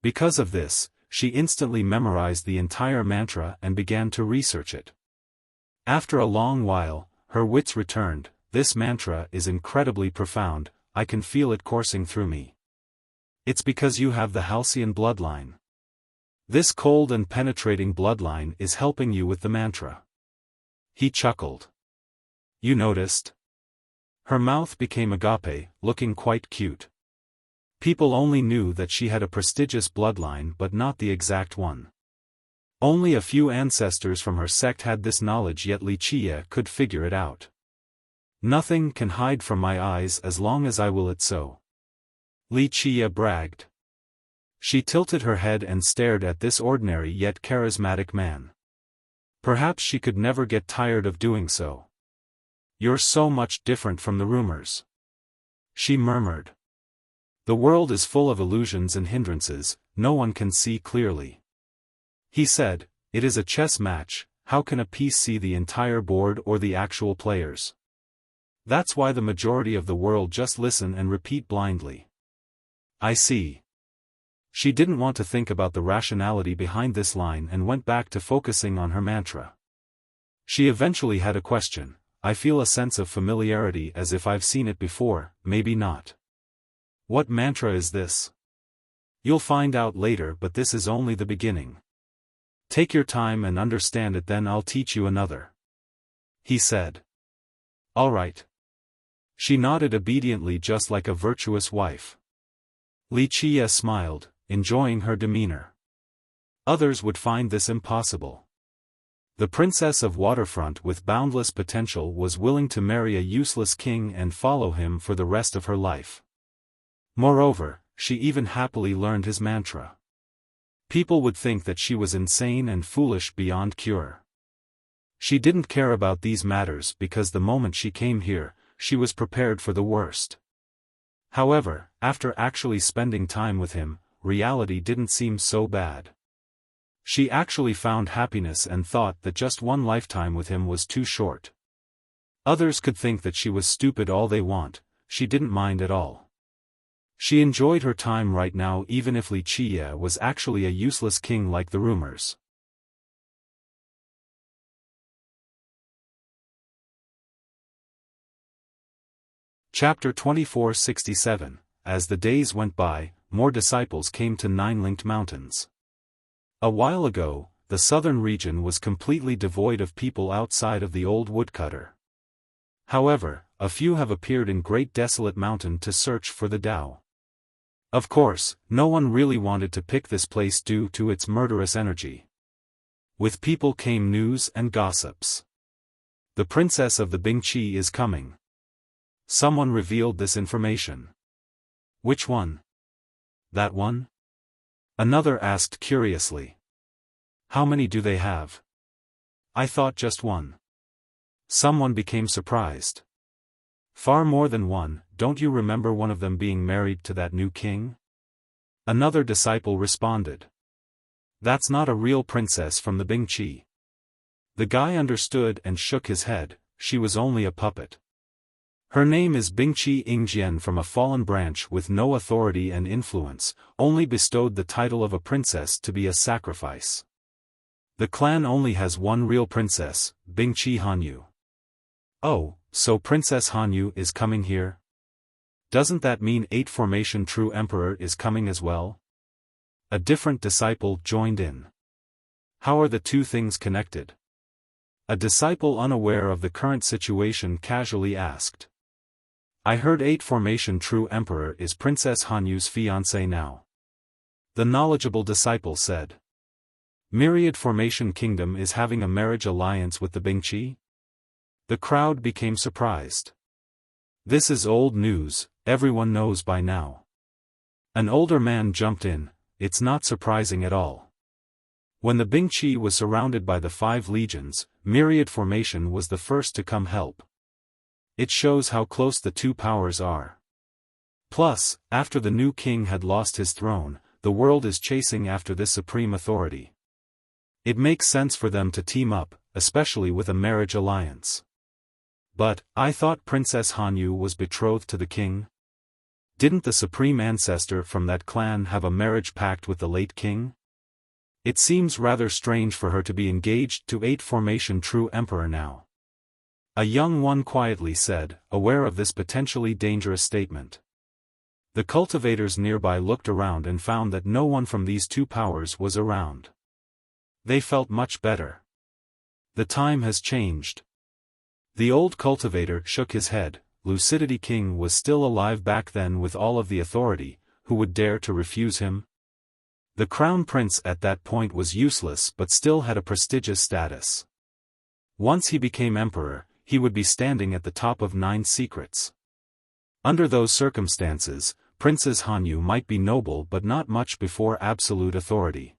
Because of this, she instantly memorized the entire mantra and began to research it. After a long while, her wits returned. This mantra is incredibly profound, I can feel it coursing through me. It's because you have the Halcyon bloodline. This cold and penetrating bloodline is helping you with the mantra. He chuckled. You noticed? Her mouth became agape, looking quite cute. People only knew that she had a prestigious bloodline but not the exact one. Only a few ancestors from her sect had this knowledge, yet Li Qie could figure it out. Nothing can hide from my eyes as long as I will it so. Li Qie bragged. She tilted her head and stared at this ordinary yet charismatic man. Perhaps she could never get tired of doing so. You're so much different from the rumors. She murmured. The world is full of illusions and hindrances, no one can see clearly. He said, it is a chess match, how can a piece see the entire board or the actual players? That's why the majority of the world just listen and repeat blindly. I see. She didn't want to think about the rationality behind this line and went back to focusing on her mantra. She eventually had a question. I feel a sense of familiarity as if I've seen it before, maybe not. What mantra is this? You'll find out later, but this is only the beginning. Take your time and understand it, then I'll teach you another. He said. All right. She nodded obediently, just like a virtuous wife. Li Qie smiled, enjoying her demeanor. Others would find this impossible. The princess of Waterfront with boundless potential was willing to marry a useless king and follow him for the rest of her life. Moreover, she even happily learned his mantra. People would think that she was insane and foolish beyond cure. She didn't care about these matters because the moment she came here, she was prepared for the worst. However, after actually spending time with him, reality didn't seem so bad. She actually found happiness and thought that just one lifetime with him was too short. Others could think that she was stupid all they want, she didn't mind at all. She enjoyed her time right now even if Wuxia was actually a useless king like the rumors. Chapter 2467. As the days went by, more disciples came to Nine-Linked Mountains. A while ago, the southern region was completely devoid of people outside of the old woodcutter. However, a few have appeared in Great Desolate Mountain to search for the Tao. Of course, no one really wanted to pick this place due to its murderous energy. With people came news and gossips. The princess of the Bingqi is coming. Someone revealed this information. Which one? That one? Another asked curiously. How many do they have? I thought just one. Someone became surprised. Far more than one, don't you remember one of them being married to that new king? Another disciple responded. That's not a real princess from the Bingqi. The guy understood and shook his head, she was only a puppet. Her name is Bingqi Ingjian, from a fallen branch with no authority and influence, only bestowed the title of a princess to be a sacrifice. The clan only has one real princess, Bingqi Hanyu. Oh, so Princess Hanyu is coming here? Doesn't that mean 8 Formation True Emperor is coming as well? A different disciple joined in. How are the two things connected? A disciple unaware of the current situation casually asked. I heard 8 Formation True Emperor is Princess Hanyu's fiancé now. The knowledgeable disciple said. Myriad Formation Kingdom is having a marriage alliance with the Bingqi? The crowd became surprised. This is old news, everyone knows by now. An older man jumped in, it's not surprising at all. When the Bingqi was surrounded by the 5 legions, Myriad Formation was the first to come help. It shows how close the two powers are. Plus, after the new king had lost his throne, the world is chasing after this supreme authority. It makes sense for them to team up, especially with a marriage alliance. But, I thought Princess Hanyu was betrothed to the king? Didn't the supreme ancestor from that clan have a marriage pact with the late king? It seems rather strange for her to be engaged to 8 Formation True Emperor now. A young one quietly said, aware of this potentially dangerous statement. The cultivators nearby looked around and found that no one from these two powers was around. They felt much better. The time has changed. The old cultivator shook his head. Lucidity King was still alive back then with all of the authority, who would dare to refuse him? The crown prince at that point was useless but still had a prestigious status. Once he became emperor, he would be standing at the top of 9 secrets. Under those circumstances, Princess Hanyu might be noble but not much before absolute authority.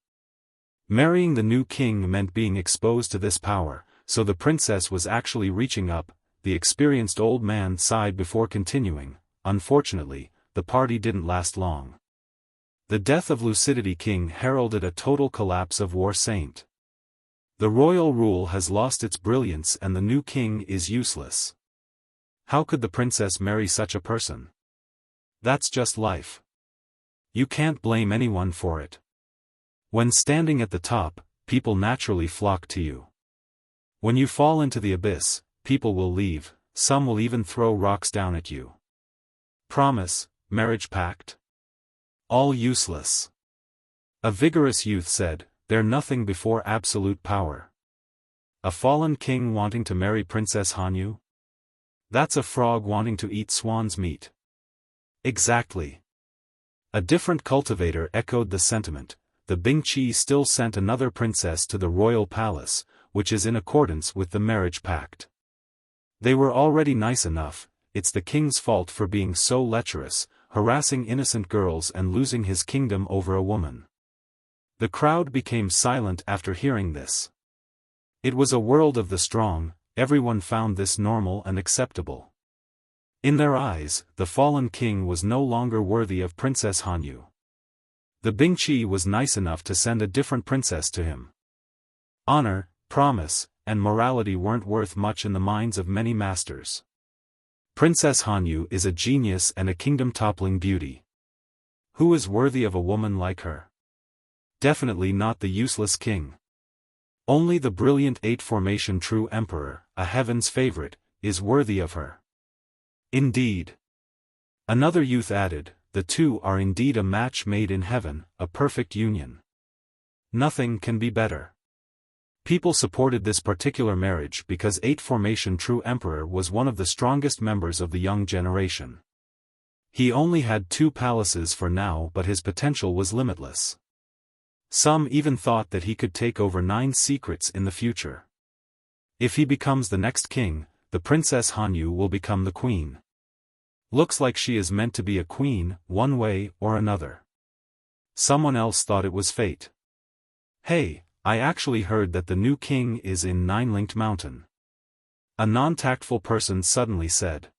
Marrying the new king meant being exposed to this power, so the princess was actually reaching up. The experienced old man sighed before continuing. Unfortunately, the party didn't last long. The death of Lucidity King heralded a total collapse of War Saint. The royal rule has lost its brilliance and the new king is useless. How could the princess marry such a person? That's just life. You can't blame anyone for it. When standing at the top, people naturally flock to you. When you fall into the abyss, people will leave, some will even throw rocks down at you. Promise, marriage pact? All useless. A vigorous youth said, they're nothing before absolute power. A fallen king wanting to marry Princess Hanyu? That's a frog wanting to eat swan's meat. Exactly. A different cultivator echoed the sentiment. The Bingqi still sent another princess to the royal palace, which is in accordance with the marriage pact. They were already nice enough, it's the king's fault for being so lecherous. harassing innocent girls and losing his kingdom over a woman. The crowd became silent after hearing this. It was a world of the strong, everyone found this normal and acceptable. In their eyes, the fallen king was no longer worthy of Princess Hanyu. The Bingqi was nice enough to send a different princess to him. Honor, promise, and morality weren't worth much in the minds of many masters. Princess Hanyu is a genius and a kingdom-toppling beauty. Who is worthy of a woman like her? Definitely not the useless king. Only the brilliant 8-formation true emperor, a heaven's favorite, is worthy of her. Indeed. Another youth added, the two are indeed a match made in heaven, a perfect union. Nothing can be better. People supported this particular marriage because 8-formation true emperor was one of the strongest members of the young generation. He only had 2 palaces for now, but his potential was limitless. Some even thought that he could take over 9 secrets in the future. If he becomes the next king, the Princess Hanyu will become the queen. Looks like she is meant to be a queen, one way or another. Someone else thought it was fate. Hey, I actually heard that the new king is in 9-linked mountain. A non-tactful person suddenly said.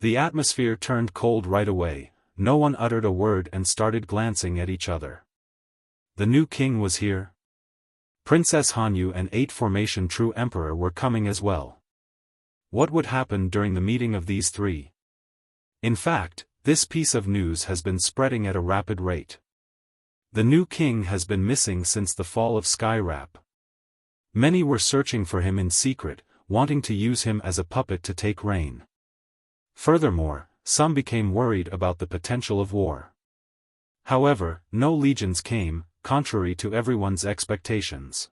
The atmosphere turned cold right away, no one uttered a word and started glancing at each other. The new king was here. Princess Hanyu and 8-formation true emperor were coming as well. What would happen during the meeting of these 3? In fact, this piece of news has been spreading at a rapid rate. The new king has been missing since the fall of Skyrap. Many were searching for him in secret, wanting to use him as a puppet to take reign. Furthermore, some became worried about the potential of war. However, no legions came, contrary to everyone's expectations.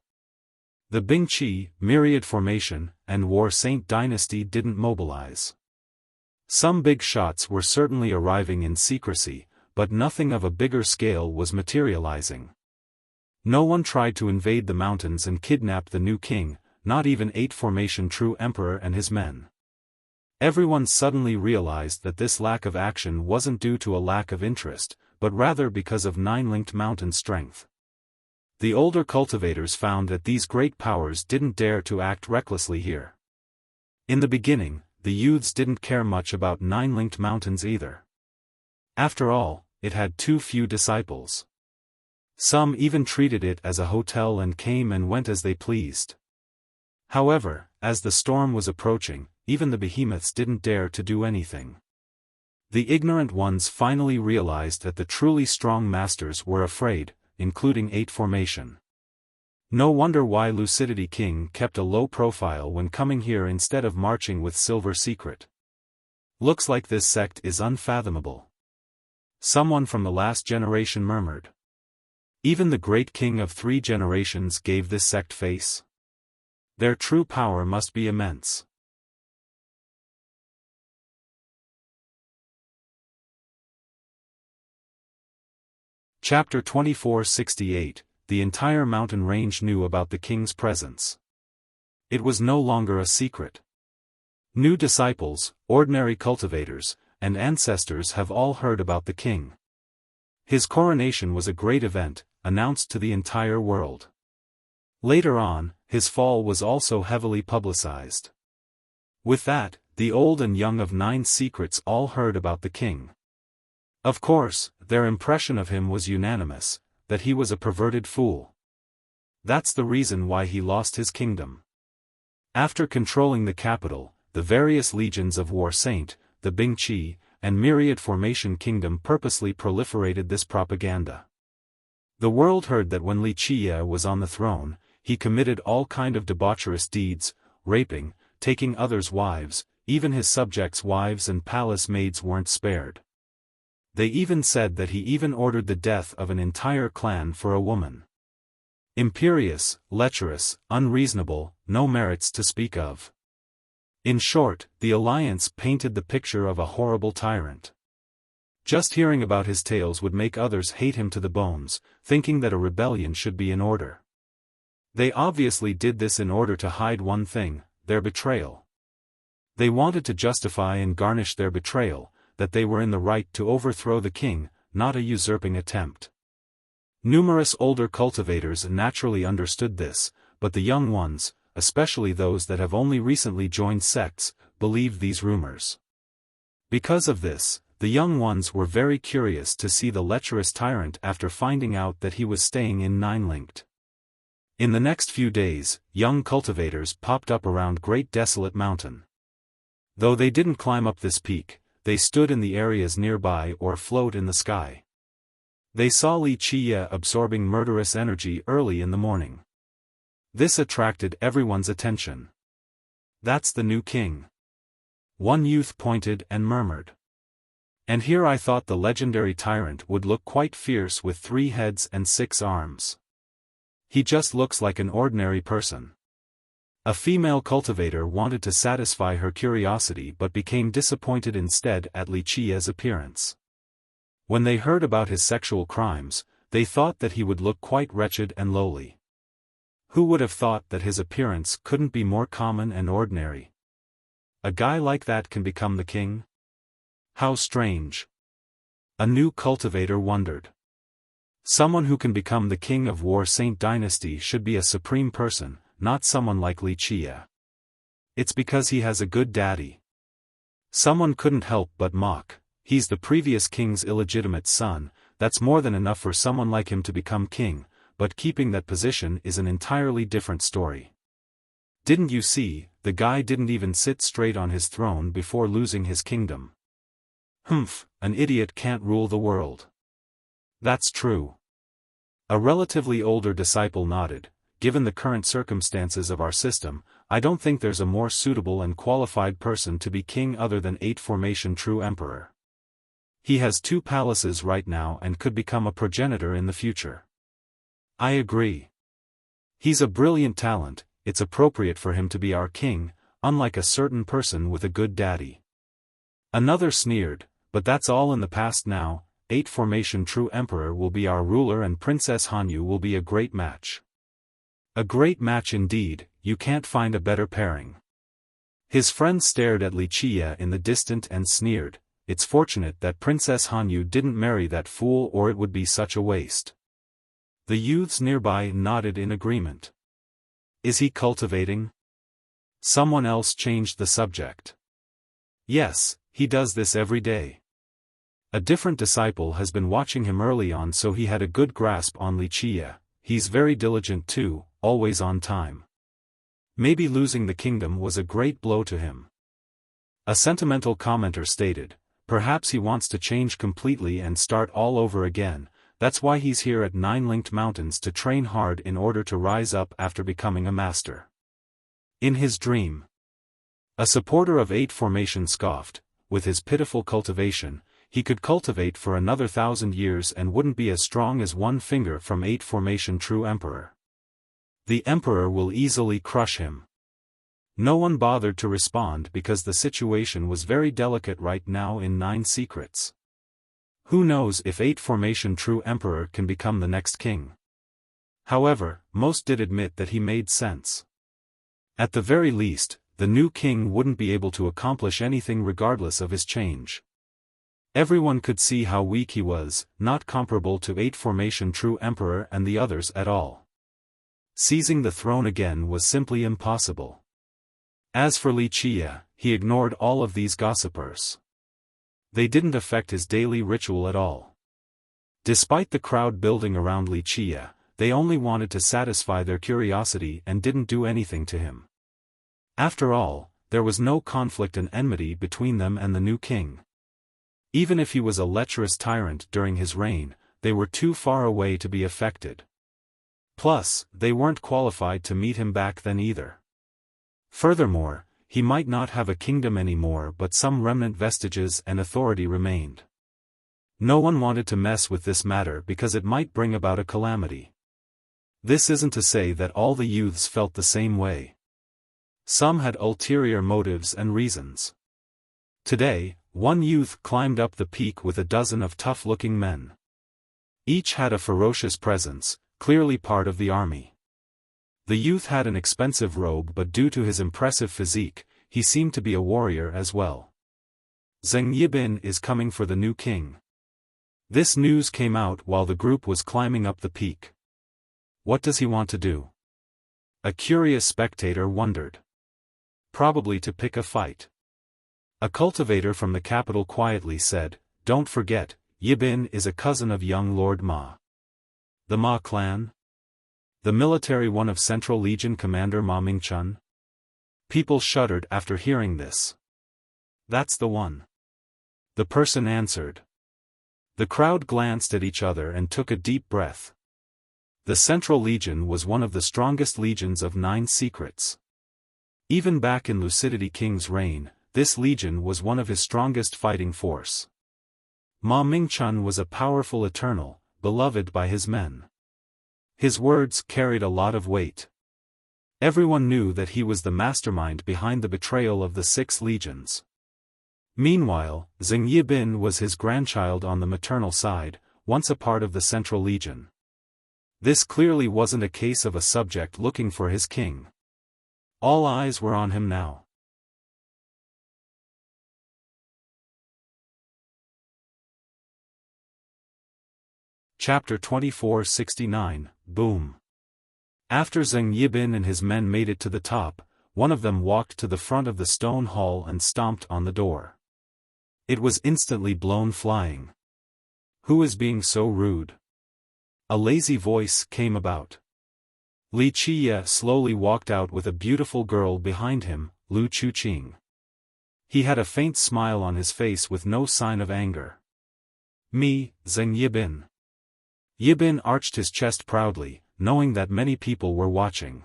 The Bingqi, Myriad Formation, and War Saint Dynasty didn't mobilize. Some big shots were certainly arriving in secrecy, but nothing of a bigger scale was materializing. No one tried to invade the mountains and kidnap the new king, not even 8-formation true emperor and his men. Everyone suddenly realized that this lack of action wasn't due to a lack of interest, but rather because of 9-linked mountain strength. The older cultivators found that these great powers didn't dare to act recklessly here. In the beginning, the youths didn't care much about 9-linked mountains either. After all, it had too few disciples. Some even treated it as a hotel and came and went as they pleased. However, as the storm was approaching, even the behemoths didn't dare to do anything. The ignorant ones finally realized that the truly strong masters were afraid, including 8-formation. No wonder why Lucidity King kept a low profile when coming here instead of marching with Silver Secret. Looks like this sect is unfathomable. Someone from the last generation murmured. Even the great king of 3 generations gave this sect face. Their true power must be immense. Chapter 2468, The entire mountain range knew about the king's presence. It was no longer a secret. New disciples, ordinary cultivators, and ancestors have all heard about the king. His coronation was a great event, announced to the entire world. Later on, his fall was also heavily publicized. With that, the old and young of 9 secrets all heard about the king. Of course, their impression of him was unanimous, that he was a perverted fool. That's the reason why he lost his kingdom. After controlling the capital, the various legions of War Saint, the Bingqi, and Myriad Formation Kingdom purposely proliferated this propaganda. The world heard that when Li Qie was on the throne, he committed all kind of debaucherous deeds, raping, taking others' wives, even his subjects' wives and palace maids weren't spared. They even said that he even ordered the death of an entire clan for a woman. Imperious, lecherous, unreasonable, no merits to speak of. In short, the alliance painted the picture of a horrible tyrant. Just hearing about his tales would make others hate him to the bones, thinking that a rebellion should be in order. They obviously did this in order to hide one thing, their betrayal. They wanted to justify and garnish their betrayal, that they were in the right to overthrow the king, not a usurping attempt. Numerous older cultivators naturally understood this, but the young ones, especially those that have only recently joined sects, believed these rumors. Because of this, the young ones were very curious to see the lecherous tyrant after finding out that he was staying in Nine-Linked. In the next few days, young cultivators popped up around Great Desolate Mountain. Though they didn't climb up this peak, they stood in the areas nearby or float in the sky. They saw Wuxia absorbing murderous energy early in the morning. This attracted everyone's attention. "That's the new king," one youth pointed and murmured. "And here I thought the legendary tyrant would look quite fierce with 3 heads and 6 arms. He just looks like an ordinary person." A female cultivator wanted to satisfy her curiosity but became disappointed instead at Wuxia's appearance. When they heard about his sexual crimes, they thought that he would look quite wretched and lowly. Who would have thought that his appearance couldn't be more common and ordinary? A guy like that can become the king? How strange. A new cultivator wondered. Someone who can become the king of War Saint Dynasty should be a supreme person, not someone like Wuxia. It's because he has a good daddy. Someone couldn't help but mock. He's the previous king's illegitimate son. That's more than enough for someone like him to become king, but keeping that position is an entirely different story. Didn't you see, the guy didn't even sit straight on his throne before losing his kingdom. Humph, an idiot can't rule the world. That's true. A relatively older disciple nodded. Given the current circumstances of our system, I don't think there's a more suitable and qualified person to be king other than 8 Formation True Emperor. He has 2 palaces right now and could become a progenitor in the future. I agree. He's a brilliant talent, it's appropriate for him to be our king, unlike a certain person with a good daddy. Another sneered, but that's all in the past now. 8 Formation True Emperor will be our ruler and Princess Hanyu will be a great match. A great match indeed, you can't find a better pairing. His friend stared at Wuxia in the distant and sneered, it's fortunate that Princess Hanyu didn't marry that fool or it would be such a waste. The youths nearby nodded in agreement. Is he cultivating? Someone else changed the subject. Yes, he does this every day. A different disciple has been watching him early on, so he had a good grasp on Wuxia. He's very diligent too, always on time. Maybe losing the kingdom was a great blow to him. A sentimental commenter stated, perhaps he wants to change completely and start all over again. That's why he's here at Nine-Linked Mountains to train hard in order to rise up after becoming a master. In his dream. A supporter of 8 Formation scoffed, with his pitiful cultivation, he could cultivate for another 1,000 years and wouldn't be as strong as one finger from 8 Formation True Emperor. The Emperor will easily crush him. No one bothered to respond because the situation was very delicate right now in 9 Secrets. Who knows if 8 Formation True Emperor can become the next king. However, most did admit that he made sense. At the very least, the new king wouldn't be able to accomplish anything regardless of his change. Everyone could see how weak he was, not comparable to 8 Formation True Emperor and the others at all. Seizing the throne again was simply impossible. As for Wuxia, he ignored all of these gossipers. They didn't affect his daily ritual at all. Despite the crowd building around Wuxia, they only wanted to satisfy their curiosity and didn't do anything to him. After all, there was no conflict and enmity between them and the new king. Even if he was a lecherous tyrant during his reign, they were too far away to be affected. Plus, they weren't qualified to meet him back then either. Furthermore, he might not have a kingdom anymore, but some remnant vestiges and authority remained. No one wanted to mess with this matter because it might bring about a calamity. This isn't to say that all the youths felt the same way. Some had ulterior motives and reasons. Today, one youth climbed up the peak with a dozen of tough-looking men. Each had a ferocious presence, clearly part of the army. The youth had an expensive robe, but due to his impressive physique, he seemed to be a warrior as well. Zheng Yibin is coming for the new king. This news came out while the group was climbing up the peak. What does he want to do? A curious spectator wondered. Probably to pick a fight. A cultivator from the capital quietly said, "Don't forget, Yibin is a cousin of young Lord Ma." The Ma clan? The military one of Central Legion Commander Ma Mingchun? People shuddered after hearing this. That's the one. The person answered. The crowd glanced at each other and took a deep breath. The Central Legion was one of the strongest legions of 9 secrets. Even back in Lucidity King's reign, this legion was one of his strongest fighting force. Ma Mingchun was a powerful eternal, beloved by his men. His words carried a lot of weight. Everyone knew that he was the mastermind behind the betrayal of the 6 legions. Meanwhile, Zheng Yibin was his grandchild on the maternal side, once a part of the Central Legion. This clearly wasn't a case of a subject looking for his king. All eyes were on him now. Chapter 2469, Boom. After Zheng Yibin and his men made it to the top, one of them walked to the front of the stone hall and stomped on the door. It was instantly blown flying. Who is being so rude? A lazy voice came about. Li Qiye slowly walked out with a beautiful girl behind him, Lu Chuqing. He had a faint smile on his face with no sign of anger. Me, Zheng Yibin. Yibin arched his chest proudly, knowing that many people were watching.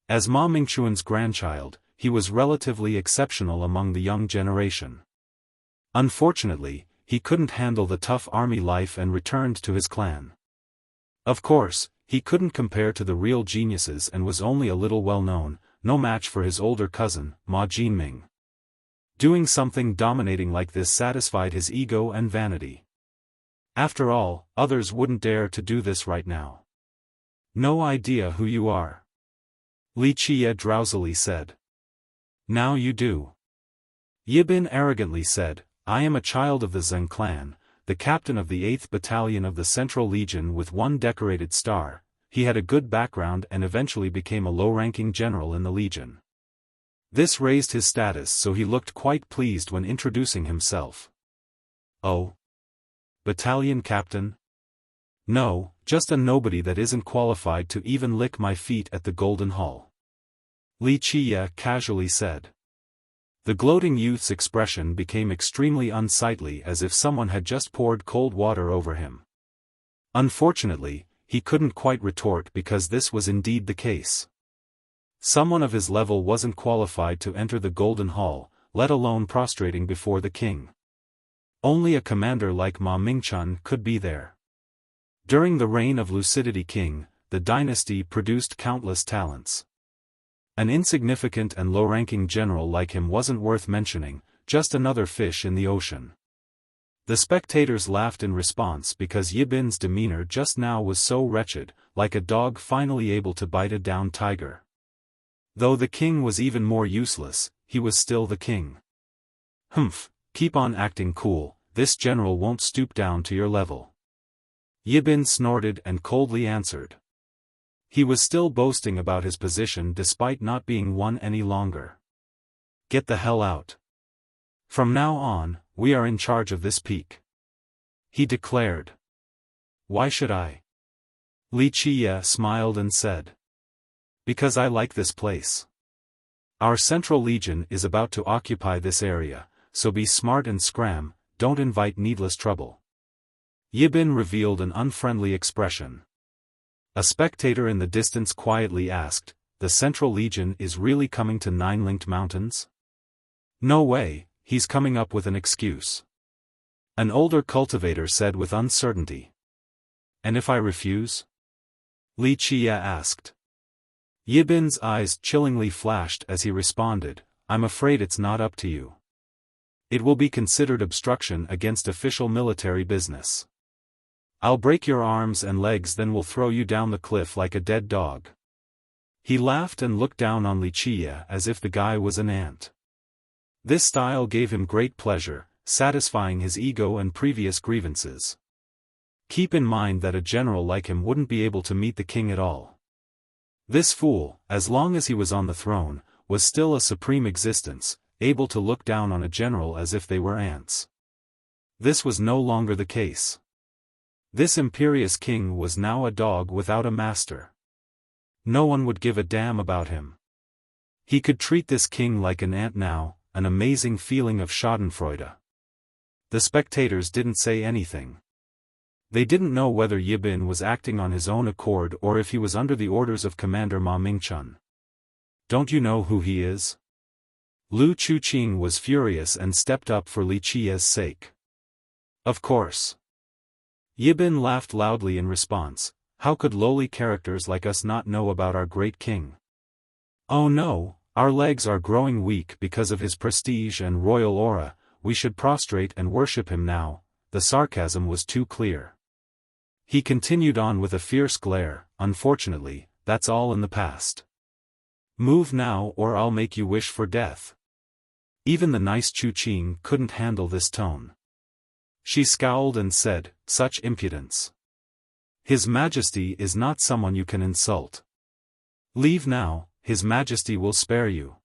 As Ma Mingchun's grandchild, he was relatively exceptional among the young generation. Unfortunately, he couldn't handle the tough army life and returned to his clan. Of course, he couldn't compare to the real geniuses and was only a little well-known, no match for his older cousin, Ma Jinming. Doing something dominating like this satisfied his ego and vanity. After all, others wouldn't dare to do this right now. No idea who you are. Li Qiye drowsily said. Now you do. Yibin arrogantly said, I am a child of the Zheng clan, the captain of the 8th Battalion of the Central Legion with 1 decorated star. He had a good background and eventually became a low-ranking general in the Legion. This raised his status, so he looked quite pleased when introducing himself. Oh? Battalion captain? No, just a nobody that isn't qualified to even lick my feet at the Golden Hall. Li Qiye casually said. The gloating youth's expression became extremely unsightly, as if someone had just poured cold water over him. Unfortunately, he couldn't quite retort because this was indeed the case. Someone of his level wasn't qualified to enter the Golden Hall, let alone prostrating before the king. Only a commander like Ma Mingchun could be there. During the reign of Lucidity King, the dynasty produced countless talents. An insignificant and low-ranking general like him wasn't worth mentioning, just another fish in the ocean. The spectators laughed in response because Yibin's demeanor just now was so wretched, like a dog finally able to bite a downed tiger. Though the king was even more useless, he was still the king. Humph, keep on acting cool, this general won't stoop down to your level. Yibin snorted and coldly answered. He was still boasting about his position despite not being one any longer. Get the hell out. From now on, we are in charge of this peak. He declared. Why should I? Li Qiye smiled and said. Because I like this place. Our Central Legion is about to occupy this area, so be smart and scram, don't invite needless trouble. Yibin revealed an unfriendly expression. A spectator in the distance quietly asked, the Central Legion is really coming to 9-linked mountains? No way, he's coming up with an excuse. An older cultivator said with uncertainty. And if I refuse? Li Qiye asked. Yibin's eyes chillingly flashed as he responded, I'm afraid it's not up to you. It will be considered obstruction against official military business. I'll break your arms and legs, then we'll throw you down the cliff like a dead dog. He laughed and looked down on Li Qiye as if the guy was an ant. This style gave him great pleasure, satisfying his ego and previous grievances. Keep in mind that a general like him wouldn't be able to meet the king at all. This fool, as long as he was on the throne, was still a supreme existence, able to look down on a general as if they were ants. This was no longer the case. This imperious king was now a dog without a master. No one would give a damn about him. He could treat this king like an ant now, an amazing feeling of schadenfreude. The spectators didn't say anything. They didn't know whether Yibin was acting on his own accord or if he was under the orders of Commander Ma Mingchun. Don't you know who he is? Lu Chuqing was furious and stepped up for Li Qia's sake. Of course. Yibin laughed loudly in response. How could lowly characters like us not know about our great king? Oh no, our legs are growing weak because of his prestige and royal aura, we should prostrate and worship him now. The sarcasm was too clear. He continued on with a fierce glare. Unfortunately, that's all in the past. Move now or I'll make you wish for death. Even the nice Chuqing couldn't handle this tone. She scowled and said, such impudence. His Majesty is not someone you can insult. Leave now, His Majesty will spare you.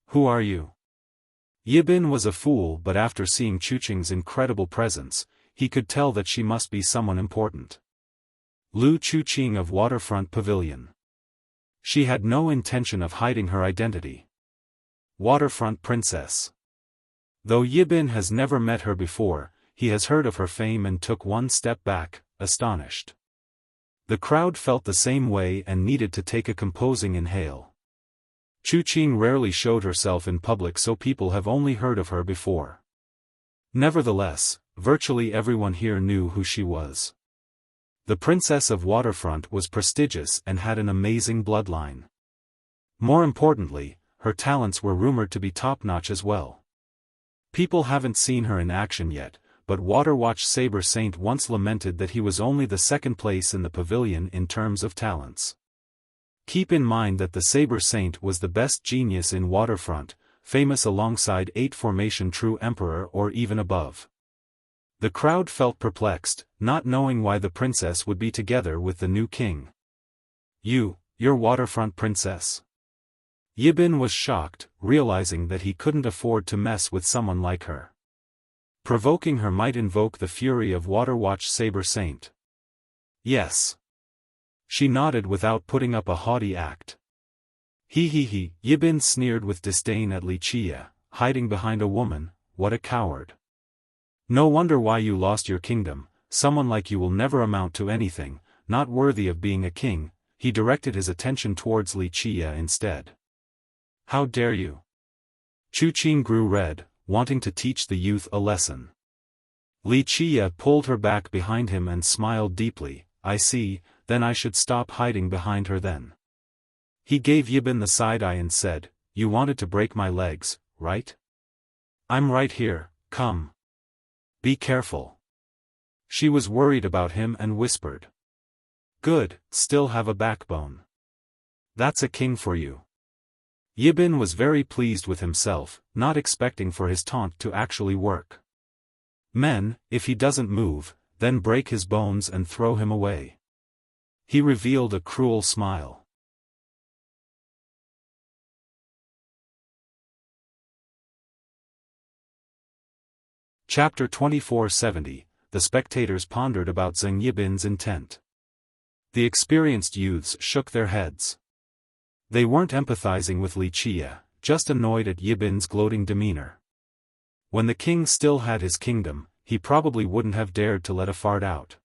Who are you? Yibin was a fool, but after seeing Chuqing's incredible presence, he could tell that she must be someone important. Lu Chuqing of Waterfront Pavilion. She had no intention of hiding her identity. Waterfront Princess. Though Yibin has never met her before, he has heard of her fame and took one step back, astonished. The crowd felt the same way and needed to take a composing inhale. Chuqing rarely showed herself in public, so people have only heard of her before. Nevertheless, virtually everyone here knew who she was. The Princess of Waterfront was prestigious and had an amazing bloodline. More importantly, her talents were rumored to be top-notch as well. People haven't seen her in action yet, but Waterwatch Saber Saint once lamented that he was only the second place in the pavilion in terms of talents. Keep in mind that the Saber Saint was the best genius in Waterfront, famous alongside 8 Formation True Emperor or even above. The crowd felt perplexed, not knowing why the princess would be together with the new king. You're Waterfront Princess? Yibin was shocked, realizing that he couldn't afford to mess with someone like her. Provoking her might invoke the fury of Waterwatch Saber Saint. Yes. She nodded without putting up a haughty act. He, Yibin sneered with disdain at Li Qia, hiding behind a woman, what a coward. No wonder why you lost your kingdom, someone like you will never amount to anything, not worthy of being a king. He directed his attention towards Li Qia instead. How dare you? Chuqing grew red, wanting to teach the youth a lesson. Li Qia pulled her back behind him and smiled deeply. I see, then I should stop hiding behind her then. He gave Yibin the side eye and said, you wanted to break my legs, right? I'm right here, come. Be careful. She was worried about him and whispered. Good, still have a backbone. That's a king for you. Yibin was very pleased with himself, not expecting for his taunt to actually work. Men, if he doesn't move, then break his bones and throw him away. He revealed a cruel smile. Chapter 2470, The spectators pondered about Zheng Yibin's intent. The experienced youths shook their heads. They weren't empathizing with Li Qia, just annoyed at Yibin's gloating demeanor. When the king still had his kingdom, he probably wouldn't have dared to let a fart out.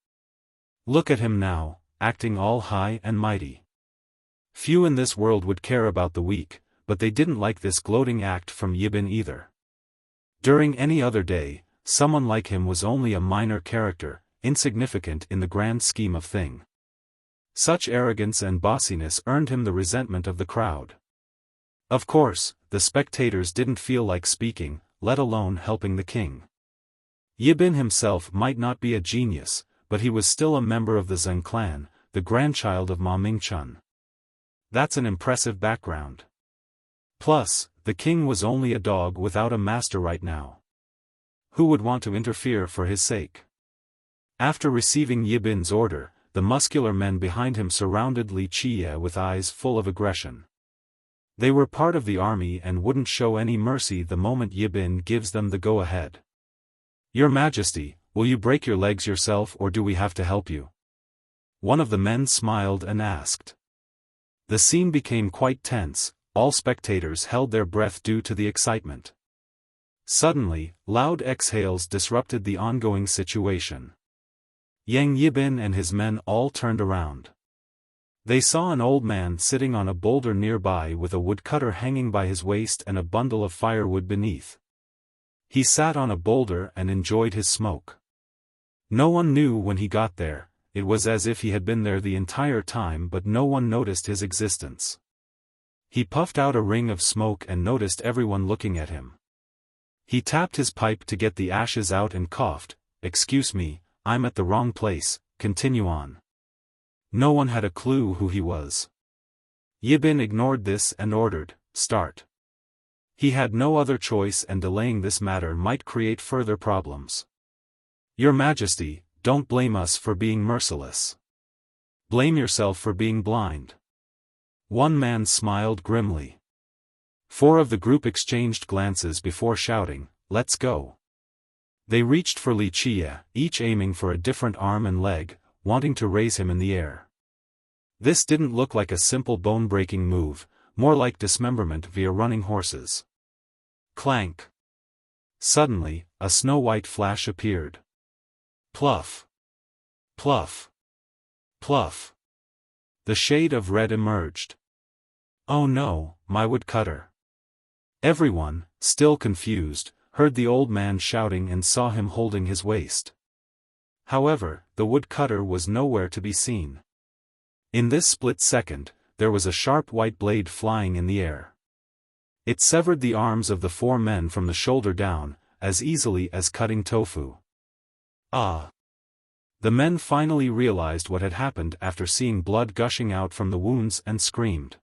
Look at him now, acting all high and mighty. Few in this world would care about the weak, but they didn't like this gloating act from Yibin either. During any other day, someone like him was only a minor character, insignificant in the grand scheme of things. Such arrogance and bossiness earned him the resentment of the crowd. Of course, the spectators didn't feel like speaking, let alone helping the king. Yibin himself might not be a genius, but he was still a member of the Zheng clan, the grandchild of Ma Mingchun. That's an impressive background. Plus, the king was only a dog without a master right now. Who would want to interfere for his sake? After receiving Yibin's order, the muscular men behind him surrounded Li Qie with eyes full of aggression. They were part of the army and wouldn't show any mercy the moment Yibin gives them the go-ahead. "Your Majesty, will you break your legs yourself or do we have to help you?" One of the men smiled and asked. The scene became quite tense, all spectators held their breath due to the excitement. Suddenly, loud exhales disrupted the ongoing situation. Yang Yibin and his men all turned around. They saw an old man sitting on a boulder nearby with a woodcutter hanging by his waist and a bundle of firewood beneath. He sat on a boulder and enjoyed his smoke. No one knew when he got there, it was as if he had been there the entire time but no one noticed his existence. He puffed out a ring of smoke and noticed everyone looking at him. He tapped his pipe to get the ashes out and coughed, "Excuse me, I'm at the wrong place, continue on." No one had a clue who he was. Yibin ignored this and ordered, "Start." He had no other choice and delaying this matter might create further problems. "Your Majesty, don't blame us for being merciless. Blame yourself for being blind." One man smiled grimly. 4 of the group exchanged glances before shouting, "Let's go." They reached for Li Qie, each aiming for a different arm and leg, wanting to raise him in the air. This didn't look like a simple bone-breaking move, more like dismemberment via running horses. Clank. Suddenly, a snow-white flash appeared. Pluff. Pluff. Pluff. The shade of red emerged. "Oh no, my woodcutter." Everyone, still confused, heard the old man shouting and saw him holding his waist. However, the woodcutter was nowhere to be seen. In this split second, there was a sharp white blade flying in the air. It severed the arms of the 4 men from the shoulder down, as easily as cutting tofu. Ah! The men finally realized what had happened after seeing blood gushing out from the wounds and screamed.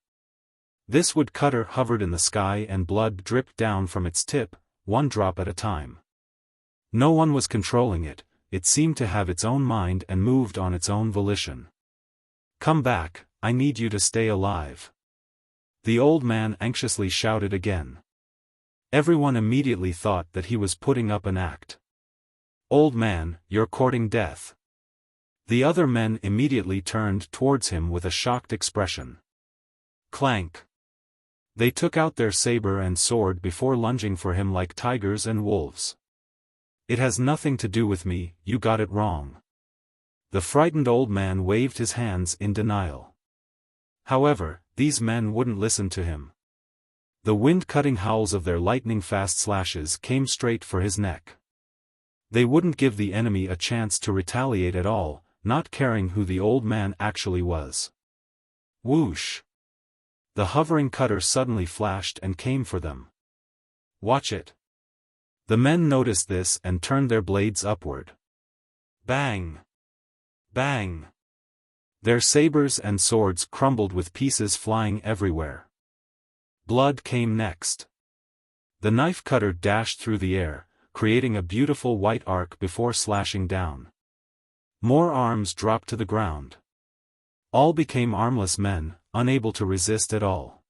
This woodcutter hovered in the sky and blood dripped down from its tip, 1 drop at a time. No one was controlling it, it seemed to have its own mind and moved on its own volition. "Come back, I need you to stay alive." The old man anxiously shouted again. Everyone immediately thought that he was putting up an act. "Old man, you're courting death." The other men immediately turned towards him with a shocked expression. Clank. They took out their saber and sword before lunging for him like tigers and wolves. "It has nothing to do with me, you got it wrong." The frightened old man waved his hands in denial. However, these men wouldn't listen to him. The wind-cutting howls of their lightning-fast slashes came straight for his neck. They wouldn't give the enemy a chance to retaliate at all, not caring who the old man actually was. Whoosh! The hovering cutter suddenly flashed and came for them. "Watch it." The men noticed this and turned their blades upward. Bang! Bang! Their sabers and swords crumbled with pieces flying everywhere. Blood came next. The knife cutter dashed through the air, creating a beautiful white arc before slashing down. More arms dropped to the ground. All became armless men, unable to resist at all.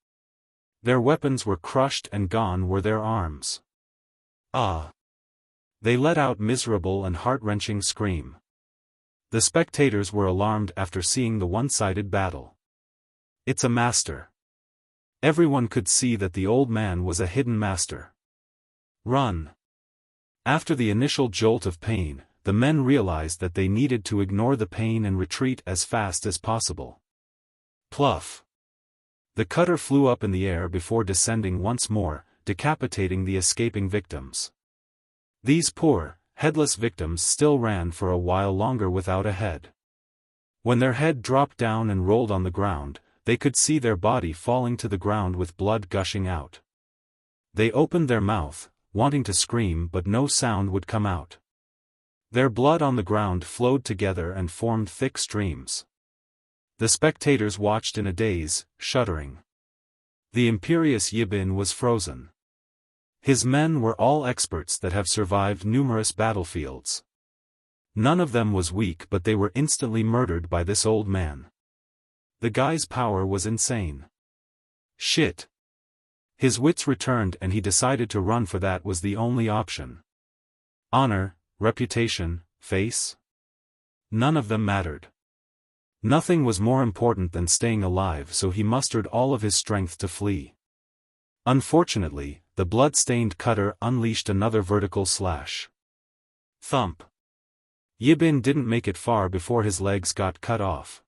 Their weapons were crushed and gone were their arms. Ah! They let out miserable and heart-wrenching scream. The spectators were alarmed after seeing the one-sided battle. "It's a master." Everyone could see that the old man was a hidden master. "Run!" After the initial jolt of pain, the men realized that they needed to ignore the pain and retreat as fast as possible. Pluff! The cutter flew up in the air before descending once more, decapitating the escaping victims. These poor, headless victims still ran for a while longer without a head. When their head dropped down and rolled on the ground, they could see their body falling to the ground with blood gushing out. They opened their mouth, wanting to scream but no sound would come out. Their blood on the ground flowed together and formed thick streams. The spectators watched in a daze, shuddering. The imperious Yibin was frozen. His men were all experts that have survived numerous battlefields. None of them was weak, but they were instantly murdered by this old man. The guy's power was insane. Shit. His wits returned and he decided to run, for that was the only option. Honor, reputation, face? None of them mattered. Nothing was more important than staying alive, so he mustered all of his strength to flee. Unfortunately, the blood-stained cutter unleashed another vertical slash. Thump. Yibin didn't make it far before his legs got cut off.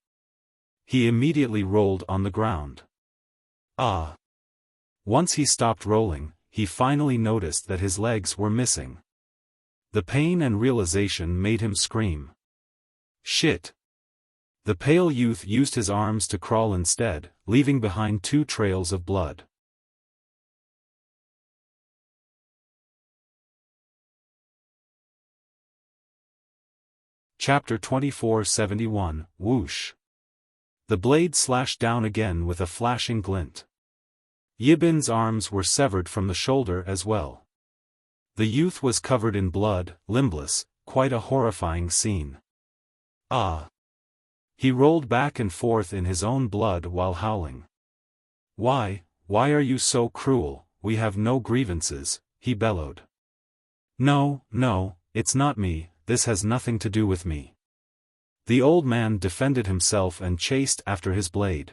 He immediately rolled on the ground. Ah! Once he stopped rolling, he finally noticed that his legs were missing. The pain and realization made him scream. Shit! The pale youth used his arms to crawl instead, leaving behind 2 trails of blood. Chapter 2471, Whoosh. The blade slashed down again with a flashing glint. Yibin's arms were severed from the shoulder as well. The youth was covered in blood, limbless, quite a horrifying scene. Ah! He rolled back and forth in his own blood while howling. Why are you so cruel? We have no grievances, he bellowed. No, it's not me, this has nothing to do with me. The old man defended himself and chased after his blade.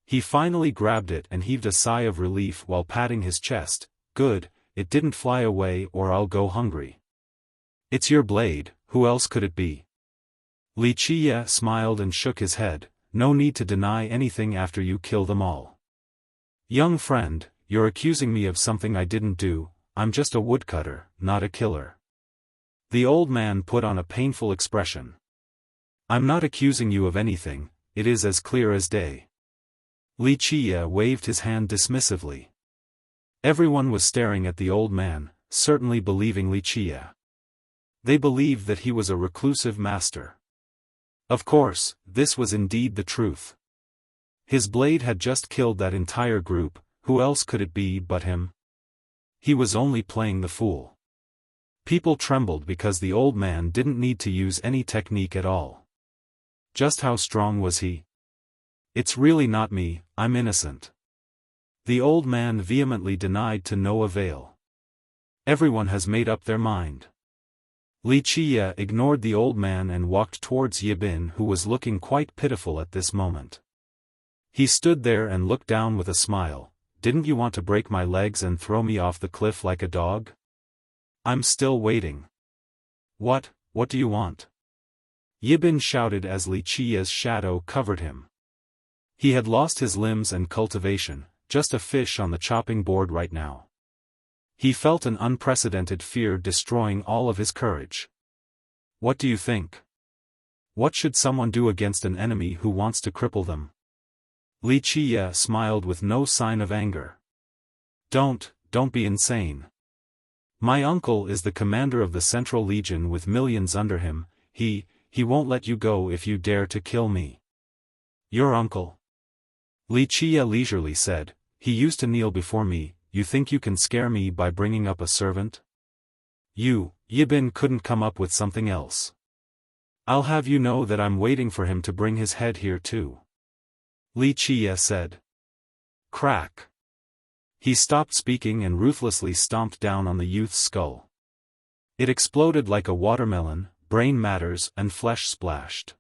He finally grabbed it and heaved a sigh of relief while patting his chest. Good, it didn't fly away or I'll go hungry. It's your blade, who else could it be? Wuxia smiled and shook his head. No need to deny anything after you kill them all. Young friend, you're accusing me of something I didn't do. I'm just a woodcutter, not a killer. The old man put on a painful expression. I'm not accusing you of anything, it is as clear as day. Wuxia waved his hand dismissively. Everyone was staring at the old man, certainly believing Wuxia. They believed that he was a reclusive master. Of course, this was indeed the truth. His blade had just killed that entire group, who else could it be but him? He was only playing the fool. People trembled because the old man didn't need to use any technique at all. Just how strong was he? It's really not me, I'm innocent. The old man vehemently denied to no avail. Everyone has made up their mind. Wuxia ignored the old man and walked towards Yibin, who was looking quite pitiful at this moment. He stood there and looked down with a smile. Didn't you want to break my legs and throw me off the cliff like a dog? I'm still waiting. What do you want? Yibin shouted as Wuxia's shadow covered him. He had lost his limbs and cultivation, just a fish on the chopping board right now. He felt an unprecedented fear destroying all of his courage. What do you think? What should someone do against an enemy who wants to cripple them? Wuxia smiled with no sign of anger. Don't be insane. My uncle is the commander of the Central Legion with millions under him. He won't let you go if you dare to kill me. Your uncle? Wuxia leisurely said, he used to kneel before me. You think you can scare me by bringing up a servant? Yibin couldn't come up with something else. I'll have you know that I'm waiting for him to bring his head here too. Wuxia said. Crack. He stopped speaking and ruthlessly stomped down on the youth's skull. It exploded like a watermelon, brain matters and flesh splashed.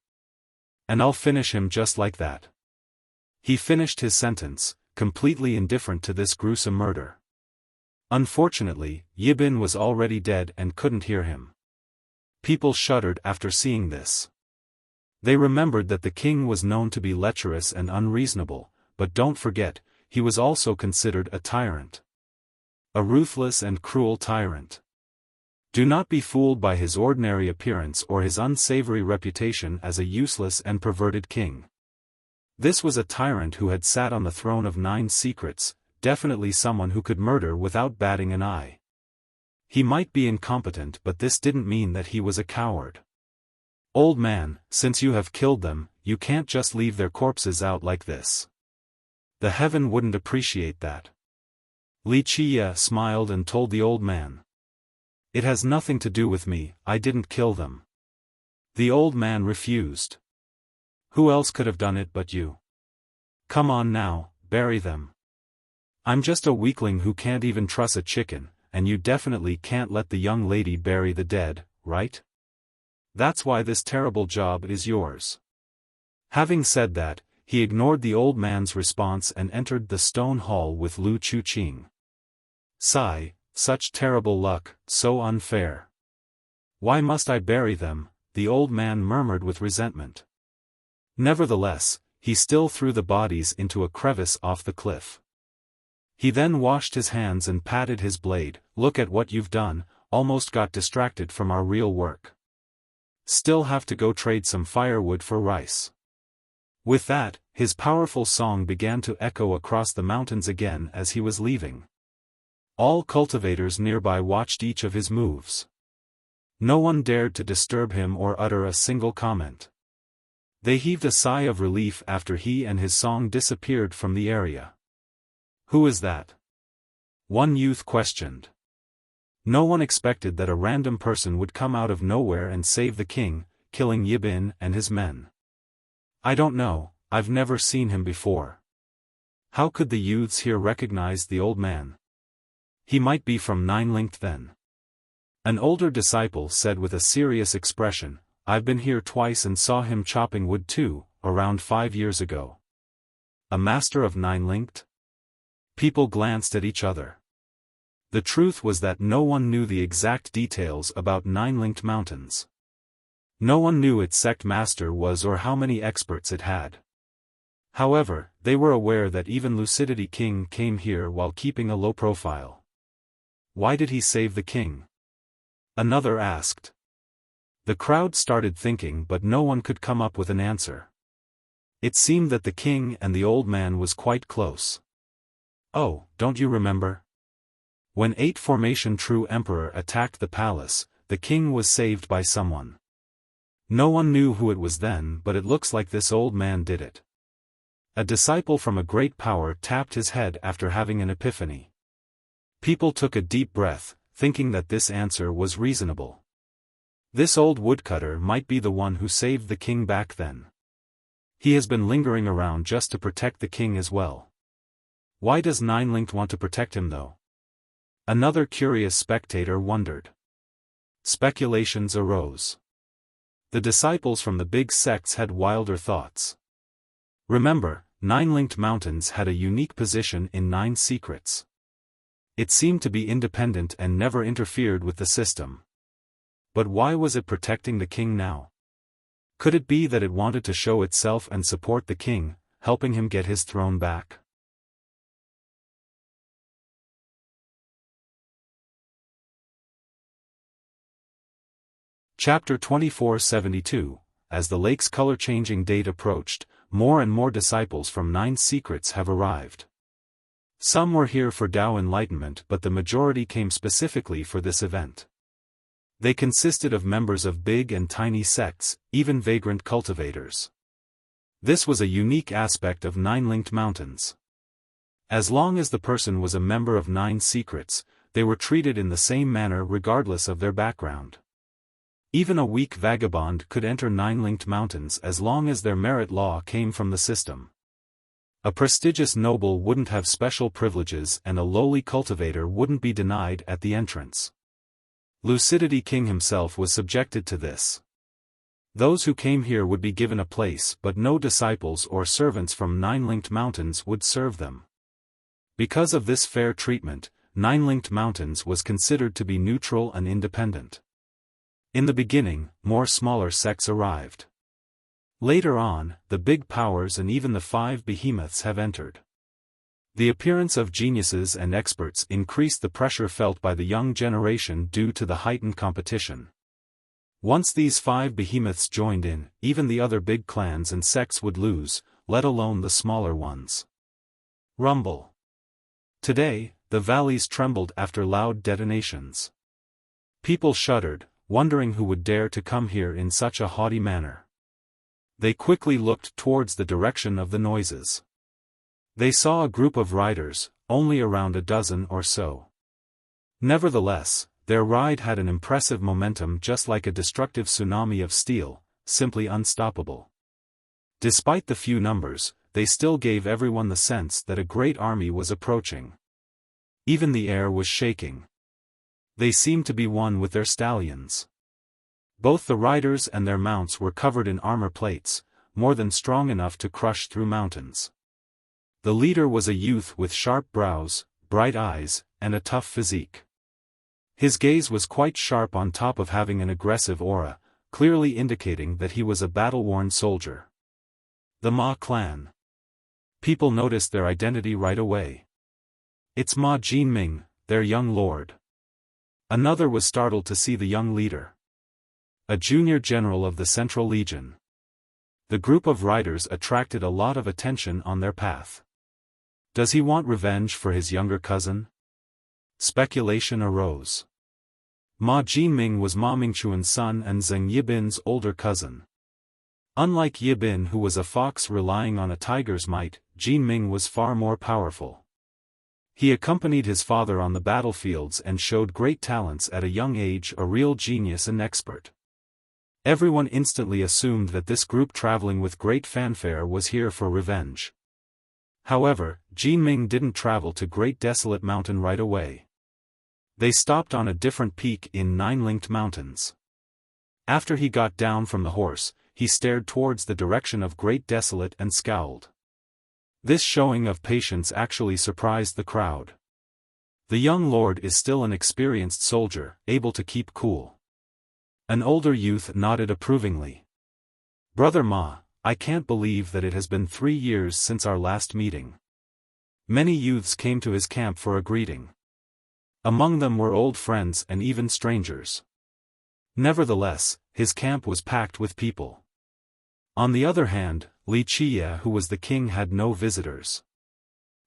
And I'll finish him just like that. He finished his sentence, completely indifferent to this gruesome murder. Unfortunately, Yibin was already dead and couldn't hear him. People shuddered after seeing this. They remembered that the king was known to be lecherous and unreasonable, but don't forget, he was also considered a tyrant. A ruthless and cruel tyrant. Do not be fooled by his ordinary appearance or his unsavory reputation as a useless and perverted king. This was a tyrant who had sat on the throne of 9 secrets, definitely someone who could murder without batting an eye. He might be incompetent, but this didn't mean that he was a coward. Old man, since you have killed them, you can't just leave their corpses out like this. The heaven wouldn't appreciate that. Li Qiye smiled and told the old man. It has nothing to do with me, I didn't kill them. The old man refused. Who else could have done it but you? Come on now, bury them. I'm just a weakling who can't even truss a chicken, and you definitely can't let the young lady bury the dead, right? That's why this terrible job is yours. Having said that, he ignored the old man's response and entered the stone hall with Lu Chuqing. Sigh, such terrible luck, so unfair. Why must I bury them? The old man murmured with resentment. Nevertheless, he still threw the bodies into a crevice off the cliff. He then washed his hands and patted his blade. Look at what you've done, almost got distracted from our real work. Still have to go trade some firewood for rice. With that, his powerful song began to echo across the mountains again as he was leaving. All cultivators nearby watched each of his moves. No one dared to disturb him or utter a single comment. They heaved a sigh of relief after he and his song disappeared from the area. Who is that? One youth questioned. No one expected that a random person would come out of nowhere and save the king, killing Yibin and his men. I don't know, I've never seen him before. How could the youths here recognize the old man? He might be from Nine-Linked then. An older disciple said with a serious expression, I've been here twice and saw him chopping wood too, around 5 years ago. A master of Nine-Linked? People glanced at each other. The truth was that no one knew the exact details about Nine-Linked Mountains. No one knew its sect master was or how many experts it had. However, they were aware that even Lucidity King came here while keeping a low profile. Why did he save the king? Another asked. The crowd started thinking but no one could come up with an answer. It seemed that the king and the old man was quite close. Oh, don't you remember? When 8 Formation True Emperor attacked the palace, the king was saved by someone. No one knew who it was then but it looks like this old man did it. A disciple from a great power tapped his head after having an epiphany. People took a deep breath, thinking that this answer was reasonable. This old woodcutter might be the one who saved the king back then. He has been lingering around just to protect the king as well. Why does Nine-Linked want to protect him though? Another curious spectator wondered. Speculations arose. The disciples from the big sects had wilder thoughts. Remember, Nine-Linked Mountains had a unique position in 9 secrets. It seemed to be independent and never interfered with the system. But why was it protecting the king now? Could it be that it wanted to show itself and support the king, helping him get his throne back? Chapter 2472. As the lake's color-changing date approached, more and more disciples from 9 secrets have arrived. Some were here for Tao enlightenment but the majority came specifically for this event. They consisted of members of big and tiny sects, even vagrant cultivators. This was a unique aspect of Nine-Linked Mountains. As long as the person was a member of 9 secrets, they were treated in the same manner regardless of their background. Even a weak vagabond could enter Nine-Linked Mountains as long as their merit law came from the system. A prestigious noble wouldn't have special privileges and a lowly cultivator wouldn't be denied at the entrance. Lucidity King himself was subjected to this. Those who came here would be given a place but no disciples or servants from Nine-Linked Mountains would serve them. Because of this fair treatment, Nine-Linked Mountains was considered to be neutral and independent. In the beginning, more smaller sects arrived. Later on, the big powers and even the 5 behemoths have entered. The appearance of geniuses and experts increased the pressure felt by the young generation due to the heightened competition. Once these 5 behemoths joined in, even the other big clans and sects would lose, let alone the smaller ones. Rumble. Today, the valleys trembled after loud detonations. People shuddered, wondering who would dare to come here in such a haughty manner. They quickly looked towards the direction of the noises. They saw a group of riders, only around a dozen or so. Nevertheless, their ride had an impressive momentum, just like a destructive tsunami of steel, simply unstoppable. Despite the few numbers, they still gave everyone the sense that a great army was approaching. Even the air was shaking. They seemed to be one with their stallions. Both the riders and their mounts were covered in armor plates, more than strong enough to crush through mountains. The leader was a youth with sharp brows, bright eyes, and a tough physique. His gaze was quite sharp on top of having an aggressive aura, clearly indicating that he was a battle-worn soldier. The Ma clan. People noticed their identity right away. It's Ma Jinming, their young lord. Another was startled to see the young leader. A junior general of the Central Legion. The group of riders attracted a lot of attention on their path. Does he want revenge for his younger cousin? Speculation arose. Ma Jinming was Ma Mingchuan's son and Zheng Yibin's older cousin. Unlike Yibin, who was a fox relying on a tiger's might, Jinming was far more powerful. He accompanied his father on the battlefields and showed great talents at a young age, a real genius and expert. Everyone instantly assumed that this group traveling with great fanfare was here for revenge. However, Jinming didn't travel to Great Desolate Mountain right away. They stopped on a different peak in Nine-Linked Mountains. After he got down from the horse, he stared towards the direction of Great Desolate and scowled. This showing of patience actually surprised the crowd. The young lord is still an experienced soldier, able to keep cool. An older youth nodded approvingly. Brother Ma, I can't believe that it has been 3 years since our last meeting. Many youths came to his camp for a greeting. Among them were old friends and even strangers. Nevertheless, his camp was packed with people. On the other hand, Li Qiye, who was the king, had no visitors.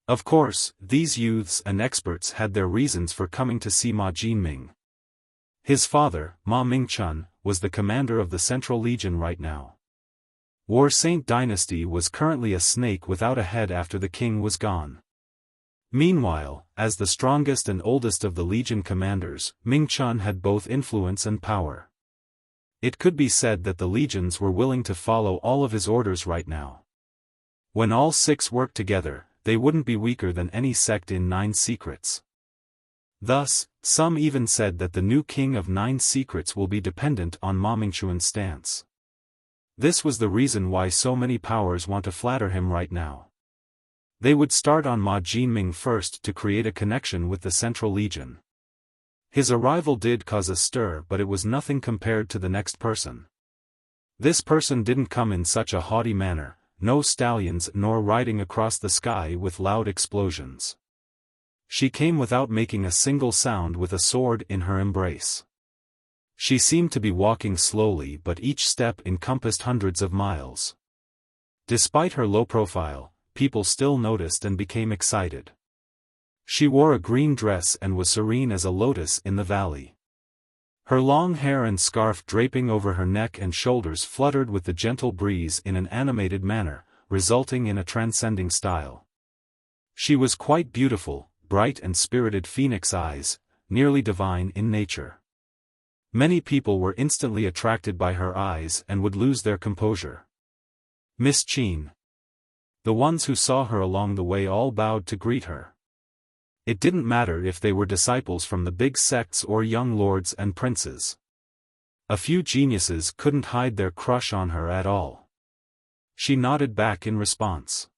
Of course, these youths and experts had their reasons for coming to see Ma Jinming. His father, Ma Mingchun, was the commander of the Central Legion right now. War Saint Dynasty was currently a snake without a head after the king was gone. Meanwhile, as the strongest and oldest of the Legion commanders, Mingchun had both influence and power. It could be said that the legions were willing to follow all of his orders right now. When all 6 worked together, they wouldn't be weaker than any sect in 9 secrets. Thus, some even said that the new king of 9 secrets will be dependent on Ma Mingchuan's stance. This was the reason why so many powers want to flatter him right now. They would start on Ma Jinming first to create a connection with the Central Legion. His arrival did cause a stir, but it was nothing compared to the next person. This person didn't come in such a haughty manner, no stallions nor riding across the sky with loud explosions. She came without making a single sound, with a sword in her embrace. She seemed to be walking slowly, but each step encompassed hundreds of miles. Despite her low profile, people still noticed and became excited. She wore a green dress and was serene as a lotus in the valley. Her long hair and scarf draping over her neck and shoulders fluttered with the gentle breeze in an animated manner, resulting in a transcending style. She was quite beautiful, bright and spirited phoenix eyes, nearly divine in nature. Many people were instantly attracted by her eyes and would lose their composure. Miss Qin. The ones who saw her along the way all bowed to greet her. It didn't matter if they were disciples from the big sects or young lords and princes. A few geniuses couldn't hide their crush on her at all. She nodded back in response.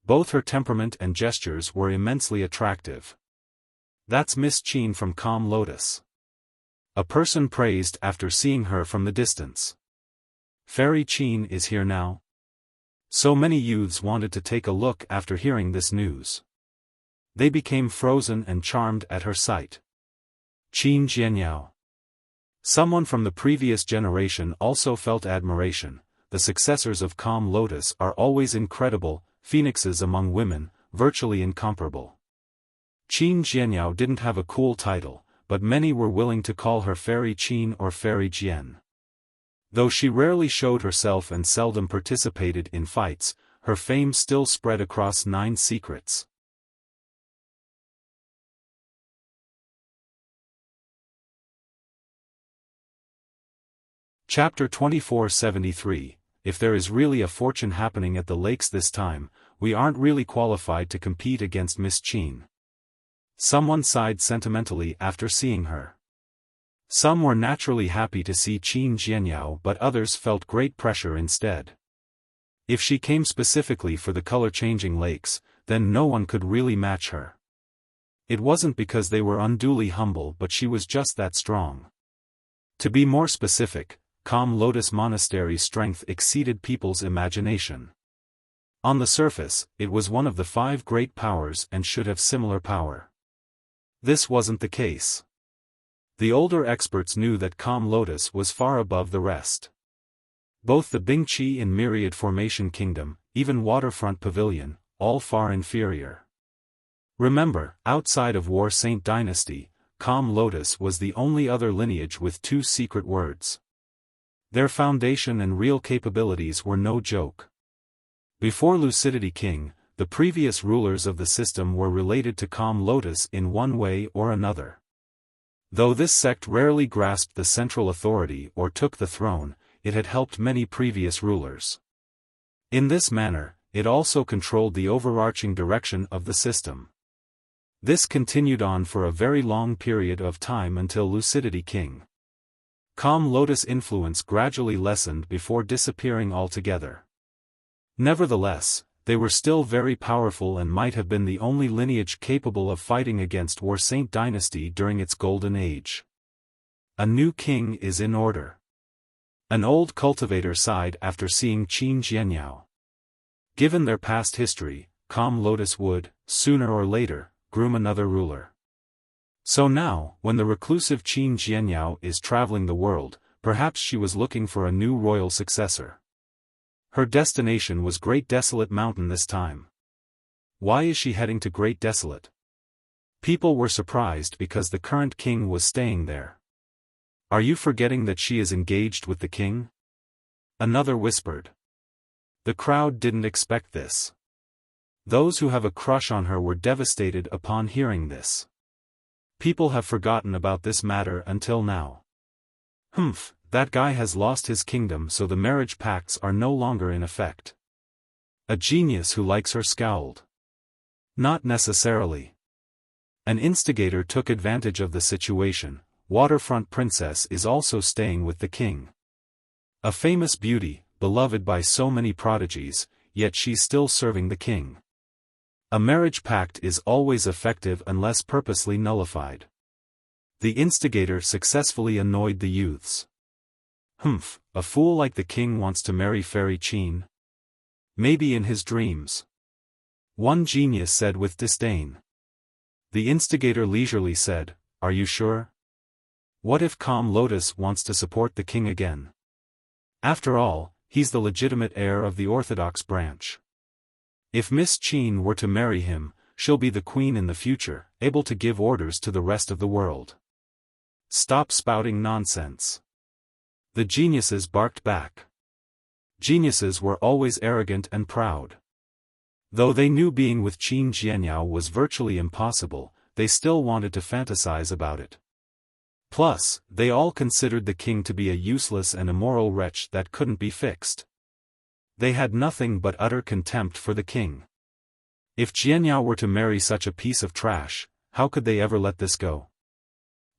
Both her temperament and gestures were immensely attractive. That's Miss Qin from Calm Lotus. A person praised after seeing her from the distance. Fairy Qin is here now. So many youths wanted to take a look after hearing this news. They became frozen and charmed at her sight. Qin Jianyao. Someone from the previous generation also felt admiration. The successors of Calm Lotus are always incredible, phoenixes among women, virtually incomparable. Qin Jianyao didn't have a cool title, but many were willing to call her Fairy Qin or Fairy Jian. Though she rarely showed herself and seldom participated in fights, her fame still spread across 9 secrets. Chapter 2473. If there is really a fortune happening at the lakes this time, we aren't really qualified to compete against Miss Qin. Someone sighed sentimentally after seeing her. Some were naturally happy to see Qin Jianyao, but others felt great pressure instead. If she came specifically for the color-changing lakes, then no one could really match her. It wasn't because they were unduly humble, but she was just that strong. To be more specific, Calm Lotus Monastery's strength exceeded people's imagination. On the surface, it was one of the 5 great powers and should have similar power. This wasn't the case. The older experts knew that Calm Lotus was far above the rest. Both the Bingqi and Myriad Formation Kingdom, even Waterfront Pavilion, all far inferior. Remember, outside of War Saint Dynasty, Calm Lotus was the only other lineage with 2 secret words. Their foundation and real capabilities were no joke. Before Lucidity King, the previous rulers of the system were related to Calm Lotus in one way or another. Though this sect rarely grasped the central authority or took the throne, it had helped many previous rulers. In this manner, it also controlled the overarching direction of the system. This continued on for a very long period of time until Lucidity King. Calm Lotus influence gradually lessened before disappearing altogether. Nevertheless, they were still very powerful and might have been the only lineage capable of fighting against War Saint Dynasty during its golden age. A new king is in order. An old cultivator sighed after seeing Qin Jianyao. Given their past history, Calm Lotus would, sooner or later, groom another ruler. So now, when the reclusive Qin Jianyao is traveling the world, perhaps she was looking for a new royal successor. Her destination was Great Desolate Mountain this time. Why is she heading to Great Desolate? People were surprised because the current king was staying there. Are you forgetting that she is engaged with the king? Another whispered. The crowd didn't expect this. Those who have a crush on her were devastated upon hearing this. People have forgotten about this matter until now. That guy has lost his kingdom, so the marriage pacts are no longer in effect. A genius who likes her scowled. Not necessarily. An instigator took advantage of the situation. Waterfront Princess is also staying with the king. A famous beauty, beloved by so many prodigies, yet she's still serving the king. A marriage pact is always effective unless purposely nullified. The instigator successfully annoyed the youths. A fool like the king wants to marry Fairy Qin? Maybe in his dreams. One genius said with disdain. The instigator leisurely said, Are you sure? What if Calm Lotus wants to support the king again? After all, he's the legitimate heir of the Orthodox branch. If Miss Qin were to marry him, she'll be the queen in the future, able to give orders to the rest of the world. Stop spouting nonsense. The geniuses barked back. Geniuses were always arrogant and proud. Though they knew being with Qin Jianyao was virtually impossible, they still wanted to fantasize about it. Plus, they all considered the king to be a useless and immoral wretch that couldn't be fixed. They had nothing but utter contempt for the king. If Jianyao were to marry such a piece of trash, how could they ever let this go?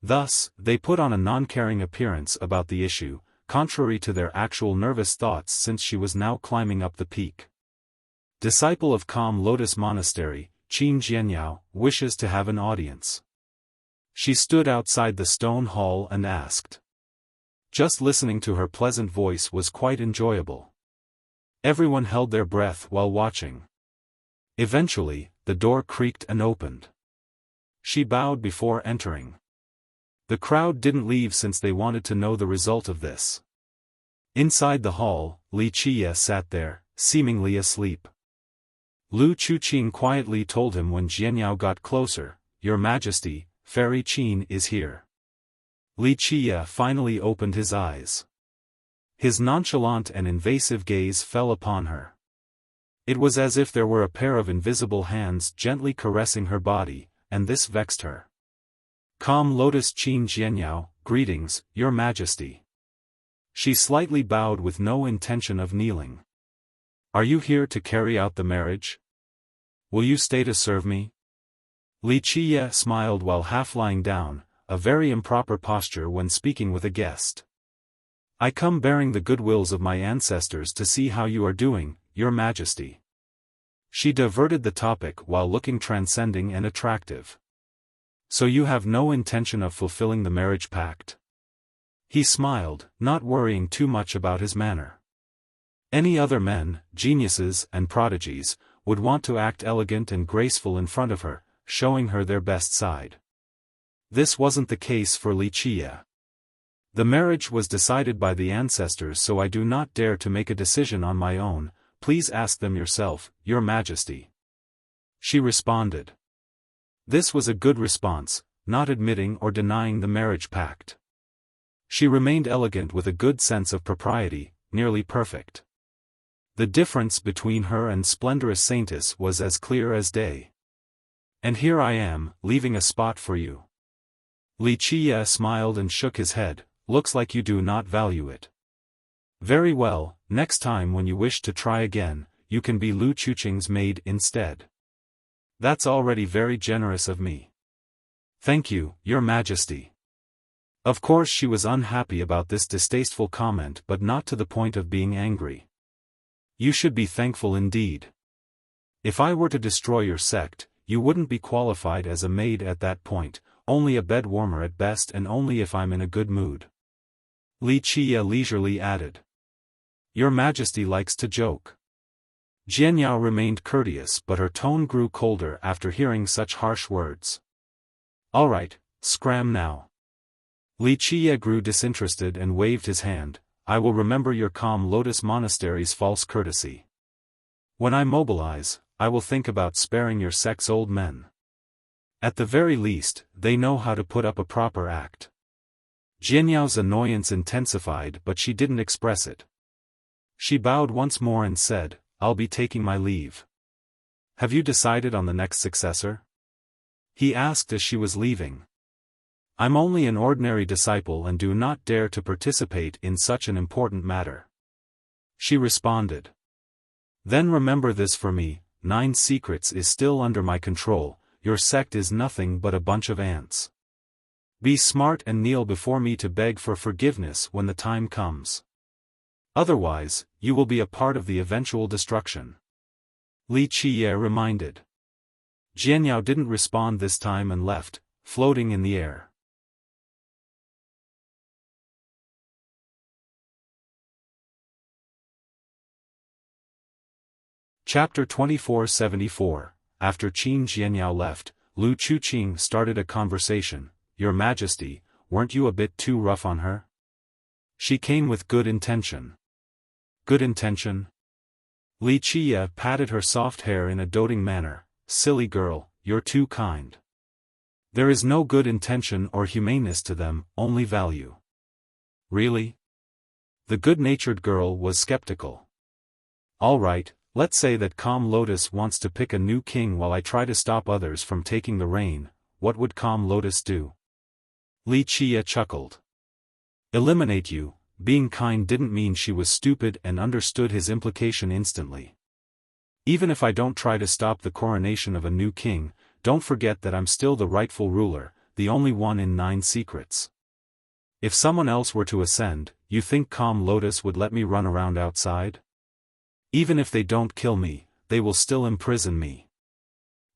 Thus, they put on a non-caring appearance about the issue, contrary to their actual nervous thoughts since she was now climbing up the peak. Disciple of Calm Lotus Monastery, Qin Jianyao, wishes to have an audience. She stood outside the stone hall and asked. Just listening to her pleasant voice was quite enjoyable. Everyone held their breath while watching. Eventually, the door creaked and opened. She bowed before entering. The crowd didn't leave since they wanted to know the result of this. Inside the hall, Li Qiye sat there, seemingly asleep. Lu Chuqing quietly told him when Jianyao got closer, Your Majesty, Fairy Qin is here. Li Qiye finally opened his eyes. His nonchalant and invasive gaze fell upon her. It was as if there were a pair of invisible hands gently caressing her body, and this vexed her. Calm Lotus Qin Jianyao, greetings, Your Majesty. She slightly bowed with no intention of kneeling. Are you here to carry out the marriage? Will you stay to serve me? Li Qiye smiled while half lying down, a very improper posture when speaking with a guest. I come bearing the good wills of my ancestors to see how you are doing, Your Majesty. She diverted the topic while looking transcending and attractive. So you have no intention of fulfilling the marriage pact? He smiled, not worrying too much about his manner. Any other men, geniuses and prodigies, would want to act elegant and graceful in front of her, showing her their best side. This wasn't the case for Li Qiye. The marriage was decided by the ancestors, so I do not dare to make a decision on my own. Please ask them yourself, Your Majesty. She responded. This was a good response, not admitting or denying the marriage pact. She remained elegant with a good sense of propriety, nearly perfect. The difference between her and splendorous saintess was as clear as day. And here I am, leaving a spot for you. Li Qiye smiled and shook his head. Looks like you do not value it. Very well, next time when you wish to try again, you can be Lu Chuqing's maid instead. That's already very generous of me. Thank you, Your Majesty. Of course she was unhappy about this distasteful comment, but not to the point of being angry. You should be thankful indeed. If I were to destroy your sect, you wouldn't be qualified as a maid at that point, only a bed warmer at best, and only if I'm in a good mood. Li Qiye leisurely added. Your Majesty likes to joke. Jianyao remained courteous, but her tone grew colder after hearing such harsh words. All right, scram now. Li Qiye grew disinterested and waved his hand. I will remember your Calm Lotus Monastery's false courtesy. When I mobilize, I will think about sparing your sect's old men. At the very least, they know how to put up a proper act. Jianyao's annoyance intensified, but she didn't express it. She bowed once more and said, I'll be taking my leave. Have you decided on the next successor? He asked as she was leaving. I'm only an ordinary disciple and do not dare to participate in such an important matter. She responded. Then remember this for me, 9 secrets is still under my control, your sect is nothing but a bunch of ants. Be smart and kneel before me to beg for forgiveness when the time comes. Otherwise, you will be a part of the eventual destruction. Li Qiye reminded. Jianyao didn't respond this time and left, floating in the air. Chapter 2474. After Qin Jianyao left, Lu Chuqing started a conversation. Your Majesty, weren't you a bit too rough on her? She came with good intention. Good intention? Li Qiye patted her soft hair in a doting manner. Silly girl, you're too kind. There is no good intention or humaneness to them, only value. Really? The good-natured girl was skeptical. All right, let's say that Calm Lotus wants to pick a new king while I try to stop others from taking the reign. What would Calm Lotus do? Li Qiye chuckled. Eliminate you. Being kind didn't mean she was stupid and understood his implication instantly. Even if I don't try to stop the coronation of a new king, don't forget that I'm still the rightful ruler, the only one in 9 secrets. If someone else were to ascend, you think Calm Lotus would let me run around outside? Even if they don't kill me, they will still imprison me.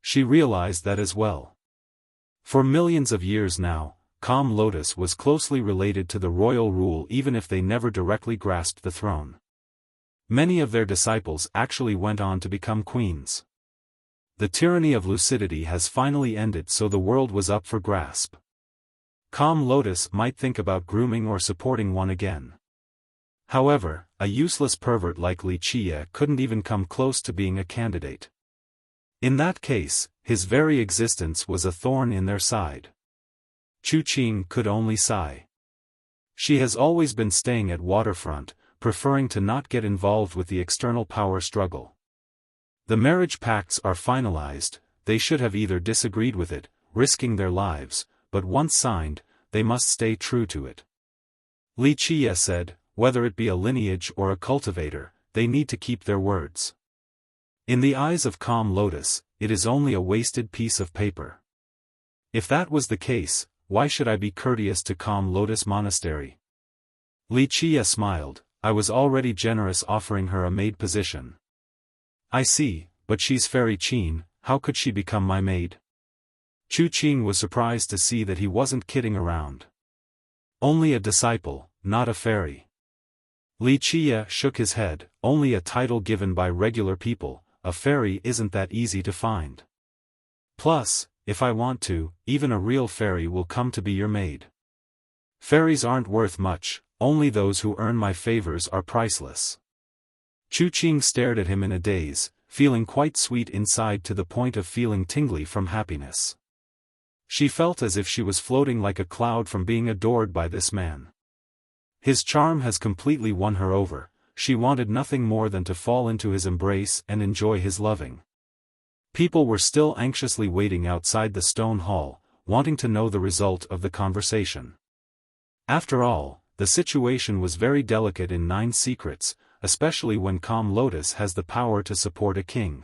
She realized that as well. For millions of years now, Calm Lotus was closely related to the royal rule even if they never directly grasped the throne. Many of their disciples actually went on to become queens. The tyranny of lucidity has finally ended, so the world was up for grasp. Calm Lotus might think about grooming or supporting one again. However, a useless pervert like Li Qiye couldn't even come close to being a candidate. In that case, his very existence was a thorn in their side. Chuqing could only sigh. She has always been staying at waterfront, preferring to not get involved with the external power struggle. The marriage pacts are finalized, they should have either disagreed with it, risking their lives, but once signed, they must stay true to it. Wuxia said, whether it be a lineage or a cultivator, they need to keep their words. In the eyes of Calm Lotus, it is only a wasted piece of paper. If that was the case, why should I be courteous to Calm Lotus Monastery? Wuxia smiled, I was already generous offering her a maid position. I see, but she's Fairy Qin, how could she become my maid? Chu Qing was surprised to see that he wasn't kidding around. Only a disciple, not a fairy. Wuxia shook his head, only a title given by regular people, a fairy isn't that easy to find. Plus, if I want to, even a real fairy will come to be your maid. Fairies aren't worth much, only those who earn my favors are priceless. Chu Qing stared at him in a daze, feeling quite sweet inside to the point of feeling tingly from happiness. She felt as if she was floating like a cloud from being adored by this man. His charm has completely won her over, she wanted nothing more than to fall into his embrace and enjoy his loving. People were still anxiously waiting outside the stone hall, wanting to know the result of the conversation. After all, the situation was very delicate in Nine Secrets, especially when Calm Lotus has the power to support a king.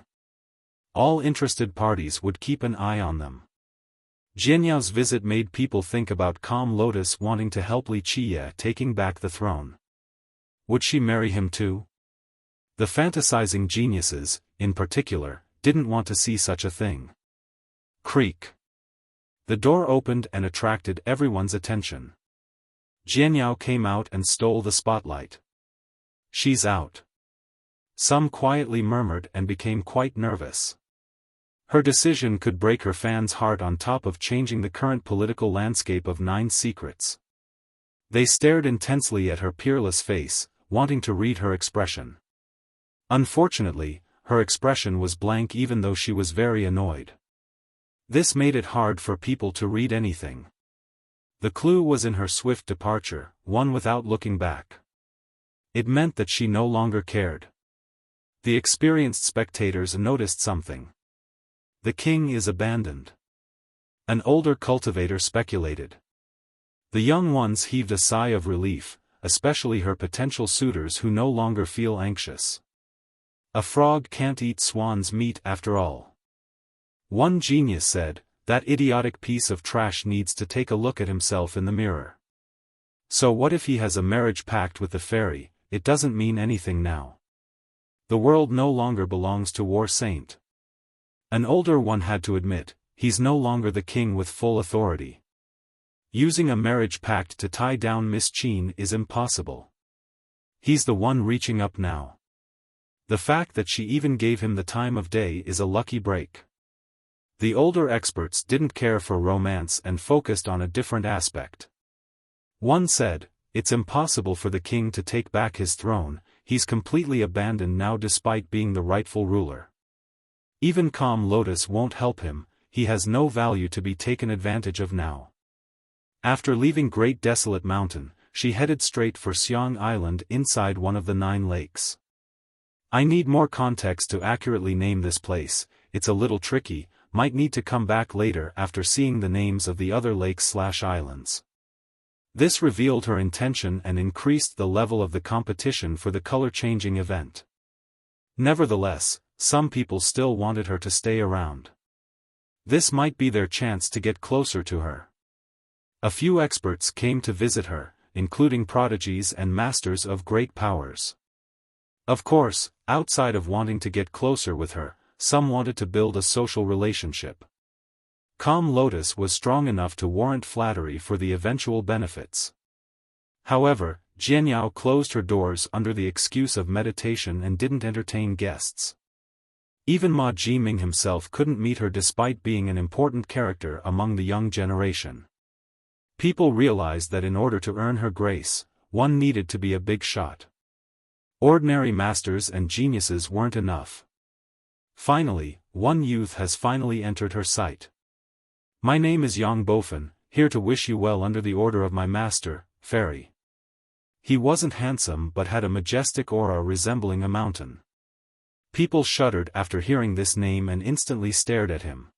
All interested parties would keep an eye on them. Jianyao's visit made people think about Calm Lotus wanting to help Wuxia taking back the throne. Would she marry him too? The fantasizing geniuses, in particular, didn't want to see such a thing. Creak. The door opened and attracted everyone's attention. Jianyao came out and stole the spotlight. She's out. Some quietly murmured and became quite nervous. Her decision could break her fans' heart on top of changing the current political landscape of Nine Secrets. They stared intensely at her peerless face, wanting to read her expression. Unfortunately, her expression was blank even though she was very annoyed. This made it hard for people to read anything. The clue was in her swift departure, one without looking back. It meant that she no longer cared. The experienced spectators noticed something. The king is abandoned. An older cultivator speculated. The young ones heaved a sigh of relief, especially her potential suitors who no longer feel anxious. A frog can't eat swan's meat after all. One genius said, that idiotic piece of trash needs to take a look at himself in the mirror. So what if he has a marriage pact with the fairy? It doesn't mean anything now. The world no longer belongs to War Saint. An older one had to admit, he's no longer the king with full authority. Using a marriage pact to tie down Miss Qin is impossible. He's the one reaching up now. The fact that she even gave him the time of day is a lucky break. The older experts didn't care for romance and focused on a different aspect. One said, it's impossible for the king to take back his throne, he's completely abandoned now despite being the rightful ruler. Even Calm Lotus won't help him, he has no value to be taken advantage of now. After leaving Great Desolate Mountain, she headed straight for Xiang Island inside one of the 9 lakes. I need more context to accurately name this place, it's a little tricky, might need to come back later after seeing the names of the other lakes/islands. This revealed her intention and increased the level of the competition for the color-changing event. Nevertheless, some people still wanted her to stay around. This might be their chance to get closer to her. A few experts came to visit her, including prodigies and masters of great powers. Of course, outside of wanting to get closer with her, some wanted to build a social relationship. Calm Lotus was strong enough to warrant flattery for the eventual benefits. However, Jianyao closed her doors under the excuse of meditation and didn't entertain guests. Even Ma Jiming himself couldn't meet her despite being an important character among the young generation. People realized that in order to earn her grace, one needed to be a big shot. Ordinary masters and geniuses weren't enough. Finally, one youth has finally entered her sight. My name is Yang Bofan, here to wish you well under the order of my master, Fairy. He wasn't handsome but had a majestic aura resembling a mountain. People shuddered after hearing this name and instantly stared at him.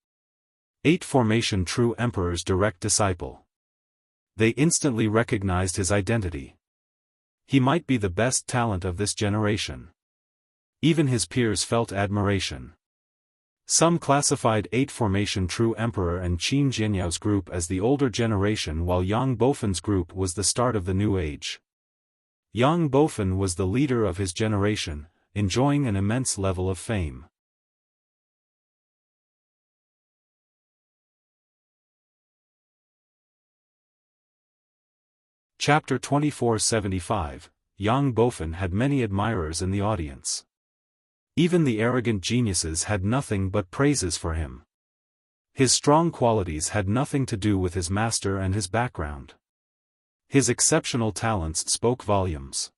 8 Formation True Emperor's direct disciple. They instantly recognized his identity. He might be the best talent of this generation. Even his peers felt admiration. Some classified 8 Formation True Emperor and Qin Jianyao's group as the older generation, while Yang Bofan's group was the start of the new age. Yang Bofan was the leader of his generation, enjoying an immense level of fame. Chapter 2475, Yang Bofan had many admirers in the audience. Even the arrogant geniuses had nothing but praises for him. His strong qualities had nothing to do with his master and his background. His exceptional talents spoke volumes.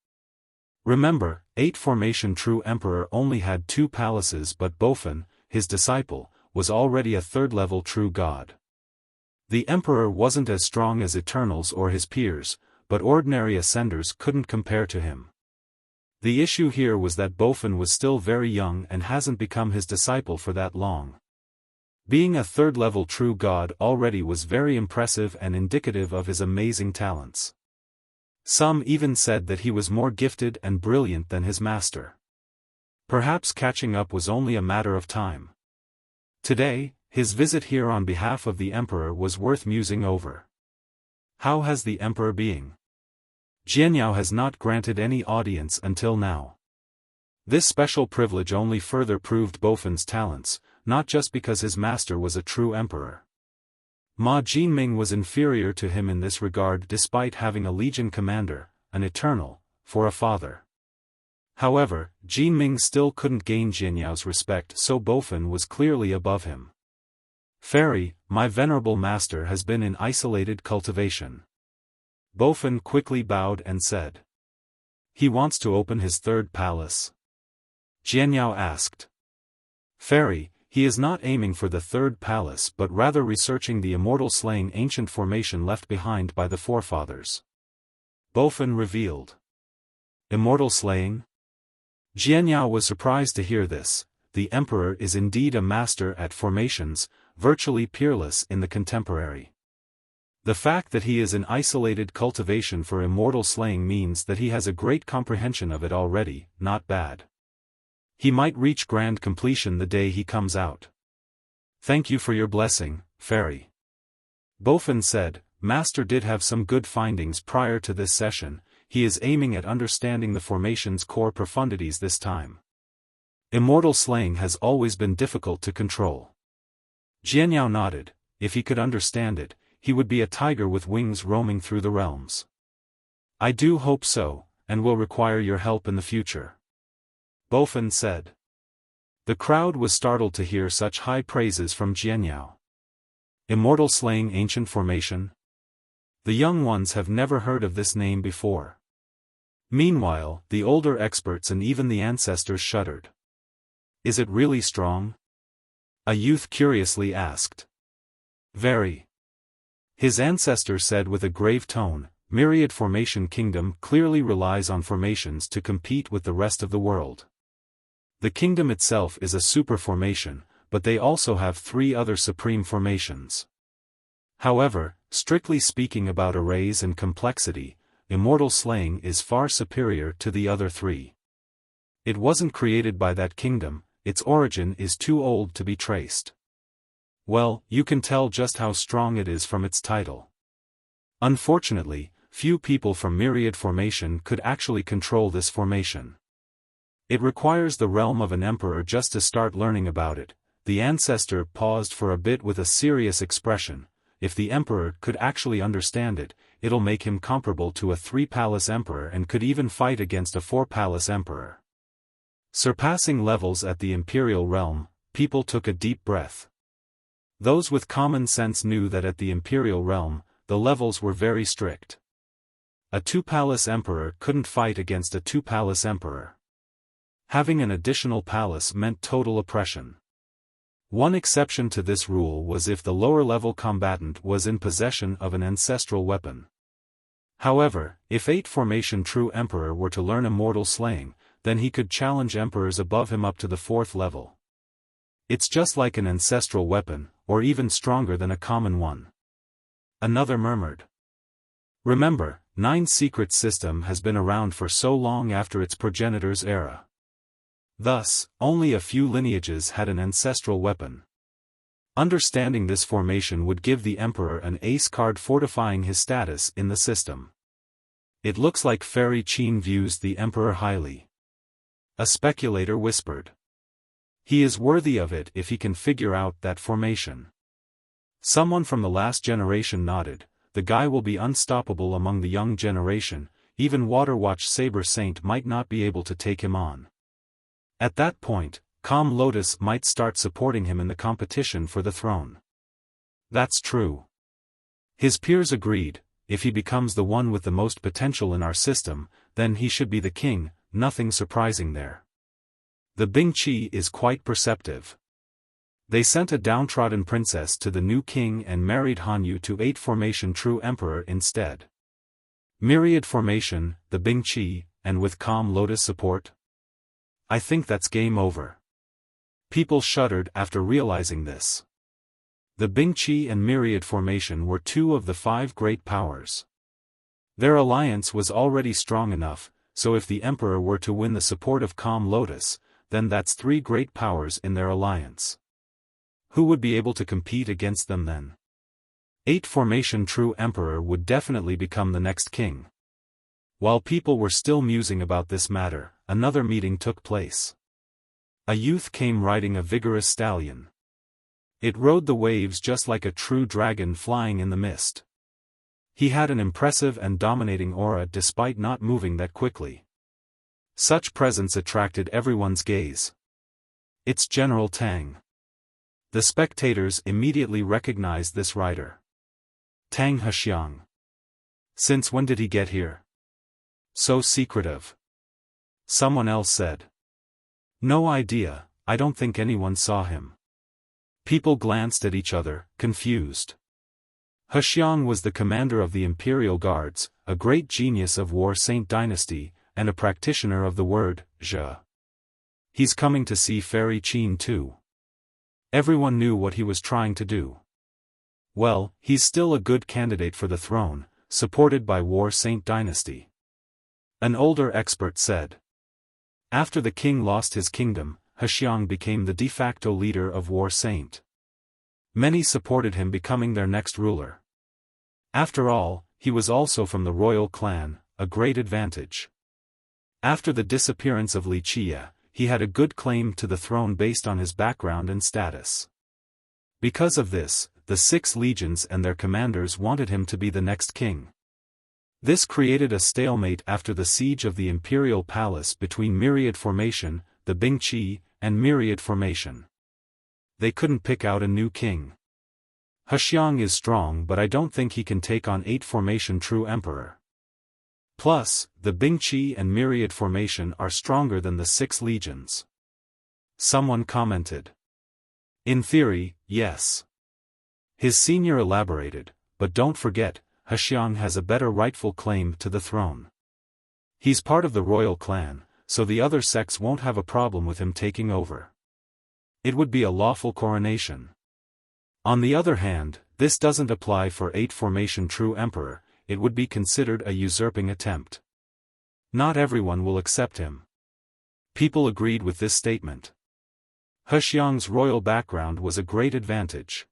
Remember, 8 Formation True Emperor only had 2 palaces, but Bofan, his disciple, was already a 3rd-level true god. The emperor wasn't as strong as Eternals or his peers, but ordinary ascenders couldn't compare to him. The issue here was that Bofan was still very young and hasn't become his disciple for that long. Being a 3rd-level true god already was very impressive and indicative of his amazing talents. Some even said that he was more gifted and brilliant than his master. Perhaps catching up was only a matter of time. Today, his visit here on behalf of the emperor was worth musing over. How has the emperor been? Jianyao has not granted any audience until now. This special privilege only further proved Bofan's talents, not just because his master was a true emperor. Ma Jinming was inferior to him in this regard despite having a legion commander, an eternal, for a father. However, Jinming still couldn't gain Jianyao's respect, so Bofan was clearly above him. Fairy, my venerable master has been in isolated cultivation. Bofan quickly bowed and said. He wants to open his 3rd palace? Jianyao asked. Fairy, he is not aiming for the 3rd palace but rather researching the immortal slaying ancient formation left behind by the forefathers. Bofan revealed. Immortal slaying? Jianyao was surprised to hear this. The emperor is indeed a master at formations, virtually peerless in the contemporary. The fact that he is in isolated cultivation for immortal slaying means that he has a great comprehension of it already. Not bad. He might reach grand completion the day he comes out. Thank you for your blessing, Fairy. Bofan said. Master did have some good findings prior to this session. He is aiming at understanding the formation's core profundities this time. Immortal slaying has always been difficult to control. Jianyao nodded. If he could understand it, he would be a tiger with wings roaming through the realms. I do hope so, and will require your help in the future. Bofan said. The crowd was startled to hear such high praises from Jianyao. Immortal slaying ancient formation? The young ones have never heard of this name before. Meanwhile, the older experts and even the ancestors shuddered. Is it really strong? A youth curiously asked. Very. His ancestor said with a grave tone, Myriad Formation Kingdom clearly relies on formations to compete with the rest of the world. The kingdom itself is a super formation, but they also have 3 other supreme formations. However, strictly speaking about arrays and complexity, immortal slaying is far superior to the other 3. It wasn't created by that kingdom, its origin is too old to be traced. Well, you can tell just how strong it is from its title. Unfortunately, few people from Myriad Formation could actually control this formation. It requires the realm of an emperor just to start learning about it. The ancestor paused for a bit with a serious expression. If the emperor could actually understand it, it'll make him comparable to a 3-palace emperor and could even fight against a 4-palace emperor. Surpassing levels at the imperial realm, people took a deep breath. Those with common sense knew that at the imperial realm, the levels were very strict. A 2-palace emperor couldn't fight against a 2-palace emperor. Having an additional palace meant total oppression. One exception to this rule was if the lower-level combatant was in possession of an ancestral weapon. However, if 8 Formation True Emperor were to learn immortal slaying, then he could challenge emperors above him up to the 4th level. It's just like an ancestral weapon, or even stronger than a common one. Another murmured. Remember, 9 Secrets system has been around for so long after its progenitor's era. Thus, only a few lineages had an ancestral weapon. Understanding this formation would give the emperor an ace card fortifying his status in the system. It looks like Fairy Qin views the emperor highly. A speculator whispered. He is worthy of it if he can figure out that formation. Someone from the last generation nodded. The guy will be unstoppable among the young generation, even Waterwatch Saber Saint might not be able to take him on. At that point, Calm Lotus might start supporting him in the competition for the throne. That's true. His peers agreed. If he becomes the one with the most potential in our system, then he should be the king, nothing surprising there. The Bingqi is quite perceptive. They sent a downtrodden princess to the new king and married Hanyu to 8 formation true emperor instead. Myriad formation, the Bingqi, and with Calm Lotus support? I think that's game over. People shuddered after realizing this. The Bingqi and Myriad formation were 2 of the 5 great powers. Their alliance was already strong enough, so if the emperor were to win the support of Calm Lotus, then that's 3 great powers in their alliance. Who would be able to compete against them then? 8 formation true emperor would definitely become the next king. While people were still musing about this matter, another meeting took place. A youth came riding a vigorous stallion. It rode the waves just like a true dragon flying in the mist. He had an impressive and dominating aura despite not moving that quickly. Such presence attracted everyone's gaze. It's General Tang. The spectators immediately recognized this rider. Tang Hexiang. Since when did he get here? So secretive. Someone else said. No idea, I don't think anyone saw him. People glanced at each other, confused. Hexiang was the commander of the Imperial Guards, a great genius of War Saint dynasty, and a practitioner of the word, Zhe. He's coming to see Fairy Qin too. Everyone knew what he was trying to do. Well, he's still a good candidate for the throne, supported by War Saint dynasty. An older expert said. After the king lost his kingdom, Hexiang became the de facto leader of War Saint. Many supported him becoming their next ruler. After all, he was also from the royal clan, a great advantage. After the disappearance of Wuxia, he had a good claim to the throne based on his background and status. Because of this, the 6 legions and their commanders wanted him to be the next king. This created a stalemate after the siege of the imperial palace between Myriad formation, the Bingqi, and Myriad formation. They couldn't pick out a new king. Hexiang is strong, but I don't think he can take on 8 formation true emperor. Plus, the Bingqi and Myriad formation are stronger than the 6 legions. Someone commented. In theory, yes. His senior elaborated, but don't forget, Hexiang has a better rightful claim to the throne. He's part of the royal clan, so the other sects won't have a problem with him taking over. It would be a lawful coronation. On the other hand, this doesn't apply for 8 formation true emperor, it would be considered a usurping attempt. Not everyone will accept him. People agreed with this statement. Hexiang's royal background was a great advantage.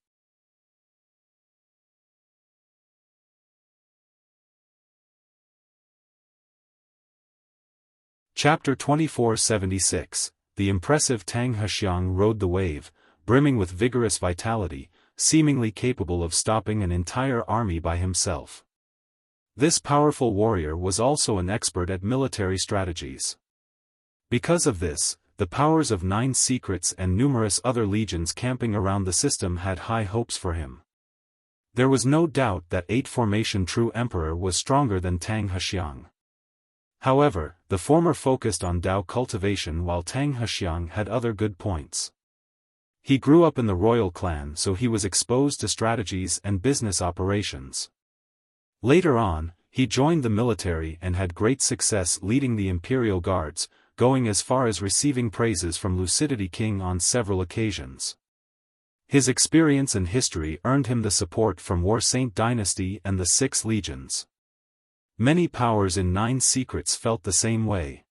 Chapter 2476. The impressive Tang Hexiang rode the wave, brimming with vigorous vitality, seemingly capable of stopping an entire army by himself. This powerful warrior was also an expert at military strategies. Because of this, the powers of 9 secrets and numerous other legions camping around the system had high hopes for him. There was no doubt that 8 formation true emperor was stronger than Tang Hexiang. However, the former focused on Dao cultivation while Tang Hexiang had other good points. He grew up in the royal clan, so he was exposed to strategies and business operations. Later on, he joined the military and had great success leading the Imperial Guards, going as far as receiving praises from Lucidity King on several occasions. His experience and history earned him the support from War Saint Dynasty and the Six Legions. Many powers in Nine Secrets felt the same way.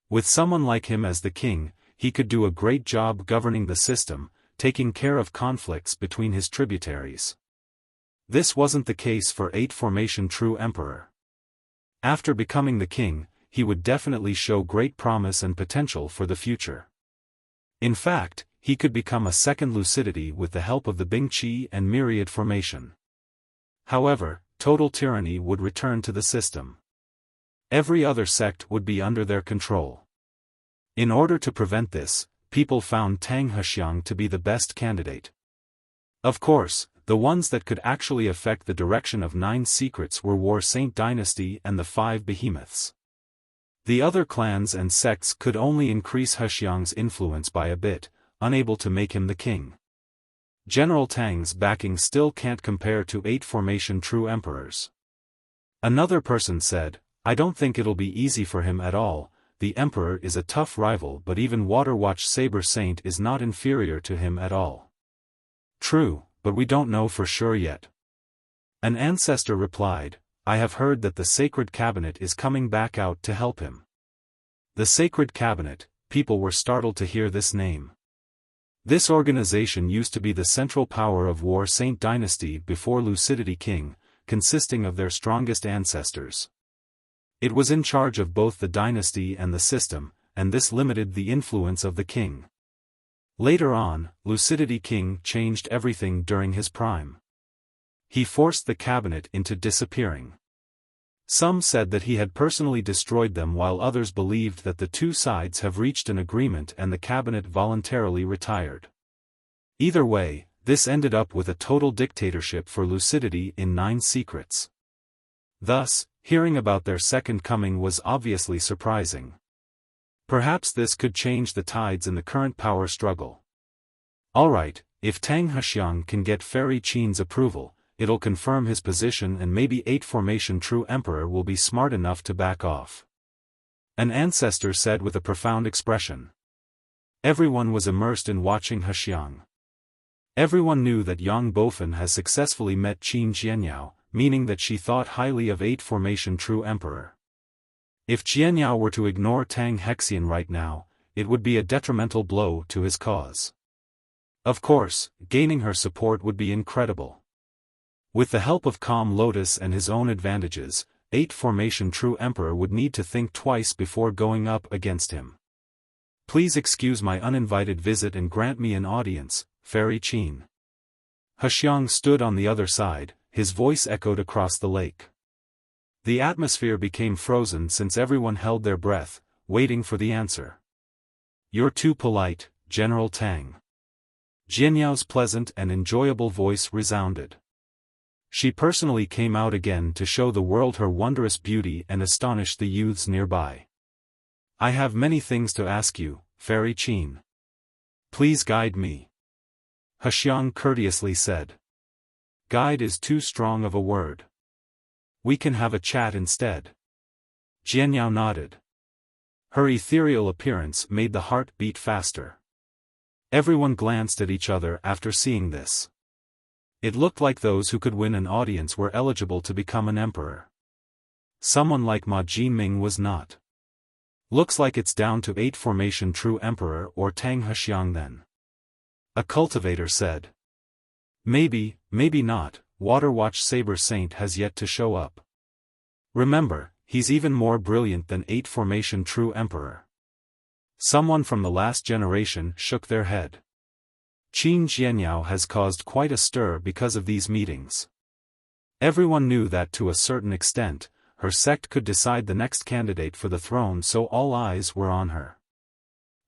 With someone like him as the king, he could do a great job governing the system, taking care of conflicts between his tributaries. This wasn't the case for 8 Formation True Emperor. After becoming the king, he would definitely show great promise and potential for the future. In fact, he could become a second Lucidity with the help of the Bingqi and Myriad Formation. However, total tyranny would return to the system. Every other sect would be under their control. In order to prevent this, people found Tang Hexiang to be the best candidate. Of course, the ones that could actually affect the direction of Nine Secrets were War Saint Dynasty and the 5 Behemoths. The other clans and sects could only increase Hexiang's influence by a bit, unable to make him the king. General Tang's backing still can't compare to 8 Formation True Emperors. Another person said, "I don't think it'll be easy for him at all. The Emperor is a tough rival, but even Waterwatch Saber Saint is not inferior to him at all." "True, but we don't know for sure yet." An ancestor replied, "I have heard that the Sacred Cabinet is coming back out to help him." The Sacred Cabinet, people were startled to hear this name. This organization used to be the central power of War Saint Dynasty before Lucidity King, consisting of their strongest ancestors. It was in charge of both the dynasty and the system, and this limited the influence of the king. Later on, Lucidity King changed everything during his prime. He forced the cabinet into disappearing. Some said that he had personally destroyed them, while others believed that the two sides have reached an agreement and the cabinet voluntarily retired. Either way, this ended up with a total dictatorship for Lucidity in Nine Secrets. Thus, hearing about their second coming was obviously surprising. Perhaps this could change the tides in the current power struggle. Alright, if Tang Hexiang can get Fairy Qin's approval, it'll confirm his position, and maybe 8 Formation True Emperor will be smart enough to back off. An ancestor said with a profound expression. Everyone was immersed in watching Hexiang. Everyone knew that Yang Bofan has successfully met Qin Jianyao, meaning that she thought highly of 8 Formation True Emperor. If Jianyao were to ignore Tang Hexian right now, it would be a detrimental blow to his cause. Of course, gaining her support would be incredible. With the help of Calm Lotus and his own advantages, 8 Formation True Emperor would need to think twice before going up against him. Please excuse my uninvited visit and grant me an audience, Fairy Qin. Hexiang stood on the other side, his voice echoed across the lake. The atmosphere became frozen since everyone held their breath, waiting for the answer. "You're too polite, General Tang." Jianyao's pleasant and enjoyable voice resounded. She personally came out again to show the world her wondrous beauty and astonish the youths nearby. "I have many things to ask you, Fairy Qin. Please guide me." Hexiang courteously said. "Guide is too strong of a word. We can have a chat instead." Jianyao nodded. Her ethereal appearance made the heart beat faster. Everyone glanced at each other after seeing this. It looked like those who could win an audience were eligible to become an emperor. Someone like Ma Jinming was not. Looks like it's down to 8 Formation True Emperor or Tang Hexiang then. A cultivator said. Maybe, maybe not, Waterwatch Saber Saint has yet to show up. Remember, he's even more brilliant than 8 Formation True Emperor. Someone from the last generation shook their head. Qin Jianyao has caused quite a stir because of these meetings. Everyone knew that to a certain extent, her sect could decide the next candidate for the throne, so all eyes were on her.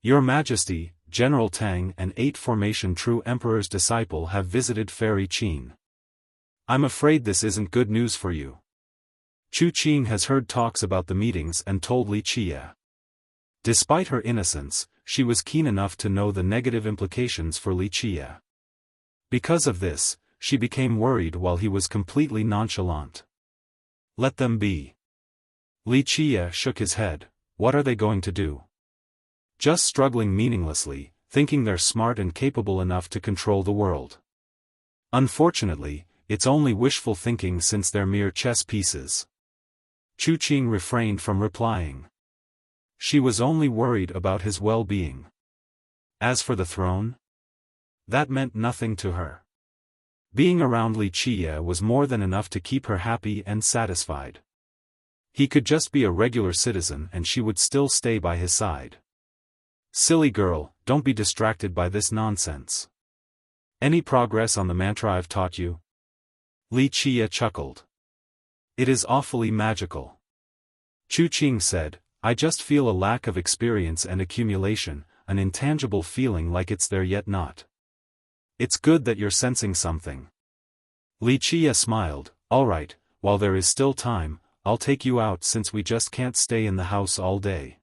"Your Majesty, General Tang and 8 Formation True Emperor's disciple have visited Fairy Qin. I'm afraid this isn't good news for you. Chu Qing has heard talks about the meetings and told Li Qia." Despite her innocence, she was keen enough to know the negative implications for Li Qia. Because of this, she became worried while he was completely nonchalant. "Let them be." Li Qia shook his head. "What are they going to do?" just struggling meaninglessly, thinking they're smart and capable enough to control the world. Unfortunately, it's only wishful thinking since they're mere chess pieces. Chu Qing refrained from replying. She was only worried about his well-being. As for the throne, that meant nothing to her. Being around Li Qie was more than enough to keep her happy and satisfied. He could just be a regular citizen and she would still stay by his side. Silly girl, don't be distracted by this nonsense. Any progress on the mantra I've taught you? Li Qie chuckled. It is awfully magical. Chu Qing said, I just feel a lack of experience and accumulation, an intangible feeling like it's there yet not. It's good that you're sensing something. Li Qie smiled, all right, while there is still time, I'll take you out since we just can't stay in the house all day.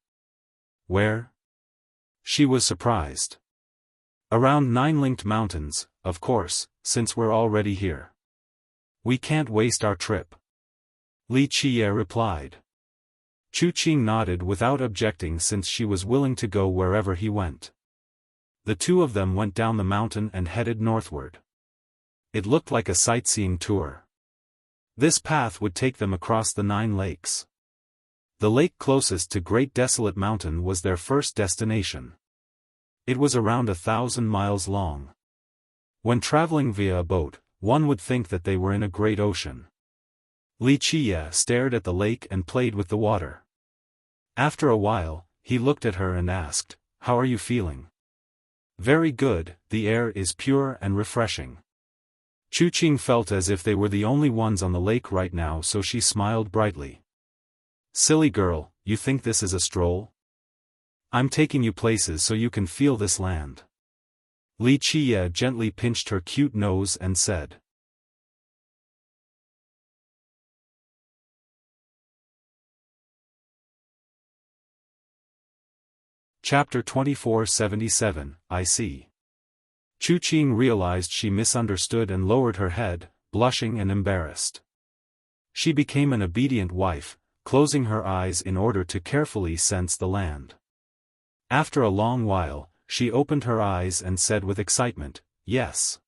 Where? She was surprised. Around 9 linked mountains, of course, since we're already here. We can't waste our trip. Li Qie replied. Chu Qing nodded without objecting since she was willing to go wherever he went. The two of them went down the mountain and headed northward. It looked like a sightseeing tour. This path would take them across the 9 lakes. The lake closest to Great Desolate Mountain was their first destination. It was around 1,000 miles long. When traveling via a boat, one would think that they were in a great ocean. Li Qie stared at the lake and played with the water. After a while, he looked at her and asked, How are you feeling? Very good, the air is pure and refreshing. Chu Qing felt as if they were the only ones on the lake right now, so she smiled brightly. Silly girl, you think this is a stroll? I'm taking you places so you can feel this land. Li Qie gently pinched her cute nose and said. Chapter 2477, I see. Chu Qing realized she misunderstood and lowered her head, blushing and embarrassed. She became an obedient wife, closing her eyes in order to carefully sense the land. After a long while, she opened her eyes and said with excitement, Yes.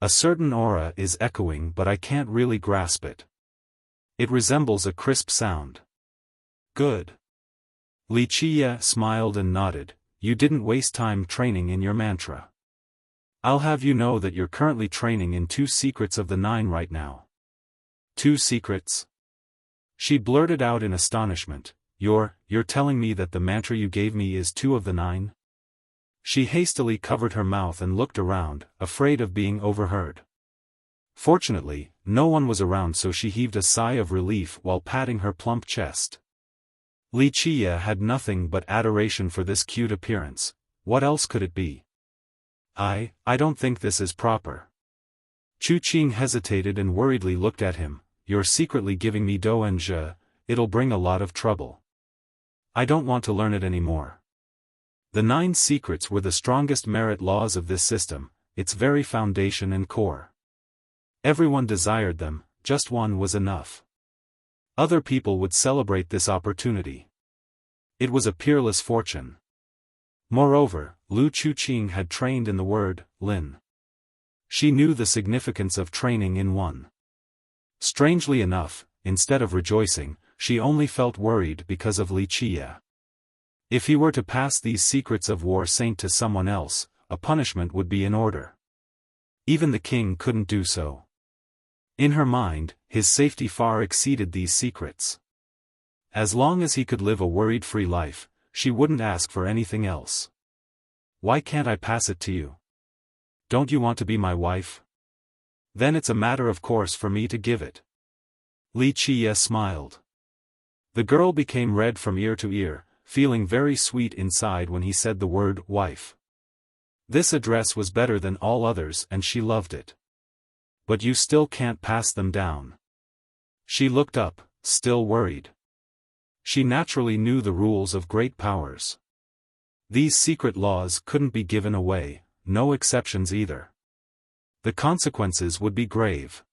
A certain aura is echoing, but I can't really grasp it. It resembles a crisp sound. Good. Li Qie smiled and nodded, You didn't waste time training in your mantra. I'll have you know that you're currently training in 2 secrets of the 9 right now. 2 secrets? She blurted out in astonishment, You're telling me that the mantra you gave me is 2 of the 9? She hastily covered her mouth and looked around, afraid of being overheard. Fortunately, no one was around, so she heaved a sigh of relief while patting her plump chest. Li Qie had nothing but adoration for this cute appearance. What else could it be? I don't think this is proper. Chu Qing hesitated and worriedly looked at him. You're secretly giving me Do and Je, it'll bring a lot of trouble. I don't want to learn it anymore. The 9 secrets were the strongest merit laws of this system, its very foundation and core. Everyone desired them, just one was enough. Other people would celebrate this opportunity. It was a peerless fortune. Moreover, Lu Chu Qing had trained in the word, Lin. She knew the significance of training in one. Strangely enough, instead of rejoicing, she only felt worried because of Li Qie. If he were to pass these secrets of War Saint to someone else, a punishment would be in order. Even the king couldn't do so. In her mind, his safety far exceeded these secrets. As long as he could live a worried-free life, she wouldn't ask for anything else. Why can't I pass it to you? Don't you want to be my wife? Then it's a matter of course for me to give it. Li Qie smiled. The girl became red from ear to ear, feeling very sweet inside when he said the word wife. This address was better than all others and she loved it. But you still can't pass them down. She looked up, still worried. She naturally knew the rules of great powers. These secret laws couldn't be given away, no exceptions either. The consequences would be grave.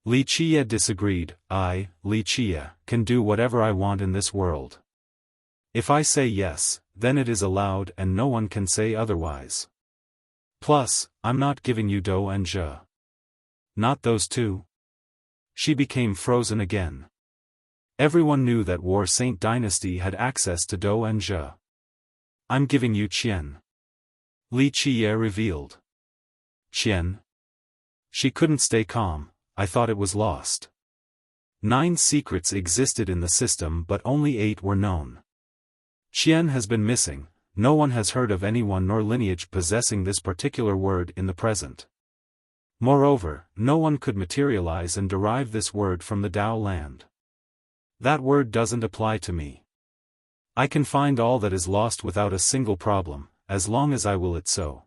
Li Qie disagreed. Li Qie, can do whatever I want in this world. If I say yes, then it is allowed and no one can say otherwise. Plus, I'm not giving you Dou and Zhe. Not those two. She became frozen again. Everyone knew that War Saint Dynasty had access to Dou and Zhe. I'm giving you Qian. Li Qiye revealed. Qian? She couldn't stay calm. I thought it was lost. 9 secrets existed in the system but only 8 were known. Qian has been missing. No one has heard of anyone nor lineage possessing this particular word in the present. Moreover, no one could materialize and derive this word from the Dao land. That word doesn't apply to me. I can find all that is lost without a single problem, as long as I will it so.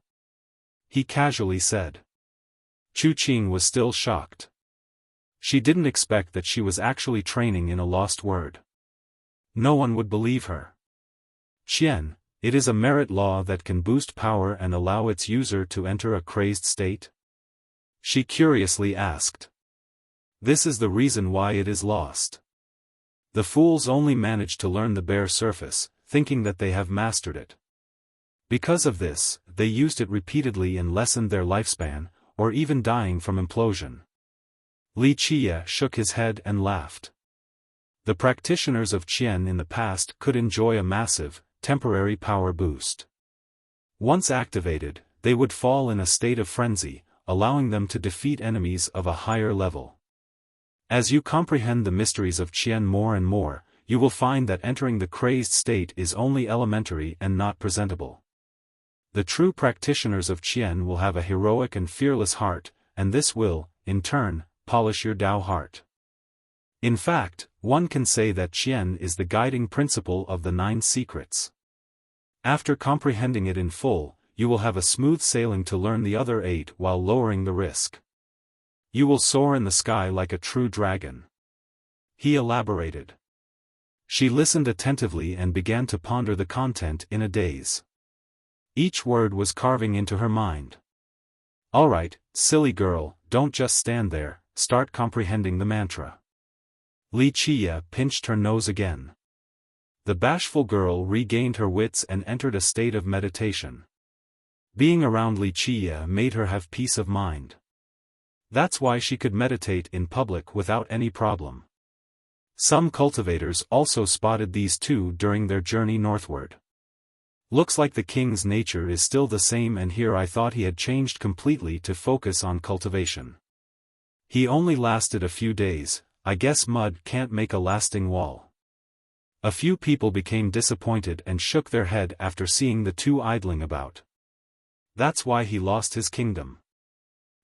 He casually said. Chu Qing was still shocked. She didn't expect that she was actually training in a lost word. No one would believe her. Qian, it is a merit law that can boost power and allow its user to enter a crazed state? She curiously asked. This is the reason why it is lost. The fools only manage to learn the bare surface, thinking that they have mastered it. Because of this, they used it repeatedly and lessened their lifespan, or even dying from implosion. Li Qiye shook his head and laughed. The practitioners of Qian in the past could enjoy a massive, temporary power boost. Once activated, they would fall in a state of frenzy, allowing them to defeat enemies of a higher level. As you comprehend the mysteries of Qian more and more, you will find that entering the crazed state is only elementary and not presentable. The true practitioners of Qian will have a heroic and fearless heart, and this will, in turn, polish your Dao heart. In fact, one can say that Qian is the guiding principle of the 9 secrets. After comprehending it in full, you will have a smooth sailing to learn the other 8 while lowering the risk. You will soar in the sky like a true dragon. He elaborated. She listened attentively and began to ponder the content in a daze. Each word was carving into her mind. All right, silly girl, don't just stand there, start comprehending the mantra. Li Qiye pinched her nose again. The bashful girl regained her wits and entered a state of meditation. Being around Li Qiye made her have peace of mind. That's why she could meditate in public without any problem. Some cultivators also spotted these two during their journey northward. Looks like the king's nature is still the same, and here I thought he had changed completely to focus on cultivation. He only lasted a few days. I guess mud can't make a lasting wall. A few people became disappointed and shook their head after seeing the two idling about. That's why he lost his kingdom.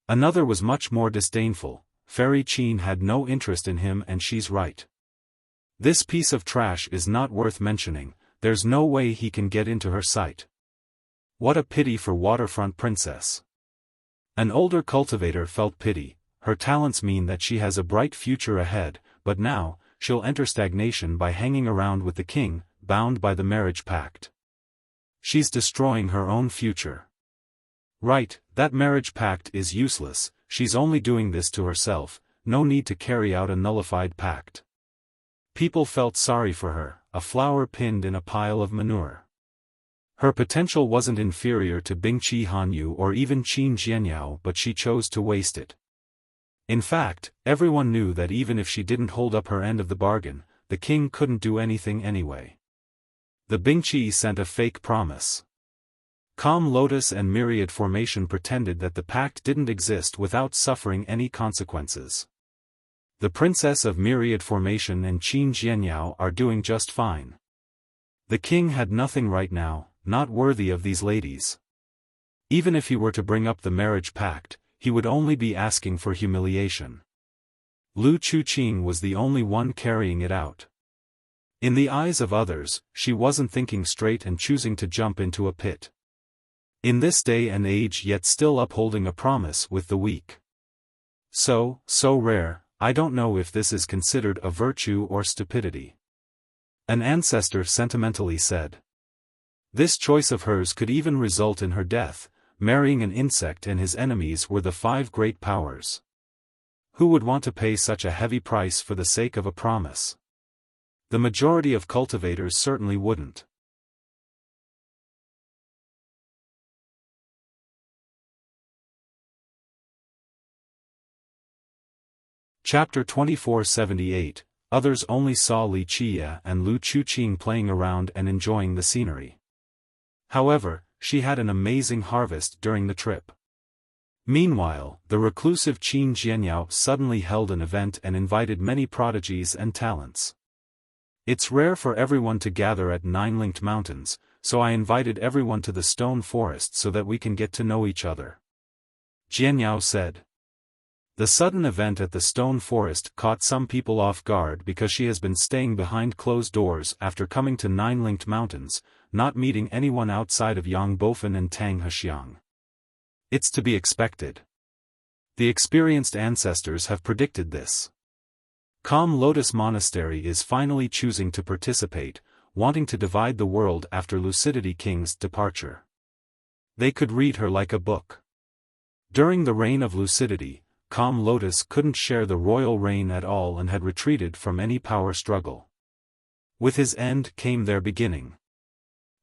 Another was much more disdainful. Fairy Qin had no interest in him, and she's right. This piece of trash is not worth mentioning. There's no way he can get into her sight. What a pity for waterfront princess. An older cultivator felt pity. Her talents mean that she has a bright future ahead, but now, she'll enter stagnation by hanging around with the king, bound by the marriage pact. She's destroying her own future. Right, that marriage pact is useless. She's only doing this to herself, no need to carry out a nullified pact. People felt sorry for her, a flower pinned in a pile of manure. Her potential wasn't inferior to Bingqi Hanyu or even Qin Jianyao, but she chose to waste it. In fact, everyone knew that even if she didn't hold up her end of the bargain, the king couldn't do anything anyway. The Bingqi sent a fake promise. Calm Lotus and Myriad Formation pretended that the pact didn't exist without suffering any consequences. The Princess of Myriad Formation and Qin Jianyao are doing just fine. The king had nothing right now, not worthy of these ladies. Even if he were to bring up the marriage pact, he would only be asking for humiliation. Lu Chuqing was the only one carrying it out. In the eyes of others, she wasn't thinking straight and choosing to jump into a pit. In this day and age, yet still upholding a promise with the weak. So rare, I don't know if this is considered a virtue or stupidity. An ancestor sentimentally said. This choice of hers could even result in her death. Marrying an insect and his enemies were the 5 great powers. Who would want to pay such a heavy price for the sake of a promise? The majority of cultivators certainly wouldn't. Chapter 2478. Others only saw Li Qia and Lu Chuqing playing around and enjoying the scenery. However, she had an amazing harvest during the trip. Meanwhile, the reclusive Qin Jianyao suddenly held an event and invited many prodigies and talents. It's rare for everyone to gather at Nine-Linked Mountains, so I invited everyone to the stone forest so that we can get to know each other. Jianyao said. The sudden event at the stone forest caught some people off guard because she has been staying behind closed doors after coming to Nine-Linked Mountains, not meeting anyone outside of Yang Bofen and Tang Hexiang. It's to be expected. The experienced ancestors have predicted this. Calm Lotus Monastery is finally choosing to participate, wanting to divide the world after Lucidity King's departure. They could read her like a book. During the reign of Lucidity, Calm Lotus couldn't share the royal reign at all and had retreated from any power struggle. With his end came their beginning.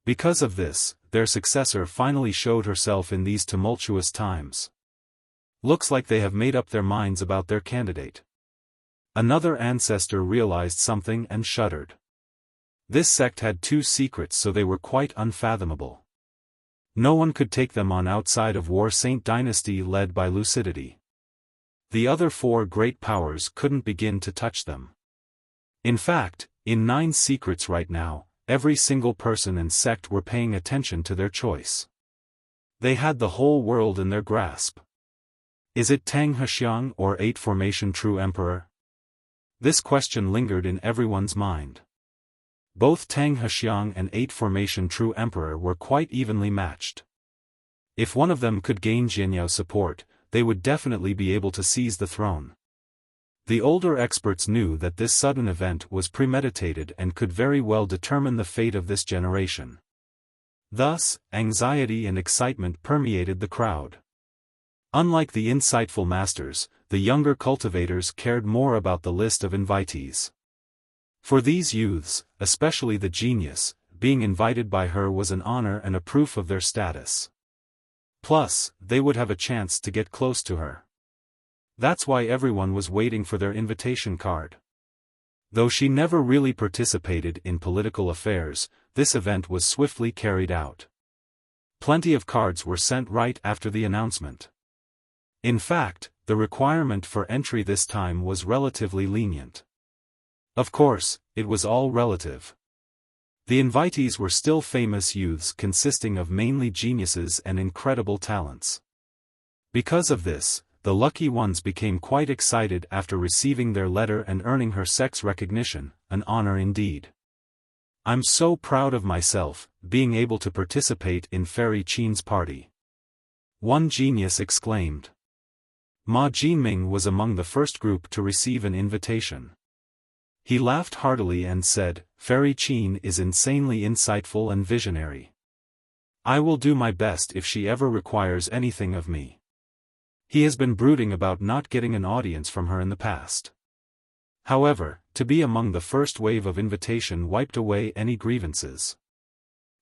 Because of this, their successor finally showed herself in these tumultuous times. Looks like they have made up their minds about their candidate. Another ancestor realized something and shuddered. This sect had two secrets, so they were quite unfathomable. No one could take them on outside of War Saint dynasty led by Lucidity. The other four great powers couldn't begin to touch them. In fact, in Nine Secrets right now, every single person and sect were paying attention to their choice. They had the whole world in their grasp. Is it Tang Hexiang or 8 Formation True Emperor? This question lingered in everyone's mind. Both Tang Hexiang and 8 Formation True Emperor were quite evenly matched. If one of them could gain Jianyao's support, they would definitely be able to seize the throne. The older experts knew that this sudden event was premeditated and could very well determine the fate of this generation. Thus, anxiety and excitement permeated the crowd. Unlike the insightful masters, the younger cultivators cared more about the list of invitees. For these youths, especially the genius, being invited by her was an honor and a proof of their status. Plus, they would have a chance to get close to her. That's why everyone was waiting for their invitation card. Though she never really participated in political affairs, this event was swiftly carried out. Plenty of cards were sent right after the announcement. In fact, the requirement for entry this time was relatively lenient. Of course, it was all relative. The invitees were still famous youths consisting of mainly geniuses and incredible talents. Because of this, the lucky ones became quite excited after receiving their letter and earning her sex recognition, an honor indeed. I'm so proud of myself, being able to participate in Fairy Qin's party. One genius exclaimed. Ma Jinming was among the first group to receive an invitation. He laughed heartily and said, Fairy Qin is insanely insightful and visionary. I will do my best if she ever requires anything of me. He has been brooding about not getting an audience from her in the past. However, to be among the first wave of invitation wiped away any grievances.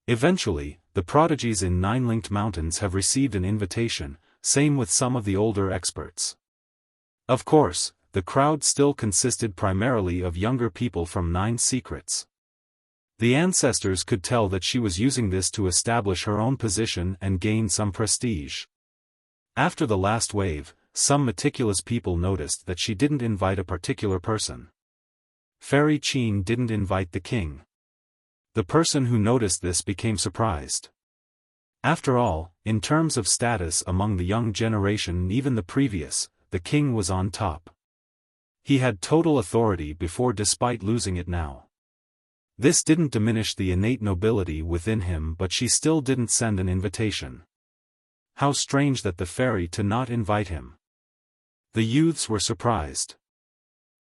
Eventually, the prodigies in Nine-Linked Mountains have received an invitation, same with some of the older experts. Of course, the crowd still consisted primarily of younger people from Nine Secrets. The ancestors could tell that she was using this to establish her own position and gain some prestige. After the last wave, some meticulous people noticed that she didn't invite a particular person. Fairy Qin didn't invite the king. The person who noticed this became surprised. After all, in terms of status among the young generation and even the previous, the king was on top. He had total authority before despite losing it now. This didn't diminish the innate nobility within him, but she still didn't send an invitation. How strange that the fairy to not invite him. The youths were surprised.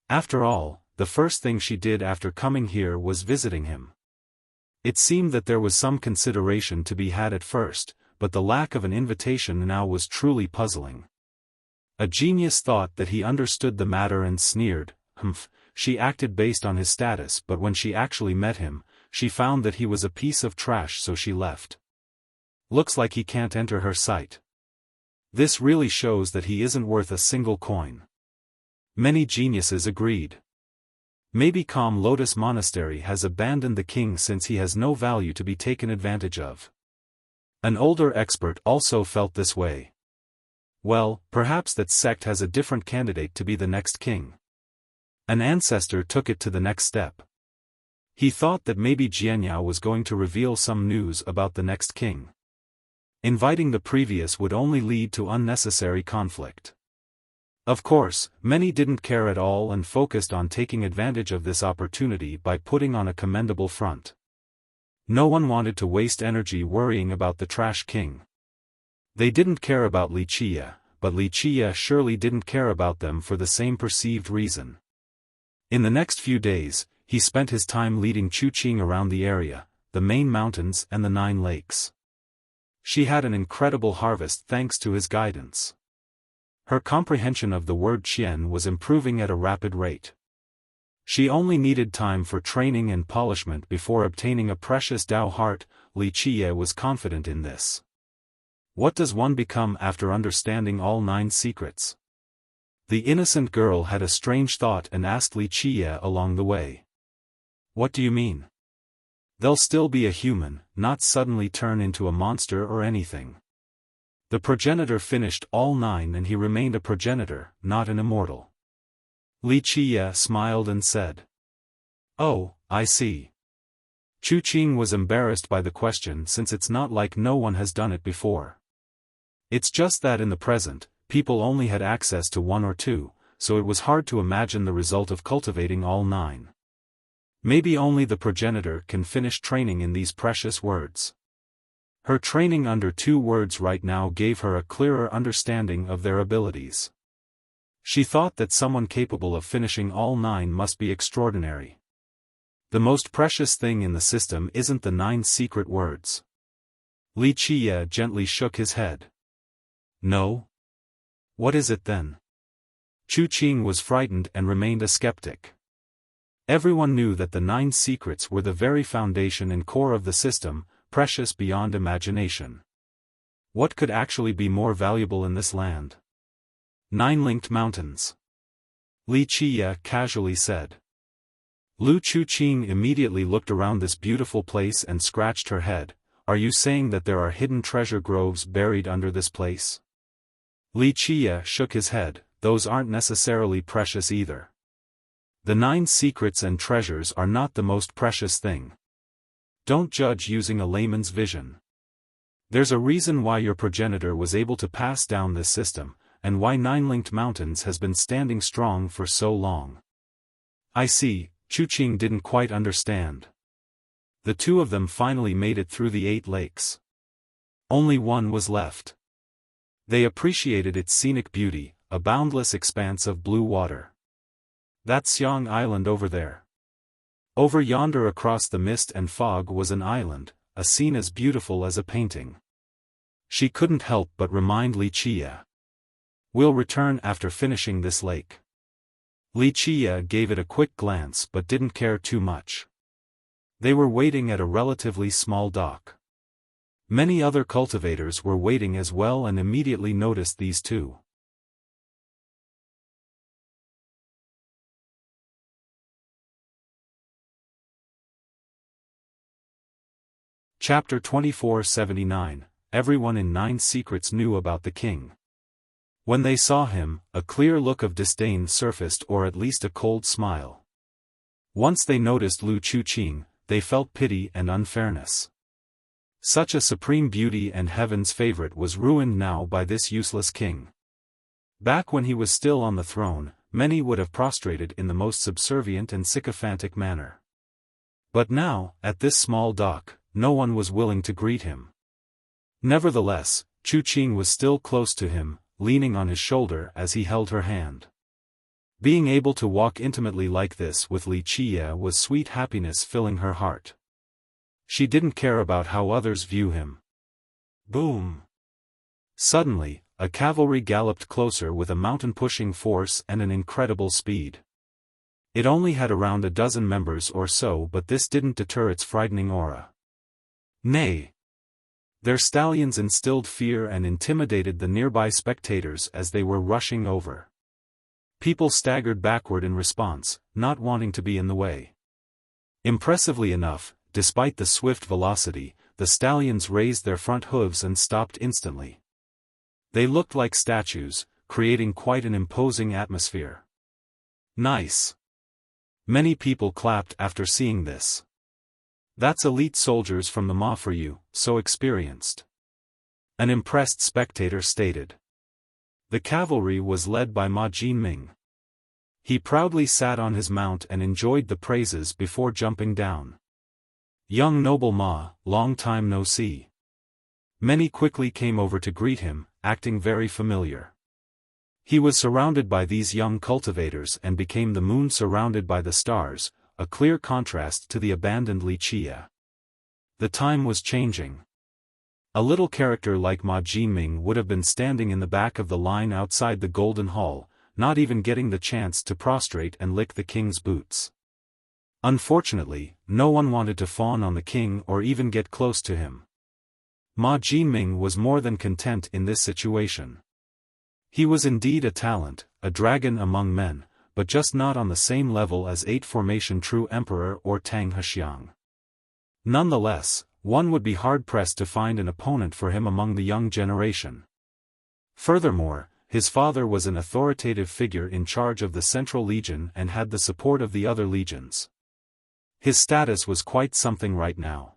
After all, the first thing she did after coming here was visiting him. It seemed that there was some consideration to be had at first, but the lack of an invitation now was truly puzzling. A genius thought that he understood the matter and sneered, she acted based on his status, but when she actually met him, she found that he was a piece of trash, so she left. Looks like he can't enter her sight. This really shows that he isn't worth a single coin. Many geniuses agreed. Maybe Calm Lotus Monastery has abandoned the king since he has no value to be taken advantage of. An older expert also felt this way. Well, perhaps that sect has a different candidate to be the next king. An ancestor took it to the next step. He thought that maybe Jianyao was going to reveal some news about the next king. Inviting the previous would only lead to unnecessary conflict. Of course, many didn't care at all and focused on taking advantage of this opportunity by putting on a commendable front. No one wanted to waste energy worrying about the trash king. They didn't care about Wuxia, but Wuxia surely didn't care about them for the same perceived reason. In the next few days, he spent his time leading Chuqing around the area, the main mountains and the 9 lakes. She had an incredible harvest thanks to his guidance. Her comprehension of the word qian was improving at a rapid rate. She only needed time for training and polishment before obtaining a precious Dao heart. Wuxia was confident in this. What does one become after understanding all 9 secrets? The innocent girl had a strange thought and asked Wuxia along the way. What do you mean? They'll still be a human, not suddenly turn into a monster or anything. The progenitor finished all 9 and he remained a progenitor, not an immortal. Wuxia smiled and said. Oh, I see. Chuqing was embarrassed by the question since it's not like no one has done it before. It's just that in the present, people only had access to 1 or 2, so it was hard to imagine the result of cultivating all 9. Maybe only the progenitor can finish training in these precious words. Her training under 2 words right now gave her a clearer understanding of their abilities. She thought that someone capable of finishing all 9 must be extraordinary. The most precious thing in the system isn't the 9 secret words. Wuxia gently shook his head. No? What is it then? Chuqing was frightened and remained a skeptic. Everyone knew that the 9 secrets were the very foundation and core of the system, precious beyond imagination. What could actually be more valuable in this land? 9 linked mountains. Wuxia casually said. Lu Chuqing immediately looked around this beautiful place and scratched her head. Are you saying that there are hidden treasure groves buried under this place? Wuxia shook his head. Those aren't necessarily precious either. The 9 secrets and treasures are not the most precious thing. Don't judge using a layman's vision. There's a reason why your progenitor was able to pass down this system, and why 9 linked mountains has been standing strong for so long. I see. Chuqing didn't quite understand. The 2 of them finally made it through the 8 lakes. Only 1 was left. They appreciated its scenic beauty, a boundless expanse of blue water. That's Xiang Island over there. Over yonder across the mist and fog was an island, a scene as beautiful as a painting. She couldn't help but remind Wuxia. We'll return after finishing this lake. Wuxia gave it a quick glance but didn't care too much. They were waiting at a relatively small dock. Many other cultivators were waiting as well and immediately noticed these 2. Chapter 2479. Everyone in 9 secrets knew about the king. When they saw him, a clear look of disdain surfaced, or at least a cold smile. Once they noticed Lu Chuqing, they felt pity and unfairness. Such a supreme beauty and heaven's favorite was ruined now by this useless king. Back when he was still on the throne, many would have prostrated in the most subservient and sycophantic manner. But now, at this small dock, no one was willing to greet him. Nevertheless, Chuqing was still close to him, leaning on his shoulder as he held her hand. Being able to walk intimately like this with Wuxia was sweet happiness filling her heart. She didn't care about how others view him. Boom! Suddenly, a cavalry galloped closer with a mountain-pushing force and an incredible speed. It only had around a dozen members or so, but this didn't deter its frightening aura. Nay, their stallions instilled fear and intimidated the nearby spectators as they were rushing over. People staggered backward in response, not wanting to be in the way. Impressively enough, despite the swift velocity, the stallions raised their front hooves and stopped instantly. They looked like statues, creating quite an imposing atmosphere. Nice. Many people clapped after seeing this. That's elite soldiers from the Ma for you, so experienced. An impressed spectator stated. The cavalry was led by Ma Jinming. He proudly sat on his mount and enjoyed the praises before jumping down. Young noble Ma, long time no see. Many quickly came over to greet him, acting very familiar. He was surrounded by these young cultivators and became the moon surrounded by the stars, a clear contrast to the abandoned Wuxia. The time was changing. A little character like Ma Jinming would have been standing in the back of the line outside the Golden Hall, not even getting the chance to prostrate and lick the king's boots. Unfortunately, no one wanted to fawn on the king or even get close to him. Ma Jinming was more than content in this situation. He was indeed a talent, a dragon among men, but just not on the same level as 8 Formation True Emperor or Tang Hexiang. Nonetheless, one would be hard-pressed to find an opponent for him among the young generation. Furthermore, his father was an authoritative figure in charge of the Central Legion and had the support of the other legions. His status was quite something right now.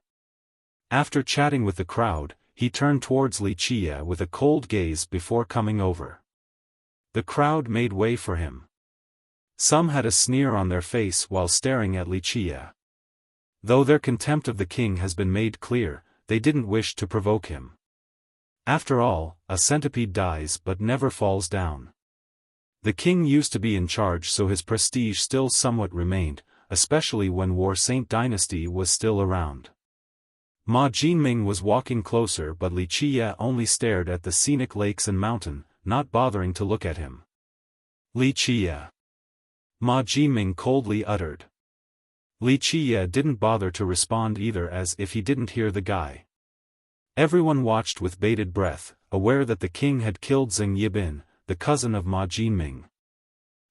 After chatting with the crowd, he turned towards Wuxia with a cold gaze before coming over. The crowd made way for him. Some had a sneer on their face while staring at Wuxia. Though their contempt of the king has been made clear, they didn't wish to provoke him. After all, a centipede dies but never falls down. The king used to be in charge, so his prestige still somewhat remained, especially when War Saint Dynasty was still around. Ma Jinming was walking closer, but Wuxia only stared at the scenic lakes and mountain, not bothering to look at him. Wuxia. Ma Jinming coldly uttered. Wuxia didn't bother to respond either, as if he didn't hear the guy. Everyone watched with bated breath, aware that the king had killed Zheng Yibin, the cousin of Ma Jinming.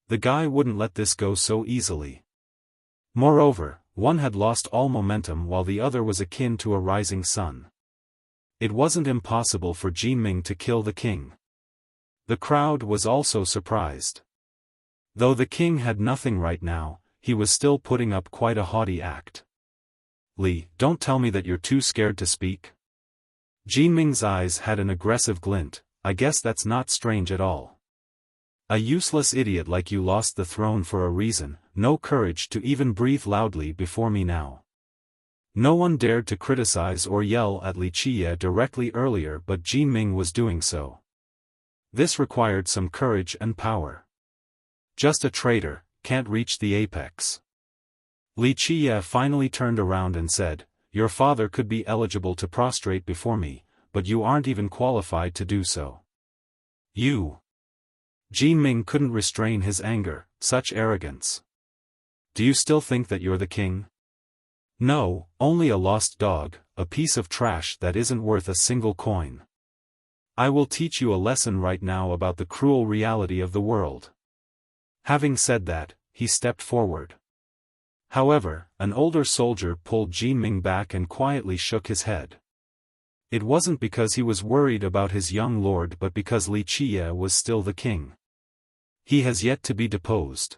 The guy wouldn't let this go so easily. Moreover, one had lost all momentum while the other was akin to a rising sun. It wasn't impossible for Jinming to kill the king. The crowd was also surprised. Though the king had nothing right now, he was still putting up quite a haughty act. Li, don't tell me that you're too scared to speak. Jinming's eyes had an aggressive glint. I guess that's not strange at all. A useless idiot like you lost the throne for a reason, no courage to even breathe loudly before me now. No one dared to criticize or yell at Wuxia directly earlier, but Jinming was doing so. This required some courage and power. Just a traitor, can't reach the apex. Wuxia finally turned around and said, your father could be eligible to prostrate before me, but you aren't even qualified to do so. You. Jinming couldn't restrain his anger, such arrogance. Do you still think that you're the king? No, only a lost dog, a piece of trash that isn't worth a single coin. I will teach you a lesson right now about the cruel reality of the world. Having said that, he stepped forward. However, an older soldier pulled Jinming back and quietly shook his head. It wasn't because he was worried about his young lord, but because Wuxia was still the king. He has yet to be deposed.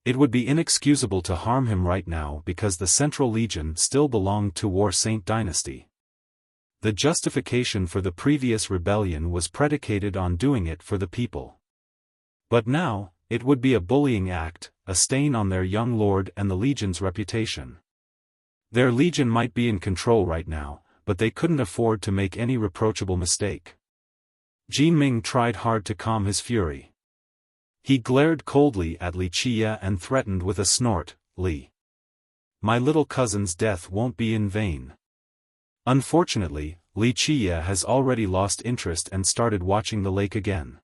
It would be inexcusable to harm him right now because the Central Legion still belonged to War Saint Dynasty. The justification for the previous rebellion was predicated on doing it for the people. But now, it would be a bullying act, a stain on their young lord and the Legion's reputation. Their Legion might be in control right now, but they couldn't afford to make any reproachable mistake. Jinming tried hard to calm his fury. He glared coldly at Wuxia and threatened with a snort, Li. My little cousin's death won't be in vain. Unfortunately, Wuxia has already lost interest and started watching the lake again.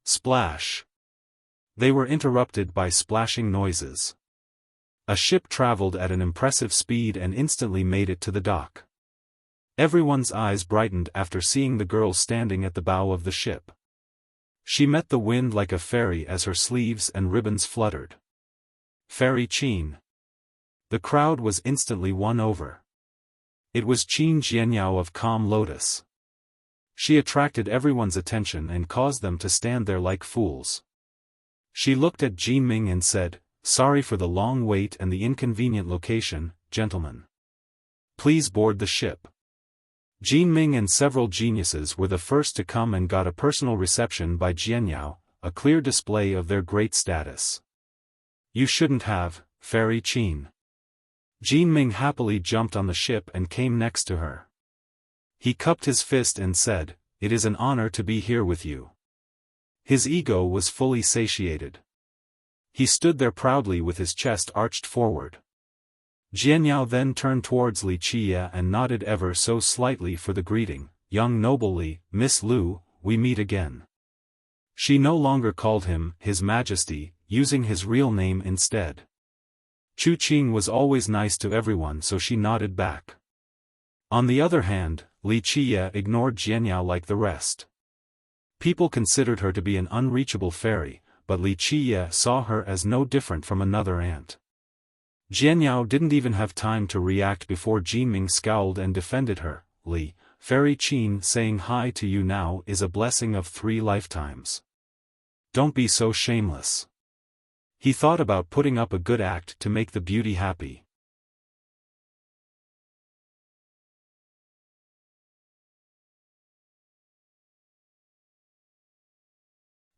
Splash. They were interrupted by splashing noises. A ship traveled at an impressive speed and instantly made it to the dock. Everyone's eyes brightened after seeing the girl standing at the bow of the ship. She met the wind like a fairy as her sleeves and ribbons fluttered. Fairy Qin. The crowd was instantly won over. It was Qin Jianyao of Calm Lotus. She attracted everyone's attention and caused them to stand there like fools. She looked at Jinming and said, "Sorry for the long wait and the inconvenient location, gentlemen. Please board the ship." Jinming and several geniuses were the first to come and got a personal reception by Jianyao, a clear display of their great status. "You shouldn't have, Fairy Qin." Jinming happily jumped on the ship and came next to her. He cupped his fist and said, "It is an honor to be here with you." His ego was fully satiated. He stood there proudly with his chest arched forward. Jianyao then turned towards Li Qia and nodded ever so slightly for the greeting, "Young noble Li, Miss Lu, we meet again." She no longer called him His Majesty, using his real name instead. Chu Qing was always nice to everyone, so she nodded back. On the other hand, Li Qia ignored Jianyao like the rest. People considered her to be an unreachable fairy, but Li Qia saw her as no different from another ant. Jianyao didn't even have time to react before Jinming scowled and defended her. "Li, Fairy Qin saying hi to you now is a blessing of 3 lifetimes. Don't be so shameless." He thought about putting up a good act to make the beauty happy.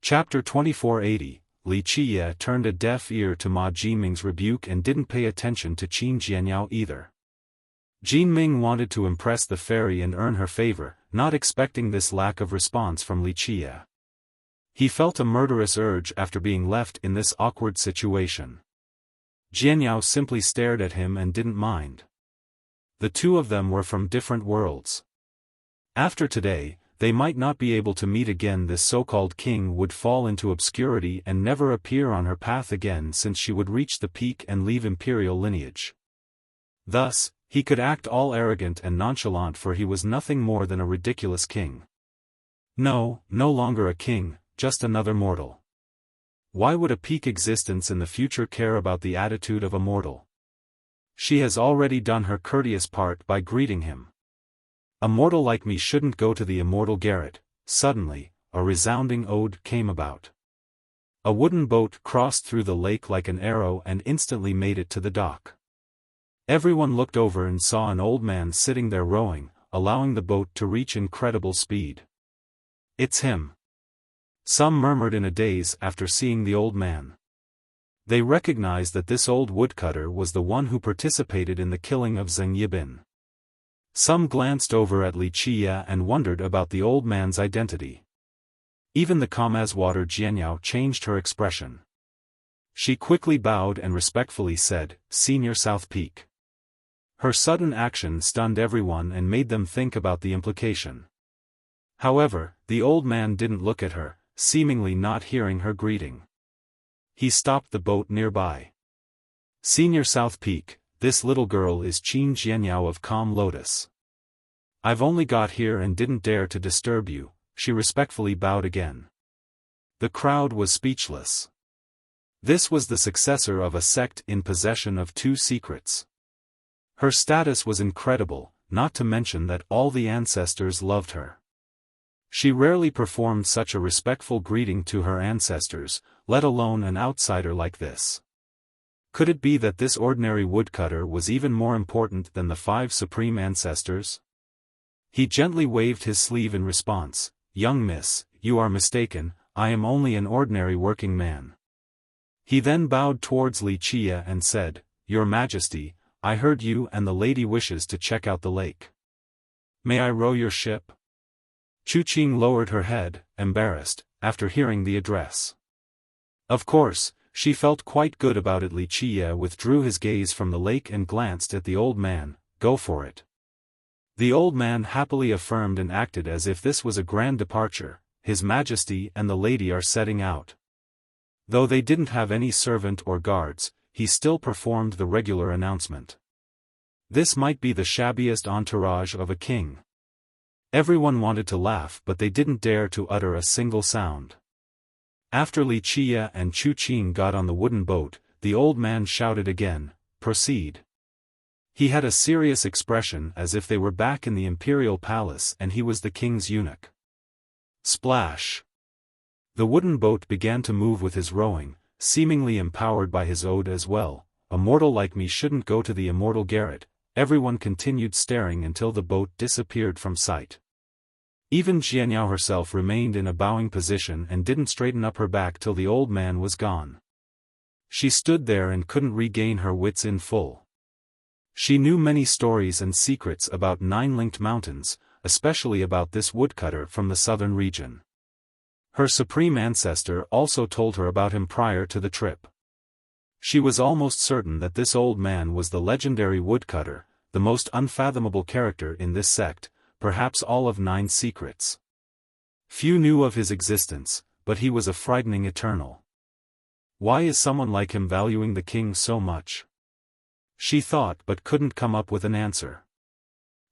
Chapter 2480, Li Qia turned a deaf ear to Ma Jinming's rebuke and didn't pay attention to Qin Jianyao either. Jinming wanted to impress the fairy and earn her favor, not expecting this lack of response from Li Qia. He felt a murderous urge after being left in this awkward situation. Jianyao simply stared at him and didn't mind. The two of them were from different worlds. After today, they might not be able to meet again. This so-called king would fall into obscurity and never appear on her path again, since she would reach the peak and leave imperial lineage. Thus, he could act all arrogant and nonchalant, for he was nothing more than a ridiculous king. No longer a king, just another mortal. Why would a peak existence in the future care about the attitude of a mortal? She has already done her courteous part by greeting him. A mortal like me shouldn't go to the immortal garret. Suddenly, a resounding ode came about. A wooden boat crossed through the lake like an arrow and instantly made it to the dock. Everyone looked over and saw an old man sitting there rowing, allowing the boat to reach incredible speed. "It's him." Some murmured in a daze after seeing the old man. They recognized that this old woodcutter was the one who participated in the killing of Zheng Yibin. Some glanced over at Li Qia and wondered about the old man's identity. Even the calm as water Jianyao changed her expression. She quickly bowed and respectfully said, "Senior South Peak." Her sudden action stunned everyone and made them think about the implication. However, the old man didn't look at her, seemingly not hearing her greeting. He stopped the boat nearby. "Senior South Peak, this little girl is Qin Jianyao of Calm Lotus. I've only got here and didn't dare to disturb you." She respectfully bowed again. The crowd was speechless. This was the successor of a sect in possession of 2 secrets. Her status was incredible, not to mention that all the ancestors loved her. She rarely performed such a respectful greeting to her ancestors, let alone an outsider like this. Could it be that this ordinary woodcutter was even more important than the 5 supreme ancestors? He gently waved his sleeve in response. "Young miss, you are mistaken, I am only an ordinary working man." He then bowed towards Li Qia and said, "Your Majesty, I heard you and the lady wishes to check out the lake. May I row your ship?" Chu Qing lowered her head, embarrassed, after hearing the address. Of course, she felt quite good about it. Li Qia withdrew his gaze from the lake and glanced at the old man. "Go for it." The old man happily affirmed and acted as if this was a grand departure. "His Majesty and the lady are setting out." Though they didn't have any servant or guards, he still performed the regular announcement. This might be the shabbiest entourage of a king. Everyone wanted to laugh, but they didn't dare to utter a single sound. After Li Qie and Chu Qing got on the wooden boat, the old man shouted again, "Proceed." He had a serious expression as if they were back in the imperial palace and he was the king's eunuch. Splash! The wooden boat began to move with his rowing, seemingly empowered by his ode as well. "A mortal like me shouldn't go to the immortal garret." Everyone continued staring until the boat disappeared from sight. Even Jianyao herself remained in a bowing position and didn't straighten up her back till the old man was gone. She stood there and couldn't regain her wits in full. She knew many stories and secrets about nine-linked mountains, especially about this woodcutter from the southern region. Her supreme ancestor also told her about him prior to the trip. She was almost certain that this old man was the legendary woodcutter, the most unfathomable character in this sect, perhaps all of 9 secrets. Few knew of his existence, but he was a frightening eternal. Why is someone like him valuing the king so much? She thought but couldn't come up with an answer.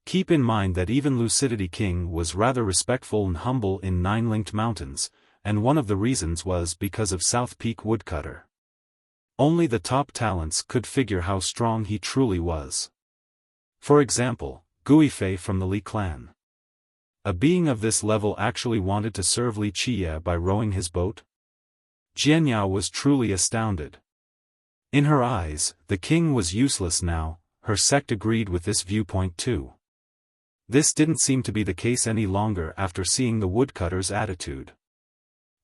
Keep in mind that even Lucidity King was rather respectful and humble in Nine-Linked Mountains, and one of the reasons was because of South Peak Woodcutter. Only the top talents could figure how strong he truly was. For example, Guifei from the Li clan. A being of this level actually wanted to serve Li Qie by rowing his boat? Jianyao was truly astounded. In her eyes, the king was useless now. Her sect agreed with this viewpoint too. This didn't seem to be the case any longer after seeing the woodcutter's attitude.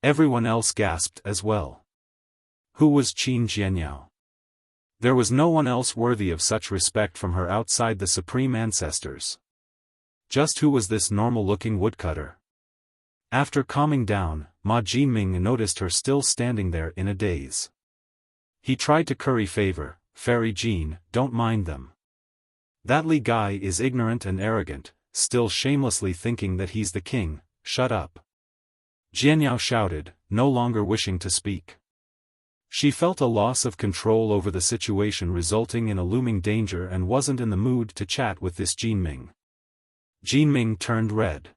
Everyone else gasped as well. Who was Qin Jianyao? There was no one else worthy of such respect from her outside the supreme ancestors. Just who was this normal-looking woodcutter? After calming down, Ma Jinming noticed her still standing there in a daze. He tried to curry favor. "Fairy Jean, don't mind them. That Li guy is ignorant and arrogant, still shamelessly thinking that he's the king. Shut up." Jianyao shouted, no longer wishing to speak. She felt a loss of control over the situation resulting in a looming danger and wasn't in the mood to chat with this Jinming. Jinming turned red.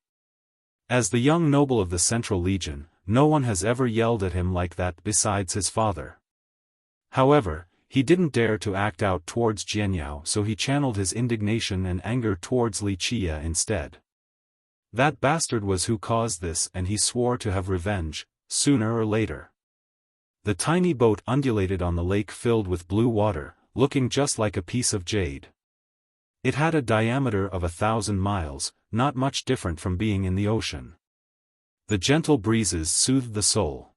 As the young noble of the Central Legion, no one has ever yelled at him like that besides his father. However, he didn't dare to act out towards Jianyao, so he channeled his indignation and anger towards Li Qie instead. That bastard was who caused this, and he swore to have revenge, sooner or later. The tiny boat undulated on the lake filled with blue water, looking just like a piece of jade. It had a diameter of 1,000 miles, not much different from being in the ocean. The gentle breezes soothed the soul.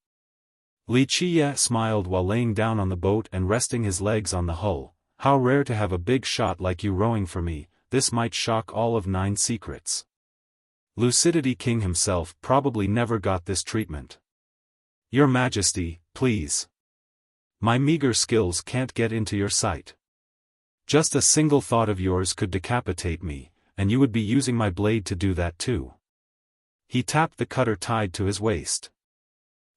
Li Qie smiled while laying down on the boat and resting his legs on the hull. "How rare to have a big shot like you rowing for me. This might shock all of 9 secrets." Lucidity King himself probably never got this treatment. "Your Majesty, please. My meager skills can't get into your sight. Just a single thought of yours could decapitate me, and you would be using my blade to do that too." He tapped the cutter tied to his waist.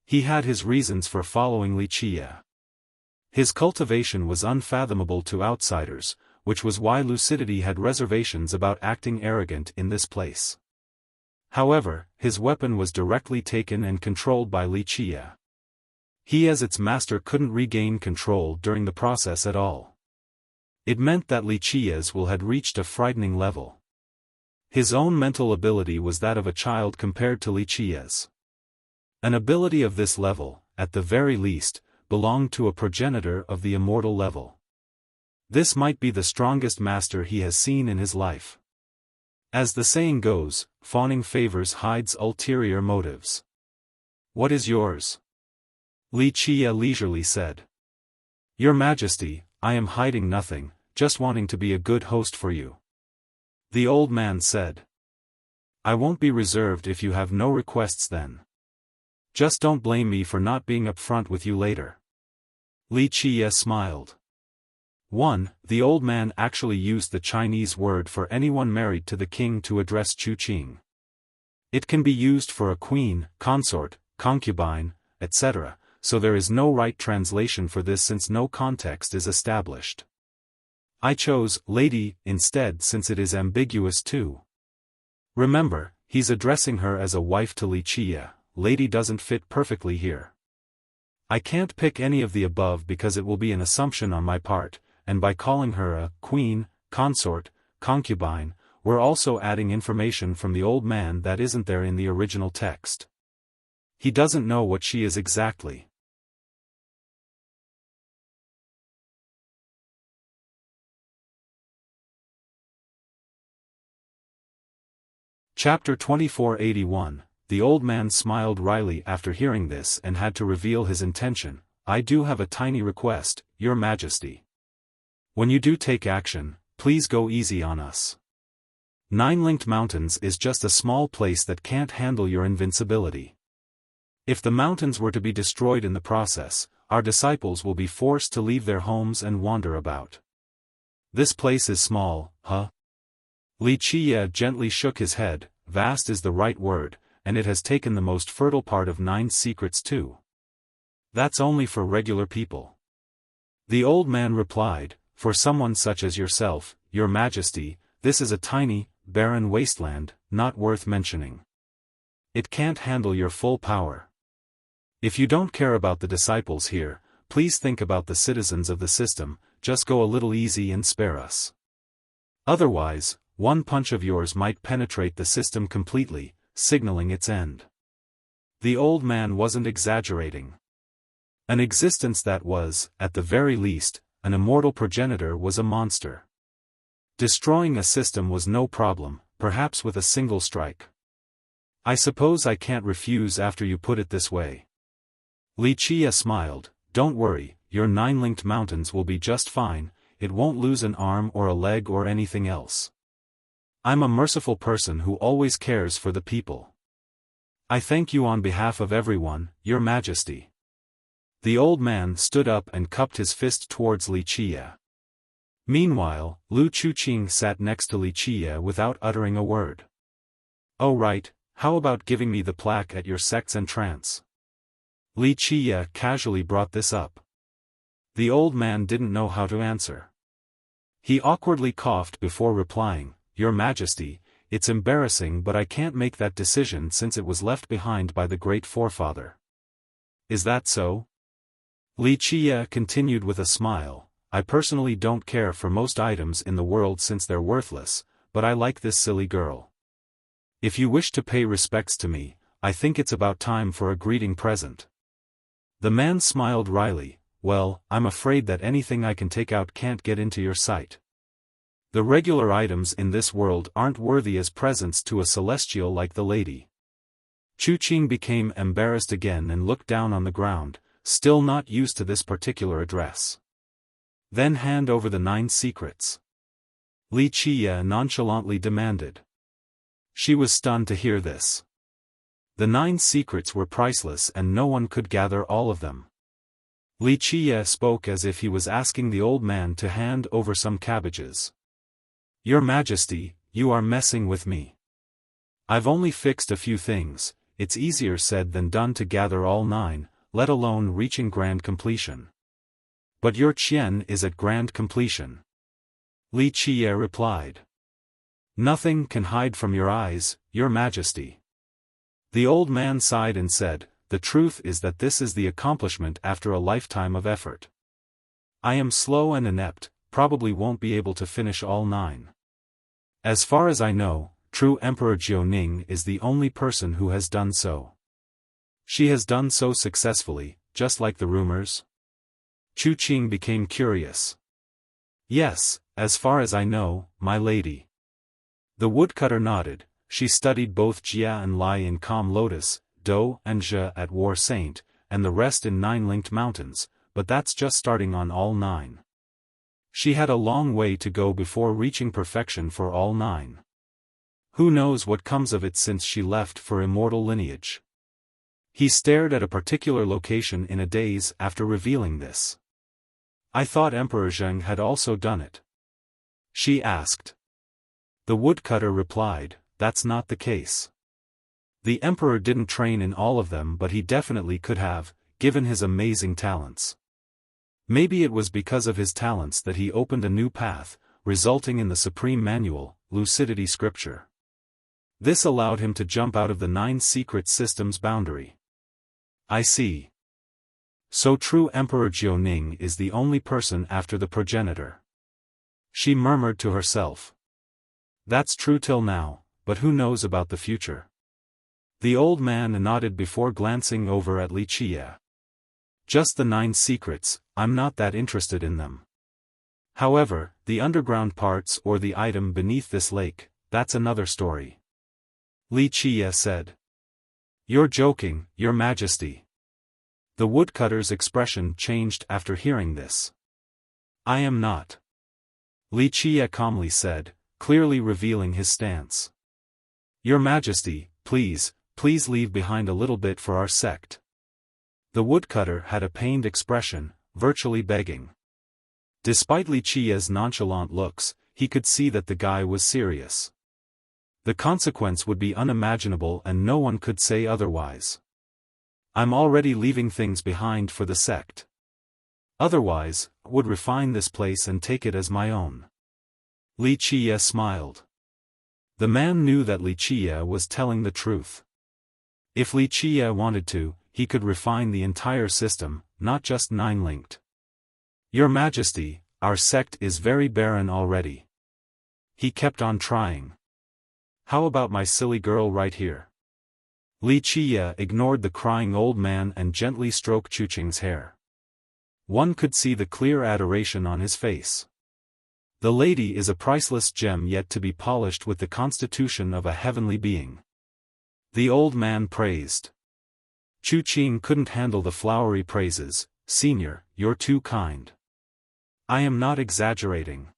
He had his reasons for following Li Qie. His cultivation was unfathomable to outsiders, which was why Lucidity had reservations about acting arrogant in this place. However, his weapon was directly taken and controlled by Li Qie. He as its master couldn't regain control during the process at all. It meant that Li Qie's will had reached a frightening level. His own mental ability was that of a child compared to Li Qie's. An ability of this level, at the very least, belonged to a progenitor of the immortal level. This might be the strongest master he has seen in his life. As the saying goes, fawning favors hides ulterior motives. "What is yours?" Li Qie leisurely said. "Your Majesty, I am hiding nothing, just wanting to be a good host for you." The old man said. "I won't be reserved if you have no requests then. Just don't blame me for not being upfront with you later." Li Qie smiled. 1. The old man actually used the Chinese word for anyone married to the king to address Chu Qing. It can be used for a queen, consort, concubine, etc., so there is no right translation for this since no context is established. I chose lady instead since it is ambiguous too. Remember, he's addressing her as a wife to Wuxia. Lady doesn't fit perfectly here. I can't pick any of the above because it will be an assumption on my part, and by calling her a queen, consort, concubine, we're also adding information from the old man that isn't there in the original text. He doesn't know what she is exactly. Chapter 2481. The old man smiled wryly after hearing this and had to reveal his intention. I do have a tiny request, Your Majesty. When you do take action, please go easy on us. Nine-Linked Mountains is just a small place that can't handle your invincibility. If the mountains were to be destroyed in the process, our disciples will be forced to leave their homes and wander about. This place is small, huh? Wuxia gently shook his head. Vast is the right word, and it has taken the most fertile part of 9 secrets too. That's only for regular people. The old man replied, for someone such as yourself, Your Majesty, this is a tiny, barren wasteland, not worth mentioning. It can't handle your full power. If you don't care about the disciples here, please think about the citizens of the system, just go a little easy and spare us. Otherwise, one punch of yours might penetrate the system completely, signaling its end. The old man wasn't exaggerating. An existence that was, at the very least, an immortal progenitor was a monster. Destroying a system was no problem, perhaps with a single strike. I suppose I can't refuse after you put it this way. Wuxia smiled. Don't worry, your 9-linked mountains will be just fine, it won't lose an arm or a leg or anything else. I'm a merciful person who always cares for the people. I thank you on behalf of everyone, Your Majesty. The old man stood up and cupped his fist towards Wuxia. Meanwhile, Lu Chuqing sat next to Wuxia without uttering a word. Oh right, how about giving me the plaque at your sect's entrance? Wuxia casually brought this up. The old man didn't know how to answer. He awkwardly coughed before replying, Your Majesty, it's embarrassing but I can't make that decision since it was left behind by the great forefather. Is that so? Wuxia continued with a smile. I personally don't care for most items in the world since they're worthless, but I like this silly girl. If you wish to pay respects to me, I think it's about time for a greeting present. The man smiled wryly. Well, I'm afraid that anything I can take out can't get into your sight. The regular items in this world aren't worthy as presents to a celestial like the lady. Chuqing became embarrassed again and looked down on the ground, still not used to this particular address. Then hand over the 9 secrets. Wuxia nonchalantly demanded. She was stunned to hear this. The 9 secrets were priceless and no one could gather all of them. Wuxia spoke as if he was asking the old man to hand over some cabbages. Your Majesty, you are messing with me. I've only fixed a few things, it's easier said than done to gather all 9, let alone reaching grand completion. But your Qian is at grand completion. Wuxia replied. Nothing can hide from your eyes, Your Majesty. The old man sighed and said, The truth is that this is the accomplishment after a lifetime of effort. I am slow and inept, probably won't be able to finish all 9. As far as I know, true Emperor Jiuning is the only person who has done so. She has done so successfully, just like the rumors? Chuqing became curious. Yes, as far as I know, my lady. The woodcutter nodded. She studied both Jia and Lai in Calm Lotus, Do and Zhe at War Saint, and the rest in 9-linked mountains, but that's just starting on all 9. She had a long way to go before reaching perfection for all 9. Who knows what comes of it since she left for immortal lineage. He stared at a particular location in a daze after revealing this. I thought Emperor Zheng had also done it. She asked. The woodcutter replied, that's not the case. The emperor didn't train in all of them but he definitely could have, given his amazing talents. Maybe it was because of his talents that he opened a new path, resulting in the supreme manual, Lucidity Scripture. This allowed him to jump out of the 9 secret systems boundary. I see. So true Emperor Jiuning is the only person after the progenitor. She murmured to herself. That's true till now, but who knows about the future? The old man nodded before glancing over at Wuxia. Just the 9 secrets, I'm not that interested in them. However, the underground parts or the item beneath this lake, that's another story. Wuxia said. You're joking, Your Majesty. The woodcutter's expression changed after hearing this. I am not. Wuxia calmly said, clearly revealing his stance. Your Majesty, please leave behind a little bit for our sect. The woodcutter had a pained expression, virtually begging. Despite Wuxia's nonchalant looks, he could see that the guy was serious. The consequence would be unimaginable and no one could say otherwise. I'm already leaving things behind for the sect. Otherwise, I would refine this place and take it as my own. Wuxia smiled. The man knew that Wuxia was telling the truth. If Wuxia wanted to, he could refine the entire system, not just 9 linked. Your Majesty, our sect is very barren already. He kept on trying. How about my silly girl right here? Wuxia ignored the crying old man and gently stroked Chuqing's hair. One could see the clear adoration on his face. The lady is a priceless gem yet to be polished with the constitution of a heavenly being. The old man praised. Chuqing couldn't handle the flowery praises. Senior, you're too kind. I am not exaggerating.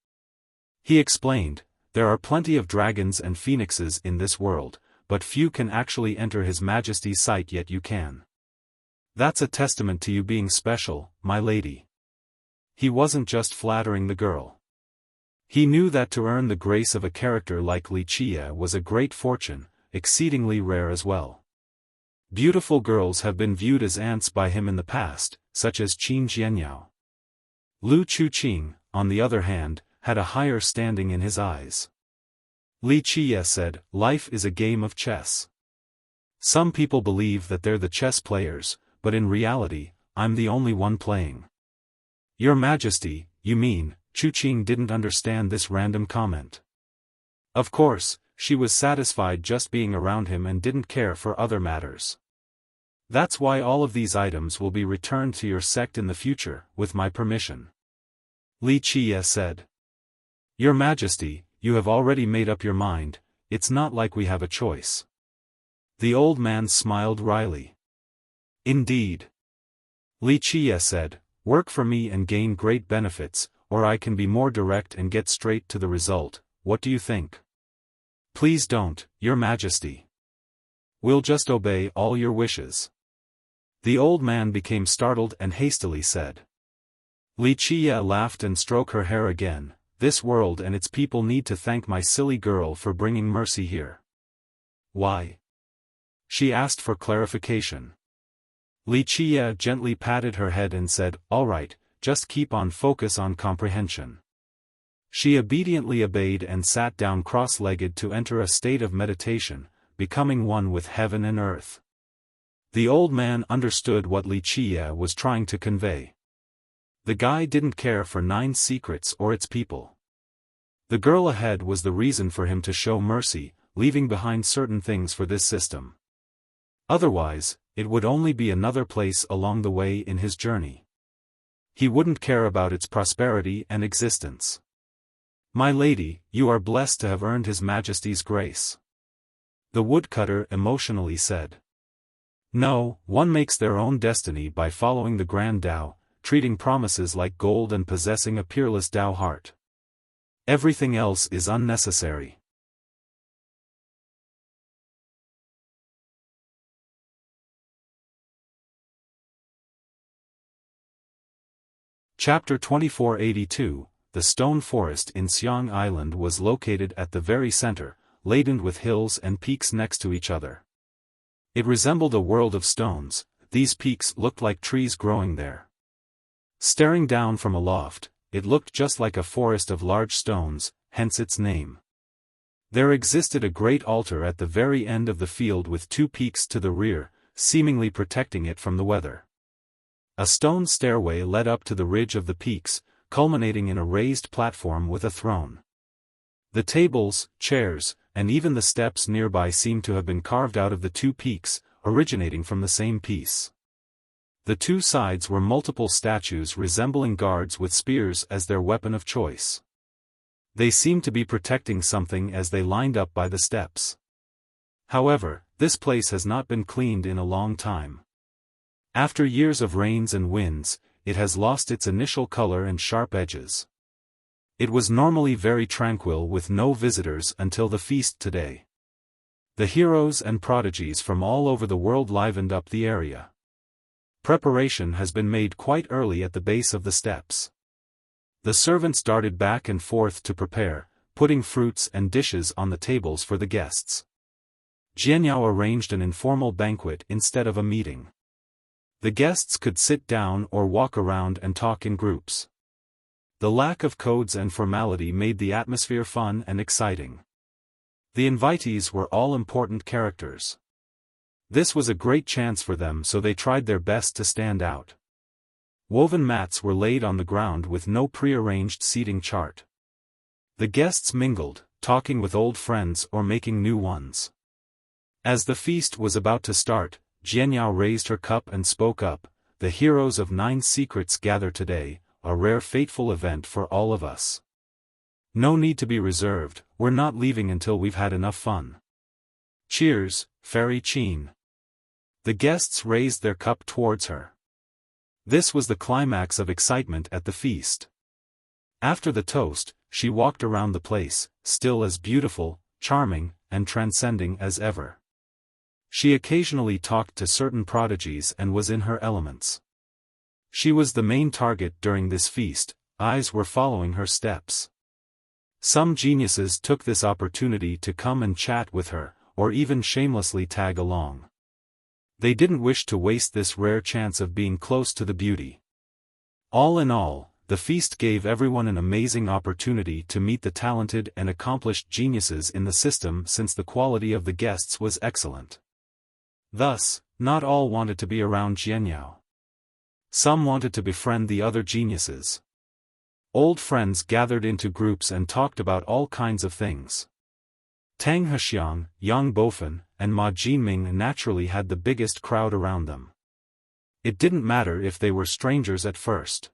He explained, there are plenty of dragons and phoenixes in this world, but few can actually enter His Majesty's sight, yet you can. That's a testament to you being special, my lady. He wasn't just flattering the girl. He knew that to earn the grace of a character like Wuxia was a great fortune, exceedingly rare as well. Beautiful girls have been viewed as ants by him in the past, such as Qin Jianyao. Lu Chuqing, on the other hand, had a higher standing in his eyes. Wuxia said, life is a game of chess. Some people believe that they're the chess players, but in reality, I'm the only one playing. Your Majesty, you mean? Chuqing didn't understand this random comment. Of course, she was satisfied just being around him and didn't care for other matters. That's why all of these items will be returned to your sect in the future, with my permission. Wuxia said. Your Majesty, you have already made up your mind, it's not like we have a choice. The old man smiled wryly. Indeed. Wuxia said, work for me and gain great benefits, or I can be more direct and get straight to the result. What do you think? Please don't, Your Majesty. We'll just obey all your wishes. The old man became startled and hastily said. Wuxia laughed and stroked her hair again. This world and its people need to thank my silly girl for bringing mercy here. Why? She asked for clarification. Wuxia gently patted her head and said, all right, just keep on focus on comprehension. She obediently obeyed and sat down cross-legged to enter a state of meditation, becoming one with heaven and earth. The old man understood what Wuxia was trying to convey. The guy didn't care for 9 secrets or its people. The girl ahead was the reason for him to show mercy, leaving behind certain things for this system. Otherwise, it would only be another place along the way in his journey. He wouldn't care about its prosperity and existence. My lady, you are blessed to have earned His Majesty's grace. The woodcutter emotionally said. No, one makes their own destiny by following the grand Tao, treating promises like gold and possessing a peerless Tao heart. Everything else is unnecessary. Chapter 2482, The Stone Forest in Xiang Island was located at the very center, laden with hills and peaks next to each other. It resembled a world of stones, these peaks looked like trees growing there. Staring down from aloft, it looked just like a forest of large stones, hence its name. There existed a great altar at the very end of the field with 2 peaks to the rear, seemingly protecting it from the weather. A stone stairway led up to the ridge of the peaks, culminating in a raised platform with a throne. The tables, chairs, and even the steps nearby seemed to have been carved out of the 2 peaks, originating from the same piece. The 2 sides were multiple statues resembling guards with spears as their weapon of choice. They seemed to be protecting something as they lined up by the steps. However, this place has not been cleaned in a long time. After years of rains and winds, it has lost its initial color and sharp edges. It was normally very tranquil with no visitors until the feast today. The heroes and prodigies from all over the world livened up the area. Preparation has been made quite early at the base of the steps. The servants darted back and forth to prepare, putting fruits and dishes on the tables for the guests. Jianyao arranged an informal banquet instead of a meeting. The guests could sit down or walk around and talk in groups. The lack of codes and formality made the atmosphere fun and exciting. The invitees were all important characters. This was a great chance for them, so they tried their best to stand out. Woven mats were laid on the ground with no prearranged seating chart. The guests mingled, talking with old friends or making new ones. As the feast was about to start, Jianyao raised her cup and spoke up, "The heroes of 9 secrets gather today, a rare fateful event for all of us. No need to be reserved, we're not leaving until we've had enough fun. Cheers, Fairy Qin." The guests raised their cup towards her. This was the climax of excitement at the feast. After the toast, she walked around the place, still as beautiful, charming, and transcending as ever. She occasionally talked to certain prodigies and was in her elements. She was the main target during this feast, eyes were following her steps. Some geniuses took this opportunity to come and chat with her, or even shamelessly tag along. They didn't wish to waste this rare chance of being close to the beauty. All in all, the feast gave everyone an amazing opportunity to meet the talented and accomplished geniuses in the system since the quality of the guests was excellent. Thus, not all wanted to be around Jianyao. Some wanted to befriend the other geniuses. Old friends gathered into groups and talked about all kinds of things. Tang Hexiang, Yang Bofen, and Ma Jinming naturally had the biggest crowd around them. It didn't matter if they were strangers at first.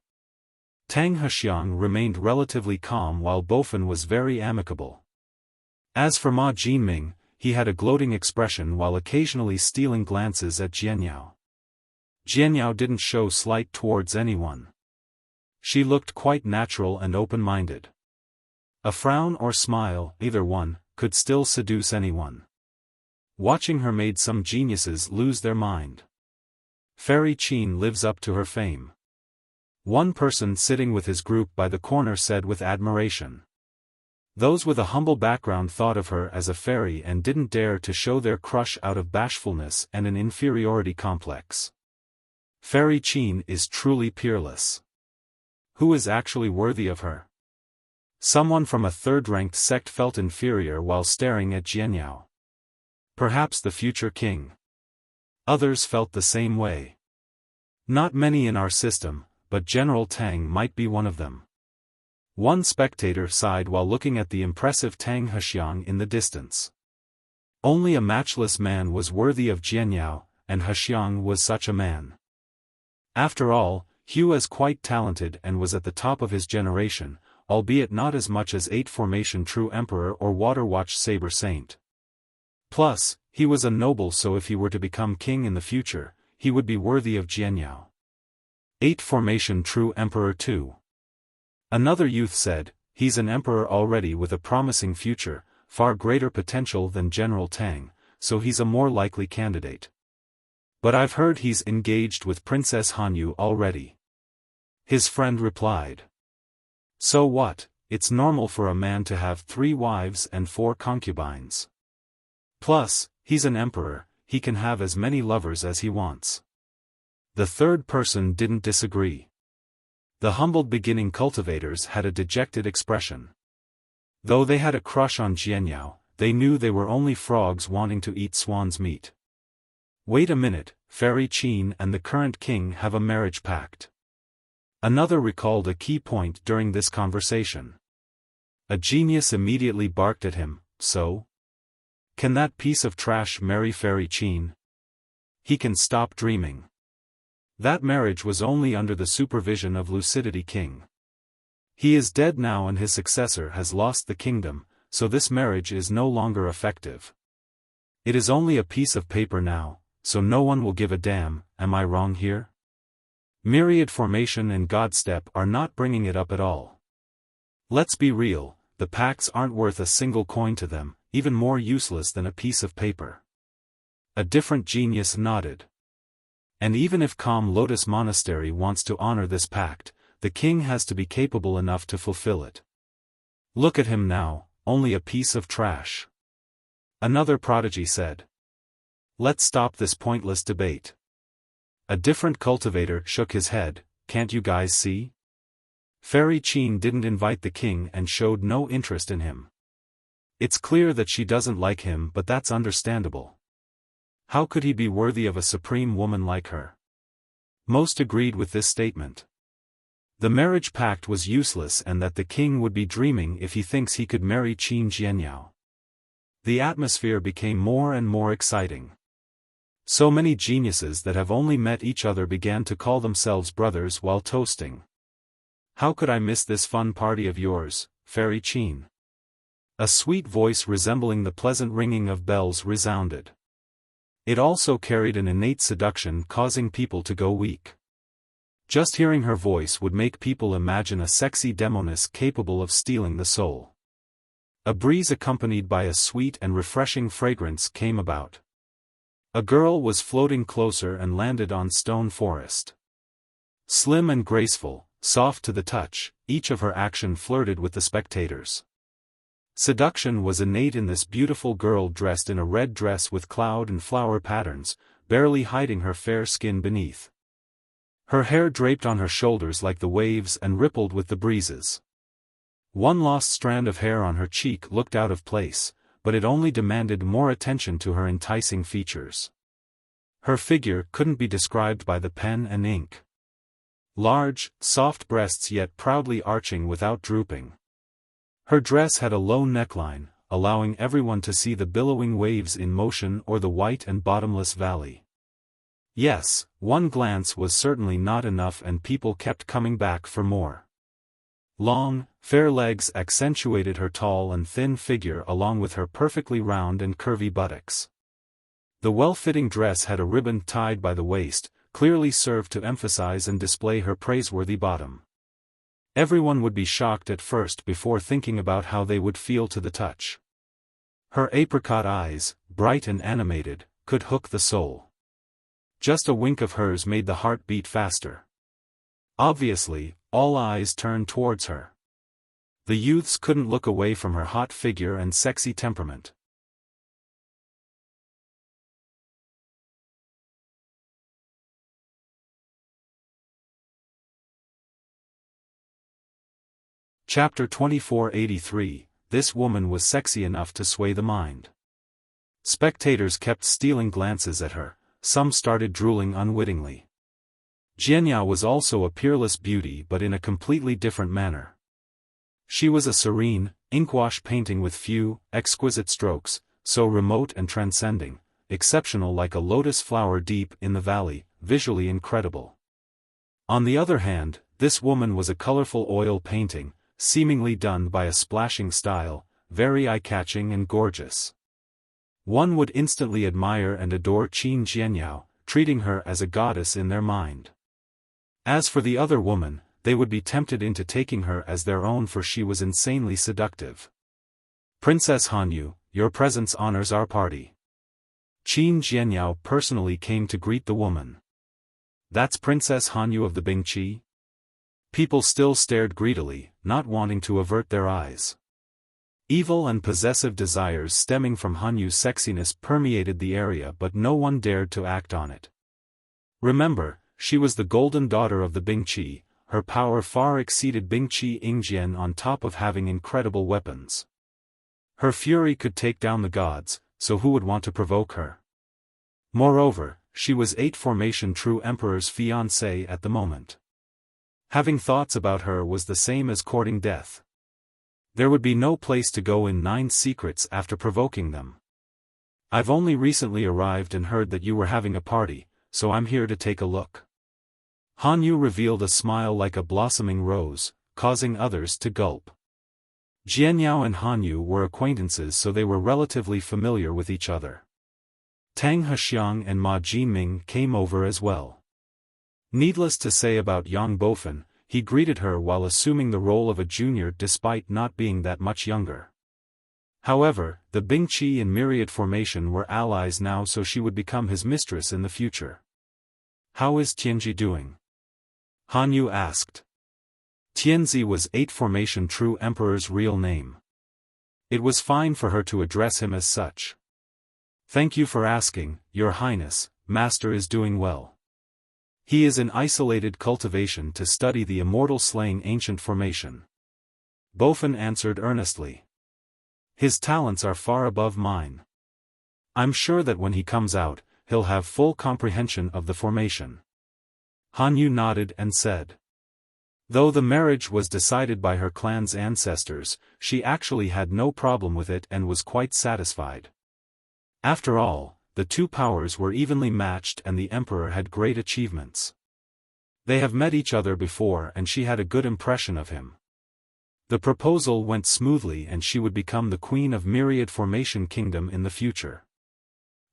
Tang Hexiang remained relatively calm while Bofen was very amicable. As for Ma Jinming, he had a gloating expression while occasionally stealing glances at Jianyao. Jianyao didn't show slight towards anyone. She looked quite natural and open-minded. A frown or smile, either one, could still seduce anyone. Watching her made some geniuses lose their mind. Fairy Qin lives up to her fame. One person sitting with his group by the corner said with admiration. Those with a humble background thought of her as a fairy and didn't dare to show their crush out of bashfulness and an inferiority complex. Fairy Qin is truly peerless. Who is actually worthy of her? Someone from a third-ranked sect felt inferior while staring at Jianyao. Perhaps the future king. Others felt the same way. Not many in our system, but General Tang might be one of them. One spectator sighed while looking at the impressive Tang Hexiang in the distance. Only a matchless man was worthy of Jianyao, and Hexiang was such a man. After all, He was quite talented and was at the top of his generation, albeit not as much as 8 Formation True Emperor or Water Watch Saber Saint. Plus, he was a noble, so if he were to become king in the future, he would be worthy of Jianyao. 8 Formation True Emperor too. Another youth said, he's an emperor already with a promising future, far greater potential than General Tang, so he's a more likely candidate. But I've heard he's engaged with Princess Hanyu already. His friend replied. So what, it's normal for a man to have 3 wives and 4 concubines. Plus, he's an emperor, he can have as many lovers as he wants. The third person didn't disagree. The humbled beginning cultivators had a dejected expression. Though they had a crush on Jianyao, they knew they were only frogs wanting to eat swan's meat. Wait a minute, Fairy Qin and the current king have a marriage pact. Another recalled a key point during this conversation. A genius immediately barked at him, so? Can that piece of trash marry Fairy Qin? He can stop dreaming. That marriage was only under the supervision of Lucidity King. He is dead now and his successor has lost the kingdom, so this marriage is no longer effective. It is only a piece of paper now, so no one will give a damn. Am I wrong here? Myriad Formation and Godstep are not bringing it up at all. Let's be real, the pacts aren't worth a single coin to them, even more useless than a piece of paper. A different genius nodded. And even if Calm Lotus Monastery wants to honor this pact, the king has to be capable enough to fulfill it. Look at him now, only a piece of trash. Another prodigy said. Let's stop this pointless debate. A different cultivator shook his head. Can't you guys see? Fairy Qin didn't invite the king and showed no interest in him. It's clear that she doesn't like him, but that's understandable. How could he be worthy of a supreme woman like her? Most agreed with this statement. The marriage pact was useless and that the king would be dreaming if he thinks he could marry Qin Jianyao. The atmosphere became more and more exciting. So many geniuses that have only met each other began to call themselves brothers while toasting. How could I miss this fun party of yours, Fairy Qin? A sweet voice resembling the pleasant ringing of bells resounded. It also carried an innate seduction causing people to go weak. Just hearing her voice would make people imagine a sexy demoness capable of stealing the soul. A breeze accompanied by a sweet and refreshing fragrance came about. A girl was floating closer and landed on stone forest. Slim and graceful, soft to the touch, each of her action flirted with the spectators. Seduction was innate in this beautiful girl dressed in a red dress with cloud and flower patterns, barely hiding her fair skin beneath. Her hair draped on her shoulders like the waves and rippled with the breezes. One lost strand of hair on her cheek looked out of place, but it only demanded more attention to her enticing features. Her figure couldn't be described by the pen and ink. Large, soft breasts yet proudly arching without drooping. Her dress had a low neckline, allowing everyone to see the billowing waves in motion or the white and bottomless valley. Yes, one glance was certainly not enough and people kept coming back for more. Long, fair legs accentuated her tall and thin figure along with her perfectly round and curvy buttocks. The well-fitting dress had a ribbon tied by the waist, clearly served to emphasize and display her praiseworthy bottom. Everyone would be shocked at first before thinking about how they would feel to the touch. Her apricot eyes, bright and animated, could hook the soul. Just a wink of hers made the heart beat faster. Obviously, all eyes turned towards her. The youths couldn't look away from her hot figure and sexy temperament. Chapter 2483, This woman was sexy enough to sway the mind. Spectators kept stealing glances at her, some started drooling unwittingly. Jianyao was also a peerless beauty but in a completely different manner. She was a serene, inkwash painting with few, exquisite strokes, so remote and transcending, exceptional like a lotus flower deep in the valley, visually incredible. On the other hand, this woman was a colorful oil painting, seemingly done by a splashing style, very eye-catching and gorgeous. One would instantly admire and adore Qin Jianyao, treating her as a goddess in their mind. As for the other woman, they would be tempted into taking her as their own for she was insanely seductive. Princess Hanyu, your presence honors our party. Qin Jianyao personally came to greet the woman. That's Princess Hanyu of the Bingqi? People still stared greedily, not wanting to avert their eyes. Evil and possessive desires stemming from Hanyu's sexiness permeated the area but no one dared to act on it. Remember, she was the golden daughter of the Bingqi. Her power far exceeded Bingqi Ingjian on top of having incredible weapons. Her fury could take down the gods, so who would want to provoke her? Moreover, she was 8 Formation True Emperor's fiancée at the moment. Having thoughts about her was the same as courting death. There would be no place to go in 9 secrets after provoking them. I've only recently arrived and heard that you were having a party, so I'm here to take a look. Han Yu revealed a smile like a blossoming rose, causing others to gulp. Jianyao and Han Yu were acquaintances, so they were relatively familiar with each other. Tang Hexiang and Ma Jinming came over as well. Needless to say about Yang Bofen, he greeted her while assuming the role of a junior despite not being that much younger. However, the Bingqi in myriad formation were allies now, so she would become his mistress in the future. How is Tianzi doing? Han Yu asked. Tianzi was 8 Formation True Emperor's real name. It was fine for her to address him as such. Thank you for asking, Your Highness. Master is doing well. He is in isolated cultivation to study the immortal slaying ancient formation. Bofen answered earnestly. His talents are far above mine. I'm sure that when he comes out, he'll have full comprehension of the formation. Han Yu nodded and said. Though the marriage was decided by her clan's ancestors, she actually had no problem with it and was quite satisfied. After all, the 2 powers were evenly matched and the emperor had great achievements. They have met each other before and she had a good impression of him. The proposal went smoothly and she would become the queen of Myriad Formation Kingdom in the future.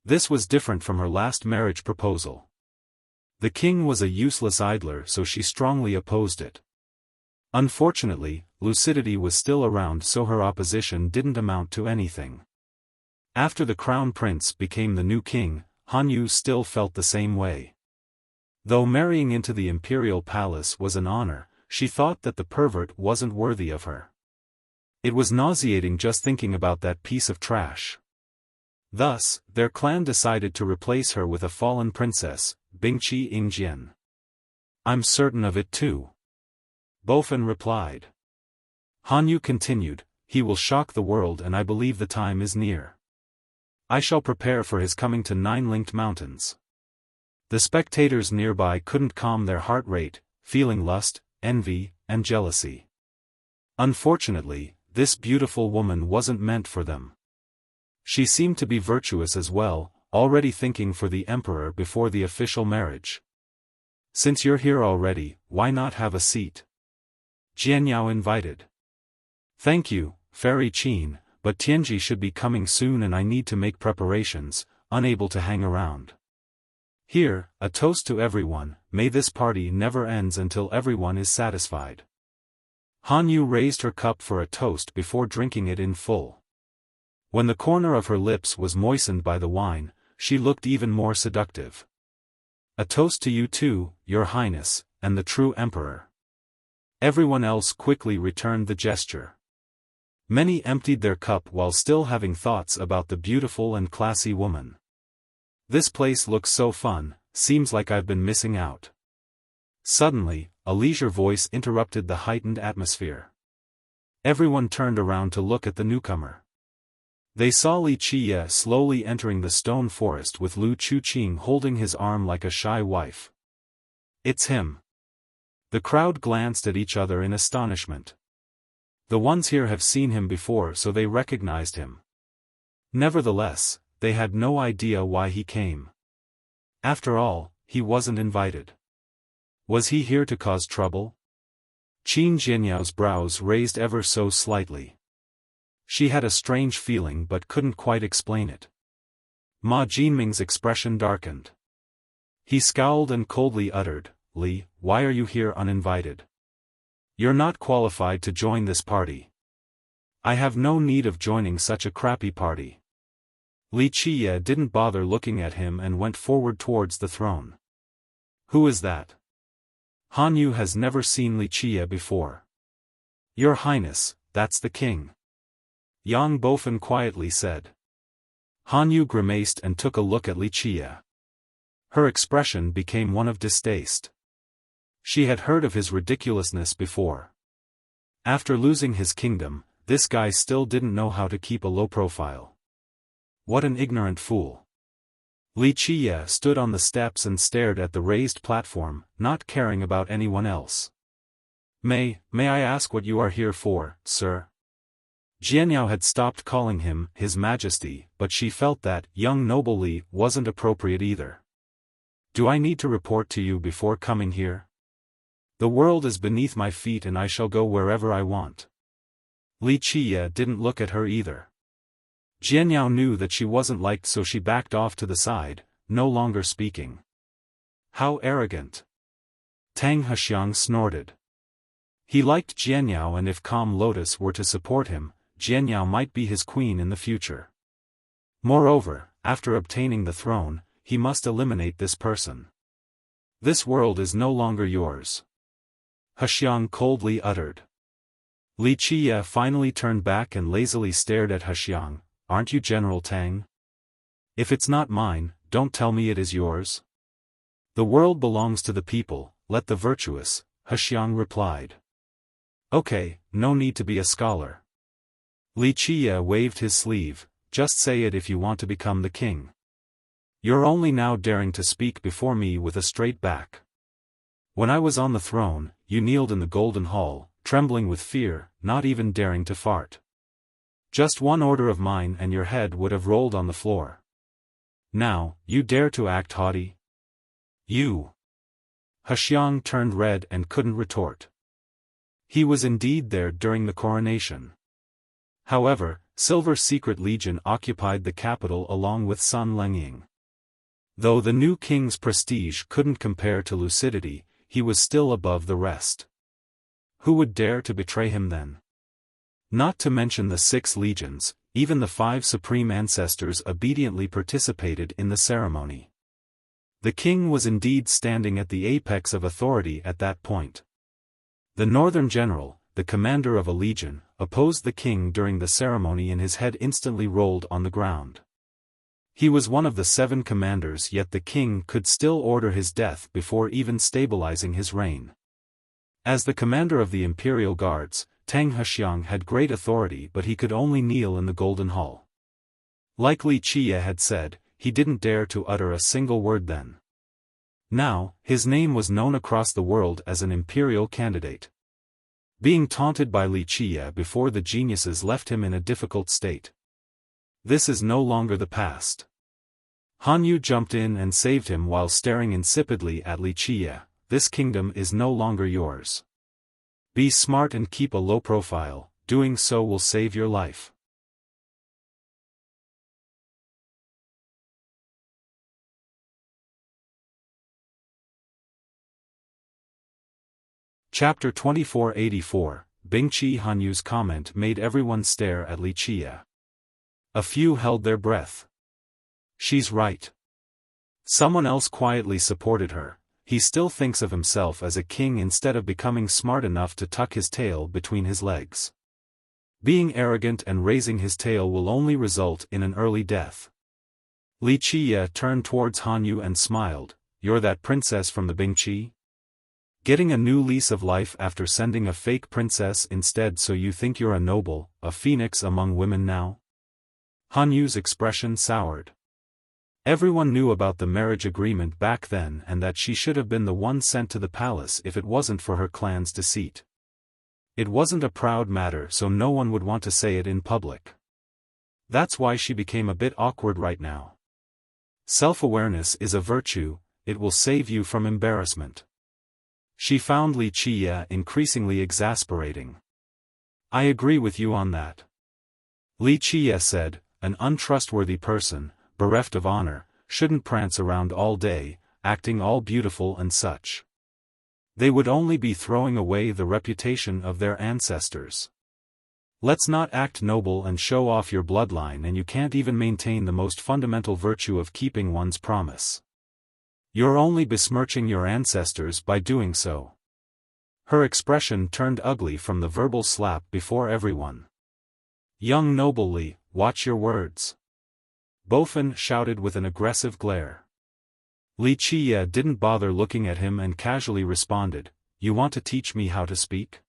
This was different from her last marriage proposal. The king was a useless idler, so she strongly opposed it. Unfortunately, lucidity was still around, so her opposition didn't amount to anything. After the crown prince became the new king, Han Yu still felt the same way. Though marrying into the imperial palace was an honor, she thought that the pervert wasn't worthy of her. It was nauseating just thinking about that piece of trash. Thus, their clan decided to replace her with a fallen princess, Bingqi Ingjian. I'm certain of it too. Bofen replied. Han Yu continued, he will shock the world and I believe the time is near. I shall prepare for his coming to 9-linked mountains. The spectators nearby couldn't calm their heart rate, feeling lust, envy, and jealousy. Unfortunately, this beautiful woman wasn't meant for them. She seemed to be virtuous as well, already thinking for the emperor before the official marriage. Since you're here already, why not have a seat? Jianyao invited. Thank you, Fairy Qin, but Tianji should be coming soon and I need to make preparations, unable to hang around. Here, a toast to everyone, may this party never ends until everyone is satisfied. Han Yu raised her cup for a toast before drinking it in full. When the corner of her lips was moistened by the wine, she looked even more seductive. A toast to you too, Your Highness, and the true emperor. Everyone else quickly returned the gesture. Many emptied their cup while still having thoughts about the beautiful and classy woman. This place looks so fun, seems like I've been missing out. Suddenly, a leisure voice interrupted the heightened atmosphere. Everyone turned around to look at the newcomer. They saw Li Qiye slowly entering the stone forest with Lu Chuqing holding his arm like a shy wife. It's him. The crowd glanced at each other in astonishment. The ones here have seen him before, so they recognized him. Nevertheless, they had no idea why he came. After all, he wasn't invited. Was he here to cause trouble? Qin Jianyao's brows raised ever so slightly. She had a strange feeling but couldn't quite explain it. Ma Jinming's expression darkened. He scowled and coldly uttered, Li, why are you here uninvited? You're not qualified to join this party. I have no need of joining such a crappy party. Li Qiye didn't bother looking at him and went forward towards the throne. Who is that? Han Yu has never seen Li Qiye before. Your Highness, that's the king. Yang Bofen quietly said. Han Yu grimaced and took a look at Li Qiye. Her expression became one of distaste. She had heard of his ridiculousness before. After losing his kingdom, this guy still didn't know how to keep a low profile. What an ignorant fool. Li Qiye stood on the steps and stared at the raised platform, not caring about anyone else. May I ask what you are here for, sir? Jianyao had stopped calling him His Majesty, but she felt that young noble Li wasn't appropriate either. Do I need to report to you before coming here? The world is beneath my feet and I shall go wherever I want. Li Qiye didn't look at her either. Jianyao knew that she wasn't liked, so she backed off to the side, no longer speaking. How arrogant! Tang Hexiang snorted. He liked Jianyao, and if Calm Lotus were to support him, Jianyao might be his queen in the future. Moreover, after obtaining the throne, he must eliminate this person. This world is no longer yours. Hexiang coldly uttered. Li Qiye finally turned back and lazily stared at Hexiang. Aren't you General Tang? If it's not mine, don't tell me it is yours. The world belongs to the people, let the virtuous, Hexiang replied. Okay, no need to be a scholar. Li Qiye waved his sleeve, just say it if you want to become the king. You're only now daring to speak before me with a straight back. When I was on the throne, you kneeled in the golden hall, trembling with fear, not even daring to fart. Just one order of mine and your head would have rolled on the floor. Now, you dare to act haughty? You! Hexiang turned red and couldn't retort. He was indeed there during the coronation. However, Silver Secret Legion occupied the capital along with Sun Lengying. Though the new king's prestige couldn't compare to lucidity, he was still above the rest. Who would dare to betray him then? Not to mention the 6 legions, even the 5 supreme ancestors obediently participated in the ceremony. The king was indeed standing at the apex of authority at that point. The northern general, the commander of a legion, opposed the king during the ceremony and his head instantly rolled on the ground. He was one of the 7 commanders, yet the king could still order his death before even stabilizing his reign. As the commander of the Imperial Guards, Tang Hexiang had great authority, but he could only kneel in the Golden Hall. Like Li Qiye had said, he didn't dare to utter a single word then. Now, his name was known across the world as an imperial candidate. Being taunted by Li Qiye before the geniuses left him in a difficult state. This is no longer the past. Han Yu jumped in and saved him while staring insipidly at Li Qiye. This kingdom is no longer yours. Be smart and keep a low profile, doing so will save your life. Chapter 2484, Bingqi. Han Yu's comment made everyone stare at Li Qiye. A few held their breath. She's right. Someone else quietly supported her. He still thinks of himself as a king instead of becoming smart enough to tuck his tail between his legs. Being arrogant and raising his tail will only result in an early death. Li Qiye turned towards Han Yu and smiled. You're that princess from the Bingqi? Getting a new lease of life after sending a fake princess instead, so you think you're a noble, a phoenix among women now? Han Yu's expression soured. Everyone knew about the marriage agreement back then and that she should have been the one sent to the palace if it wasn't for her clan's deceit. It wasn't a proud matter, so no one would want to say it in public. That's why she became a bit awkward right now. Self-awareness is a virtue, it will save you from embarrassment. She found Li Qiye increasingly exasperating. I agree with you on that. Li Qiye said, an untrustworthy person, bereft of honor, shouldn't prance around all day, acting all beautiful and such. They would only be throwing away the reputation of their ancestors. Let's not act noble and show off your bloodline, and you can't even maintain the most fundamental virtue of keeping one's promise. You're only besmirching your ancestors by doing so. Her expression turned ugly from the verbal slap before everyone. Young noble Li, watch your words. Bofen shouted with an aggressive glare. Li Qiye didn't bother looking at him and casually responded, "You want to teach me how to speak?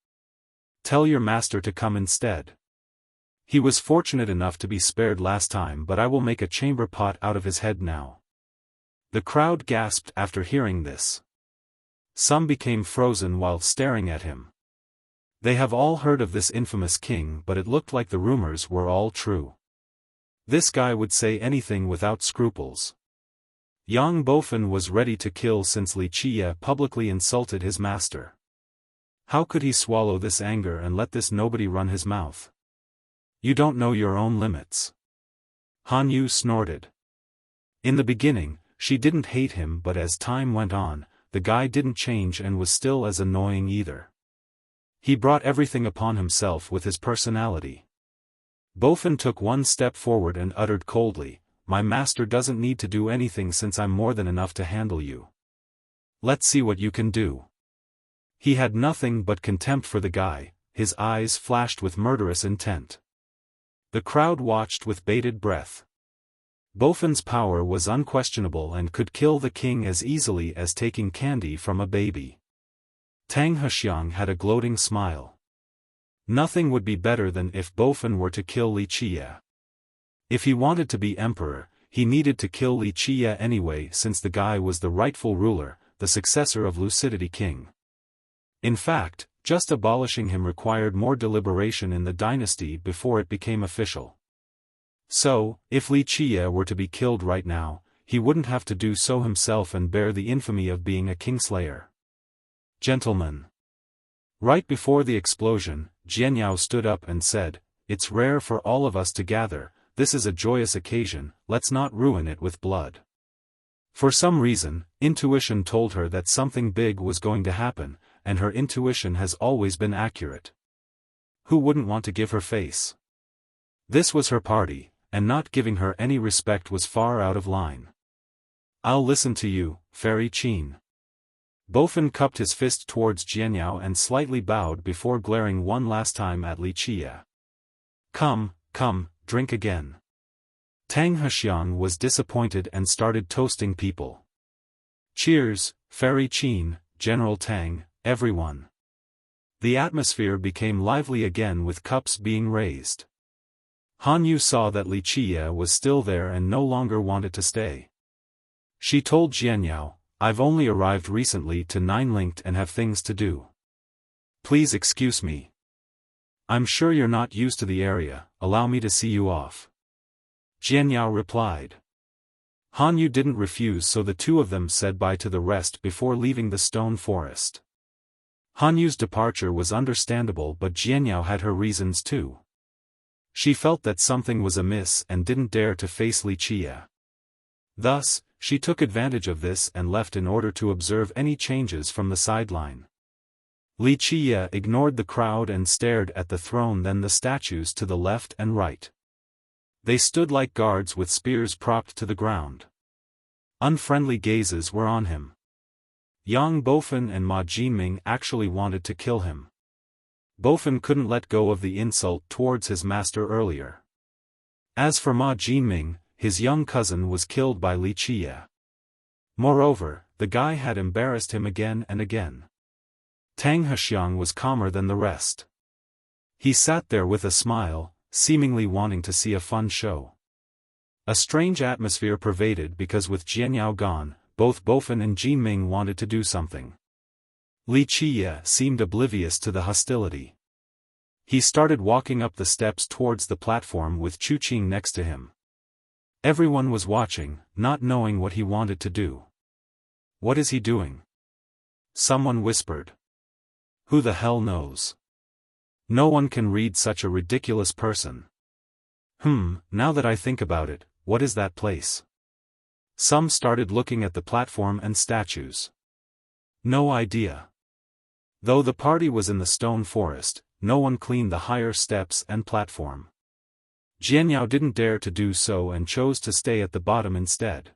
Tell your master to come instead. He was fortunate enough to be spared last time, but I will make a chamber pot out of his head now." The crowd gasped after hearing this. Some became frozen while staring at him. They have all heard of this infamous king, but it looked like the rumors were all true. This guy would say anything without scruples. Yang Bofen was ready to kill since Li Qiye publicly insulted his master. How could he swallow this anger and let this nobody run his mouth? "You don't know your own limits." Han Yu snorted. In the beginning, she didn't hate him, but as time went on, the guy didn't change and was still as annoying either. He brought everything upon himself with his personality. Bofen took one step forward and uttered coldly, "My master doesn't need to do anything since I'm more than enough to handle you. Let's see what you can do." He had nothing but contempt for the guy, his eyes flashed with murderous intent. The crowd watched with bated breath. Bofen's power was unquestionable and could kill the king as easily as taking candy from a baby. Tang Hexiang had a gloating smile. Nothing would be better than if Bofen were to kill Li Qiye. If he wanted to be emperor, he needed to kill Li Qiye anyway, since the guy was the rightful ruler, the successor of Lucidity King. In fact, just abolishing him required more deliberation in the dynasty before it became official. So, if Li Qiye were to be killed right now, he wouldn't have to do so himself and bear the infamy of being a kingslayer. "Gentlemen." Right before the explosion, Jianyao stood up and said, "It's rare for all of us to gather. This is a joyous occasion, let's not ruin it with blood." For some reason, intuition told her that something big was going to happen, and her intuition has always been accurate. Who wouldn't want to give her face? This was her party, and not giving her any respect was far out of line. "I'll listen to you, Fairy Qin." Bofen cupped his fist towards Jianyao and slightly bowed before glaring one last time at Li Qiye. Come, drink again." Tang Hexiang was disappointed and started toasting people. "Cheers, Fairy Qin, General Tang, everyone." The atmosphere became lively again with cups being raised. Han Yu saw that Li Qiye was still there and no longer wanted to stay. She told Jianyao, "I've only arrived recently to Nine-Linked and have things to do. Please excuse me. I'm sure you're not used to the area, allow me to see you off." Jianyao replied. Han Yu didn't refuse, so the two of them said bye to the rest before leaving the stone forest. Han Yu's departure was understandable, but Jianyao had her reasons too. She felt that something was amiss and didn't dare to face Li Qiye. Thus, she took advantage of this and left in order to observe any changes from the sideline. Li Qiye ignored the crowd and stared at the throne, then the statues to the left and right. They stood like guards with spears propped to the ground. Unfriendly gazes were on him. Yang Bofen and Ma Jinming actually wanted to kill him. Bofen couldn't let go of the insult towards his master earlier. As for Ma Jinming, his young cousin was killed by Li Qiye. Moreover, the guy had embarrassed him again and again. Tang Hexiang was calmer than the rest. He sat there with a smile, seemingly wanting to see a fun show. A strange atmosphere pervaded because with Jianyao gone, both Bofen and Jinming wanted to do something. Li Qiye seemed oblivious to the hostility. He started walking up the steps towards the platform with Chuqing next to him. Everyone was watching, not knowing what he wanted to do. "What is he doing?" Someone whispered. "Who the hell knows? No one can read such a ridiculous person." Now that I think about it, what is that place?" Some started looking at the platform and statues. "No idea." Though the party was in the stone forest, no one cleaned the higher steps and platform. Jianyao didn't dare to do so and chose to stay at the bottom instead.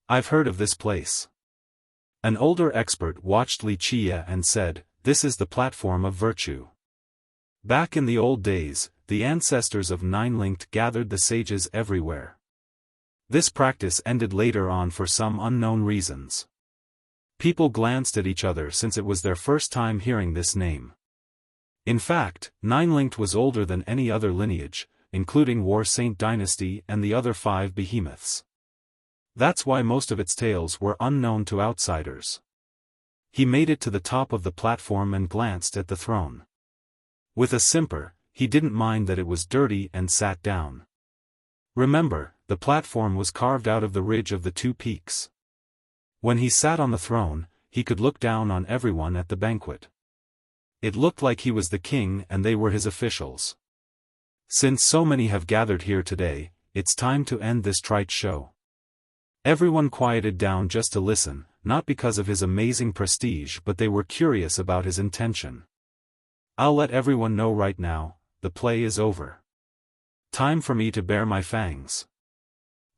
"I've heard of this place." An older expert watched Li Qiye and said, "This is the platform of virtue. Back in the old days, the ancestors of Nine-Linked gathered the sages everywhere. This practice ended later on for some unknown reasons. People glanced at each other since it was their first time hearing this name. In fact, Nine-Linked was older than any other lineage, including War Saint Dynasty and the other 5 behemoths. That's why most of its tales were unknown to outsiders. He made it to the top of the platform and glanced at the throne. With a simper, he didn't mind that it was dirty and sat down. Remember, the platform was carved out of the ridge of the 2 peaks. When he sat on the throne, he could look down on everyone at the banquet. It looked like he was the king and they were his officials. Since so many have gathered here today, it's time to end this trite show. Everyone quieted down just to listen, not because of his amazing prestige but they were curious about his intention. I'll let everyone know right now, the play is over. Time for me to bare my fangs.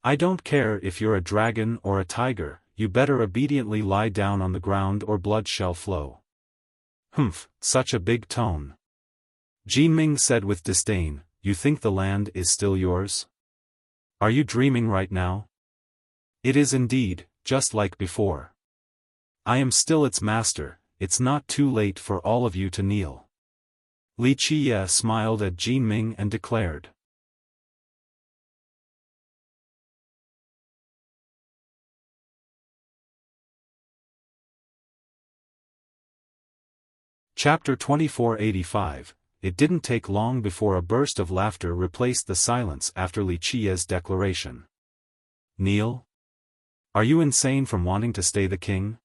I don't care if you're a dragon or a tiger, you better obediently lie down on the ground or blood shall flow. Humph, such a big tone. Jinming said with disdain, you think the land is still yours? Are you dreaming right now? It is indeed, just like before. I am still its master, it's not too late for all of you to kneel. Li Qiye smiled at Jinming and declared. Chapter 2485. It didn't take long before a burst of laughter replaced the silence after Li Qiye's declaration. Kneel? Are you insane from wanting to stay the king?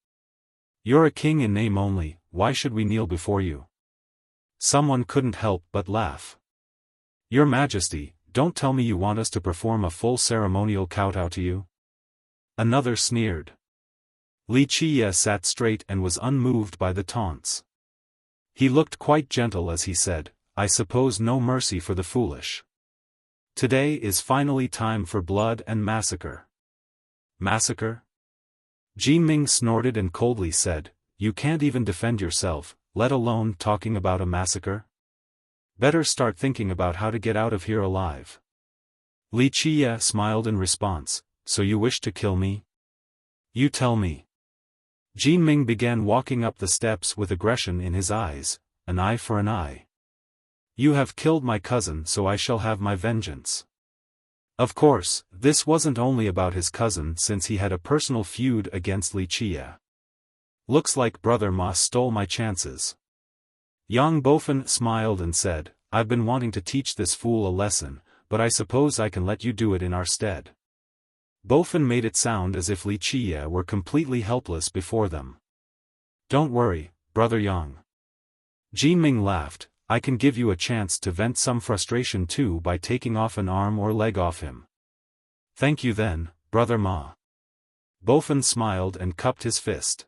You're a king in name only, why should we kneel before you? Someone couldn't help but laugh. Your Majesty, don't tell me you want us to perform a full ceremonial kowtow to you? Another sneered. Li Qiye sat straight and was unmoved by the taunts. He looked quite gentle as he said, I suppose no mercy for the foolish. Today is finally time for blood and massacre. Massacre? Jinming snorted and coldly said, you can't even defend yourself, let alone talking about a massacre? Better start thinking about how to get out of here alive. Li Qiye smiled in response, so you wish to kill me? You tell me. Jinming began walking up the steps with aggression in his eyes, an eye for an eye. You have killed my cousin so I shall have my vengeance. Of course, this wasn't only about his cousin since he had a personal feud against Li Qiye. Looks like Brother Ma stole my chances. Yang Bofen smiled and said, I've been wanting to teach this fool a lesson, but I suppose I can let you do it in our stead. Bofen made it sound as if Li Qiye were completely helpless before them. Don't worry, Brother Yang. Jinming laughed, I can give you a chance to vent some frustration too by taking off an arm or leg off him. Thank you then, Brother Ma. Bofen smiled and cupped his fist.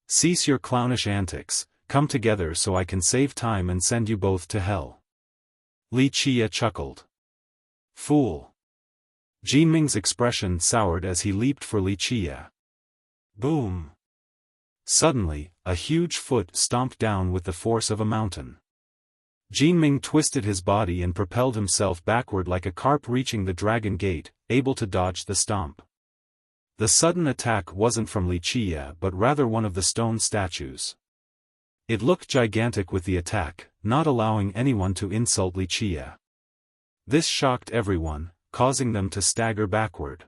Cease your clownish antics, come together so I can save time and send you both to hell. Li Qiye chuckled. Fool. Jinming's expression soured as he leaped for Li Qiye. Boom! Suddenly, a huge foot stomped down with the force of a mountain. Jinming twisted his body and propelled himself backward like a carp reaching the dragon gate, able to dodge the stomp. The sudden attack wasn't from Li Qiye but rather one of the stone statues. It looked gigantic with the attack, not allowing anyone to insult Li Qiye. This shocked everyone, causing them to stagger backward.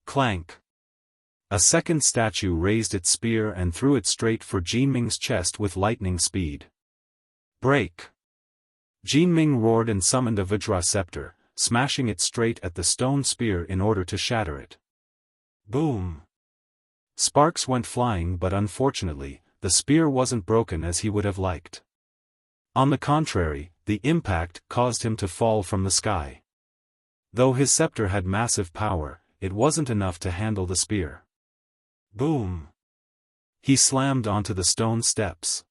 Clank! A second statue raised its spear and threw it straight for Jinming's chest with lightning speed. Break! Jinming roared and summoned a Vajra scepter, smashing it straight at the stone spear in order to shatter it. Boom! Sparks went flying but unfortunately, the spear wasn't broken as he would have liked. On the contrary, the impact caused him to fall from the sky. Though his scepter had massive power, it wasn't enough to handle the spear. Boom! He slammed onto the stone steps.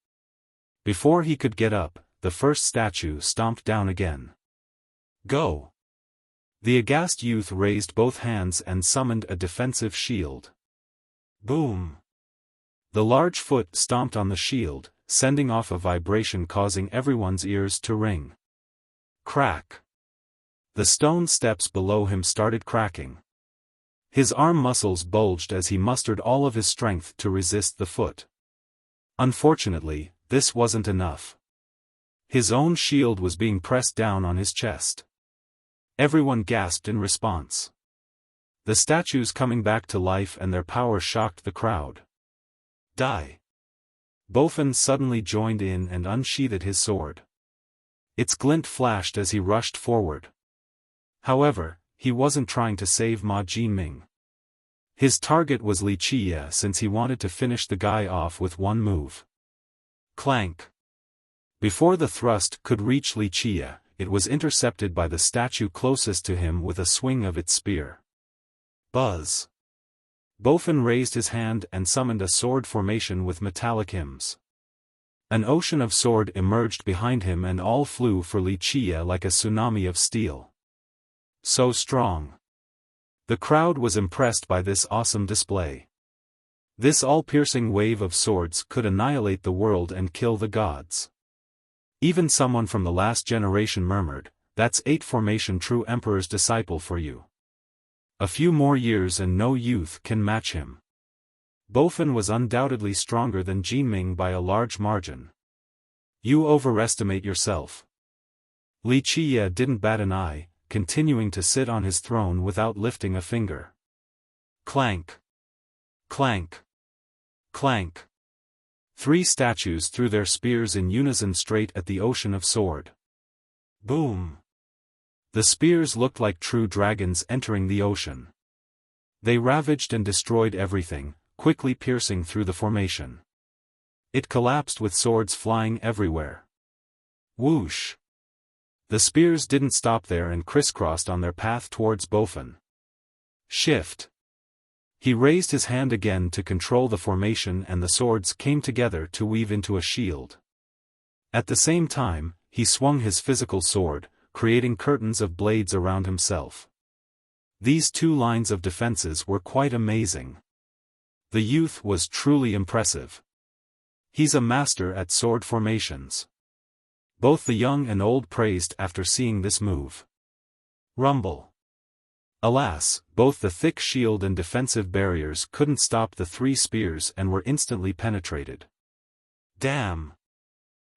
Before he could get up, the first statue stomped down again. Go! The aghast youth raised both hands and summoned a defensive shield. Boom! The large foot stomped on the shield, sending off a vibration causing everyone's ears to ring. Crack! The stone steps below him started cracking. His arm muscles bulged as he mustered all of his strength to resist the foot. Unfortunately, this wasn't enough. His own shield was being pressed down on his chest. Everyone gasped in response. The statues coming back to life and their power shocked the crowd. Die! Bofin suddenly joined in and unsheathed his sword. Its glint flashed as he rushed forward. However, he wasn't trying to save Ma Jinming. His target was Li Qiye since he wanted to finish the guy off with one move. Clank! Before the thrust could reach Li Qiye, it was intercepted by the statue closest to him with a swing of its spear. Buzz! Bofin raised his hand and summoned a sword formation with metallic hymns. An ocean of sword emerged behind him and all flew for Li Qiye like a tsunami of steel. So strong. The crowd was impressed by this awesome display. This all-piercing wave of swords could annihilate the world and kill the gods. Even someone from the last generation murmured, "That's 8 formation true emperor's disciple for you. A few more years and no youth can match him." Bofin was undoubtedly stronger than Jinming by a large margin. You overestimate yourself. Li Qiye didn't bat an eye, continuing to sit on his throne without lifting a finger. Clank! Clank! Clank! 3 statues threw their spears in unison straight at the ocean of sword. Boom! The spears looked like true dragons entering the ocean. They ravaged and destroyed everything, quickly piercing through the formation. It collapsed with swords flying everywhere. Whoosh! The spears didn't stop there and crisscrossed on their path towards Bofin. Shift! He raised his hand again to control the formation and the swords came together to weave into a shield. At the same time, he swung his physical sword, creating curtains of blades around himself. These 2 lines of defenses were quite amazing. The youth was truly impressive. He's a master at sword formations. Both the young and old praised after seeing this move. Rumble. Alas, both the thick shield and defensive barriers couldn't stop the 3 spears and were instantly penetrated. Damn!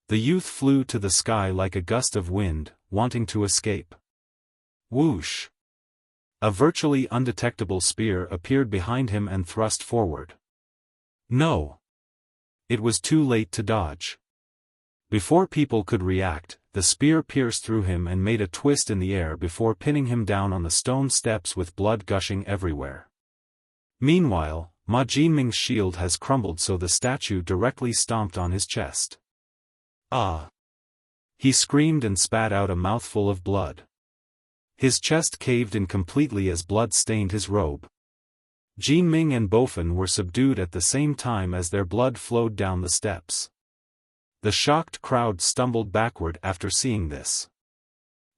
The youth flew to the sky like a gust of wind, wanting to escape. Whoosh! A virtually undetectable spear appeared behind him and thrust forward. No! It was too late to dodge. Before people could react, the spear pierced through him and made a twist in the air before pinning him down on the stone steps with blood gushing everywhere. Meanwhile, Ma Jinming's shield has crumbled so the statue directly stomped on his chest. Ah! He screamed and spat out a mouthful of blood. His chest caved in completely as blood stained his robe. Jinming and Bofin were subdued at the same time as their blood flowed down the steps. The shocked crowd stumbled backward after seeing this.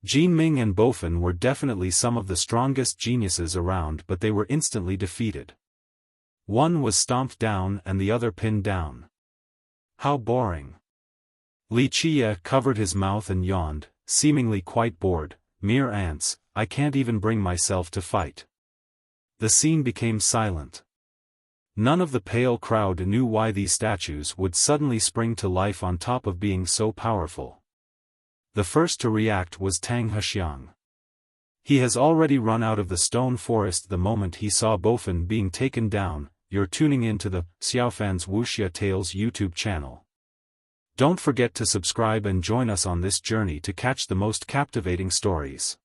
Jinming and Bofin were definitely some of the strongest geniuses around, but they were instantly defeated. One was stomped down and the other pinned down. How boring. Li Qiye covered his mouth and yawned, seemingly quite bored. Mere ants, I can't even bring myself to fight. The scene became silent. None of the pale crowd knew why these statues would suddenly spring to life on top of being so powerful. The first to react was Tang Hexiang. He has already run out of the stone forest the moment he saw Bofin being taken down. You're tuning in to the Xiaofan's Wuxia Tales YouTube channel. Don't forget to subscribe and join us on this journey to catch the most captivating stories.